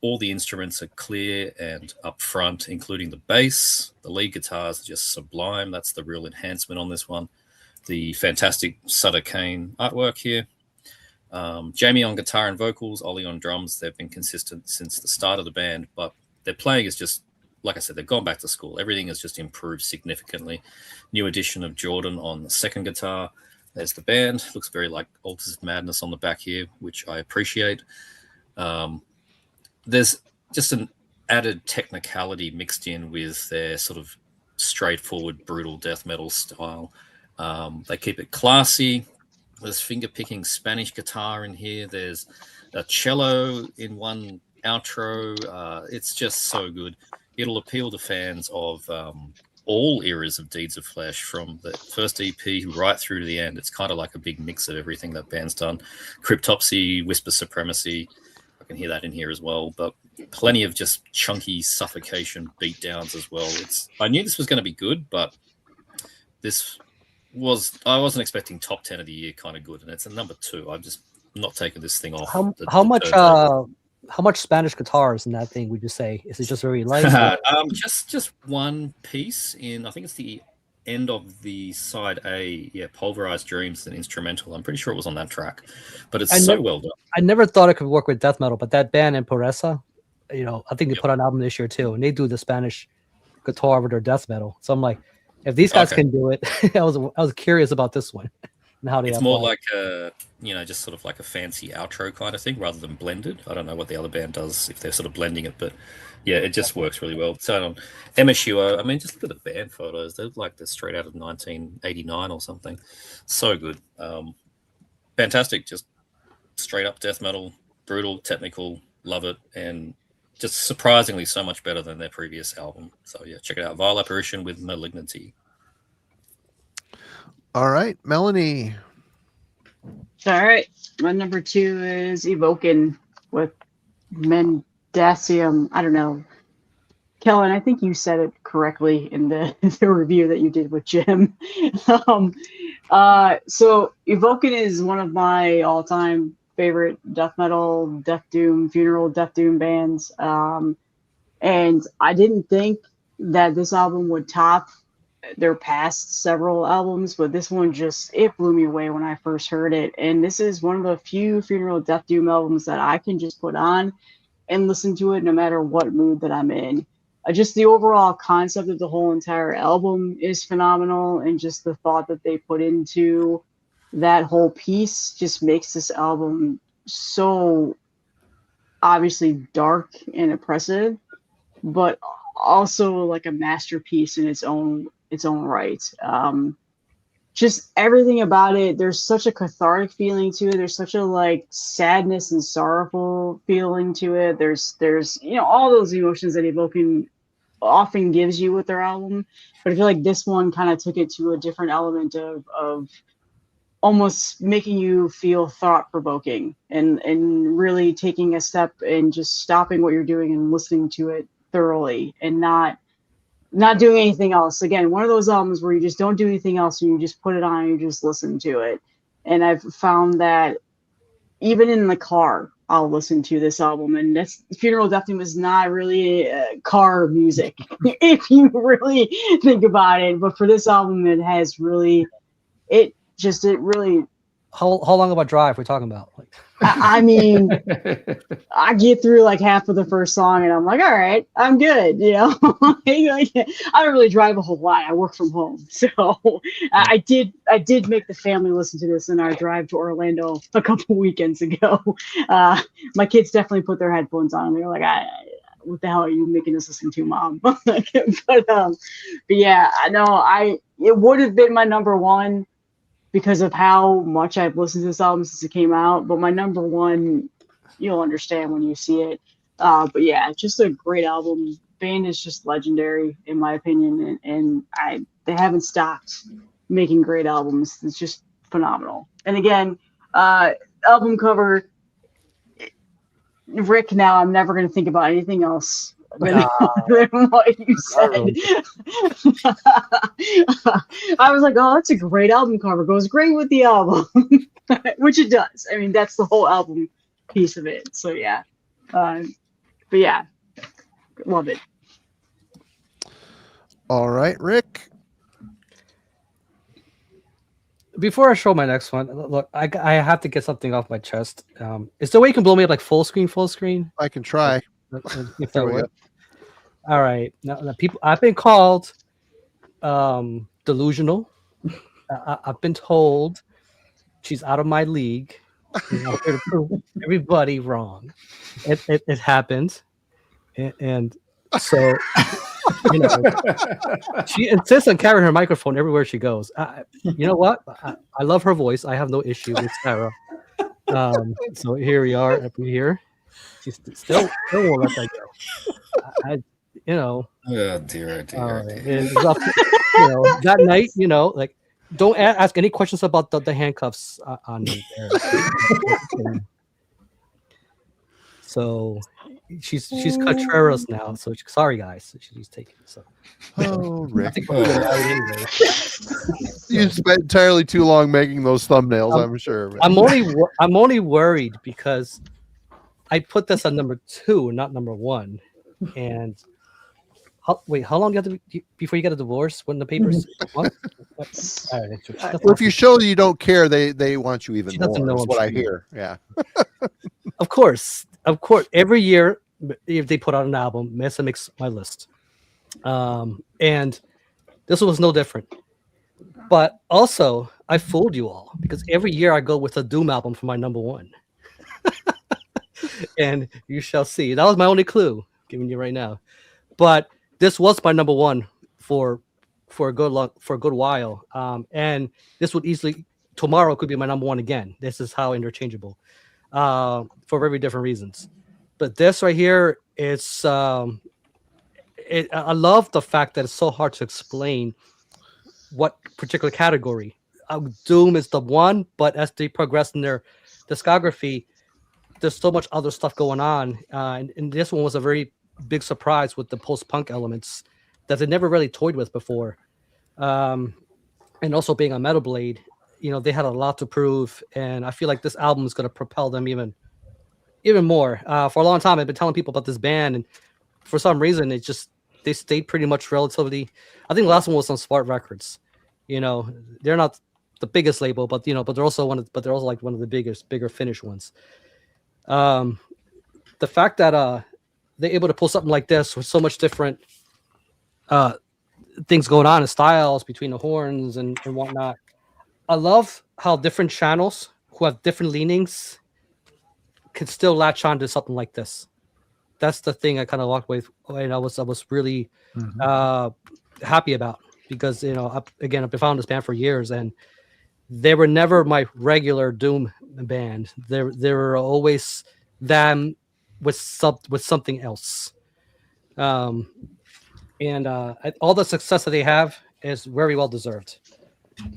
[SPEAKER 4] All the instruments are clear and upfront, including the bass. The lead guitars are just sublime. That's the real enhancement on this one. The fantastic Sutter Kane artwork here. Jamie on guitar and vocals, Ollie on drums. They've been consistent since the start of the band, but their playing is just like I said, they've gone back to school. Everything has just improved significantly. New addition of Jurgen on the second guitar. There's the band. Looks very like Altars of Madness on the back here, which I appreciate. There's just an added technicality mixed in with their sort of straightforward, brutal death metal style. They keep it classy. There's finger-picking Spanish guitar in here. There's a cello in one outro. It's just so good. It'll appeal to fans of all eras of Deeds of Flesh, from the first EP right through to the end. It's kind of like a big mix of everything that band's done. Cryptopsy, Whisper Supremacy, I can hear that in here as well, but plenty of just chunky suffocation beat downs as well. I knew this was going to be good, but I wasn't expecting top 10 of the year kind of good, and it's a number 2. I'm just not taking this thing off.
[SPEAKER 6] How much Spanish guitar is in that thing, would you say? Is it just very light?
[SPEAKER 4] Just one piece in, I think it's the end of the side A. Yeah, Pulverized Dreams, an instrumental. I'm pretty sure it was on that track, but it's well done.
[SPEAKER 6] I never thought it could work with death metal, but that band Empresa, I think they put out an album this year too, and they do the Spanish guitar with their death metal. So I'm like, if these guys can do it, I was curious about this one. And how
[SPEAKER 4] it's more like just sort of like a fancy outro kind of thing rather than blended. I don't know what the other band does if they're sort of blending it, but yeah, it just works really well. So on MSUO, I mean, just look at the band photos. They look like they're straight out of 1989 or something. So good. Fantastic. Just straight up death metal, brutal, technical, love it, and just surprisingly so much better than their previous album. So yeah, check it out. Vile Apparition with Malignity.
[SPEAKER 2] All right, Melanie.
[SPEAKER 3] All right, my number 2 is Evoking with Mendacium. I don't know, Kellen, I think you said it correctly in the review that you did with Jim. So Evoking is one of my all-time favorite death metal, death doom, funeral death doom bands. And I didn't think that this album would top their past several albums, but this one it blew me away when I first heard it. And this is one of the few funeral death doom albums that I can just put on and listen to it no matter what mood that I'm in. Just the overall concept of the whole entire album is phenomenal, and just the thought that they put into that whole piece just makes this album so obviously dark and oppressive, but also like a masterpiece in its own right. Just everything about it, there's such a cathartic feeling to it. There's such a like sadness and sorrowful feeling to it. There's all those emotions that Evoking often gives you with their album, but I feel like this one kind of took it to a different element of almost making you feel thought-provoking and really taking a step and just stopping what you're doing and listening to it thoroughly and not doing anything else. Again, one of those albums where you just don't do anything else and you just put it on and you just listen to it. And I've found that even in the car, I'll listen to this album. And that's Funeral Death Doom is not really car music, if you really think about it. But for this album, it has really,
[SPEAKER 6] How long of a drive we're talking about? Like,
[SPEAKER 3] I mean, I get through like half of the first song and I'm like, all right, I'm good. I don't really drive a whole lot. I work from home. So I did make the family listen to this in our drive to Orlando a couple weekends ago. My kids definitely put their headphones on. They're like, what the hell are you making us listen to, Mom? but yeah, I know it would have been my number 1 because of how much I've listened to this album since it came out. But my number 1, you'll understand when you see it. But yeah, just a great album. Band is just legendary in my opinion, and they haven't stopped making great albums. It's just phenomenal. And again, album cover, Rick. Now I'm never going to think about anything else than what you said. I was like, oh, that's a great album cover. Goes great with the album, which it does. I mean, that's the whole album piece of it. So yeah, but yeah, love it.
[SPEAKER 2] All right, Rick.
[SPEAKER 6] Before I show my next one, look, I have to get something off my chest. Is there a way you can blow me up like full screen?
[SPEAKER 2] I can try.
[SPEAKER 6] If that works. All right. Now, people, I've been called delusional. I've been told she's out of my league. You know, I'm here to prove everybody wrong. It happened, and so you know, she insists on carrying her microphone everywhere she goes. You know what? I love her voice. I have no issue with Sarah. So here we are up here. She still won't let that go. You know.
[SPEAKER 4] Oh dear, oh dear, oh dear.
[SPEAKER 6] It was up, you know, that night. You know, like don't ask any questions about the handcuffs on me. There. So she's Contreras now. So sorry guys, she's taking so.
[SPEAKER 2] Oh, Rick.
[SPEAKER 6] Anyway.
[SPEAKER 2] You spent entirely too long making those thumbnails, I'm sure.
[SPEAKER 6] I'm only worried because I put this on number 2, not number 1. And how long do you have to before you get a divorce? When the papers? What? All right,
[SPEAKER 2] well, if you show you don't care, they want you even
[SPEAKER 6] She doesn't
[SPEAKER 2] more.
[SPEAKER 6] know
[SPEAKER 2] Is
[SPEAKER 6] I'm
[SPEAKER 2] what I
[SPEAKER 6] cheating.
[SPEAKER 2] hear. Yeah.
[SPEAKER 6] Of course. Every year, if they put out an album, Mesa makes my list. And this was no different. But also, I fooled you all because every year I go with a Doom album for my number 1. And you shall see. That was my only clue, giving you right now. But this was my number 1 for a good while. And this would easily tomorrow could be my number 1 again. This is how interchangeable. For very different reasons. But this right here, it's I love the fact that it's so hard to explain what particular category. Doom is the one, but as they progress in their discography, there's so much other stuff going on. And this one was a very big surprise with the post-punk elements that they never really toyed with before. And also being on Metal Blade, you know, they had a lot to prove, and I feel like this album is going to propel them even more. For a long time, I've been telling people about this band, and for some reason, they stayed pretty much relatively. I think the last one was on Smart Records. You know, they're not the biggest label, but they're also like one of the bigger Finnish ones. The fact that they're able to pull something like this with so much different things going on and styles between the horns and whatnot. I love how different channels who have different leanings can still latch on to something like this. That's the thing I kind of walked away and I was really happy about because, you know, I've been following this band for years and they were never my regular Doom band. They were always them with something else. And all the success that they have is very well deserved.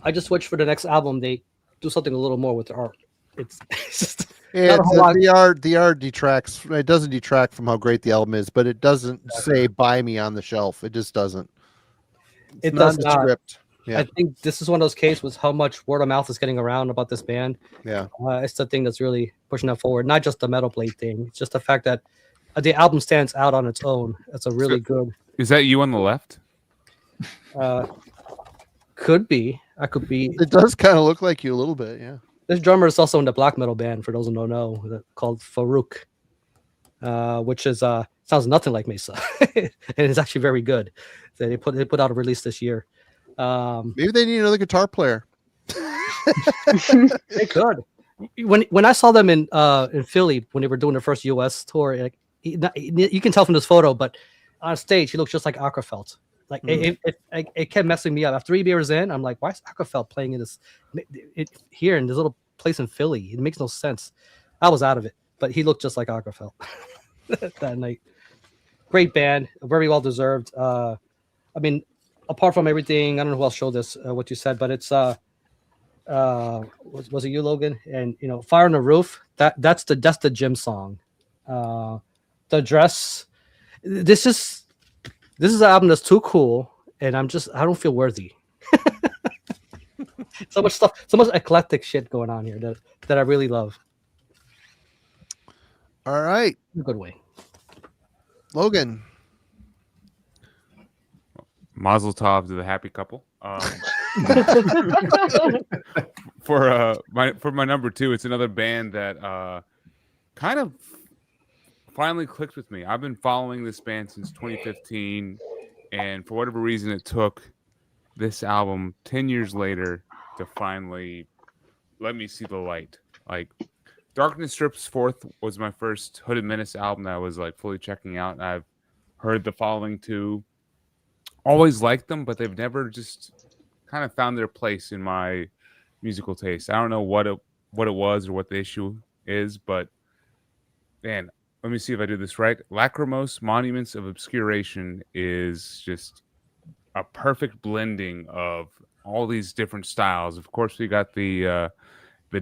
[SPEAKER 6] I just wish for the next album they do something a little more with their art. It's just
[SPEAKER 2] the art detracts. It doesn't detract from how great the album is, but it doesn't say "buy me" on the shelf. It just doesn't.
[SPEAKER 6] It does not.
[SPEAKER 2] Nondescript. Yeah.
[SPEAKER 6] I think this is one of those cases with how much word of mouth is getting around about this band.
[SPEAKER 2] Yeah,
[SPEAKER 6] it's the thing that's really pushing that forward. Not just the Metal Blade thing. It's just the fact that the album stands out on its own. It's a really good.
[SPEAKER 9] Is that you on the left?
[SPEAKER 6] Could be. I could be.
[SPEAKER 2] It does kind of look like you a little bit. Yeah.
[SPEAKER 6] This drummer is also in the black metal band, for those who don't know, called Farouk, which is sounds nothing like Mesa, and it's actually very good. So they put out a release this year.
[SPEAKER 2] Maybe they need another guitar player.
[SPEAKER 6] They could. When I saw them in Philly when they were doing their first U.S. tour, like, you can tell from this photo, but on stage he looks just like Ackerfeld. Like it kept messing me up. After 3 beers in, I'm like, why is Ackerfeld playing in this here in this little place in Philly? It makes no sense. I was out of it, but he looked just like Ackerfeld that night. Great band, very well deserved. I mean, apart from everything, I don't know who else showed this what you said, but it's was it you, Logan? And you know, Fire on the Roof. That's the gym song. The Dress. This is an album that's too cool, and I don't feel worthy. So much stuff, so much eclectic shit going on here that I really love.
[SPEAKER 2] All right,
[SPEAKER 6] In a good way.
[SPEAKER 2] Logan.
[SPEAKER 9] Mazel tov to the happy couple. For my number 2, it's another band that kind of finally clicked with me. I've been following this band since 2015, and for whatever reason, it took this album 10 years later to finally let me see the light. Like, Darkness Strips Forth was my first Hooded Menace album that I was like fully checking out. And I've heard the following two. Always liked them, but they've never just kind of found their place in my musical taste. I don't know what it was or what the issue is, but man, let me see if I do this right. Lachrymose Monuments of Obscuration is just a perfect blending of all these different styles. Of course, we got the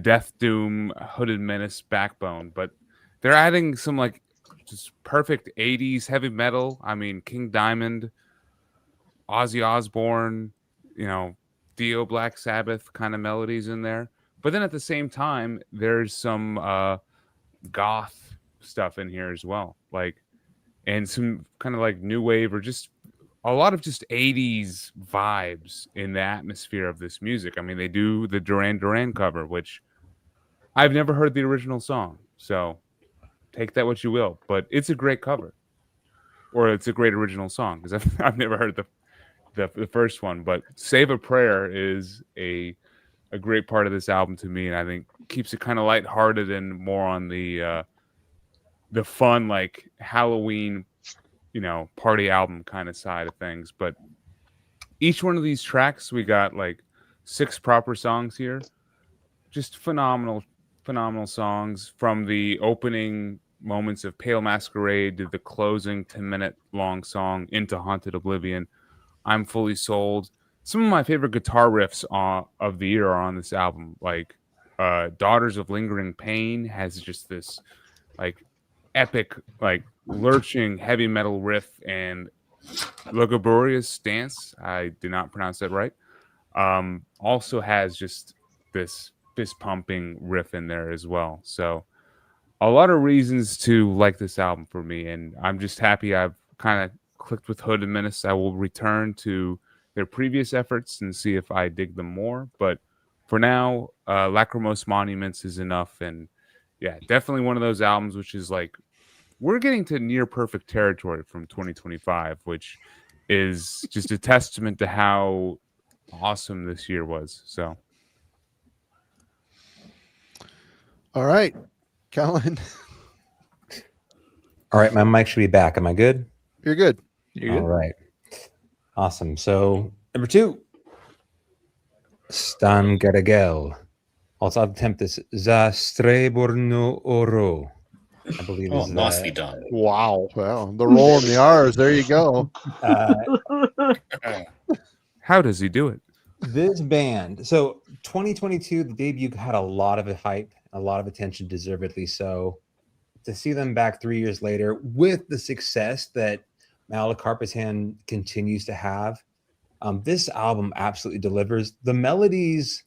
[SPEAKER 9] Death Doom Hooded Menace backbone, but they're adding some like just perfect 80s heavy metal. I mean, King Diamond, Ozzy Osbourne, Dio, Black Sabbath kind of melodies in there. But then at the same time, there's some goth stuff in here as well, and some kind of like new wave or just a lot of just 80s vibes in the atmosphere of this music. I mean, they do the Duran Duran cover, which I've never heard the original song, so take that what you will, but it's a great cover, or it's a great original song, because I've never heard the first one. But Save a Prayer is a great part of this album to me, and I think keeps it kind of lighthearted and more on the fun, like Halloween, party album kind of side of things. But each one of these tracks, we got like 6 proper songs here, just phenomenal songs, from the opening moments of Pale Masquerade to the closing 10-minute long song Into Haunted Oblivion. I'm Fully Sold. Some of my favorite guitar riffs of the year are on this album. Like Daughters of Lingering Pain has just this like epic, like lurching heavy metal riff, and Lugubrious Stance, I did not pronounce that right, also has just this fist pumping riff in there as well. So a lot of reasons to like this album for me, and I'm just happy I've kind of clicked with Hooded Menace. I will return to their previous efforts and see if I dig them more, but for now, Lachrymose Monuments is enough. And yeah, definitely one of those albums which is like, we're getting to near perfect territory from 2025, which is just a testament to how awesome this year was. So,
[SPEAKER 2] All right, Kellen,
[SPEAKER 8] All right, my mic should be back. Am I good?
[SPEAKER 2] you're good.
[SPEAKER 1] You
[SPEAKER 8] All right. Awesome. So number 2, Stan Garagel. Also, I'll attempt this. Za Streborno Oro. I believe
[SPEAKER 4] Oh,
[SPEAKER 8] is
[SPEAKER 4] nicely done.
[SPEAKER 2] Wow. Well, the roll in the R's. There you go.
[SPEAKER 9] how does he do it?
[SPEAKER 8] This band. So 2022, the debut had a lot of hype, a lot of attention, deservedly so. To see them back 3 years later with the success that Malakarpatan continues to have, this album absolutely delivers. The melodies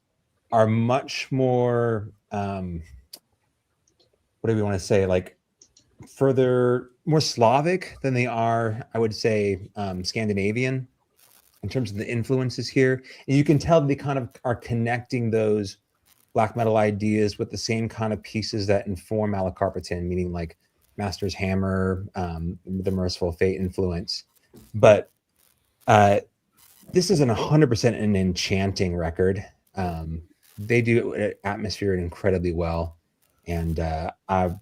[SPEAKER 8] are much more, what do we want to say, like more Slavic than they are, I would say, Scandinavian in terms of the influences here. And you can tell they kind of are connecting those black metal ideas with the same kind of pieces that inform Malakarpatan, meaning like Master's Hammer, the Merciful Fate influence. But this is 100% an enchanting record. They do atmosphere incredibly well, and I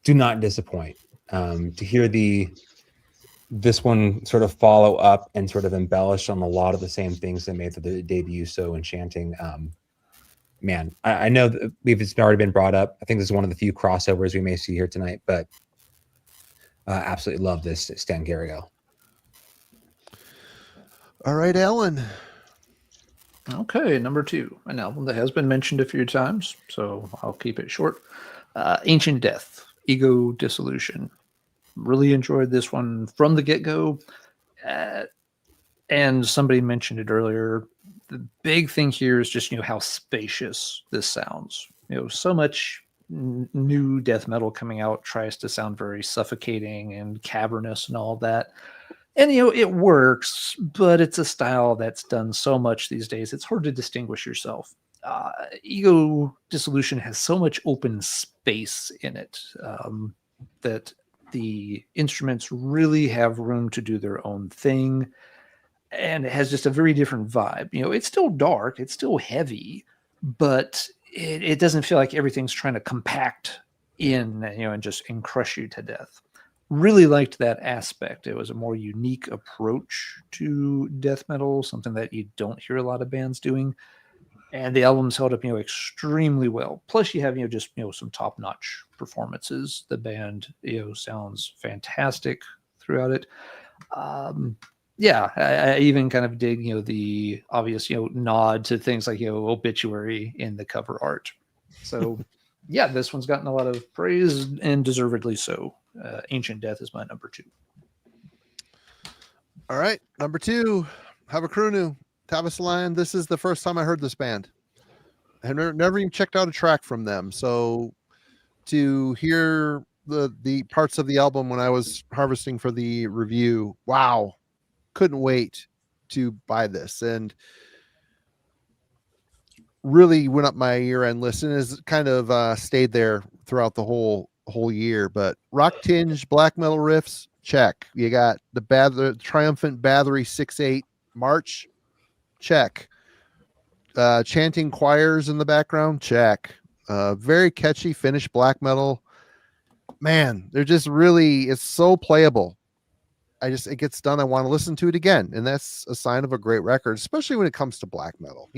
[SPEAKER 8] do not disappoint. To hear this one sort of follow up and sort of embellish on a lot of the same things that made the debut so enchanting. Man, I know that it's already been brought up. I think this is one of the few crossovers we may see here tonight, but absolutely love this Stan Garagel.
[SPEAKER 2] All right, Alan.
[SPEAKER 1] Okay, number 2, an album that has been mentioned a few times, so I'll keep it short. Ancient Death, Ego Dissolution. Really enjoyed this one from the get-go. And somebody mentioned it earlier. The big thing here is just, how spacious this sounds. So much new death metal coming out tries to sound very suffocating and cavernous and all that. And, it works, but it's a style that's done so much these days. It's hard to distinguish yourself. Ego Dissolution has so much open space in it. that the instruments really have room to do their own thing, and it has just a very different vibe. It's still dark, it's still heavy, but it doesn't feel like everything's trying to compact in, and crush you to death. Really liked that aspect. It was a more unique approach to death metal, something that you don't hear a lot of bands doing. And the album's held up, extremely well. Plus, you have, some top-notch performances. The band, sounds fantastic throughout it. I even kind of dig, the obvious, nod to things like, obituary in the cover art. So, yeah, this one's gotten a lot of praise, and deservedly so. Ancient Death is my number 2.
[SPEAKER 2] All right, number 2, Havacrunu, Tavasalion. This is the first time I heard this band. I had never even checked out a track from them. So to hear the parts of the album when I was harvesting for the review, wow, couldn't wait to buy this, and really went up my year-end list, and has kind of stayed there throughout the whole year. But rock tinge black metal riffs, check. You got the triumphant Bathory 6/8 march, check. Chanting choirs in the background, check. Very catchy Finnish black metal. Man, they're just really, it's so playable. It gets done. I want to listen to it again. And that's a sign of a great record, especially when it comes to black metal.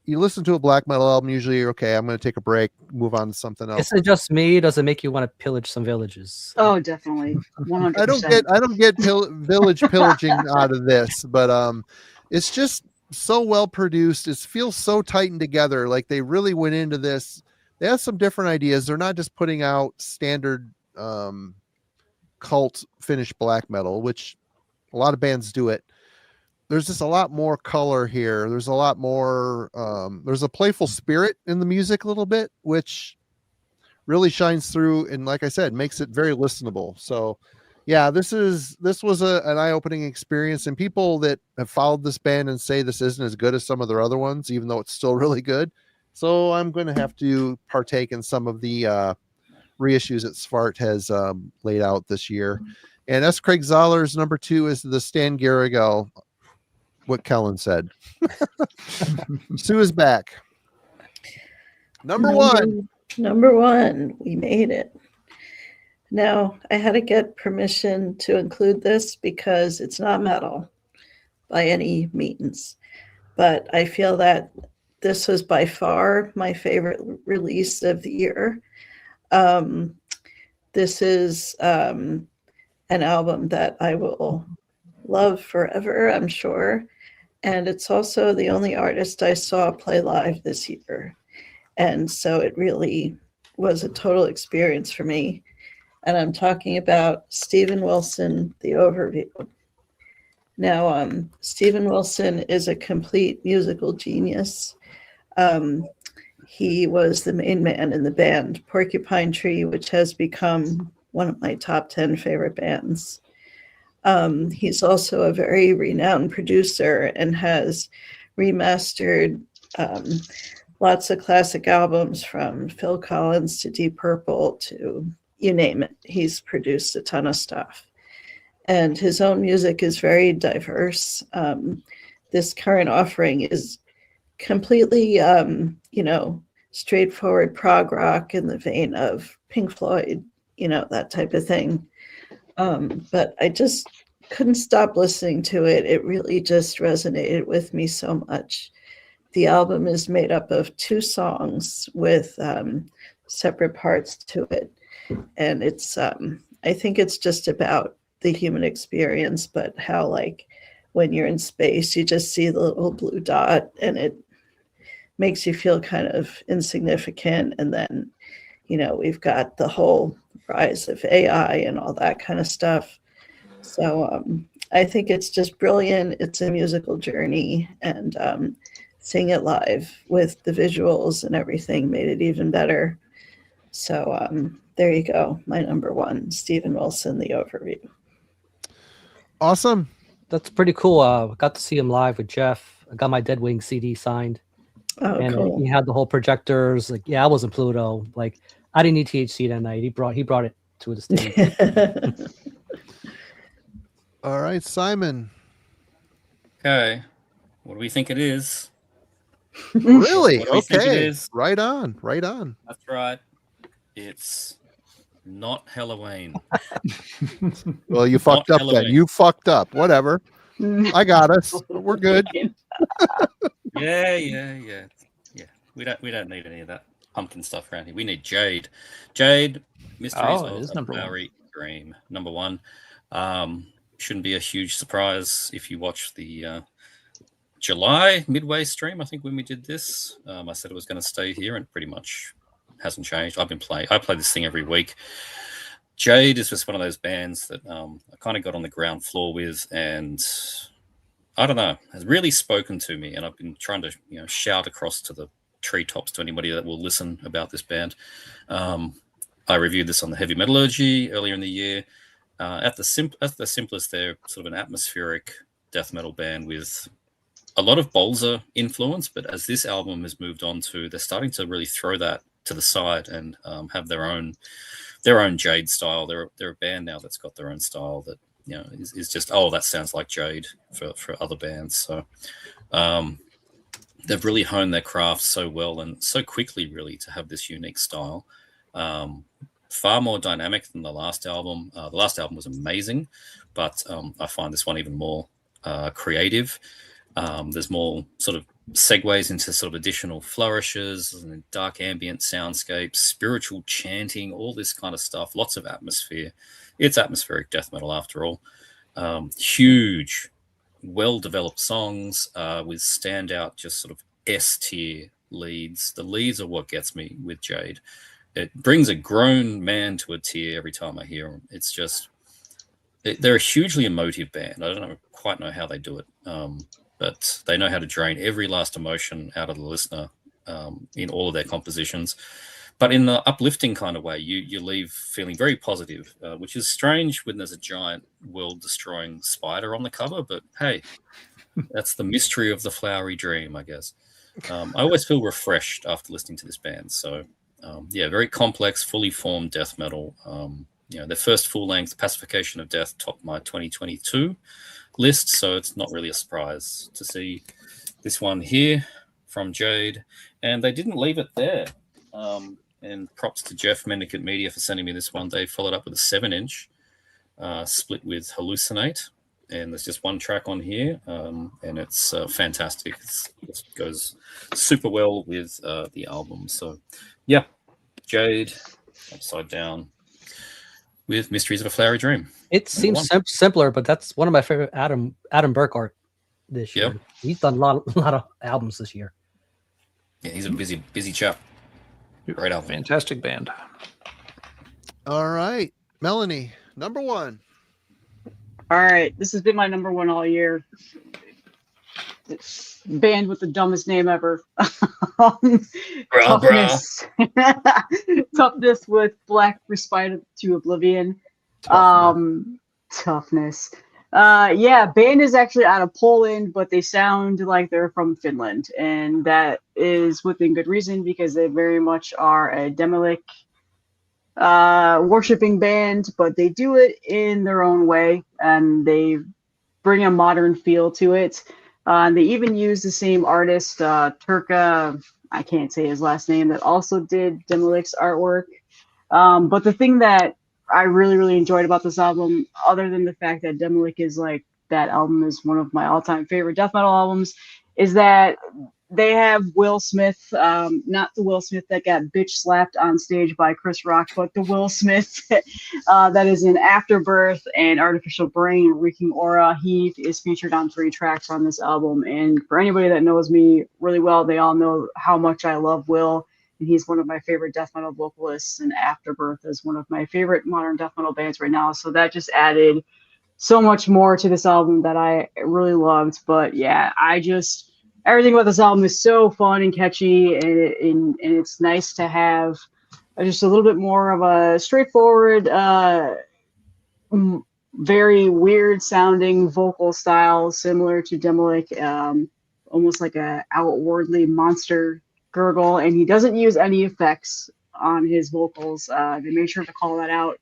[SPEAKER 2] You listen to a black metal album, usually you're okay, I'm going to take a break, move on to something else.
[SPEAKER 6] Is it just me? Does it make you want to pillage some villages?
[SPEAKER 3] Oh, definitely. 100%.
[SPEAKER 2] I don't get village pillaging out of this, but it's just so well produced. It feels so tightened together. Like they really went into this. They have some different ideas. They're not just putting out standard cult Finnish black metal, which a lot of bands do it. There's just a lot more color here. There's a lot more, there's a playful spirit in the music a little bit, which really shines through. And like I said, makes it very listenable. So yeah, this was an eye-opening experience, and people that have followed this band and say this isn't as good as some of their other ones, even though it's still really good. So I'm going to have to partake in some of the reissues that Svart has laid out this year. And S. Craig Zahler's number 2 is the Stan Garrigal, what Kellen said. Sue is back. Number 1.
[SPEAKER 5] Number 1. We made it. Now, I had to get permission to include this because it's not metal by any means. But I feel that this was by far my favorite release of the year. This is an album that I will love forever, I'm sure. And it's also the only artist I saw play live this year. And so it really was a total experience for me. And I'm talking about Steven Wilson, The Overview. Now, Steven Wilson is a complete musical genius. He was the main man in the band Porcupine Tree, which has become one of my top 10 favorite bands. He's also a very renowned producer and has remastered lots of classic albums, from Phil Collins to Deep Purple to you name it. He's produced a ton of stuff. And his own music is very diverse. This current offering is completely, straightforward prog rock in the vein of Pink Floyd, that type of thing. But I just couldn't stop listening to it. It really just resonated with me so much. The album is made up of 2 songs with separate parts to it. And it's, I think it's just about the human experience, but how, like, when you're in space, you just see the little blue dot and it makes you feel kind of insignificant. And then, we've got the whole rise of AI and all that kind of stuff. So I think it's just brilliant. It's a musical journey, and seeing it live with the visuals and everything made it even better. So there you go. My number 1, Steven Wilson, The Overview.
[SPEAKER 2] Awesome.
[SPEAKER 6] That's pretty cool. I got to see him live with Jeff. I got my Dead Wing CD signed.
[SPEAKER 5] Oh,
[SPEAKER 6] and
[SPEAKER 5] cool.
[SPEAKER 6] he had the whole projectors. Like, yeah, I was in Pluto. Like, I didn't need THC that night. He brought it. to the stage.
[SPEAKER 2] All right, Simon.
[SPEAKER 4] Okay. What do we think it is?
[SPEAKER 2] Really?
[SPEAKER 4] What do we think it
[SPEAKER 2] Okay.
[SPEAKER 4] is?
[SPEAKER 2] Right on. Right on.
[SPEAKER 4] That's right. It's not Halloween.
[SPEAKER 2] Well, you fucked up then.
[SPEAKER 4] Halloween.
[SPEAKER 2] You fucked up. Whatever. I got us. We're good.
[SPEAKER 4] Yeah. We don't need any of that pumpkin stuff around here. We need Jade. Jade, Mysteries
[SPEAKER 1] Oh, it is
[SPEAKER 4] of
[SPEAKER 1] number one.
[SPEAKER 4] Flowery Dream, number one. Shouldn't be a huge surprise if you watch the July midway stream. I think when we did this, I said it was going to stay here, and pretty much hasn't changed. I play this thing every week. Jade is just one of those bands that I kind of got on the ground floor with, and I don't know, has really spoken to me. And I've been trying to shout across to the treetops to anybody that will listen about this band. I reviewed this on the Heavy Metallurgy earlier in the year. At the simplest, they're sort of an atmospheric death metal band with a lot of Bolzer influence, but as this album has moved on to, they're starting to really throw that to the side and have their own Jade style. They're a band now that's got their own style that is just, oh, that sounds like Jade for other bands. So they've really honed their craft so well and so quickly, really, to have this unique style. Far more dynamic than the last album. The last album was amazing, but I find this one even more creative. There's more sort of segues into sort of additional flourishes and dark ambient soundscapes, spiritual chanting, all this kind of stuff. Lots of atmosphere. It's atmospheric death metal after all. Huge, well-developed songs with standout, just sort of S-tier leads. The leads are what gets me with Jade. It brings a grown man to a tear every time I hear them. It's just, they're a hugely emotive band. I don't quite know how they do it, but they know how to drain every last emotion out of the listener in all of their compositions. But in the uplifting kind of way, you leave feeling very positive, which is strange when there's a giant world-destroying spider on the cover. But hey, that's the mystery of the Flowery Dream, I guess. I always feel refreshed after listening to this band. So very complex, fully formed death metal. Their first full-length, Pacification of Death, topped my 2022 list, so it's not really a surprise to see this one here from Jade. And they didn't leave it there. And props to Jeff Mendicant Media for sending me this one. They followed up with a 7-inch split with Hallucinate. And there's just one track on here, and it's fantastic. It goes super well with the album. So, yeah, Jade, Upside Down, with Mysteries of a Flowery Dream.
[SPEAKER 6] It seems simpler, but that's one of my favorite Adam Burke art this year.
[SPEAKER 4] Yep.
[SPEAKER 6] He's done a lot of albums this year.
[SPEAKER 4] Yeah, he's a busy chap. Great album.
[SPEAKER 1] Fantastic band.
[SPEAKER 2] All right, Melanie, number one.
[SPEAKER 3] All right, this has been my number one all year. Band with the dumbest name ever. Toughness. Toughness with Black Respite to Oblivion. Toughness. Band is actually out of Poland, but they sound like they're from Finland, and that is within good reason because they very much are a Demolic worshiping band, but they do it in their own way, and they bring a modern feel to it. They even use the same artist, Turka, I can't say his last name, that also did Demolic's artwork. But the thing that I really, really enjoyed about this album, other than the fact that Demolic is like, that album is one of my all-time favorite death metal albums, is that they have Will Smith, not the Will Smith that got bitch slapped on stage by Chris Rock, but the Will Smith that is in Afterbirth and Artificial Brain, Reeking Aura. He is featured on 3 tracks on this album. And for anybody that knows me really well, they all know how much I love Will. And he's one of my favorite death metal vocalists, and Afterbirth is one of my favorite modern death metal bands right now. So that just added so much more to this album that I really loved. But yeah, everything about this album is so fun and catchy, and it's nice to have just a little bit more of a straightforward, very weird sounding vocal style, similar to Demolic, almost like a outwardly monster gurgle. And he doesn't use any effects on his vocals. They made sure to call that out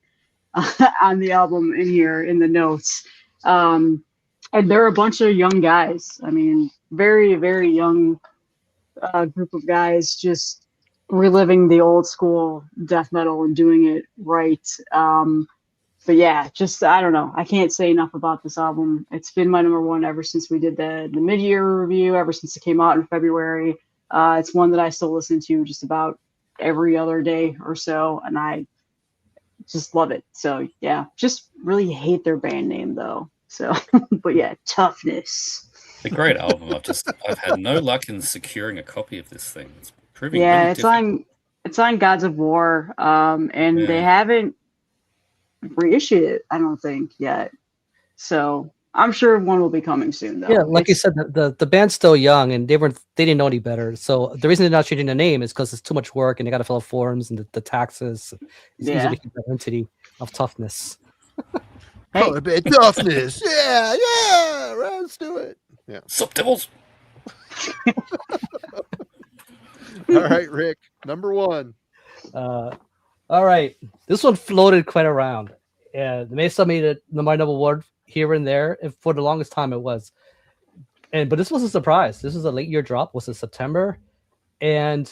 [SPEAKER 3] on the album in here in the notes. And they're a bunch of young guys. I mean, very, very young group of guys just reliving the old school death metal and doing it right. But yeah, just I don't know. I can't say enough about this album. It's been my number one ever since we did the mid-year review, ever since it came out in February. It's one that I still listen to just about every other day or so, and I just love it. So yeah, just really hate their band name though. So, but yeah, Toughness.
[SPEAKER 4] A great album. I've had no luck in securing a copy of this thing. It's proving
[SPEAKER 3] Yeah,
[SPEAKER 4] really
[SPEAKER 3] it's
[SPEAKER 4] difficult.
[SPEAKER 3] on Gods of War, and they haven't reissued it, I don't think yet. So I'm sure one will be coming soon though.
[SPEAKER 6] Yeah, like you said, the band's still young and they didn't know any better. So the reason they're not changing the name is because it's too much work and they got to fill out forms and the taxes. It's easy to keep that entity of Toughness.
[SPEAKER 3] Hey.
[SPEAKER 2] Oh, a bit of toughness. Yeah, let's do it. Yeah.
[SPEAKER 4] Subtitles.
[SPEAKER 2] All right, Rick, number one.
[SPEAKER 6] All right, this one floated quite around. Yeah, they made it my number one here and there, and for the longest time it was. But this was a surprise. This was a late year drop. Was in September, and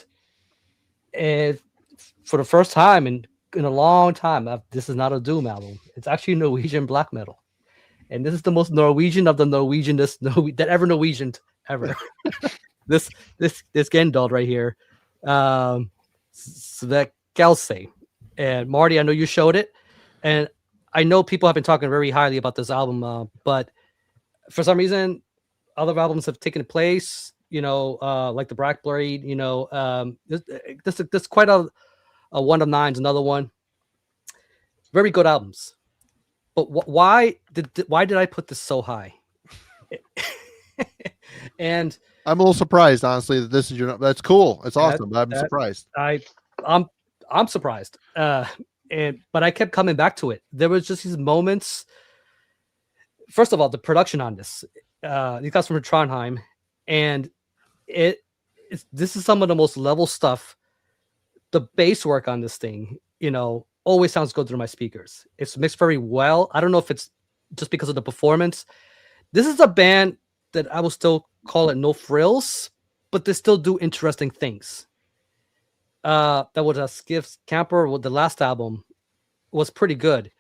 [SPEAKER 6] for the first time in a long time, this is not a doom album. It's actually Norwegian black metal, and this is the most Norwegian of the Norwegianest that ever Norwegian ever. this Gendald right here, so that Gelsey. And Marty, I know you showed it, and I know people have been talking very highly about this album, but for some reason, other albums have taken place. Like the Black Blade. This quite a one of nines. Another one. Very good albums, but why did I put this so high? And
[SPEAKER 2] I'm a little surprised, honestly, that this is your. That's cool. It's awesome. But I'm surprised.
[SPEAKER 6] I'm surprised. But I kept coming back to it. There was just these moments. First of all, the production on this. These guys from Trondheim, and this is some of the most level stuff. The bass work on this thing, always sounds good through my speakers. It's mixed very well. I don't know if it's just because of the performance. This is a band that I will still call it no frills, but they still do interesting things. That was a Skiff's Camper with the last album was pretty good,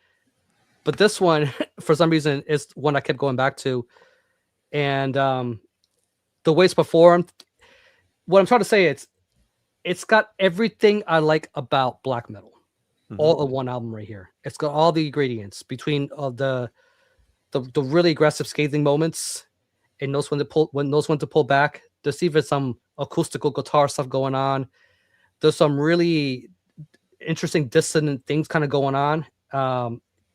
[SPEAKER 6] but this one for some reason is one I kept going back to, and the way it's performed. What I'm trying to say, it's got everything I like about black metal, all in one album right here. It's got all the ingredients between the really aggressive scathing moments and knows when to pull back. There's even some acoustical guitar stuff going on. There's some really interesting dissonant things kind of going on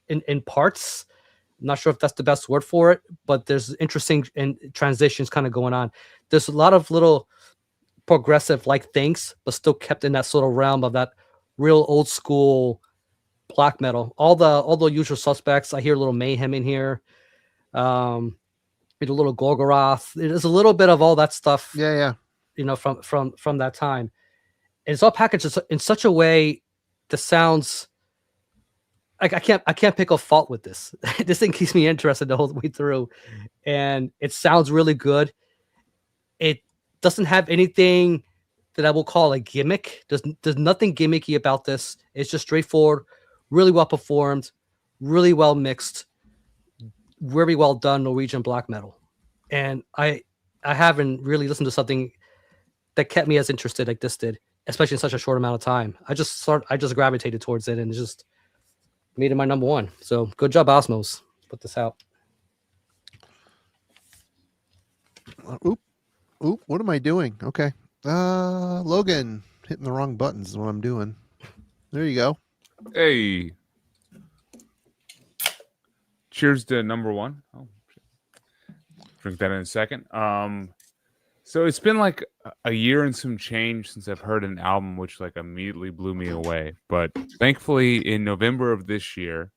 [SPEAKER 6] in parts. I'm not sure if that's the best word for it, but there's interesting transitions kind of going on. There's a lot of little progressive like things, but still kept in that sort of realm of that real old school black metal. All the usual suspects. I hear a little Mayhem in here. A little Gorgoroth. There's a little bit of all that stuff.
[SPEAKER 2] Yeah.
[SPEAKER 6] From that time. And it's all packaged in such a way that sounds like I can't pick a fault with this. This thing keeps me interested the whole way through, and it sounds really good. It doesn't have anything that I will call a gimmick. There's nothing gimmicky about this. It's just straightforward, really well performed, really well mixed, very well done Norwegian black metal. And I haven't really listened to something that kept me as interested like this did, especially in such a short amount of time. I just gravitated towards it and it just made it my number one. So good job, Osmos. Put this out.
[SPEAKER 2] Oop, what am I doing? Okay. Logan, hitting the wrong buttons is what I'm doing. There you go.
[SPEAKER 9] Hey. Cheers to number one. Oh, drink that in a second. So it's been like a year and some change since I've heard an album which like immediately blew me away. But thankfully in November of this year,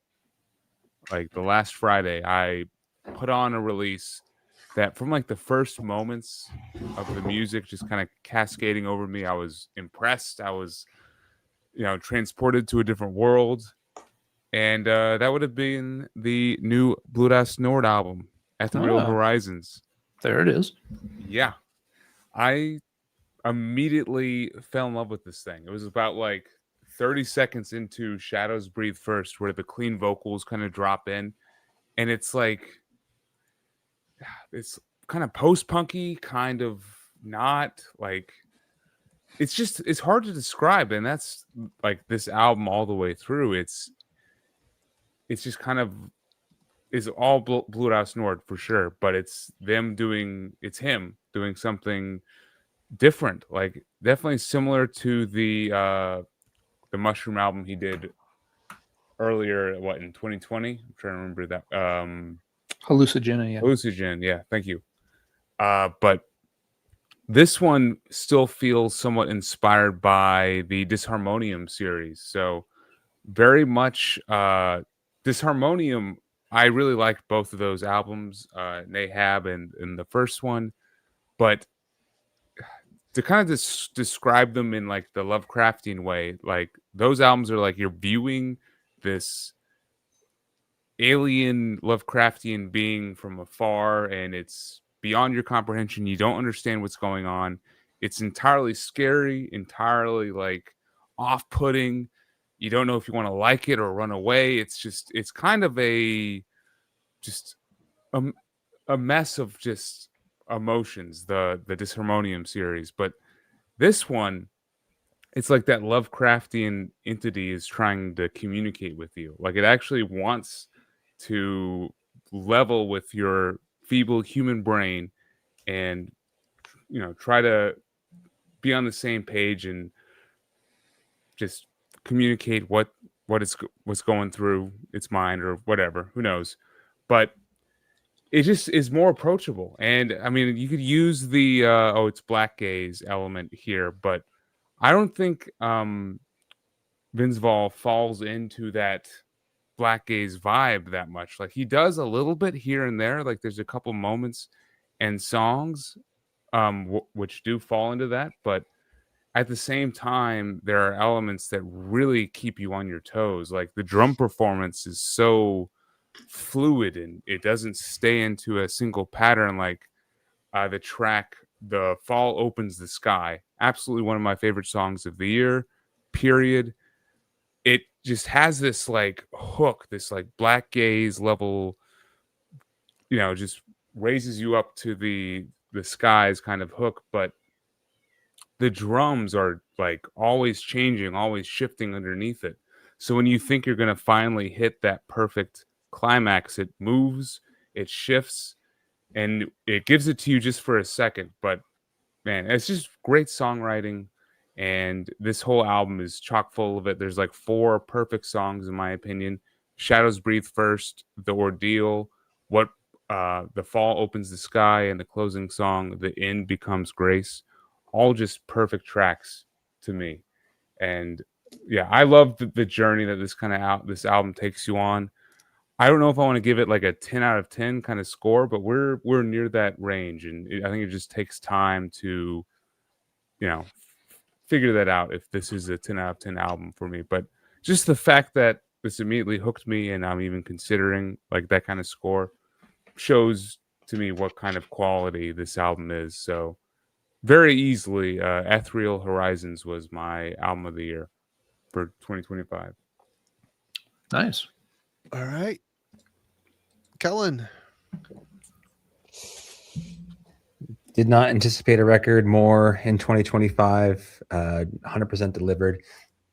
[SPEAKER 9] like the last Friday, I put on a release that from like the first moments of the music just kind of cascading over me, I was impressed. I was, transported to a different world. and that would have been the new Bluehouse Nord album, Ethereal
[SPEAKER 1] Ah.
[SPEAKER 9] Horizons.
[SPEAKER 1] There it is.
[SPEAKER 9] Yeah, I immediately fell in love with this thing. It was about like 30 seconds into Shadows Breathe First, where the clean vocals kind of drop in, and it's like it's kind of post-punky, kind of not like it's hard to describe, and that's like this album all the way through. It's just kind of is all Bluehouse Nord for sure, but it's him doing something different, like definitely similar to the Mushroom album he did earlier, in 2020. I'm trying to remember that.
[SPEAKER 1] Hallucinogen, yeah.
[SPEAKER 9] Hallucinogen, yeah, thank you. But this one still feels somewhat inspired by the Disharmonium series. So very much Disharmonium, I really liked both of those albums, Nahab and the first one. But to kind of describe them in like the Lovecraftian way, like those albums are like you're viewing this alien Lovecraftian being from afar, and it's beyond your comprehension. You don't understand what's going on. It's entirely scary, entirely like off-putting. You don't know if you want to like it or run away. It's kind of a mess of just emotions, the Disharmonium series. But this one, it's like that Lovecraftian entity is trying to communicate with you. Like it actually wants to level with your feeble human brain and try to be on the same page and just communicate what's going through its mind or whatever, who knows. But it just is more approachable. And I mean, you could use the it's black gaze element here, but I don't think Vinzval falls into that black gaze vibe that much. Like he does a little bit here and there. Like there's a couple moments and songs which do fall into that, but at the same time there are elements that really keep you on your toes. Like the drum performance is so fluid and it doesn't stay into a single pattern. Like the track The Fall Opens the Sky, absolutely one of my favorite songs of the year, period. It just has this like hook, this like black gaze level, just raises you up to the skies kind of hook. But the drums are like always changing, always shifting underneath it. So when you think you're going to finally hit that perfect climax, it moves, it shifts, and it gives it to you just for a second. But man, it's just great songwriting. And this whole album is chock full of it. There's like 4 perfect songs, in my opinion. Shadows Breathe First, The Ordeal, The Fall Opens the Sky, and the closing song, The End Becomes Grace. All just perfect tracks to me. And yeah, I love the journey that this album takes you on. I don't know if I want to give it like a 10 out of 10 kind of score, but we're near that range. And I think it just takes time to, figure that out if this is a 10 out of 10 album for me. But just the fact that this immediately hooked me and I'm even considering like that kind of score shows to me what kind of quality this album is. So very easily, Ethereal Horizons was my album of the year for 2025.
[SPEAKER 1] Nice.
[SPEAKER 2] All right. Kellen.
[SPEAKER 8] Did not anticipate a record more in 2025. 100% delivered.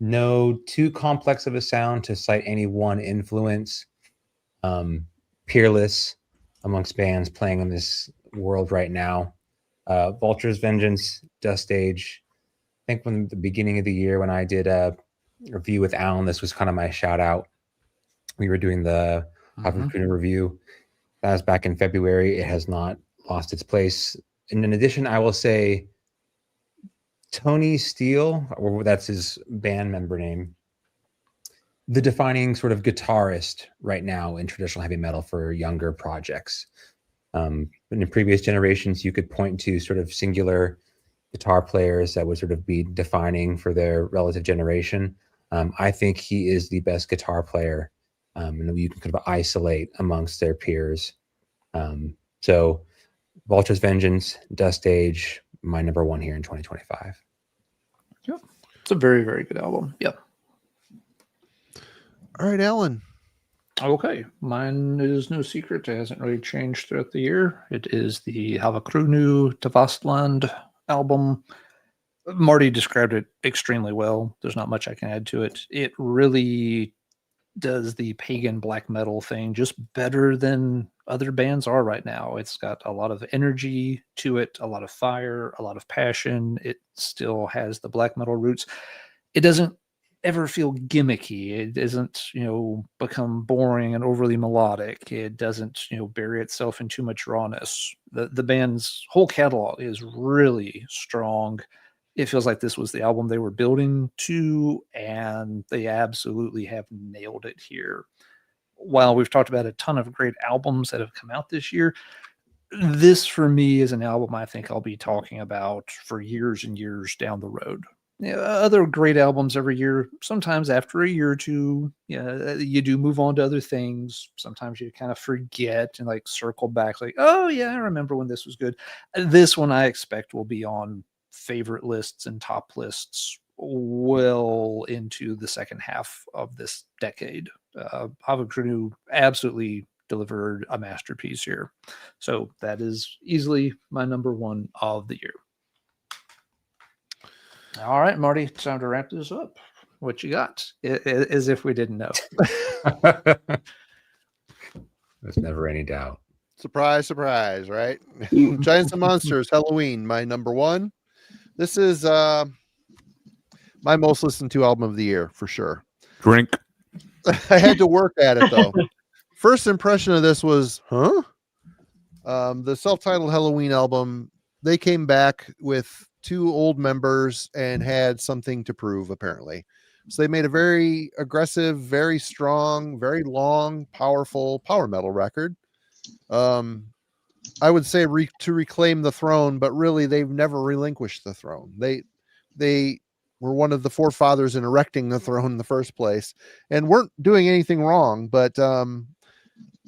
[SPEAKER 8] No too complex of a sound to cite any one influence. Peerless amongst bands playing in this world right now. Vulture's Vengeance, Dust Age. I think from the beginning of the year when I did a review with Alan, this was kind of my shout out. We were doing the Harpoon review. That was back in February. It has not lost its place. And in addition, I will say Tony Steele, or that's his band member name, the defining sort of guitarist right now in traditional heavy metal for younger projects. In previous generations, you could point to sort of singular guitar players that would sort of be defining for their relative generation. I think he is the best guitar player and you can kind of isolate amongst their peers. So Vulture's Vengeance, Dust Age, my number one here in 2025.
[SPEAKER 1] Yep. It's a very, very good album. Yep.
[SPEAKER 2] All right, Alan.
[SPEAKER 1] Okay. Mine is no secret. It hasn't really changed throughout the year. It is the Havakrunu Tavastland album. Marty described it extremely well. There's not much I can add to it. It really does the pagan black metal thing just better than other bands are right now. It's got a lot of energy to it, a lot of fire, a lot of passion. It still has the black metal roots. It doesn't ever feel gimmicky. It doesn't, become boring and overly melodic. It doesn't, bury itself in too much rawness. The band's whole catalog is really strong. It feels like this was the album they were building to, and they absolutely have nailed it here. While we've talked about a ton of great albums that have come out this year, this for me is an album I think I'll be talking about for years and years down the road. Other great albums every year, sometimes after a year or two, you do move on to other things. Sometimes you kind of forget and circle back oh yeah, I remember when this was good. This one I expect will be on favorite lists and top lists well into the second half of this decade. Havakrunu absolutely delivered a masterpiece here. So that is easily my number one of the year. All right, Marty, time to wrap this up. What you got? As if we didn't know.
[SPEAKER 8] There's never any doubt.
[SPEAKER 2] Surprise, surprise, right? Giants and Monsters, Halloween, my number one. This is my most listened to album of the year for sure.
[SPEAKER 9] Drink.
[SPEAKER 2] I had to work at it though. First impression of this was, the self-titled Halloween album. They came back with 2 old members and had something to prove, apparently. So they made a very aggressive, very strong, very long, powerful power metal record. I would say to reclaim the throne, but really they've never relinquished the throne. They were one of the forefathers in erecting the throne in the first place and weren't doing anything wrong. But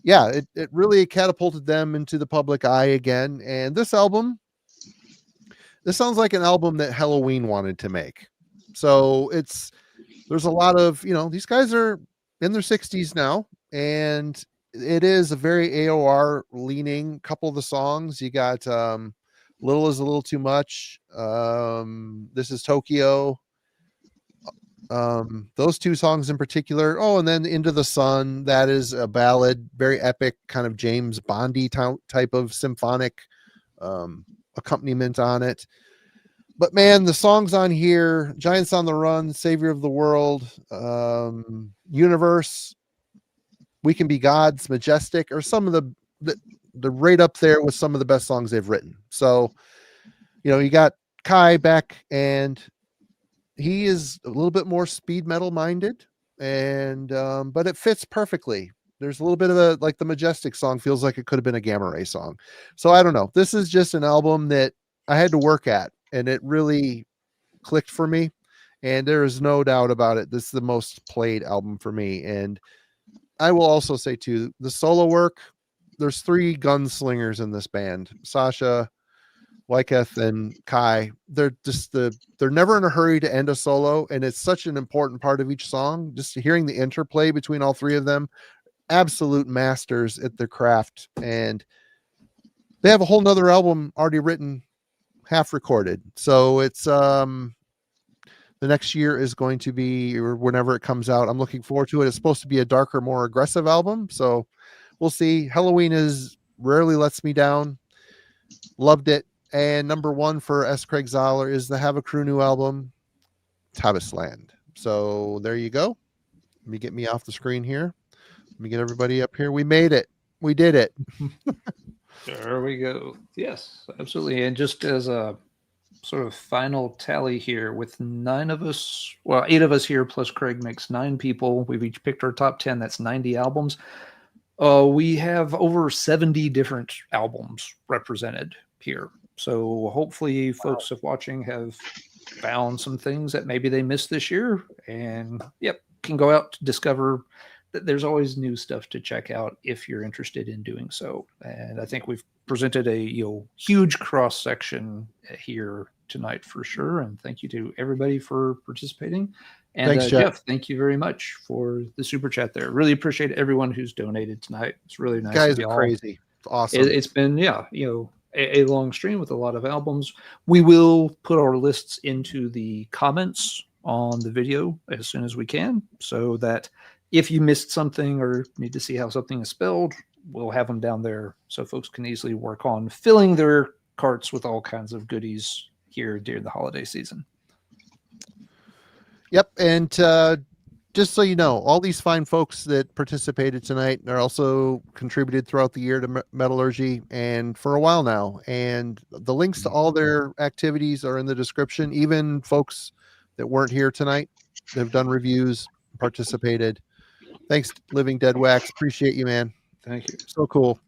[SPEAKER 2] it really catapulted them into the public eye again. And this album, this sounds like an album that Halloween wanted to make. So there's a lot of, these guys are in their 60s now, and it is a very AOR leaning couple of the songs. You got Little is a Little Too Much. This is Tokyo. Those 2 songs in particular. Oh, and then Into the Sun. That is a ballad, very epic, kind of James Bondy type of symphonic accompaniment on it. But man, the songs on here, Giants on the Run, Savior of the World, Universe, We Can Be Gods, Majestic, are some of the right up there with some of the best songs they've written. So, you got Kai back, and he is a little bit more speed metal minded, and but it fits perfectly. There's a little bit of the Majestic song feels like it could have been a Gamma Ray song. So I don't know. This is just an album that I had to work at, and it really clicked for me. And there is no doubt about it. This is the most played album for me. And I will also say too, the solo work, there's 3 gunslingers in this band, Sasha, Wyketh, and Kai. They're never in a hurry to end a solo. And it's such an important part of each song. Just hearing the interplay between all 3 of them, absolute masters at their craft. And they have a whole nother album already written, half recorded. So it's the next year is going to be, or whenever it comes out, I'm looking forward to it. It's supposed to be a darker, more aggressive album. So we'll see. Halloween is rarely lets me down. Loved it. And number one for S. Craig Zoller is the Havakrunu album, Tavastland. So there you go. Let me get me off the screen here. Let me get everybody up here. We made it. We did it.
[SPEAKER 1] There we go. Yes, absolutely. And just as a sort of final tally here, with 9 of us, well, 8 of us here plus Craig makes 9 people. We've each picked our top 10. That's 90 albums. We have over 70 different albums represented here. So hopefully folks of watching have found some things that maybe they missed this year, and can go out to discover there's always new stuff to check out if you're interested in doing so. And I think we've presented a huge cross section here tonight for sure. And thank you to everybody for participating. And
[SPEAKER 2] Thanks, Jeff.
[SPEAKER 1] Jeff, thank you very much for the super chat there. Really appreciate everyone who's donated tonight. It's really nice.
[SPEAKER 2] Guys
[SPEAKER 1] of
[SPEAKER 2] are
[SPEAKER 1] y'all.
[SPEAKER 2] crazy. It's awesome.
[SPEAKER 1] It's been, a long stream with a lot of albums. We will put our lists into the comments on the video as soon as we can, so that if you missed something or need to see how something is spelled, we'll have them down there so folks can easily work on filling their carts with all kinds of goodies here during the holiday season.
[SPEAKER 2] Yep. And just so you know, all these fine folks that participated tonight are also contributed throughout the year to Metallurgy and for a while now. And the links to all their activities are in the description. Even folks that weren't here tonight, they've done reviews, participated. Thanks, Living Dead Wax. Appreciate you, man.
[SPEAKER 1] Thank you.
[SPEAKER 2] So cool.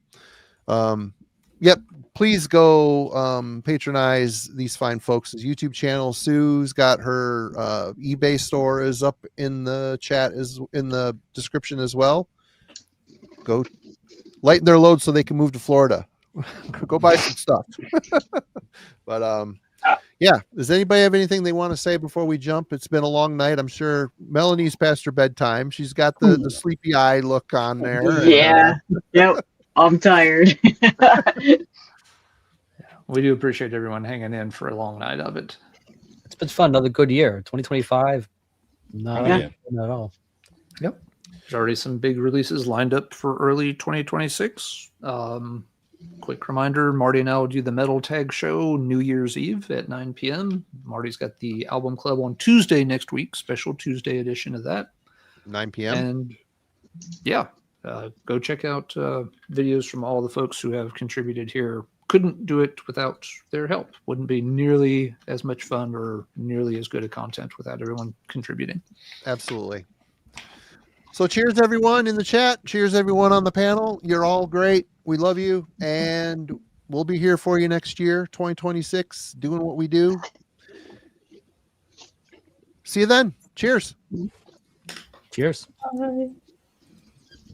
[SPEAKER 2] Yep. Please go patronize these fine folks' YouTube channel. Sue's got her eBay store is up in the chat, is in the description as well. Go lighten their load so they can move to Florida. Go buy some stuff. But yeah, does anybody have anything they want to say before we jump? It's been a long night. I'm sure Melanie's past her bedtime. She's got the sleepy eye look on there.
[SPEAKER 3] Yeah. Yep. I'm tired.
[SPEAKER 1] We do appreciate everyone hanging in for a long night of it.
[SPEAKER 6] It's been fun. Another good year. 2025. No,
[SPEAKER 4] Yeah.
[SPEAKER 6] not at all.
[SPEAKER 1] Yep. There's already some big releases lined up for early 2026. Quick reminder, Marty and I will do the Metal Tag Show New Year's Eve at 9 p.m. Marty's got the Album Club on Tuesday next week, special Tuesday edition of that.
[SPEAKER 2] 9 p.m.
[SPEAKER 1] And yeah, go check out videos from all the folks who have contributed here. Couldn't do it without their help. Wouldn't be nearly as much fun or nearly as good a content without everyone contributing.
[SPEAKER 2] Absolutely. So cheers, everyone in the chat. Cheers, everyone on the panel. You're all great. We love you. And we'll be here for you next year, 2026, doing what we do. See you then. Cheers.
[SPEAKER 6] Cheers.
[SPEAKER 5] Bye.